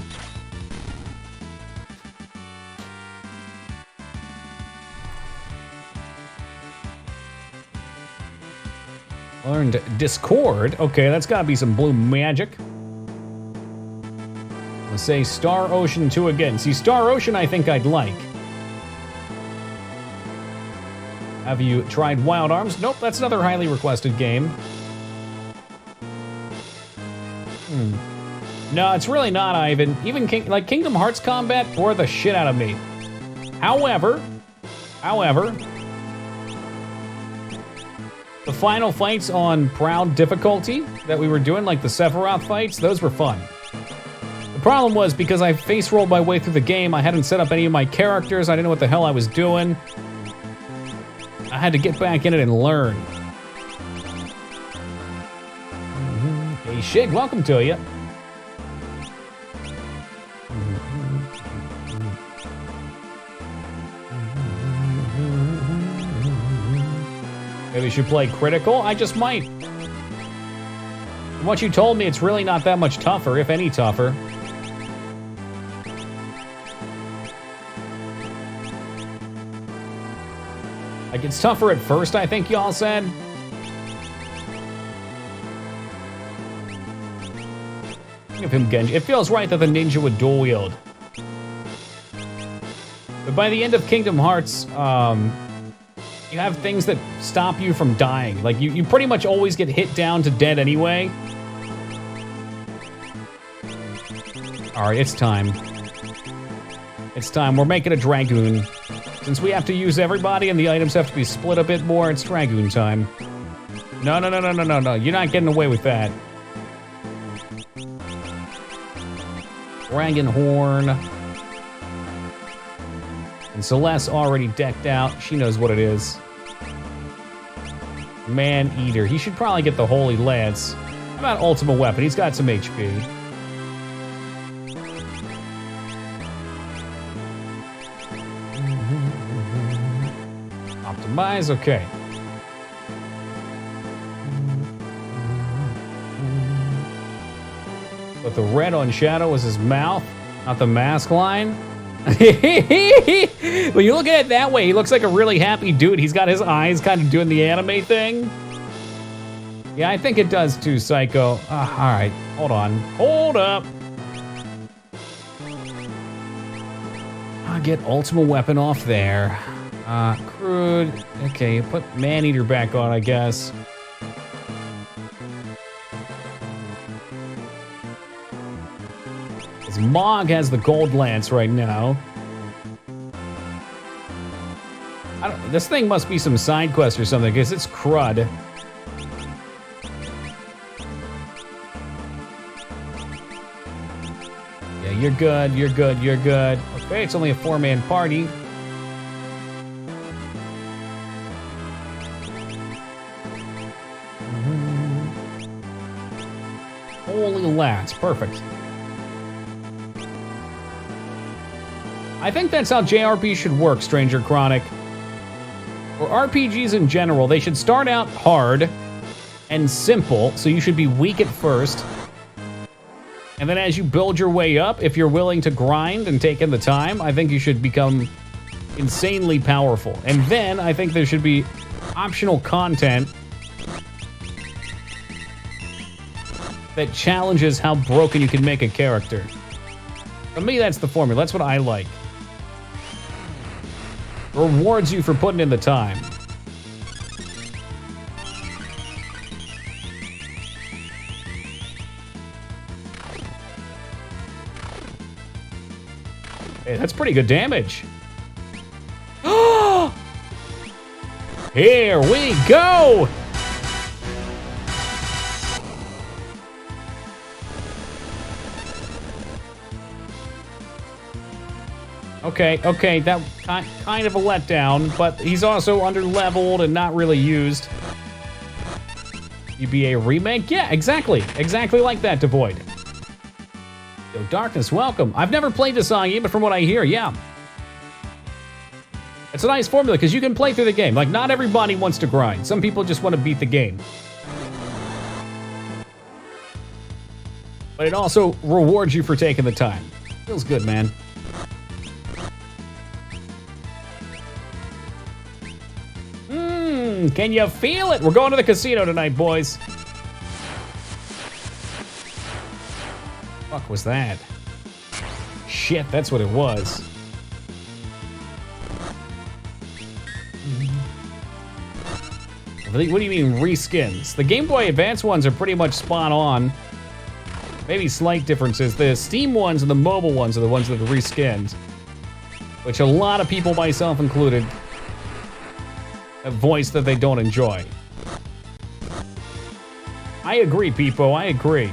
[SPEAKER 2] Learned Discord. Okay, that's got to be some blue magic. Let's say Star Ocean 2 again. See, Star Ocean I think I'd like. Have you tried Wild Arms? Nope, that's another highly requested game. No, it's really not, Ivan. Even Kingdom Hearts combat bore the shit out of me. However, the final fights on Proud difficulty that we were doing, like the Sephiroth fights, those were fun. The problem was because I face rolled my way through the game, I hadn't set up any of my characters, I didn't know what the hell I was doing. I had to get back in it and learn. Hey, Shig, welcome to you. Maybe we should play Critical? I just might. From what you told me, it's really not that much tougher, if any tougher. Like, it's tougher at first, I think y'all said. Give him Genji. It feels right that the ninja would dual wield. But by the end of Kingdom Hearts, you have things that stop you from dying. Like, you pretty much always get hit down to dead anyway. Alright, it's time. It's time. We're making a Dragoon. Since we have to use everybody and the items have to be split a bit more, it's Dragoon time. No. You're not getting away with that. Dragon Horn. And Celeste already decked out. She knows what it is. Man-Eater. He should probably get the Holy Lance. How about Ultimate Weapon? He's got some HP. Optimize, okay. But the red on Shadow was his mouth, not the mask line. When you look at it that way, he looks like a really happy dude. He's got his eyes kind of doing the anime thing. Yeah, I think it does too, Psycho. All right, hold on. Hold up. I'll get Ultimate Weapon off there. Crude. Okay, put Man-Eater back on, I guess. Mog has the gold lance right now. This thing must be some side quest or something, because it's crud. Yeah, you're good. Okay, it's only a 4-man party. Holy lats. Perfect. I think that's how JRPG should work, Stranger Chronic. For RPGs in general, they should start out hard and simple, so you should be weak at first. And then as you build your way up, if you're willing to grind and take in the time, I think you should become insanely powerful. And then I think there should be optional content that challenges how broken you can make a character. For me, that's the formula. That's what I like. Rewards you for putting in the time. Hey, that's pretty good damage. Here we go! Okay, that kind of a letdown, but he's also under-leveled and not really used. GBA remake? Yeah, exactly like that, Devoid. Yo, Darkness, welcome. I've never played this song yet, but from what I hear, yeah. It's a nice formula, because you can play through the game. Like, not everybody wants to grind. Some people just want to beat the game. But it also rewards you for taking the time. Feels good, man. Can you feel it? We're going to the casino tonight, boys. Fuck was that? Shit, that's what it was. What do you mean reskins? The Game Boy Advance ones are pretty much spot on. Maybe slight differences. The Steam ones and the mobile ones are the ones that are reskinned. Which a lot of people, myself included, a voice that they don't enjoy. I agree, Peepo, I agree.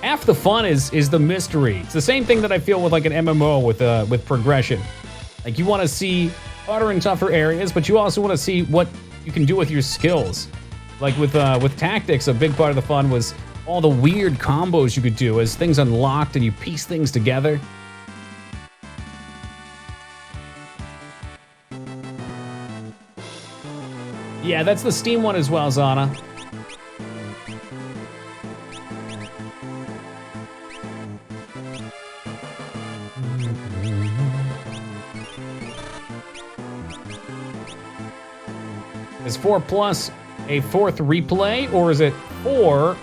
[SPEAKER 2] Half the fun is the mystery. It's the same thing that I feel with like an MMO with progression. Like you want to see harder and tougher areas, but you also want to see what you can do with your skills. Like with tactics, a big part of the fun was all the weird combos you could do as things unlocked and you piece things together. Yeah, that's the Steam one as well, Zana. Is 4 Plus a 4th replay, or is it 4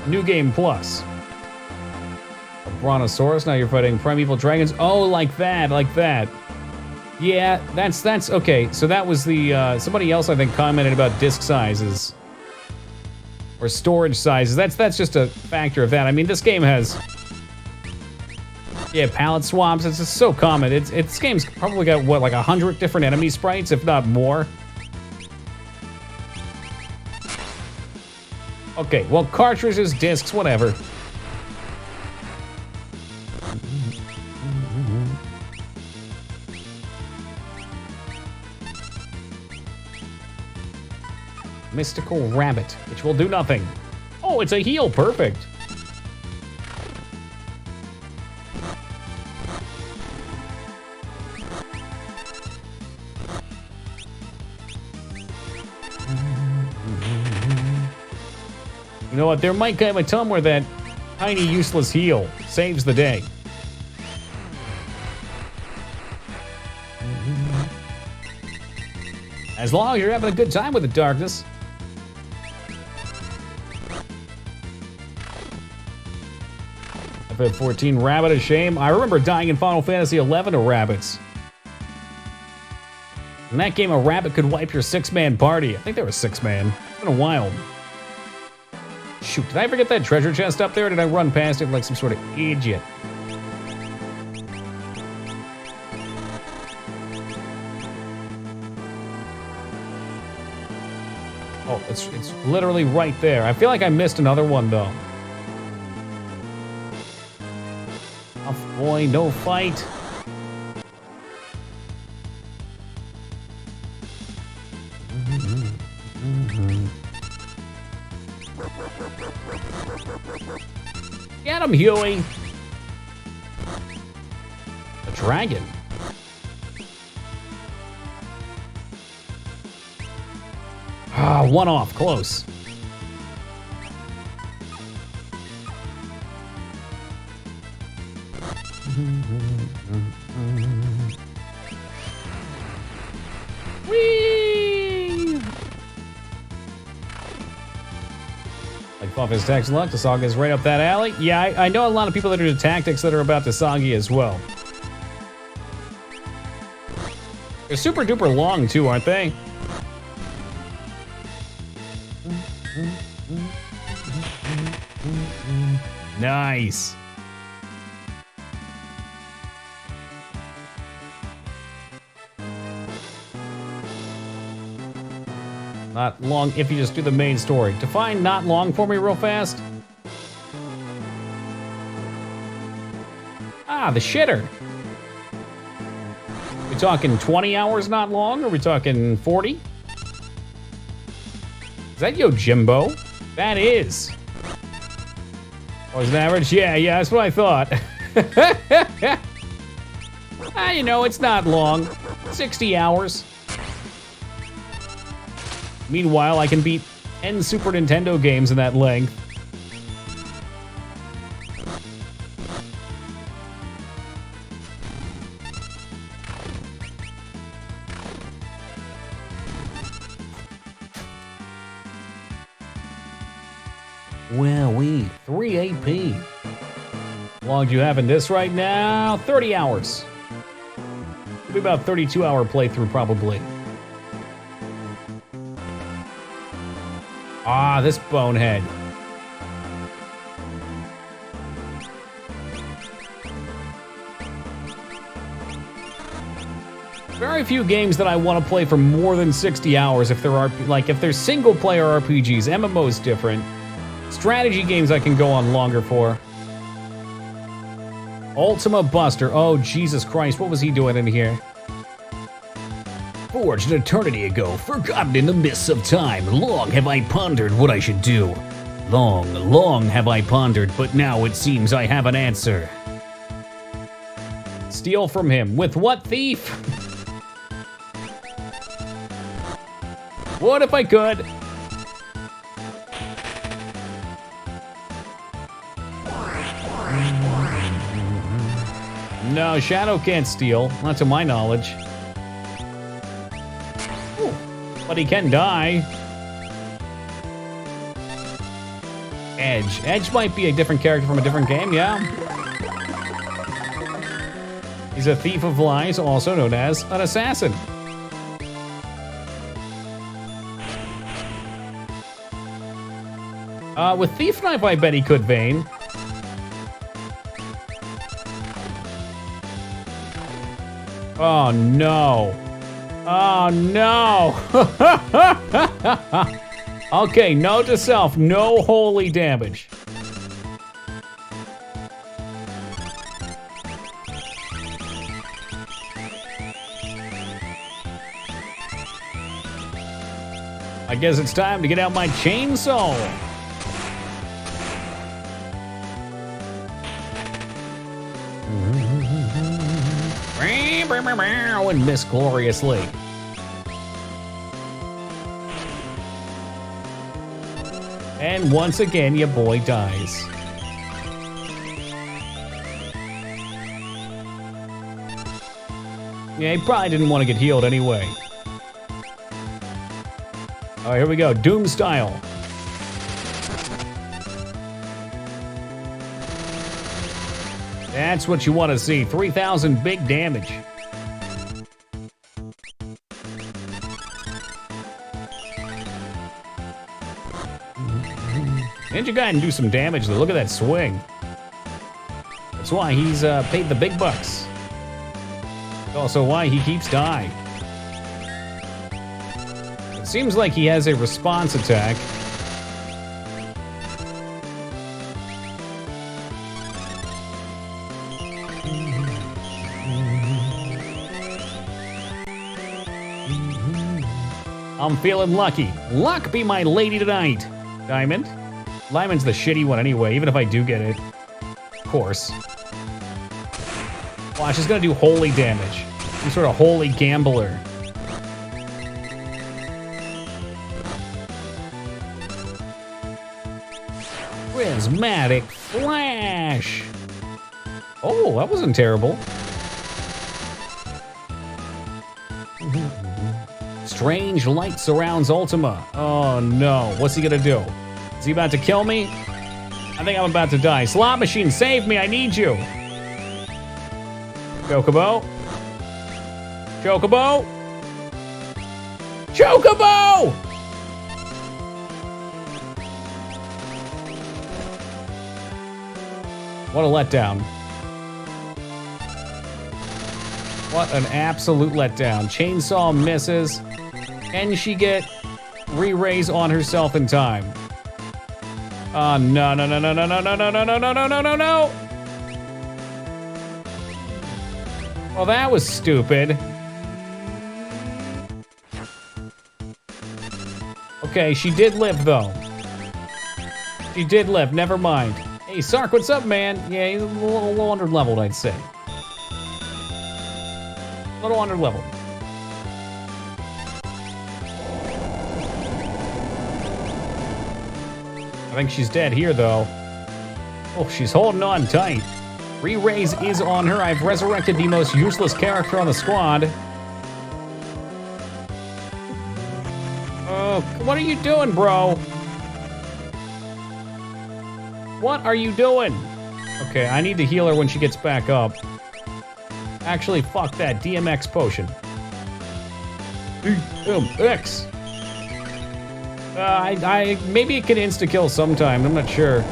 [SPEAKER 2] New Game Plus? A Brontosaurus, now you're fighting primeval dragons. Oh, like that. Yeah, that's okay. So that was the somebody else I think commented about disc sizes or storage sizes. That's just a factor of that. I mean, this game has palette swaps. It's just so common. This game's probably got what, like 100 different enemy sprites, if not more. Okay, well, cartridges, discs, whatever. Mystical rabbit, which will do nothing. Oh, it's a heal, perfect. You know what, there might come a time where that tiny useless heal saves the day. As long as you're having a good time with the darkness. FF14 rabbit, a shame. I remember dying in Final Fantasy XI to rabbits. In that game, a rabbit could wipe your 6-man party. I think there was 6-man. It's been a while. Shoot, did I forget that treasure chest up there, or did I run past it like some sort of idiot? Oh, it's literally right there. I feel like I missed another one, though. Oh boy, no fight. Get him, Huey. A dragon. Ah, one off, close. Whee! Like Buff's text luck, Tasagi is right up that alley. Yeah, I know a lot of people that are into tactics that are about Tasagi as well. They're super duper long too, aren't they? Nice. Not long if you just do the main story. Define not long for me real fast. Ah, the shitter. We talking 20 hours not long, or are we talking 40? Is that Yojimbo? That is. Oh, is it average? Yeah, that's what I thought. You know, it's not long. 60 hours. Meanwhile, I can beat 10 Super Nintendo games in that length. Well, 3 AP. How long do you have in this right now? 30 hours. It'll be about 32-hour playthrough, probably. Ah, this bonehead. Very few games that I want to play for more than 60 hours if there are, like, if there's single-player RPGs. MMO's different. Strategy games I can go on longer for. Ultima Buster. Oh, Jesus Christ, what was he doing in here?
[SPEAKER 3] Forged an eternity ago, forgotten in the mists of time. Long have I pondered what I should do. Long have I pondered, but now it seems I have an answer.
[SPEAKER 2] Steal from him. With what thief? What if I could? No, Shadow can't steal, not to my knowledge. Ooh, but he can die. Edge. Edge might be a different character from a different game, yeah. He's a thief of lies, also known as an assassin. With Thief Knife, I bet he could Vayne. Oh no. Oh no. Okay, note to self, no holy damage. I guess it's time to get out my chainsaw. And miss gloriously. And once again, your boy dies. Yeah, he probably didn't want to get healed anyway. All right, here we go. Doom style. That's what you want to see. 3,000 big damage. Ninja guy can do some damage though. Look at that swing. That's why he's paid the big bucks. Also why he keeps dying. It seems like he has a response attack. I'm feeling lucky. Luck be my lady tonight. Diamond. Lyman's the shitty one anyway, even if I do get it. Of course. Wow, she's gonna do holy damage. Some sort of holy gambler. Prismatic Flash! Oh, that wasn't terrible. Strange light surrounds Ultima. Oh no, what's he gonna do? Is he about to kill me? I think I'm about to die. Slot machine, save me, I need you. Chocobo? Chocobo? Chocobo! What a letdown. What an absolute letdown. Chainsaw misses. Can she get re-raise on herself in time? Oh, no, no, no, no, no, no, no, no, no, no, no, no, no, no, no. Well, that was stupid. Okay, she did live, though. She did live, never mind. Hey, Sark, what's up, man? Yeah, he's a little under-leveled, I'd say. A little under-leveled. I think she's dead here, though. Oh, she's holding on tight. Re-raise is on her. I've resurrected the most useless character on the squad. Oh, what are you doing, bro? What are you doing? Okay, I need to heal her when she gets back up. Actually, fuck that. DMX potion. DMX. Maybe it can insta-kill sometime. I'm not sure.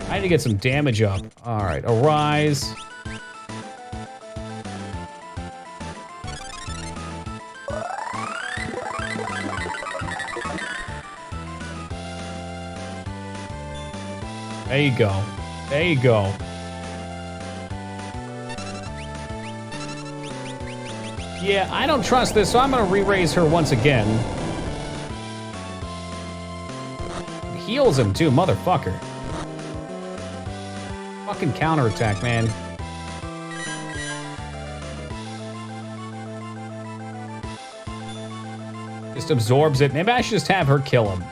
[SPEAKER 2] I need to get some damage up. All right, arise. There you go. There you go. Yeah, I don't trust this, so I'm gonna re-raise her once again. Heals him too, motherfucker. Fucking counterattack, man. Just absorbs it. Maybe I should just have her kill him.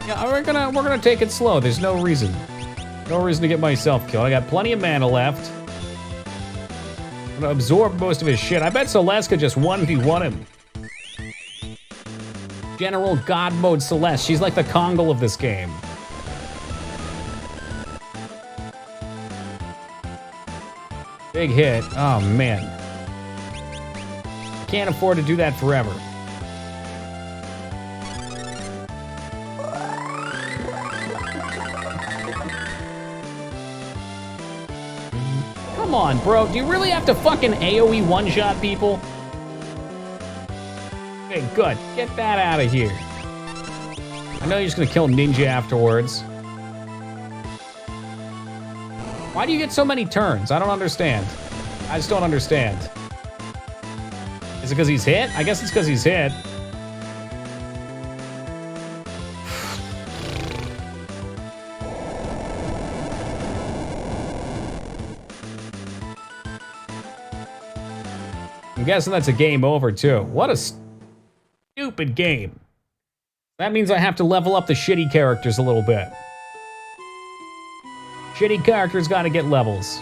[SPEAKER 2] Yeah, we're gonna take it slow. There's no reason. No reason to get myself killed. I got plenty of mana left. I'm gonna absorb most of his shit. I bet Celeste could just 1v1 him. General God Mode Celeste. She's like the Kongal of this game. Big hit. Oh, man. Can't afford to do that forever. Come on, bro. Do you really have to fucking AoE one-shot people? Okay, good. Get that out of here. I know you're just gonna kill Ninja afterwards. Why do you get so many turns? I don't understand. I just don't understand. Is it because he's hit? I guess it's because he's hit. I'm guessing that's a game over, too. What a stupid game. That means I have to level up the shitty characters a little bit. Shitty characters gotta get levels.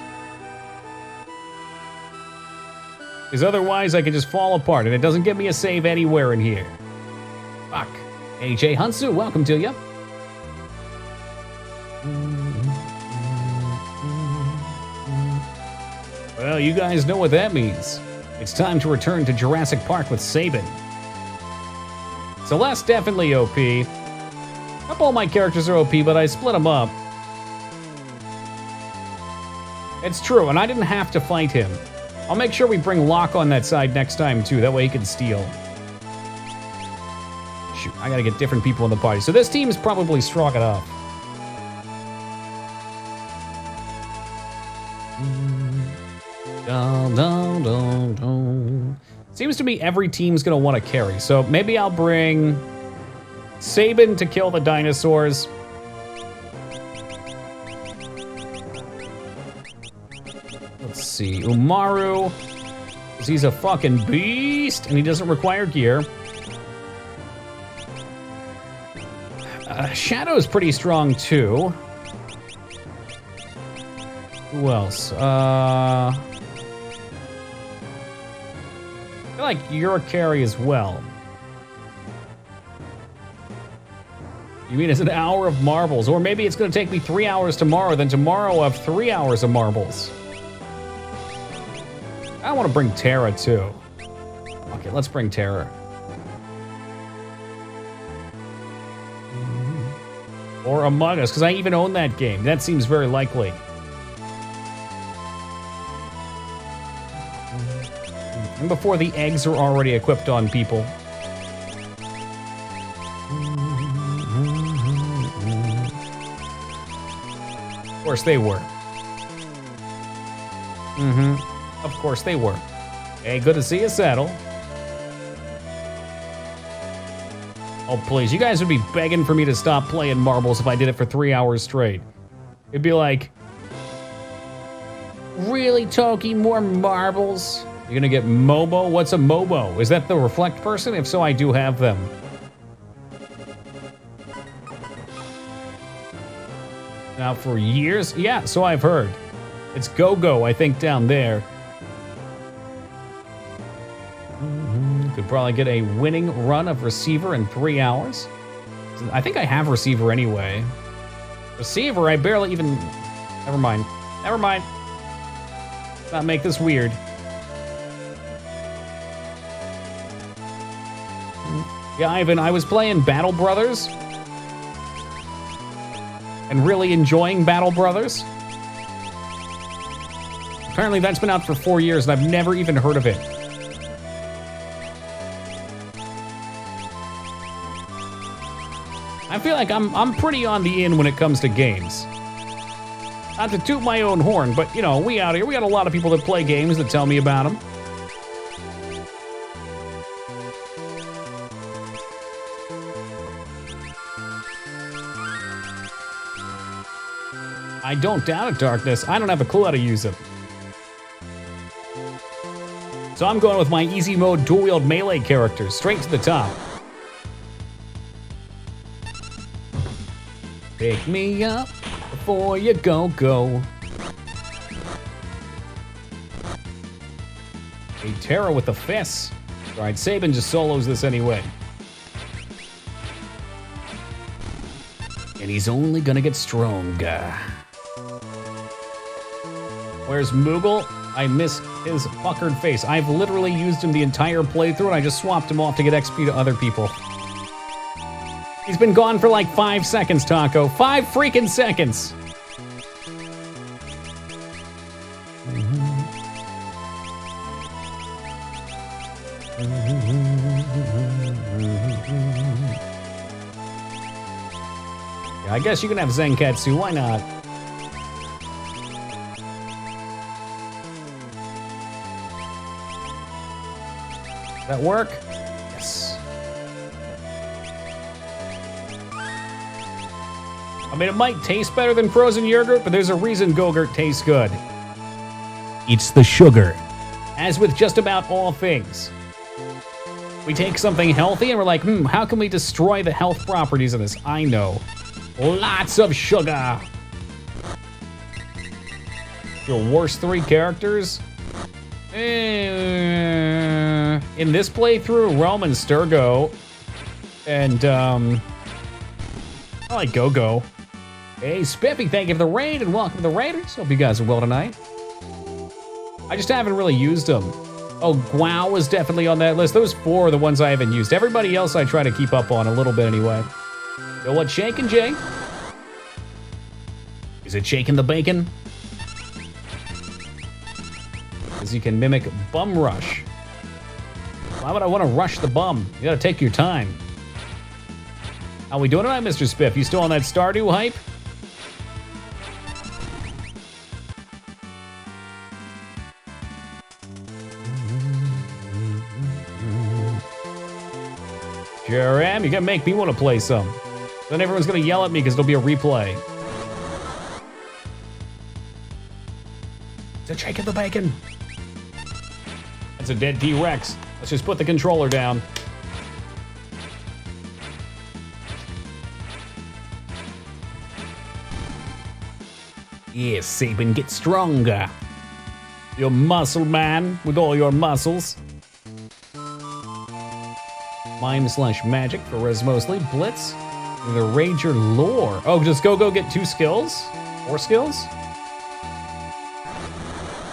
[SPEAKER 2] Because otherwise I could just fall apart, and it doesn't give me a save anywhere in here. Fuck. AJ Hunsu, welcome to you. Well, you guys know what that means. It's time to return to Jurassic Park with Sabin. Celeste definitely OP. A couple of my characters are OP, but I split them up. It's true, and I didn't have to fight him. I'll make sure we bring Locke on that side next time, too. That way he can steal. Shoot, I gotta get different people in the party. So this team is probably strong enough. Seems to me every team's gonna want to carry. So maybe I'll bring Sabin to kill the dinosaurs. Let's see, Umaru, 'cause he's a fucking beast and he doesn't require gear. Shadow is pretty strong too. Who else? I feel like you're a carry as well. You mean it's an hour of marbles? Or maybe it's gonna take me 3 hours tomorrow, then tomorrow I'll have 3 hours of marbles. I wanna bring Terra too. Okay, let's bring Terra. Or Among Us, because I even own that game. That seems very likely. And before the eggs are already equipped on people. Of course they were. Of course they were. Hey, good to see you, Saddle. Oh, please. You guys would be begging for me to stop playing marbles if I did it for 3 hours straight. It'd be like, really, Toki, more marbles? You're gonna get Mobo? What's a Mobo? Is that the reflect person? If so, I do have them. Now for years? Yeah, so I've heard. It's Go-Go, I think, down there. Could probably get a winning run of receiver in 3 hours. I think I have receiver anyway. Receiver, I barely even... Never mind. Never mind. Let's not make this weird. Yeah, Ivan, I was playing Battle Brothers. And really enjoying Battle Brothers. Apparently that's been out for 4 years and I've never even heard of it. I feel like I'm pretty on the in when it comes to games. Not to toot my own horn, but you know, we out here, we got a lot of people that play games that tell me about them. I don't doubt it, Darkness. I don't have a clue how to use it. So I'm going with my easy mode dual-wield melee characters, straight to the top. Pick me up before you go. A Terra with the fists. Alright, Sabin just solos this anyway. And he's only gonna get stronger. Where's Moogle? I miss his fuckered face. I've literally used him the entire playthrough and I just swapped him off to get XP to other people. He's been gone for like 5 seconds, Taco. 5 freaking seconds! Yeah, I guess you can have Zenkatsu, why not? Does that work? Yes. I mean, it might taste better than frozen yogurt, but there's a reason Go-Gurt tastes good. It's the sugar. As with just about all things. We take something healthy and we're like, how can we destroy the health properties of this? I know. Lots of sugar. Your worst 3 characters? In this playthrough, Rome and Sturgo. And, I like Go-Go. Hey, Spiffy, thank you for the raid and welcome to the Raiders. Hope you guys are well tonight. I just haven't really used them. Oh, Guau was definitely on that list. Those 4 are the ones I haven't used. Everybody else I try to keep up on a little bit anyway. Yo, what's shaking, Jay? Is it shaking the bacon? Because you can mimic Bum Rush. Why would I want to rush the bum? You gotta take your time. How we doing tonight, Mr. Spiff? You still on that Stardew hype? Sure am. You gotta make me want to play some. Then everyone's gonna yell at me because there'll be a replay. It's a chicken the bacon. That's a dead T-Rex. Let's just put the controller down. Yes, Sabin, get stronger. You're muscle man with all your muscles. Mime/magic for Res mostly. Blitz. The Rager lore. Oh, just go get 2 skills? 4 skills?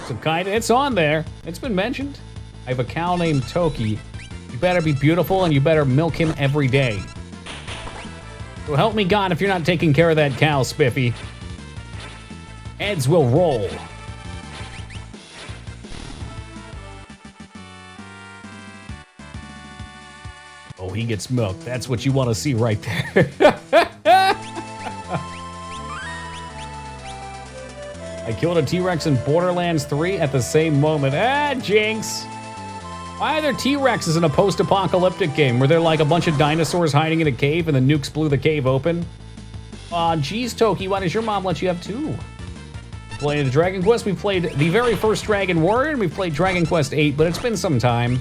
[SPEAKER 2] Some kind of, it's on there. It's been mentioned. I have a cow named Toki. You better be beautiful and you better milk him every day. So help me God if you're not taking care of that cow, Spiffy. Heads will roll. Oh, he gets milked. That's what you want to see right there. I killed a T-Rex in Borderlands 3 at the same moment. Ah, jinx. Why are there T-Rexes in a post-apocalyptic game where they're like a bunch of dinosaurs hiding in a cave and the nukes blew the cave open? Aw, geez, Toki, why does your mom let you have 2? Played Dragon Quest. We played the very first Dragon Warrior, and we played Dragon Quest 8, but it's been some time.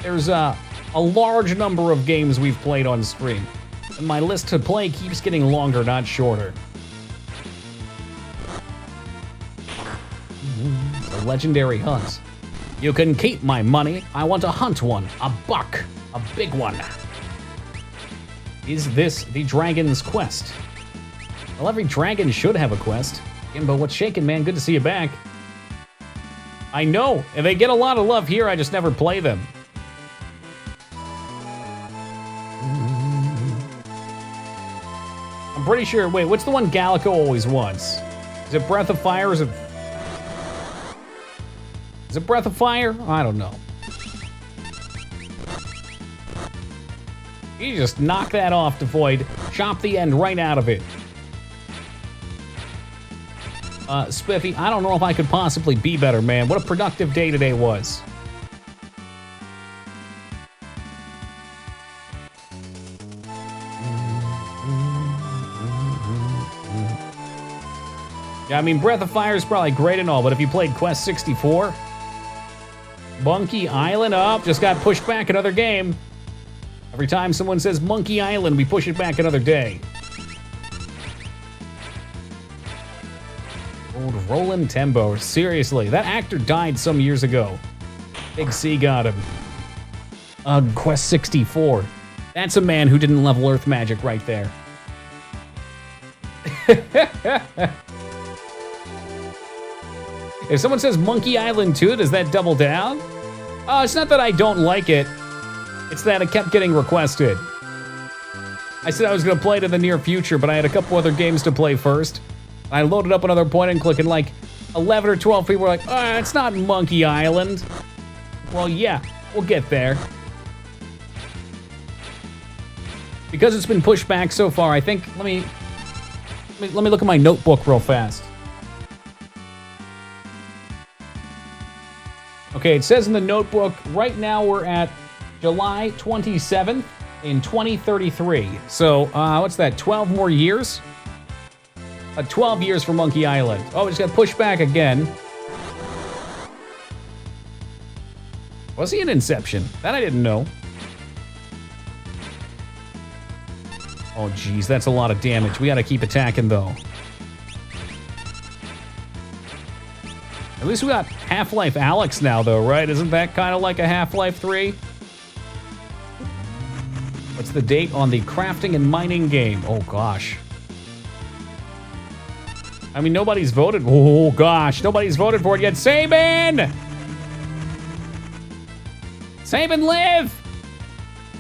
[SPEAKER 2] There's a large number of games we've played on stream, and my list to play keeps getting longer, not shorter. The legendary hunt. You can keep my money. I want to hunt one. A buck. A big one. Is this the Dragon's Quest? Well, every dragon should have a quest. But what's shaking, man? Good to see you back. I know, and they get a lot of love here. I just never play them. I'm pretty sure. Wait, what's the one Gallico always wants? Is it Breath of Fire? Is it Breath of Fire? I don't know. You just knock that off, Devoid. Chop the end right out of it. Spiffy, I don't know if I could possibly be better, man. What a productive day today was. Yeah, I mean, Breath of Fire is probably great and all, but if you played Quest 64... Monkey Island up, just got pushed back another game. Every time someone says Monkey Island, we push it back another day. Old Roland Tembo, seriously, that actor died some years ago. Big C got him. Quest 64. That's a man who didn't level Earth magic right there. If someone says Monkey Island 2, does that double down? It's not that I don't like it. It's that it kept getting requested. I said I was gonna play it in the near future, but I had a couple other games to play first. I loaded up another point and click, and like 11 or 12 people were like, oh, it's not Monkey Island. Well, yeah, we'll get there. Because it's been pushed back so far, I think, let me look at my notebook real fast. Okay, it says in the notebook, right now we're at July 27th in 2033. So, what's that, 12 more years? 12 years for Monkey Island. Oh, it just got pushed back again. Was he in Inception? That I didn't know. Oh, geez, that's a lot of damage. We gotta keep attacking, though. At least we got Half-Life Alyx now, though, right? Isn't that kind of like a Half-Life 3? What's the date on the crafting and mining game? Oh, gosh. I mean, nobody's voted. Oh, gosh. Nobody's voted for it yet. Sabin! Sabin, live!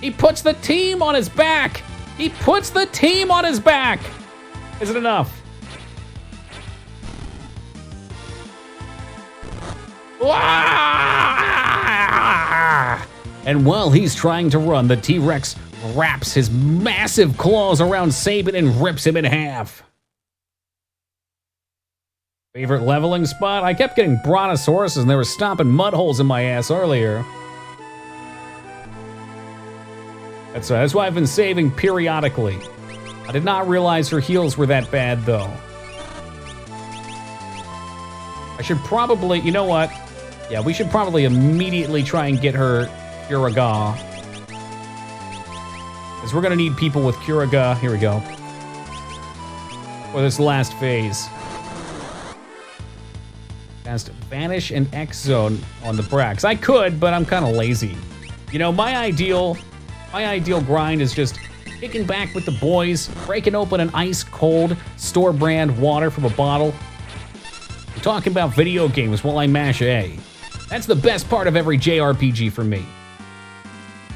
[SPEAKER 2] He puts the team on his back! He puts the team on his back! Is it enough? And while he's trying to run, the T-Rex wraps his massive claws around Sabin and rips him in half. Favorite leveling spot? I kept getting brontosauruses and they were stomping mud holes in my ass earlier. That's why I've been saving periodically. I did not realize her heals were that bad, though. I should probably, you know what? Yeah, we should probably immediately try and get her Kiraga. Because we're gonna need people with Kiraga. Here we go. For this last phase. Cast Vanish and X Zone on the Brax. I could, but I'm kind of lazy. You know, my ideal grind is just kicking back with the boys, breaking open an ice-cold store-brand water from a bottle. I'm talking about video games while I mash A. That's the best part of every JRPG for me.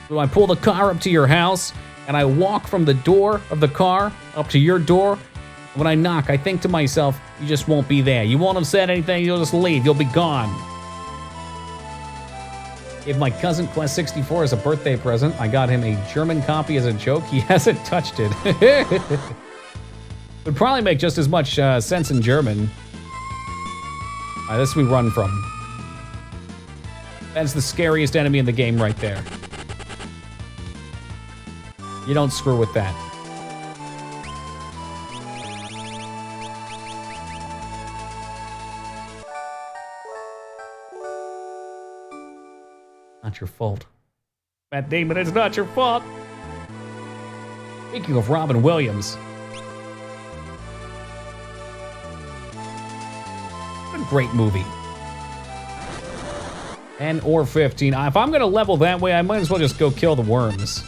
[SPEAKER 2] So I pull the car up to your house, and I walk from the door of the car up to your door. When I knock, I think to myself, you just won't be there. You won't have said anything, you'll just leave, you'll be gone. Gave my cousin Quest 64 as a birthday present. I got him a German copy as a joke. He hasn't touched it. Would probably make just as much sense in German. All right, this we run from. That's the scariest enemy in the game right there. You don't screw with that. Not your fault. Matt Damon, it's not your fault. Speaking of Robin Williams. What a great movie. 10 or 15. If I'm gonna level that way, I might as well just go kill the worms.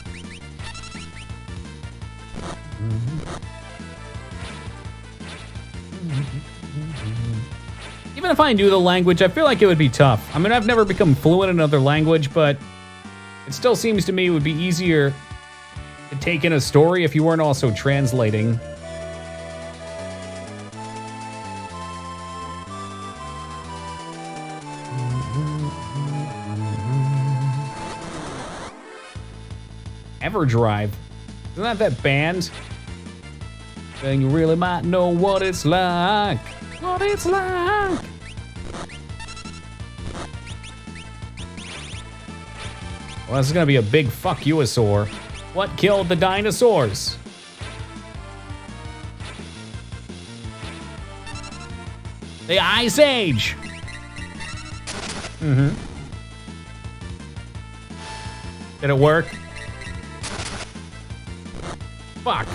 [SPEAKER 2] Even if I knew the language, I feel like it would be tough. I mean, I've never become fluent in another language, but it still seems to me it would be easier to take in a story if you weren't also translating. Everdrive. Isn't that band? Then you really might know what it's like. What it's like. Well, this is gonna be a big fuck you-asaur. What killed the dinosaurs? The Ice Age. Mm-hmm. Did it work? Fuck.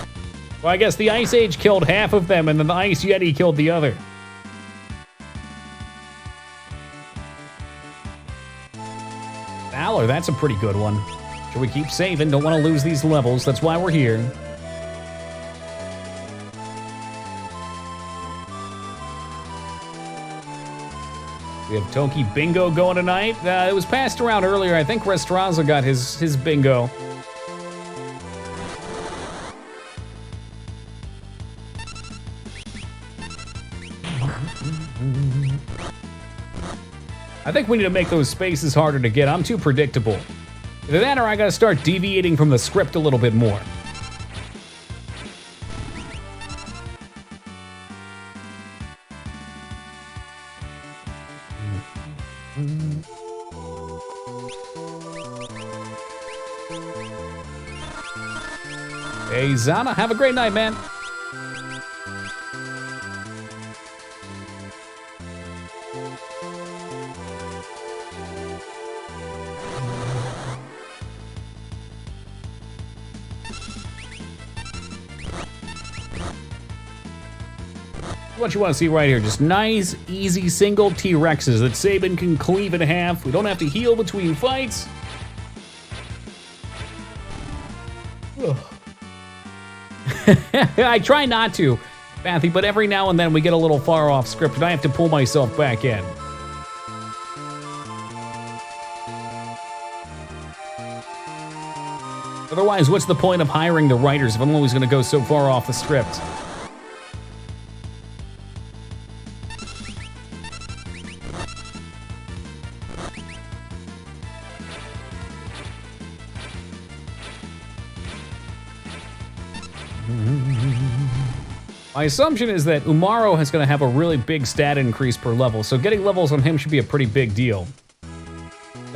[SPEAKER 2] Well, I guess the Ice Age killed half of them, and then the Ice Yeti killed the other. Valor, that's a pretty good one. Should we keep saving? Don't want to lose these levels. That's why we're here. We have Toki Bingo going tonight. It was passed around earlier. I think Restraza got his bingo. I think we need to make those spaces harder to get. I'm too predictable. Either that or I gotta start deviating from the script a little bit more. Hey, Zana, have a great night, man. What you want to see right here, just nice, easy single T-Rexes that Sabin can cleave in half. We don't have to heal between fights. I try not to, Bathy, but every now and then we get a little far off script and I have to pull myself back in. Otherwise, what's the point of hiring the writers if I'm always going to go so far off the script? My assumption is that Umaro is going to have a really big stat increase per level, so getting levels on him should be a pretty big deal.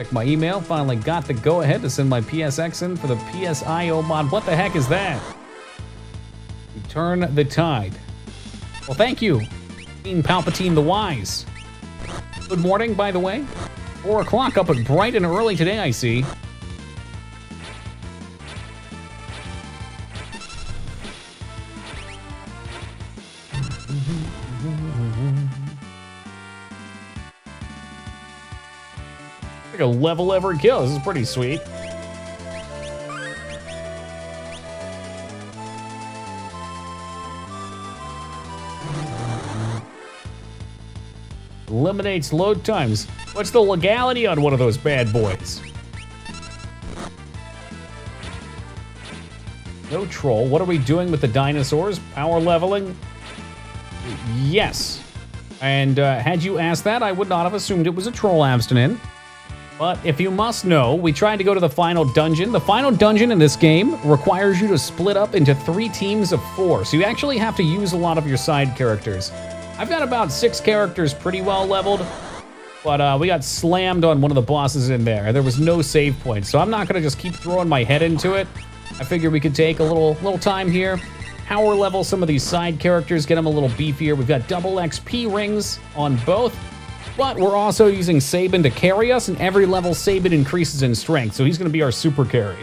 [SPEAKER 2] Check my email. Finally got the go-ahead to send my PSX in for the PSIO mod. What the heck is that? Return the tide. Well, thank you, Queen Palpatine the Wise. Good morning, by the way. 4 o'clock up and bright and early today, I see. Like a level every kill. This is pretty sweet. Eliminates load times. What's the legality on one of those bad boys? No troll. What are we doing with the dinosaurs? Power leveling? Yes. And had you asked that, I would not have assumed it was a troll abstinent. But if you must know, we tried to go to the final dungeon. The final dungeon in this game requires you to split up into 3 teams of 4. So you actually have to use a lot of your side characters. I've got about 6 characters pretty well leveled, but we got slammed on one of the bosses in there. There was no save point, so I'm not gonna just keep throwing my head into it. I figure we could take a little time here, power level some of these side characters, get them a little beefier. We've got double XP rings on both, but we're also using Sabin to carry us, and every level Sabin increases in strength, so he's gonna be our super carry.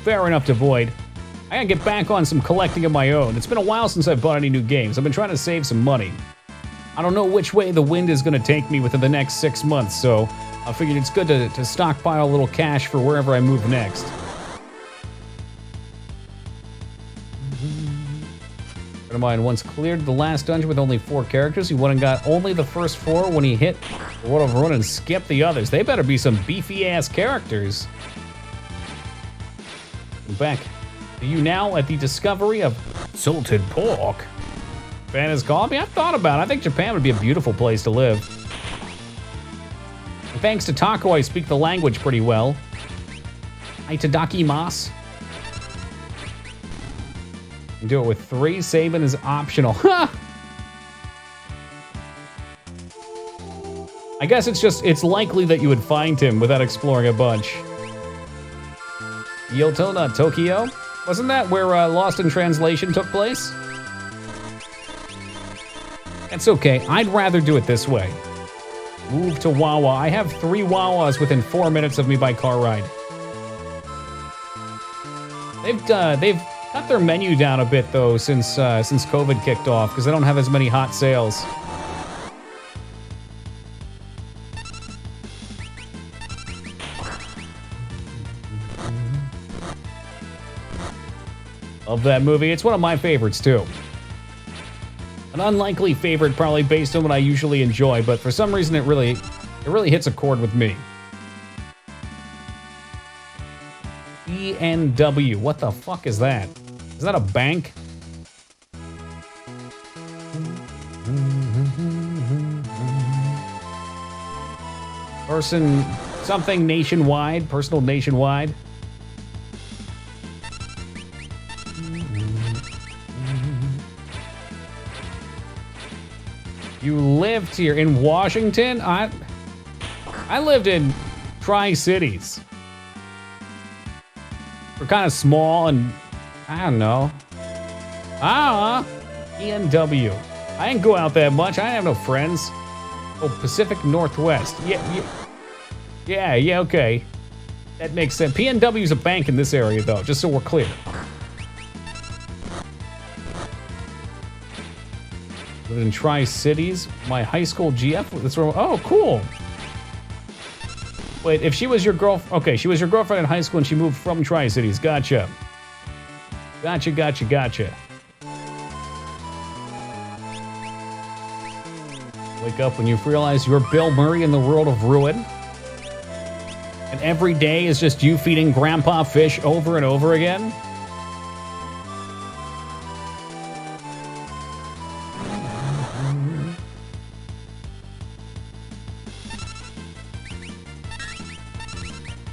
[SPEAKER 2] Fair enough to Void. I gotta get back on some collecting of my own. It's been a while since I've bought any new games. I've been trying to save some money. I don't know which way the wind is gonna take me within the next 6 months, so I figured it's good to stockpile a little cash for wherever I move next. Friend of mine once cleared the last dungeon with only 4 characters. He went and got only the first 4 when he hit the World of Ruin and skipped the others. They better be some beefy-ass characters. Back to you now at the discovery of salted pork. Fan has called me. I've thought about it. I think Japan would be a beautiful place to live. And thanks to Taco, I speak the language pretty well. Itadakimasu. Do it with 3. Sabin is optional. I guess it's likely that you would find him without exploring a bunch. Kyoto, not Tokyo? Wasn't that where Lost in Translation took place? That's okay. I'd rather do it this way. Move to Wawa. I have 3 Wawas within 4 minutes of me by car ride. They've cut their menu down a bit though since COVID kicked off because they don't have as many hot sales. Love that movie. It's one of my favorites too. An unlikely favorite, probably based on what I usually enjoy, but for some reason it really hits a chord with me. ENW. What the fuck is that? Is that a bank? Person something nationwide, personal nationwide. You lived here in Washington? I lived in Tri-Cities. We're kind of small and I don't know. ENW. I didn't go out that much. I have no friends. Oh, Pacific Northwest. Yeah, okay. That makes sense. PNW is a bank in this area though, just so we're clear. Lived in Tri-Cities. My high school GF. That's where. Oh, cool. Wait, if she was your girlfriend. Okay, she was your girlfriend in high school and she moved from Tri-Cities. Gotcha. Gotcha. Wake up when you realize you're Bill Murray in the world of ruin. And every day is just you feeding Grandpa fish over and over again.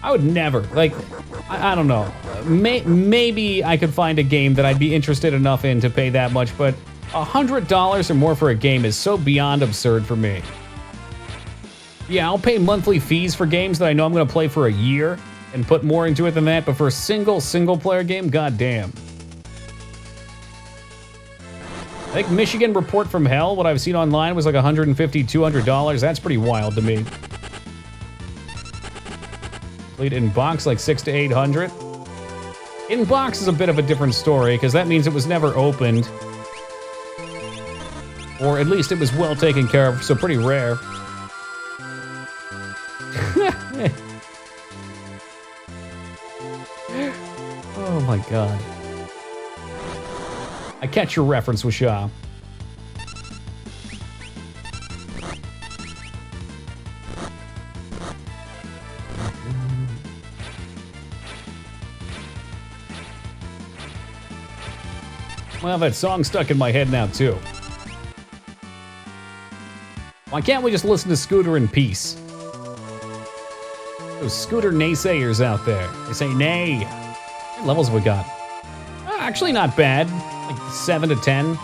[SPEAKER 2] I would never. Like, I don't know. Maybe I could find a game that I'd be interested enough in to pay that much, but $100 or more for a game is so beyond absurd for me. Yeah, I'll pay monthly fees for games that I know I'm going to play for a year and put more into it than that, but for a single-player game, goddamn. I think Michigan Report from Hell, what I've seen online, was like $150, $200. That's pretty wild to me. Played in box like 600 to 800. In box is a bit of a different story because that means it was never opened, or at least it was well taken care of, so pretty rare. Oh my god. I catch your reference, Wishaw. Well, that song's stuck in my head now, too. Why can't we just listen to Scooter in peace? Those Scooter naysayers out there. They say nay. What levels have we got? Actually not bad. Like 7 to 10.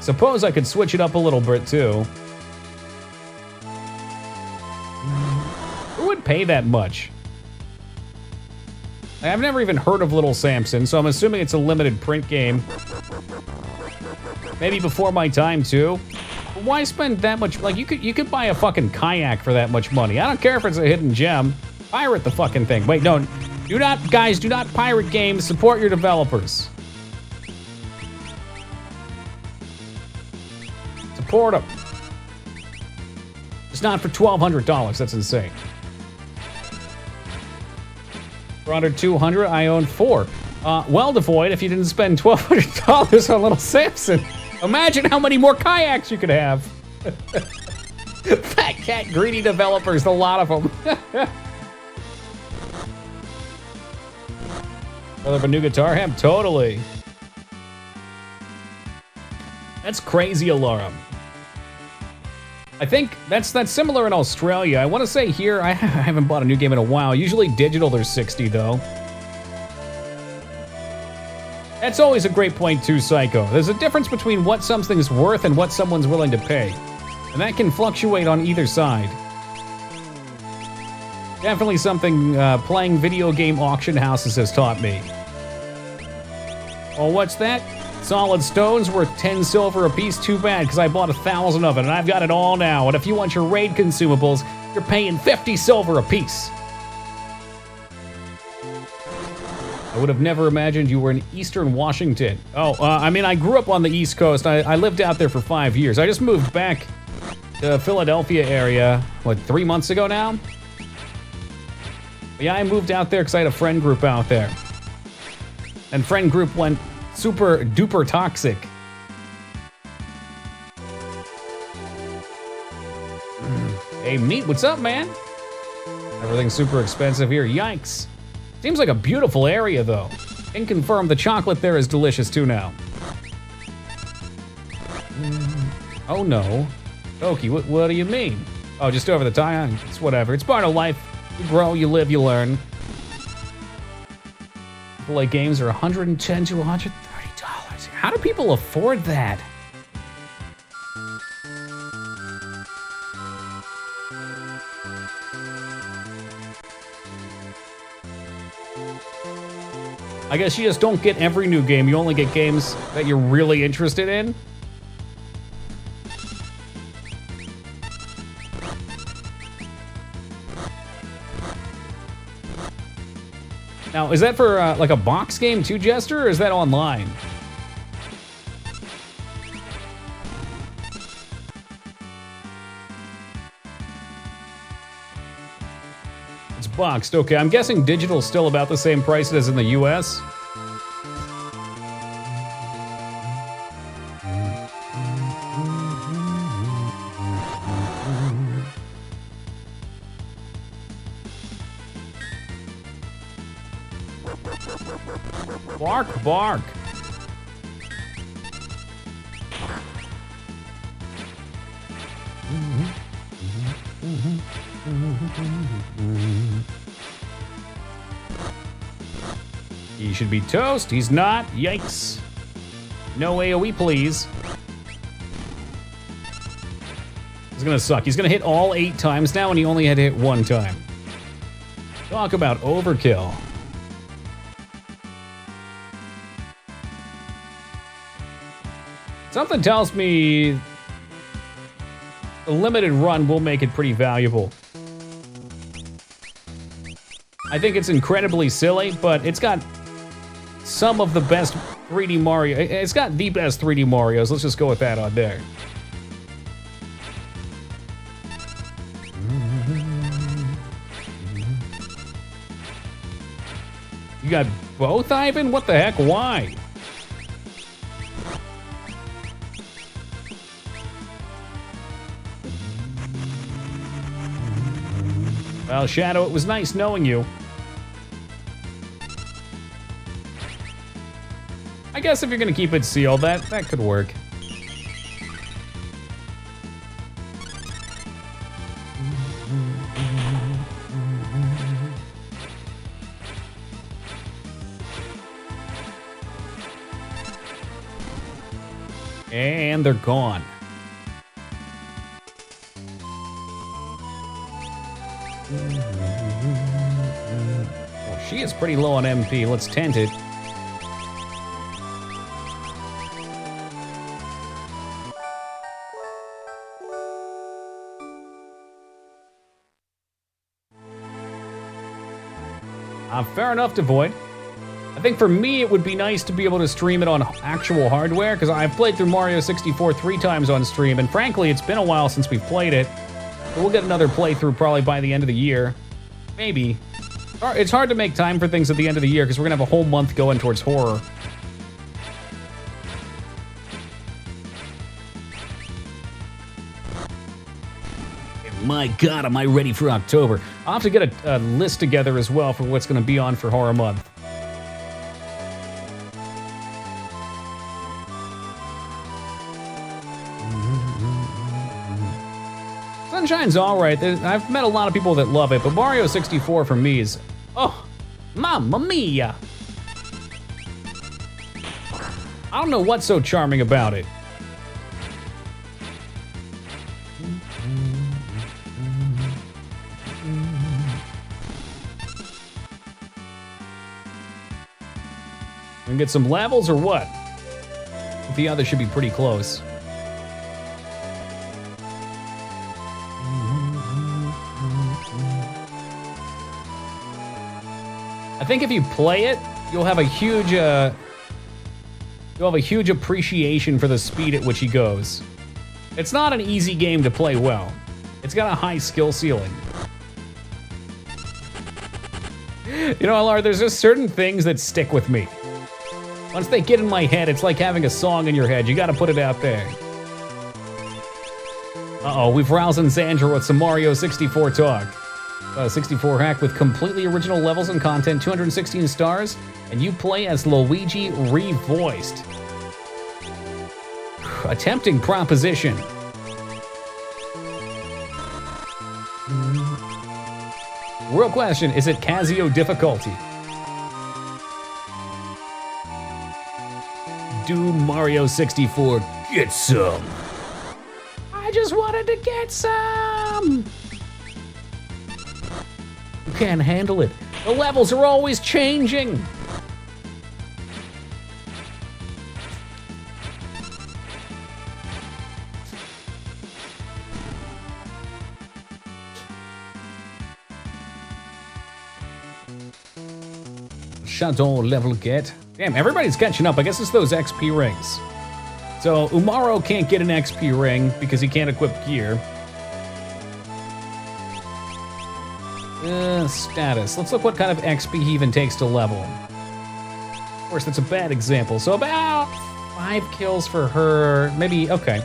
[SPEAKER 2] Suppose I could switch it up a little bit, too. Who would pay that much? I've never even heard of Little Samson, so I'm assuming it's a limited print game. Maybe before my time, too. But why spend that much? Like, you could buy a fucking kayak for that much money. I don't care if it's a hidden gem. Pirate the fucking thing. Wait, no. Do not pirate games. Support your developers. Support them. It's not for $1,200. That's insane. For under $200, I own 4. Well, Devoid, if you didn't spend $1,200 on Little Samson, imagine how many more kayaks you could have. Fat cat greedy developers, a lot of them. Brother of a new guitar ham? Totally. That's crazy, Alarm. I think that's similar in Australia. I want to say here, I haven't bought a new game in a while. Usually digital, they're 60 though. That's always a great point too, Psycho. There's a difference between what something's worth and what someone's willing to pay. And that can fluctuate on either side. Definitely something playing video game auction houses has taught me. Oh, what's that? Solid stone's worth 10 silver a piece. Too bad, because I bought 1,000 of it, and I've got it all now. And if you want your raid consumables, you're paying 50 silver a piece. I would have never imagined you were in Eastern Washington. Oh, I mean, I grew up on the East Coast. I lived out there for 5 years. I just moved back to the Philadelphia area, what, 3 months ago now? But yeah, I moved out there because I had a friend group out there. And friend group went super duper toxic. Hey, Meat, what's up, man? Everything's super expensive here. Yikes. Seems like a beautiful area, though. Can confirm the chocolate there is delicious, too, now. Oh, no. Okie, what do you mean? Oh, just over the time? It's whatever. It's part of life. You grow, you live, you learn. AAA games are $110 to $130. How do people afford that? I guess you just don't get every new game. You only get games that you're really interested in. Now, is that for like a box game too, Jester, or is that online? It's boxed. Okay, I'm guessing digital's still about the same price as in the US. Bark, bark. He should be toast. He's not. Yikes. No AoE, please. It's gonna suck. He's gonna hit all 8 times now, and he only had to hit 1 time. Talk about overkill. Something tells me a limited run will make it pretty valuable. I think it's incredibly silly, but it's got some of the best 3D Mario. It's got the best 3D Marios. Let's just go with that on there. You got both, Ivan? What the heck? Why? Well, Shadow, it was nice knowing you. I guess if you're gonna keep it sealed, that could work. And they're gone. Well, she is pretty low on MP. Let's tent it. Fair enough, Devoid. I think for me, it would be nice to be able to stream it on actual hardware, because I've played through Mario 64 3 times on stream, and frankly, it's been a while since we've played it. So we'll get another playthrough probably by the end of the year. Maybe. It's hard to make time for things at the end of the year, because we're going to have a whole month going towards horror.
[SPEAKER 3] My God, am I ready for October?
[SPEAKER 2] I'll have to get a list together as well for what's going to be on for Horror Month. Sunshine's alright. I've met a lot of people that love it, but Mario 64 for me is... Oh, mamma mia! I don't know what's so charming about it. Gonna get some levels or what? The other should be pretty close. I think if you play it, you'll have a huge appreciation for the speed at which he goes. It's not an easy game to play well. It's got a high skill ceiling. You know, Alar, there's just certain things that stick with me. Once they get in my head, it's like having a song in your head. You gotta put it out there. Uh-oh, we've roused Sandra with some Mario 64 talk. 64 hack with completely original levels and content, 216 stars, and you play as Luigi revoiced. A tempting proposition. Real question, is it Casio difficulty?
[SPEAKER 3] Do Mario 64 get some?
[SPEAKER 2] I just wanted to get some!
[SPEAKER 3] You can't handle it. The levels are always changing.
[SPEAKER 2] Shadow level get. Damn, everybody's catching up. I guess it's those XP rings. So Umaro can't get an XP ring because he can't equip gear. Status. Let's look what kind of XP he even takes to level. Of course, that's a bad example. So about 5 kills for her. Maybe, okay.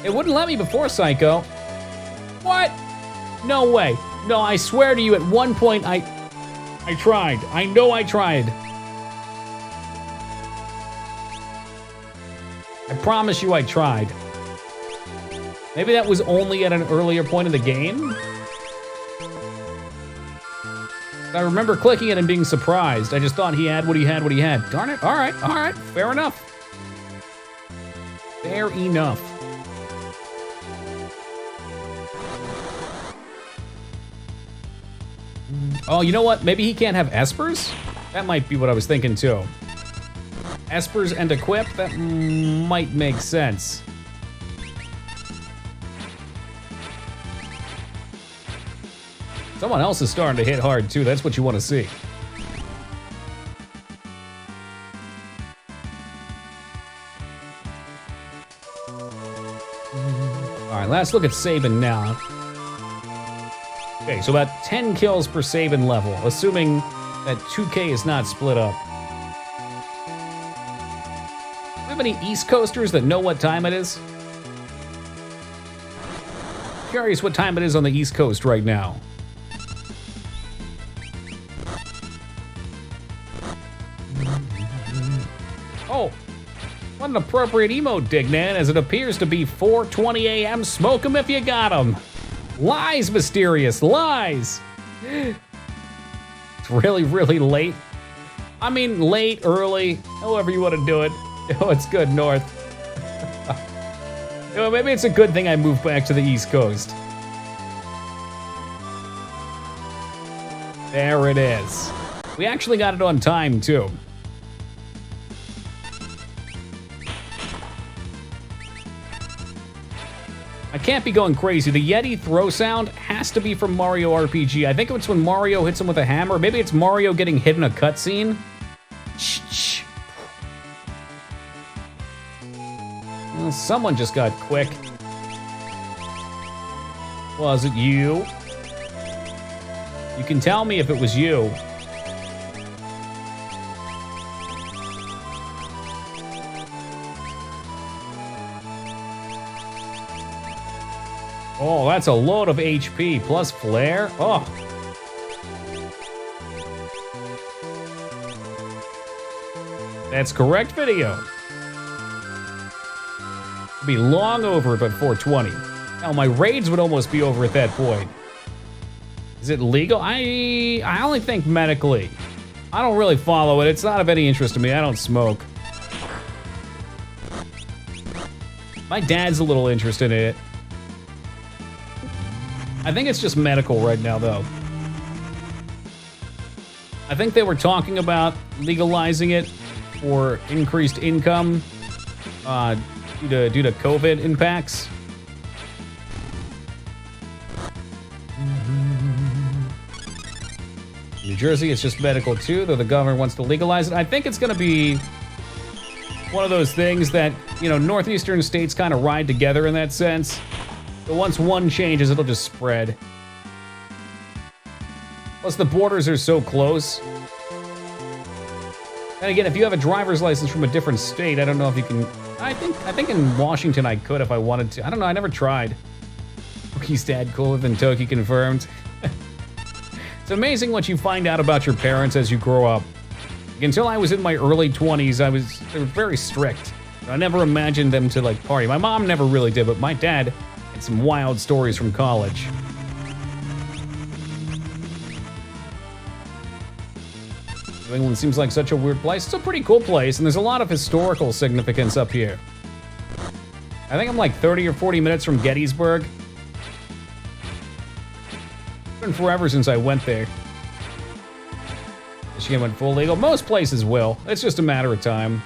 [SPEAKER 2] It wouldn't let me before, Psycho. What? No way. No, I swear to you, at one point I tried. I know I tried. I promise you I tried. Maybe that was only at an earlier point of the game? I remember clicking it and being surprised. I just thought he had what he had. Darn it. All right. Fair enough. Fair enough. Oh, you know what? Maybe he can't have espers? That might be what I was thinking too. Espers and equip? That might make sense. Someone else is starting to hit hard too. That's what you want to see. All right, let's look at Sabin now. Okay, so about 10 kills per Sabin level, assuming that 2K is not split up. Do we have any East Coasters that know what time it is? Curious what time it is on the East Coast right now. Oh, what an appropriate emote, Dignan, as it appears to be 4:20 a.m. Smoke 'em if you got 'em. Lies, Mysterious, lies. It's really, really late. I mean, late, early, however you want to do it. Oh, it's good, North. You know, maybe it's a good thing I moved back to the East Coast. There it is. We actually got it on time, too. I can't be going crazy. The Yeti throw sound has to be from Mario RPG. I think it's when Mario hits him with a hammer. Maybe it's Mario getting hit in a cutscene. Well, someone just got quick. Was it you? You can tell me if it was you. Oh, that's a load of HP plus flare. Oh. That's correct video. It'd be long over at 420. Now, my raids would almost be over at that point. Is it legal? I only think medically. I don't really follow it. It's not of any interest to me. I don't smoke. My dad's a little interested in it. I think it's just medical right now, though. I think they were talking about legalizing it for increased income due to COVID impacts. New Jersey, it's just medical too, though the governor wants to legalize it. I think it's going to be one of those things that, you know, northeastern states kind of ride together in that sense. But once one changes, it'll just spread. Plus, the borders are so close. And again, if you have a driver's license from a different state, I don't know if you can... I think in Washington I could if I wanted to. I don't know, I never tried. Toki's dad cooler than Toki confirmed. It's amazing what you find out about your parents as you grow up. Like, until I was in my early 20s, they were very strict. I never imagined them to, like, party. My mom never really did, but my dad... some wild stories from college. New England seems like such a weird place. It's a pretty cool place, and there's a lot of historical significance up here. I think I'm like 30 or 40 minutes from Gettysburg. It's been forever since I went there. Michigan went full legal. Most places will. It's just a matter of time.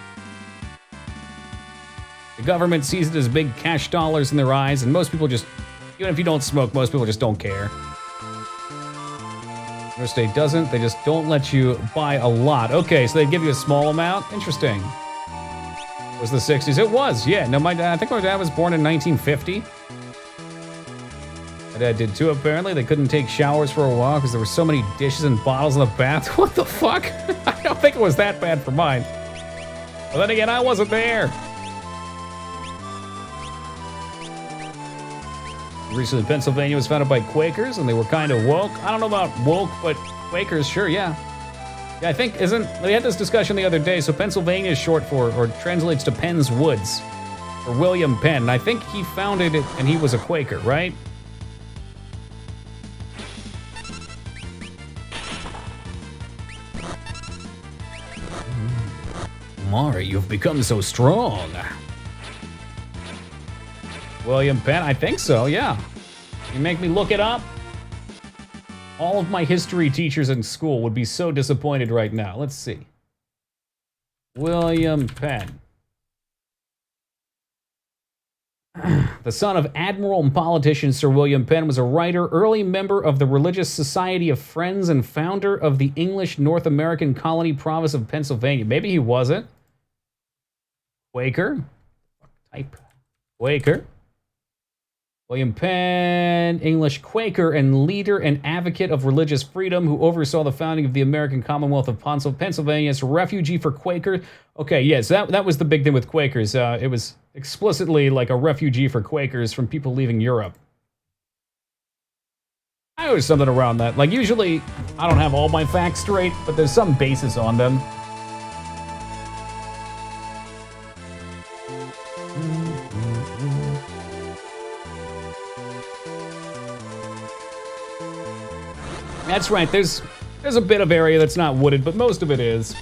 [SPEAKER 2] The government sees it as big cash dollars in their eyes, and most people just, even if you don't smoke, most people just don't care. Your state doesn't, they just don't let you buy a lot. Okay, so they give you a small amount? Interesting. Was the 60s? It was, yeah. No, I think my dad was born in 1950. My dad did too, apparently. They couldn't take showers for a while because there were so many dishes and bottles in the bath. What the fuck? I don't think it was that bad for mine. But then again, I wasn't there. Recently, Pennsylvania was founded by Quakers, and they were kind of woke. I don't know about woke, but Quakers, sure, yeah. Yeah, I think, we had this discussion the other day, so Pennsylvania is short for, or translates to Penn's Woods. Or William Penn. I think he founded it and he was a Quaker, right?
[SPEAKER 3] Mari, you've become so strong.
[SPEAKER 2] William Penn, I think so, yeah. You make me look it up? All of my history teachers in school would be so disappointed right now. Let's see. William Penn. The son of Admiral and politician Sir William Penn was a writer, early member of the Religious Society of Friends, and founder of the English North American colony province of Pennsylvania. Maybe he wasn't. Quaker. Type. Quaker. William Penn, English Quaker and leader and advocate of religious freedom, who oversaw the founding of the American Commonwealth of Pennsylvania as a refugee for Quakers. Okay, yes, that was the big thing with Quakers. It was explicitly like a refugee for Quakers from people leaving Europe. I always something around that. Like, usually, I don't have all my facts straight, but there's some basis on them. That's right, there's a bit of area that's not wooded, but most of it is.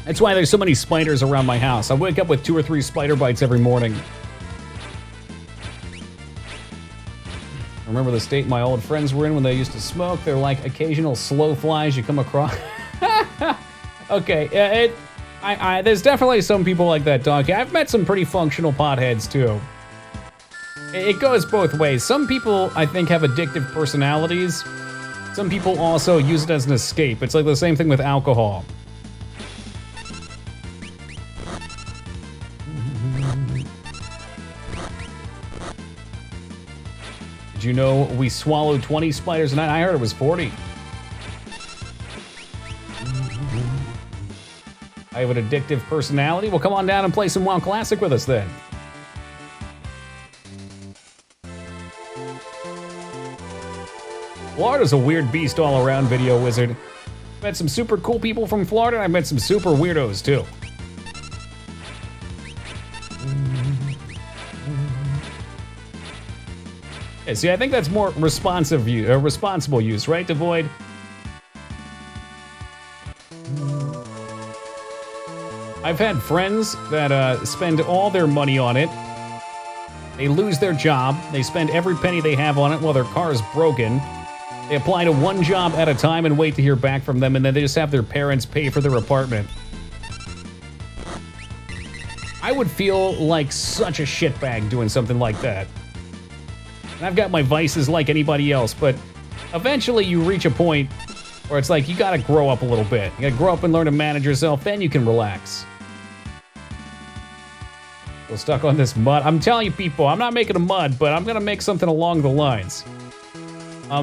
[SPEAKER 2] That's why there's so many spiders around my house. I wake up with 2 or 3 spider bites every morning. I remember the state my old friends were in when they used to smoke. They're like occasional slow flies you come across. Okay, there's definitely some people like that, Donkey. I've met some pretty functional potheads, too. It goes both ways. Some people, I think, have addictive personalities. Some people also use it as an escape. It's like the same thing with alcohol. Did you know we swallowed 20 spiders a night? I heard it was 40. I have an addictive personality. Well, come on down and play some WoW Classic with us then. Florida's a weird beast all around, Video Wizard. Met some super cool people from Florida, and I met some super weirdos too. Yeah, see, I think that's more responsible use, right, Devoid? I've had friends that spend all their money on it. They lose their job. They spend every penny they have on it while their car is broken. They apply to one job at a time and wait to hear back from them, and then they just have their parents pay for their apartment. I would feel like such a shitbag doing something like that. And I've got my vices like anybody else, but eventually you reach a point where it's like you gotta grow up a little bit. You gotta grow up and learn to manage yourself, then you can relax. Still stuck on this mud. I'm telling you people, I'm not making a mud, but I'm gonna make something along the lines.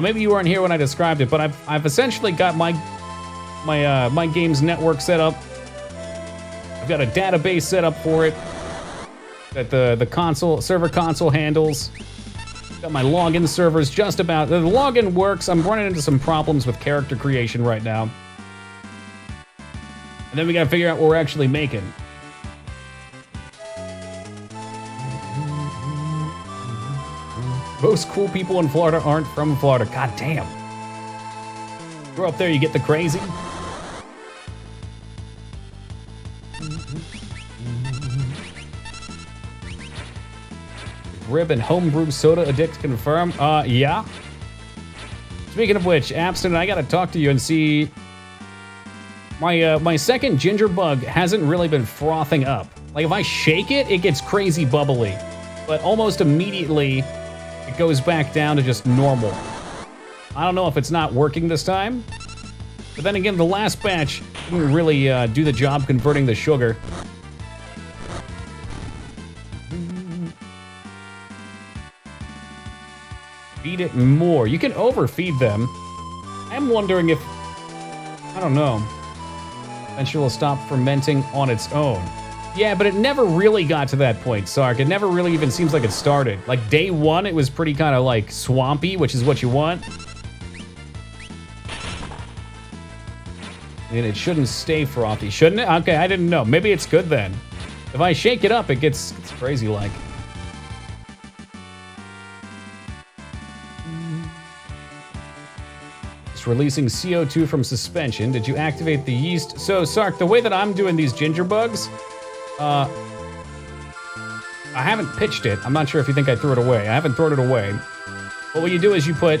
[SPEAKER 2] Maybe you weren't here when I described it, but I've essentially got my game's network set up. I've got a database set up for it that the server console handles. Got my login servers just about. The login works. I'm running into some problems with character creation right now. And then we gotta figure out what we're actually making. Most cool people in Florida aren't from Florida. God damn. Grow up there, you get the crazy. Rib and homebrew soda addict confirm. Yeah. Speaking of which, Abston, I gotta talk to you and see. My second ginger bug hasn't really been frothing up. Like if I shake it, it gets crazy bubbly. But almost immediately, it goes back down to just normal. I don't know if it's not working this time. But then again, the last batch didn't really do the job converting the sugar. Feed it more. You can overfeed them. I'm wondering if... I don't know. Eventually it'll stop fermenting on its own. Yeah, but it never really got to that point, Sark. It never really even seems like it started. Like, day one, it was pretty kind of, like, swampy, which is what you want. And it shouldn't stay frothy, shouldn't it? Okay, I didn't know. Maybe it's good then. If I shake it up, it gets crazy like. It's releasing CO2 from suspension. Did you activate the yeast? So, Sark, the way that I'm doing these ginger bugs, I haven't pitched it. I'm not sure if you think I threw it away. I haven't thrown it away. But what you do is you put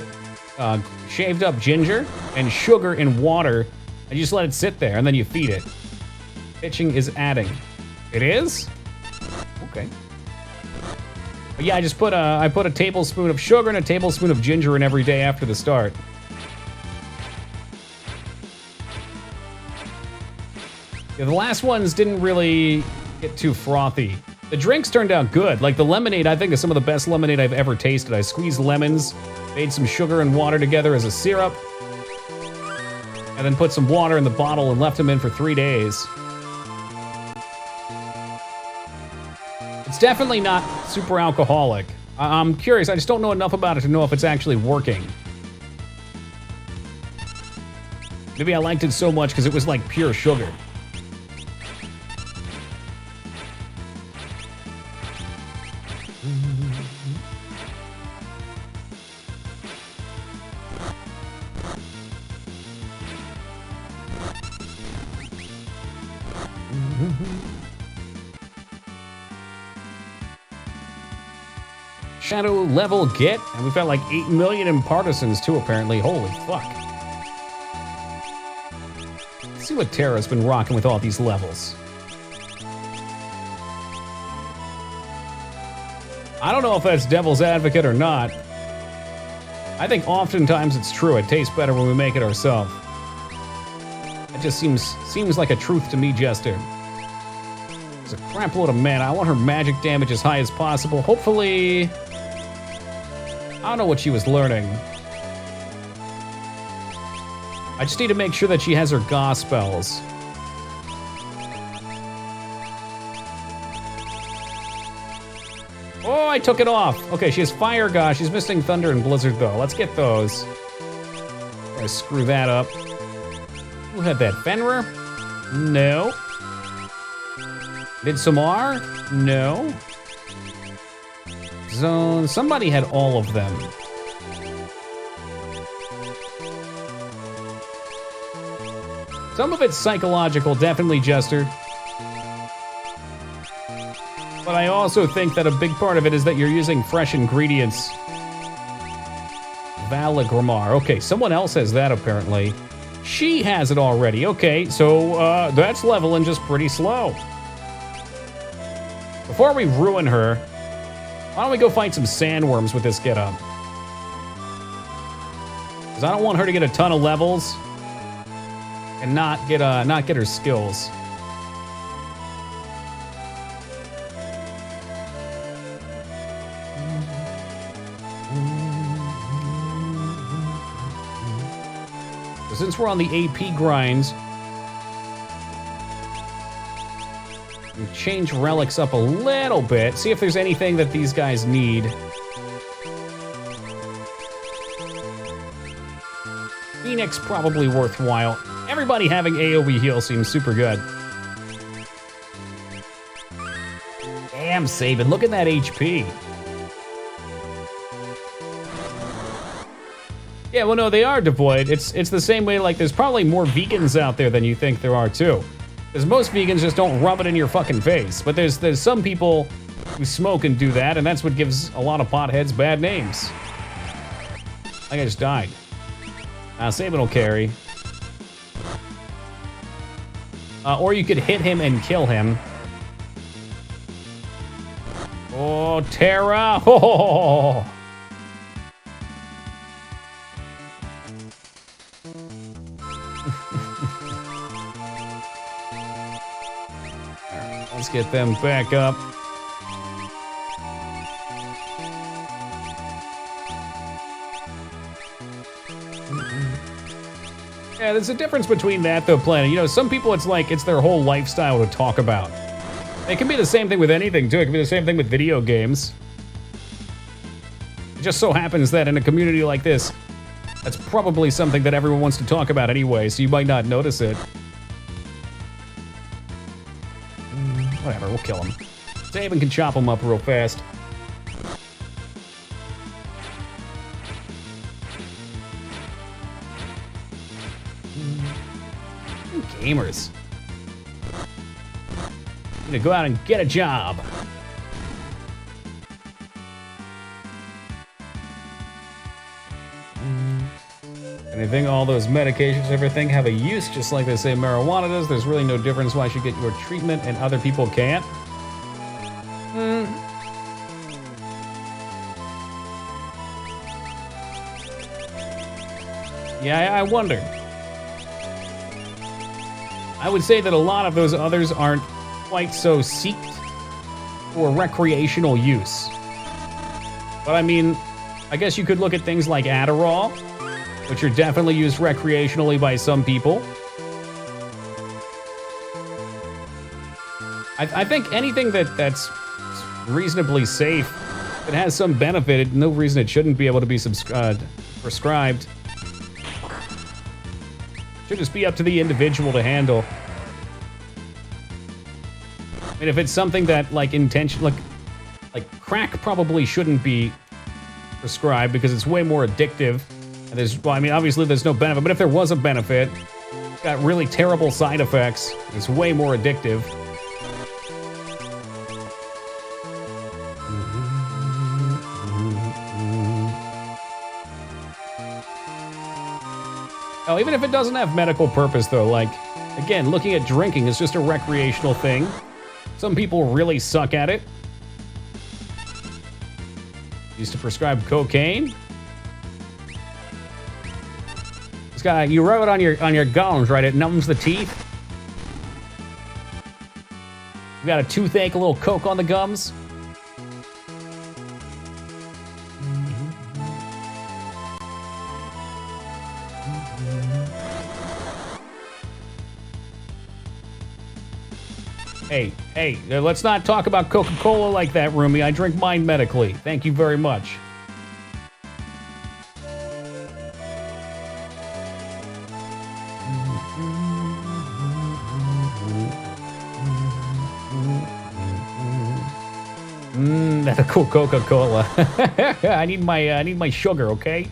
[SPEAKER 2] shaved up ginger and sugar in water, and you just let it sit there, and then you feed it. Pitching is adding. It is? Okay. But yeah, I put a tablespoon of sugar and a tablespoon of ginger in every day after the start. Yeah, the last ones didn't really get too frothy. The drinks turned out good. Like the lemonade, I think is some of the best lemonade I've ever tasted. I squeezed lemons, made some sugar and water together as a syrup, and then put some water in the bottle and left them in for 3 days. It's definitely not super alcoholic. I'm curious, I just don't know enough about it to know if it's actually working. Maybe I liked it so much because it was like pure sugar. Shadow level get, and we've got like 8 million in partisans too, apparently. Holy fuck. Let's see what Terra's been rocking with all these levels. I don't know if that's devil's advocate or not. I think oftentimes it's true. It tastes better when we make it ourselves. It just seems like a truth to me, Jester. There's a crap load of mana. I want her magic damage as high as possible. Hopefully... I don't know what she was learning. I just need to make sure that she has her Ga spells. Oh, I took it off. Okay, she has Fire Ga. She's missing Thunder and Blizzard, though. Let's get those. Gotta screw that up. Who had that? Fenrir? No. Midsommar? No. Zone. Somebody had all of them. Some of it's psychological, definitely, Jester. But I also think that a big part of it is that you're using fresh ingredients. Valagramar. Okay, someone else has that apparently. She has it already. Okay, so that's leveling just pretty slow. Before we ruin her, why don't we go fight some sandworms with this getup? Because I don't want her to get a ton of levels and not get her skills. So since we're on the AP grinds, change relics up a little bit. See if there's anything that these guys need. Phoenix probably worthwhile. Everybody having AoE heal seems super good. Damn, Sabin, look at that HP. Yeah, well, no, they are devoid. It's the same way, like, there's probably more vegans out there than you think there are, too. Because most vegans just don't rub it in your fucking face. But there's some people who smoke and do that, and that's what gives a lot of potheads bad names. I think I just died. Sabin will carry. Or you could hit him and kill him. Oh, Terra! Oh! Let's get them back up. Yeah, there's a difference between that, though, Planet. You know, some people, it's like, it's their whole lifestyle to talk about. It can be the same thing with anything, too. It can be the same thing with video games. It just so happens that in a community like this, that's probably something that everyone wants to talk about anyway, so you might not notice it. Whatever. Whatever, we'll kill him. Saban can chop him up real fast. Gamers. I'm gonna go out and get a job. And I think all those medications, everything have a use, just like they say marijuana does. There's really no difference why I should get your treatment and other people can't. Yeah, I wonder. I would say that a lot of those others aren't quite so seeked for recreational use. But I mean, I guess you could look at things like Adderall, which are definitely used recreationally by some people. I think anything that's reasonably safe, that has some benefit, no reason it shouldn't be able to be prescribed. Should just be up to the individual to handle. I mean, if it's something that, like, like crack probably shouldn't be prescribed because it's way more addictive. And there's, well, I mean, obviously there's no benefit, but if there was a benefit, it's got really terrible side effects. It's way more addictive. Oh, even if it doesn't have medical purpose, though, like, again, looking at drinking is just a recreational thing. Some people really suck at it. Used to prescribe cocaine. It's got, you rub it on your gums, right? It numbs the teeth. You got a toothache, a little coke on the gums. Hey, let's not talk about Coca-Cola like that, Rumi. I drink mine medically. Thank you very much. That's a cool Coca-Cola. I need my sugar, okay?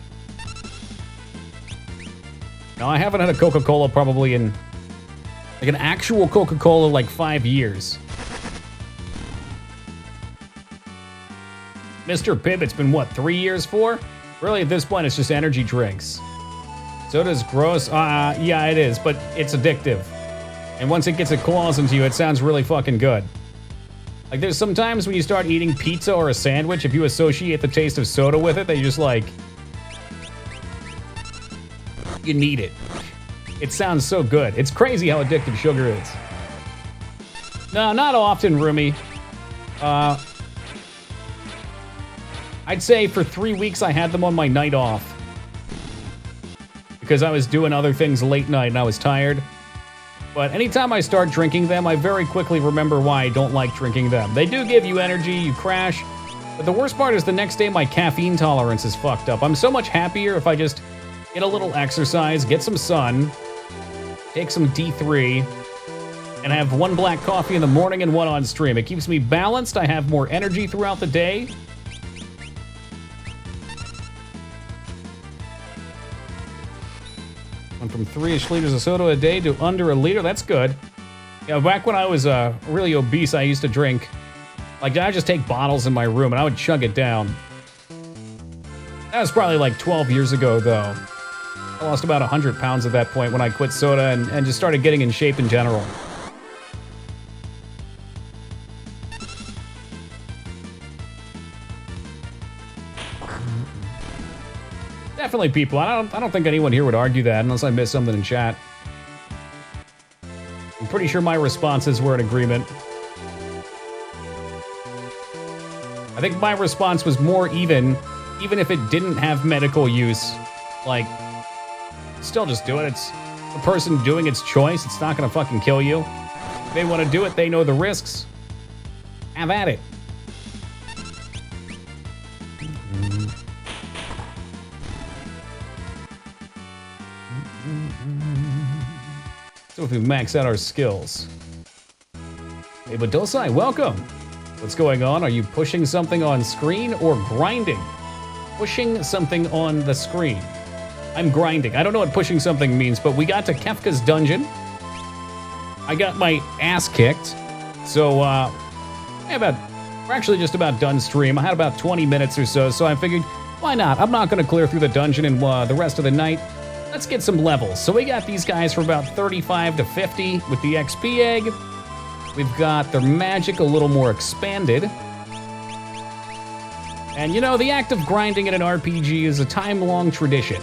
[SPEAKER 2] No, I haven't had a Coca-Cola probably in, like, an actual Coca-Cola, like 5 years. Mr. Pibb, it's been, what, 3 years for? Really, at this point, it's just energy drinks. Soda's gross. Yeah, it is, but it's addictive. And once it gets its claws into you, it sounds really fucking good. Like, there's sometimes when you start eating pizza or a sandwich, if you associate the taste of soda with it, they just, like, you need it. It sounds so good. It's crazy how addictive sugar is. No, not often, Rumi. I'd say for 3 weeks I had them on my night off. Because I was doing other things late night and I was tired. But anytime I start drinking them, I very quickly remember why I don't like drinking them. They do give you energy, you crash. But the worst part is the next day my caffeine tolerance is fucked up. I'm so much happier if I just get a little exercise, get some sun, take some D3, and have one black coffee in the morning and one on stream. It keeps me balanced, I have more energy throughout the day. Went from 3-ish liters of soda a day to under a liter. That's good. Yeah, back when I was really obese, I used to drink, like, I'd just take bottles in my room and I would chug it down. That was probably like 12 years ago, though. I lost about 100 pounds at that point when I quit soda and just started getting in shape in general. Definitely people. I don't think anyone here would argue that unless I missed something in chat. I'm pretty sure my responses were in agreement. I think my response was more even if it didn't have medical use. Like, still just do it. It's the person doing its choice. It's not gonna fucking kill you. If they want to do it, they know the risks. Have at it. So if we max out our skills. Hey, Badosai, welcome. What's going on? Are you pushing something on screen or grinding? Pushing something on the screen. I'm grinding. I don't know what pushing something means, but we got to Kefka's dungeon. I got my ass kicked. So, we're actually just about done stream. I had about 20 minutes or so I figured, why not? I'm not going to clear through the dungeon in the rest of the night. Let's get some levels. So we got these guys for about 35 to 50 with the XP egg. We've got their magic a little more expanded. And you know, the act of grinding in an RPG is a time-long tradition.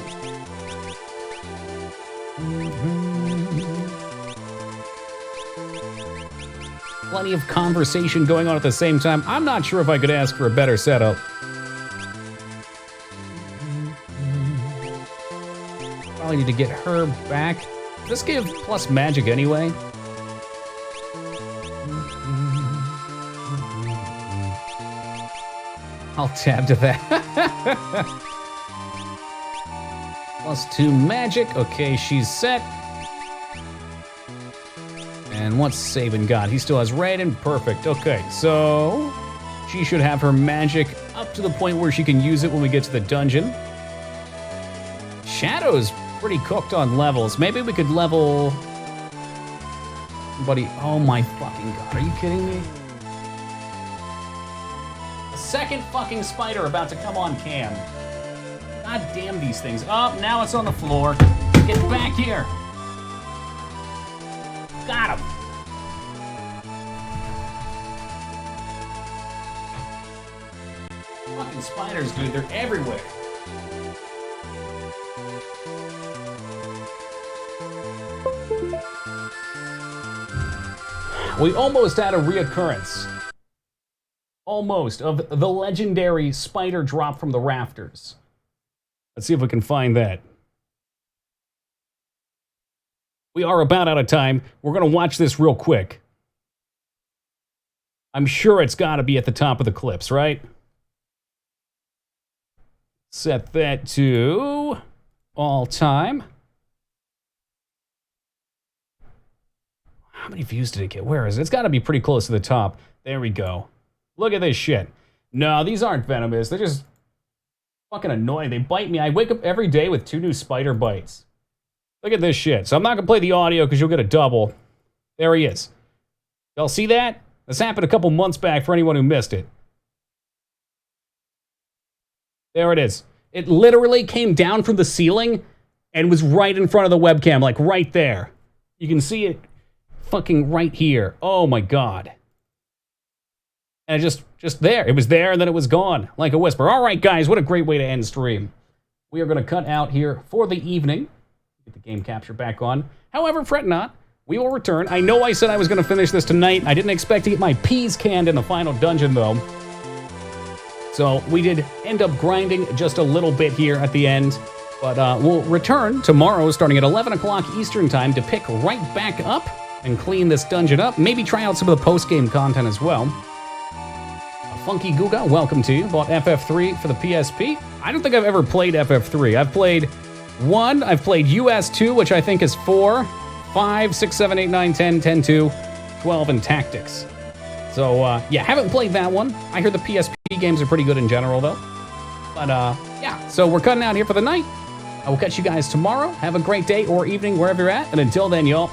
[SPEAKER 2] Plenty of conversation going on at the same time. I'm not sure if I could ask for a better setup. Probably need to get her back. Does this give plus magic anyway? I'll tab to that. +2 magic. Okay, she's set. And what's Sabin got? He still has Raiden. Perfect. Okay, so she should have her magic up to the point where she can use it when we get to the dungeon. Shadow's pretty cooked on levels. Maybe we could level... Buddy, oh my fucking god, are you kidding me? The second fucking spider about to come on cam. God damn these things. Oh, now it's on the floor. Get back here. Got him. Fucking spiders, dude, they're everywhere. We almost had a reoccurrence. Almost, of the legendary spider drop from the rafters. Let's see if we can find that. We are about out of time. We're going to watch this real quick. I'm sure it's got to be at the top of the clips, right? Set that to all time. How many views did it get? Where is it? It's got to be pretty close to the top. There we go. Look at this shit. No, these aren't venomous. They're just fucking annoying. They bite me. I wake up every day with 2 new spider bites. Look at this shit. So I'm not going to play the audio because you'll get a double. There he is. Y'all see that? This happened a couple months back for anyone who missed it. There it is. It literally came down from the ceiling and was right in front of the webcam, like right there. You can see it fucking right here. Oh my god. And just there. It was there and then it was gone, like a whisper. All right, guys, what a great way to end stream. We are going to cut out here for the evening. Get the game capture back on. However, fret not. We will return. I know I said I was going to finish this tonight. I didn't expect to get my peas canned in the final dungeon, though. So we did end up grinding just a little bit here at the end. But we'll return tomorrow starting at 11 o'clock Eastern time to pick right back up and clean this dungeon up. Maybe try out some of the post-game content as well. Funky Guga, welcome to you. Bought FF3 for the PSP. I don't think I've ever played FF3. I've played 1, I've played US2, which I think is 4, 5, 6, 7, 8, 9, 10, 10, 2, 12, and Tactics. So, yeah, haven't played that one. I hear the PSP games are pretty good in general, though. But, yeah, so we're cutting out here for the night. I will catch you guys tomorrow. Have a great day or evening wherever you're at. And until then, y'all,